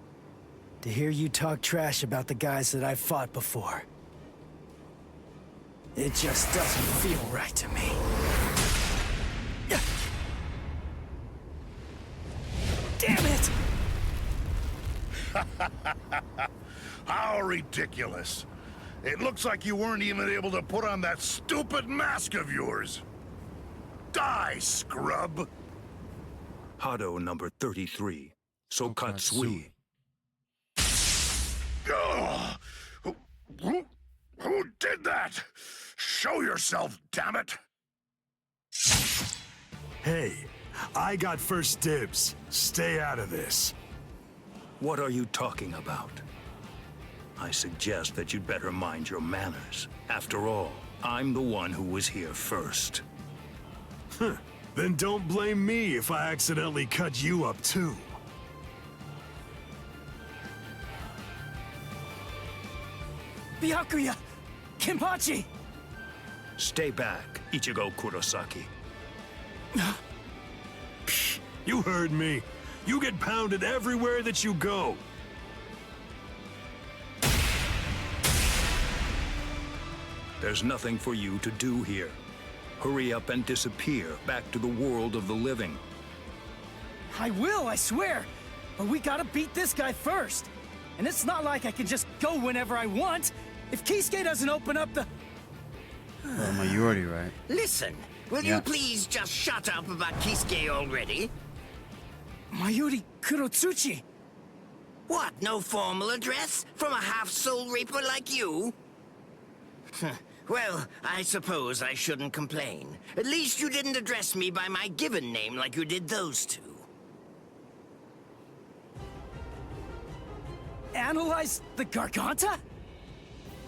to hear you talk trash about the guys that I've fought before, it just doesn't feel right to me. Damn it! How ridiculous. It looks like you weren't even able to put on that stupid mask of yours. Die, scrub! Hado number 33. Sokatsui. Ugh! Who did that? Show yourself, damn it! Hey, I got first dibs. Stay out of this. What are you talking about? I suggest that you'd better mind your manners. After all, I'm the one who was here first. Huh. Then don't blame me if I accidentally cut you up too. Byakuya! Kenpachi! Stay back, Ichigo Kurosaki. You heard me. You get pounded everywhere that you go. There's nothing for you to do here. Hurry up and disappear back to the world of the living. I will, I swear! But we gotta beat this guy first! And it's not like I can just go whenever I want! If Kisuke doesn't open up the... Well, you're already right. Listen, will you please just shut up about Kisuke already? Mayuri Kurotsuchi! What, no formal address? From a half-soul reaper like you? Well, I suppose I shouldn't complain. At least you didn't address me by my given name like you did those two. Analyze the Garganta?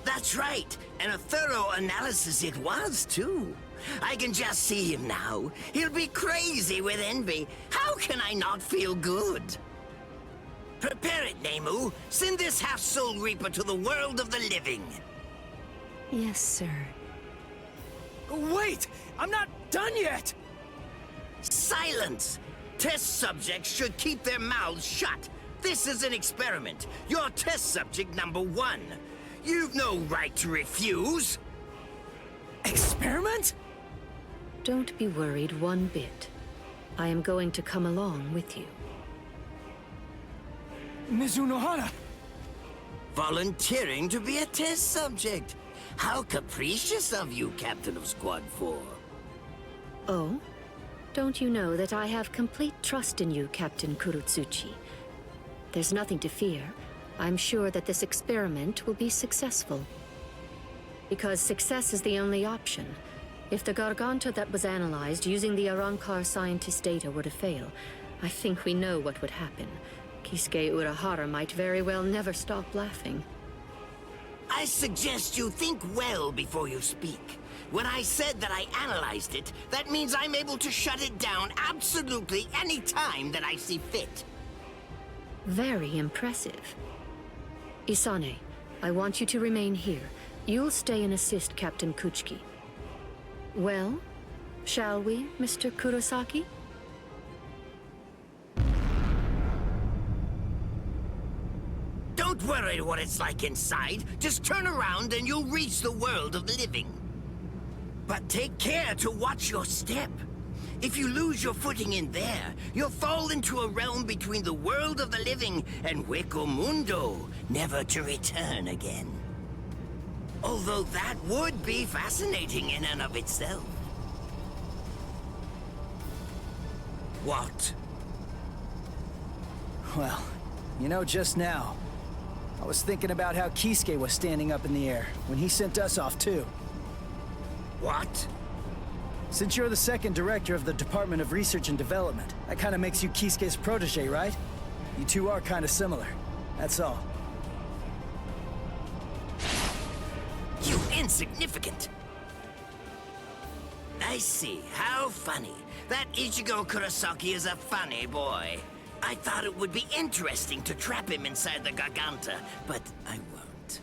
That's right, and a thorough analysis it was, too. I can just see him now. He'll be crazy with envy. How can I not feel good? Prepare it, Nemu. Send this half-soul reaper to the world of the living. Yes, sir. Wait! I'm not done yet! Silence! Test subjects should keep their mouths shut. This is an experiment. You're test subject number 1. You've no right to refuse. Experiment? Don't be worried one bit. I am going to come along with you. Mizunohara! Volunteering to be a test subject. How capricious of you, Captain of Squad 4. Oh? Don't you know that I have complete trust in you, Captain Kurotsuchi? There's nothing to fear. I'm sure that this experiment will be successful. Because success is the only option. If the Garganta that was analyzed using the Arrancar scientist data were to fail, I think we know what would happen. Kisuke Urahara might very well never stop laughing. I suggest you think well before you speak. When I said that I analyzed it, that means I'm able to shut it down absolutely any time that I see fit. Very impressive. Isane, I want you to remain here. You'll stay and assist Captain Kuchiki. Well, shall we, Mr. Kurosaki? Don't worry what it's like inside. Just turn around and you'll reach the world of the living. But take care to watch your step. If you lose your footing in there, you'll fall into a realm between the world of the living and Hueco Mundo, never to return again. Although that would be fascinating in and of itself. What? Well, you know, just now, I was thinking about how Kisuke was standing up in the air when he sent us off too. What? Since you're the second director of the Department of Research and Development, that kind of makes you Kisuke's protege, right? You two are kind of similar. That's all. You insignificant! I see. How funny. That Ichigo Kurosaki is a funny boy. I thought it would be interesting to trap him inside the Garganta, but I won't.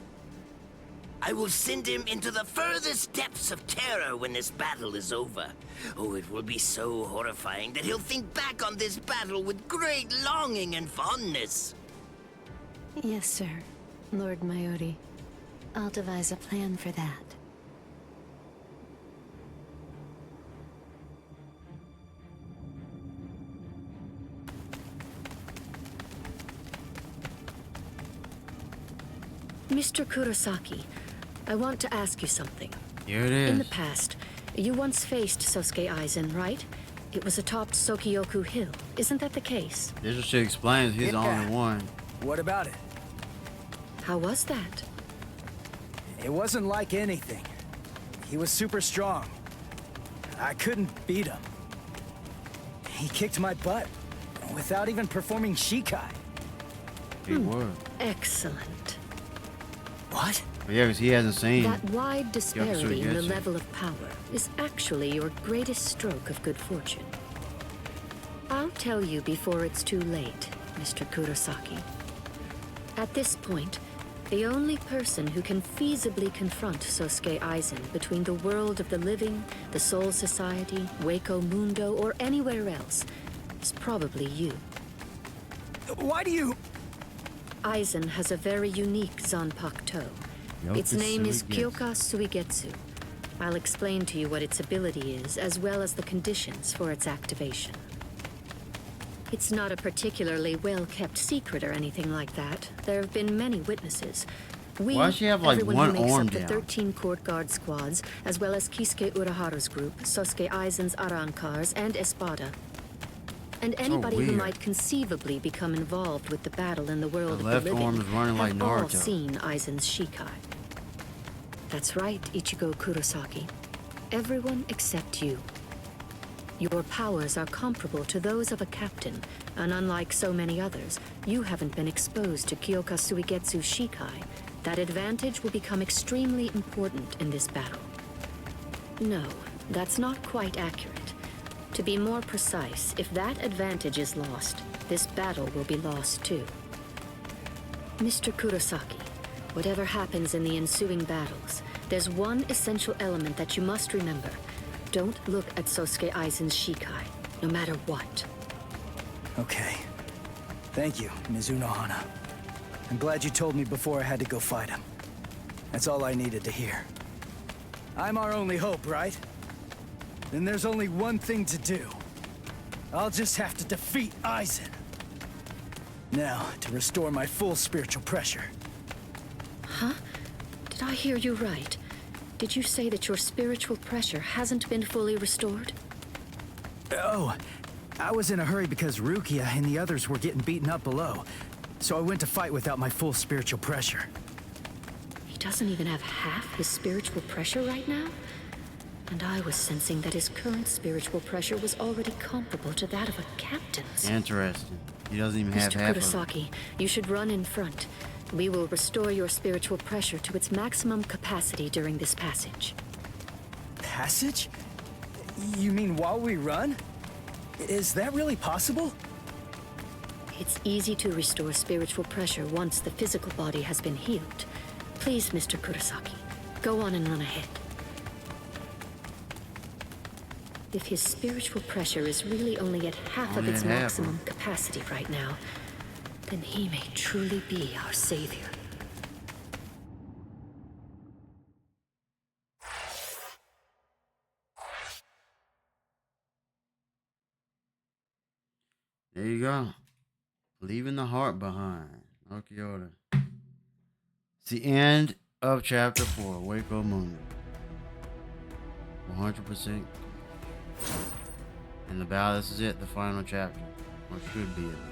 I will send him into the furthest depths of terror when this battle is over. Oh, it will be so horrifying that he'll think back on this battle with great longing and fondness. Yes, sir. Lord Mayuri. I'll devise a plan for that. Mr. Kurosaki, I want to ask you something. Here it is. In the past, you once faced Sosuke Aizen, right? It was atop Sokyoku Hill. Isn't that the case? This is to explain he's the only one. What about it? How was that? It wasn't like anything. He was super strong. I couldn't beat him. He kicked my butt without even performing Shikai. He was. Excellent. What? Yeah, because he hasn't seen That wide disparity in the Yakuza. level of power is actually your greatest stroke of good fortune. I'll tell you before it's too late, Mr. Kurosaki. At this point, the only person who can feasibly confront Sosuke Aizen between the world of the living, the Soul Society, Hueco Mundo, or anywhere else is probably you. Why do you... Aizen has a very unique Zanpakuto. Its name is Kyoka Suigetsu. I'll explain to you what its ability is, as well as the conditions for its activation. It's not a particularly well-kept secret or anything like that. There have been many witnesses. Why does she have, like, everyone one who makes arm up the down? 13 court guard squads, as well as Kisuke Uraharu's group, Sosuke Aizen's Arankars, and Espada. And anybody who weird. might conceivably become involved with the battle in the world The of the left arm living is running like have all Naruto. seen Aizen's Shikai. That's right, Ichigo Kurosaki. Everyone except you. Your powers are comparable to those of a captain, and unlike so many others, you haven't been exposed to Kyoka Suigetsu's Shikai. That advantage will become extremely important in this battle. No, that's not quite accurate. To be more precise, if that advantage is lost, this battle will be lost too. Mr. Kurosaki, whatever happens in the ensuing battles, there's one essential element that you must remember. Don't look at Sosuke Aizen's Shikai, no matter what. Okay. Thank you, Mizuno Hana. I'm glad you told me before I had to go fight him. That's all I needed to hear. I'm our only hope, right? Then there's only one thing to do. I'll just have to defeat Aizen. Now, to restore my full spiritual pressure. Huh? Did I hear you right? Did you say that your spiritual pressure hasn't been fully restored? Oh, I was in a hurry because Rukia and the others were getting beaten up below. So I went to fight without my full spiritual pressure. He doesn't even have half his spiritual pressure right now? And I was sensing that his current spiritual pressure was already comparable to that of a captain's. Interesting. He doesn't even have Mr. half of it. Kurosaki, you should run in front. We will restore your spiritual pressure to its maximum capacity during this passage. Passage? You mean while we run? Is that really possible? It's easy to restore spiritual pressure once the physical body has been healed. Please, Mr. Kurosaki, go on and run ahead. If his spiritual pressure is really only at half of Only its at half, maximum capacity right now, then he may truly be our savior. There you go. Leaving the heart behind. Okay, order. It's the end of chapter 4, Hueco Mundo. 100%. And the battle, this is it, the final chapter. Or should be at least.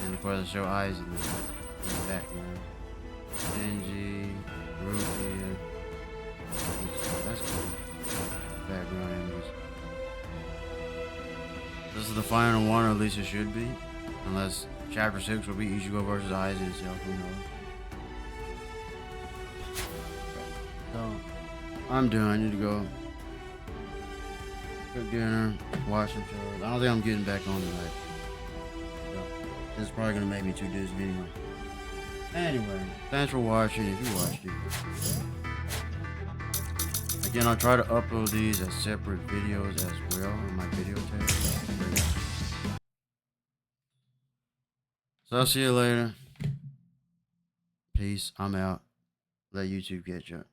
And of course, I show Aizen in the background. Genji, Rukia. That's cool. Background images. This is the final one, or at least it should be. Unless chapter 6 will be Ichigo versus Aizen itself, who knows. So, I'm done. I need to go cook dinner, watch some shows. I don't think I'm getting back on tonight. So, this is probably going to make me too dizzy anyway. Anyway, thanks for watching if you watched it. Again, I'll try to upload these as separate videos as well on my video tab. So I'll see you later. Peace. I'm out. Let YouTube catch up.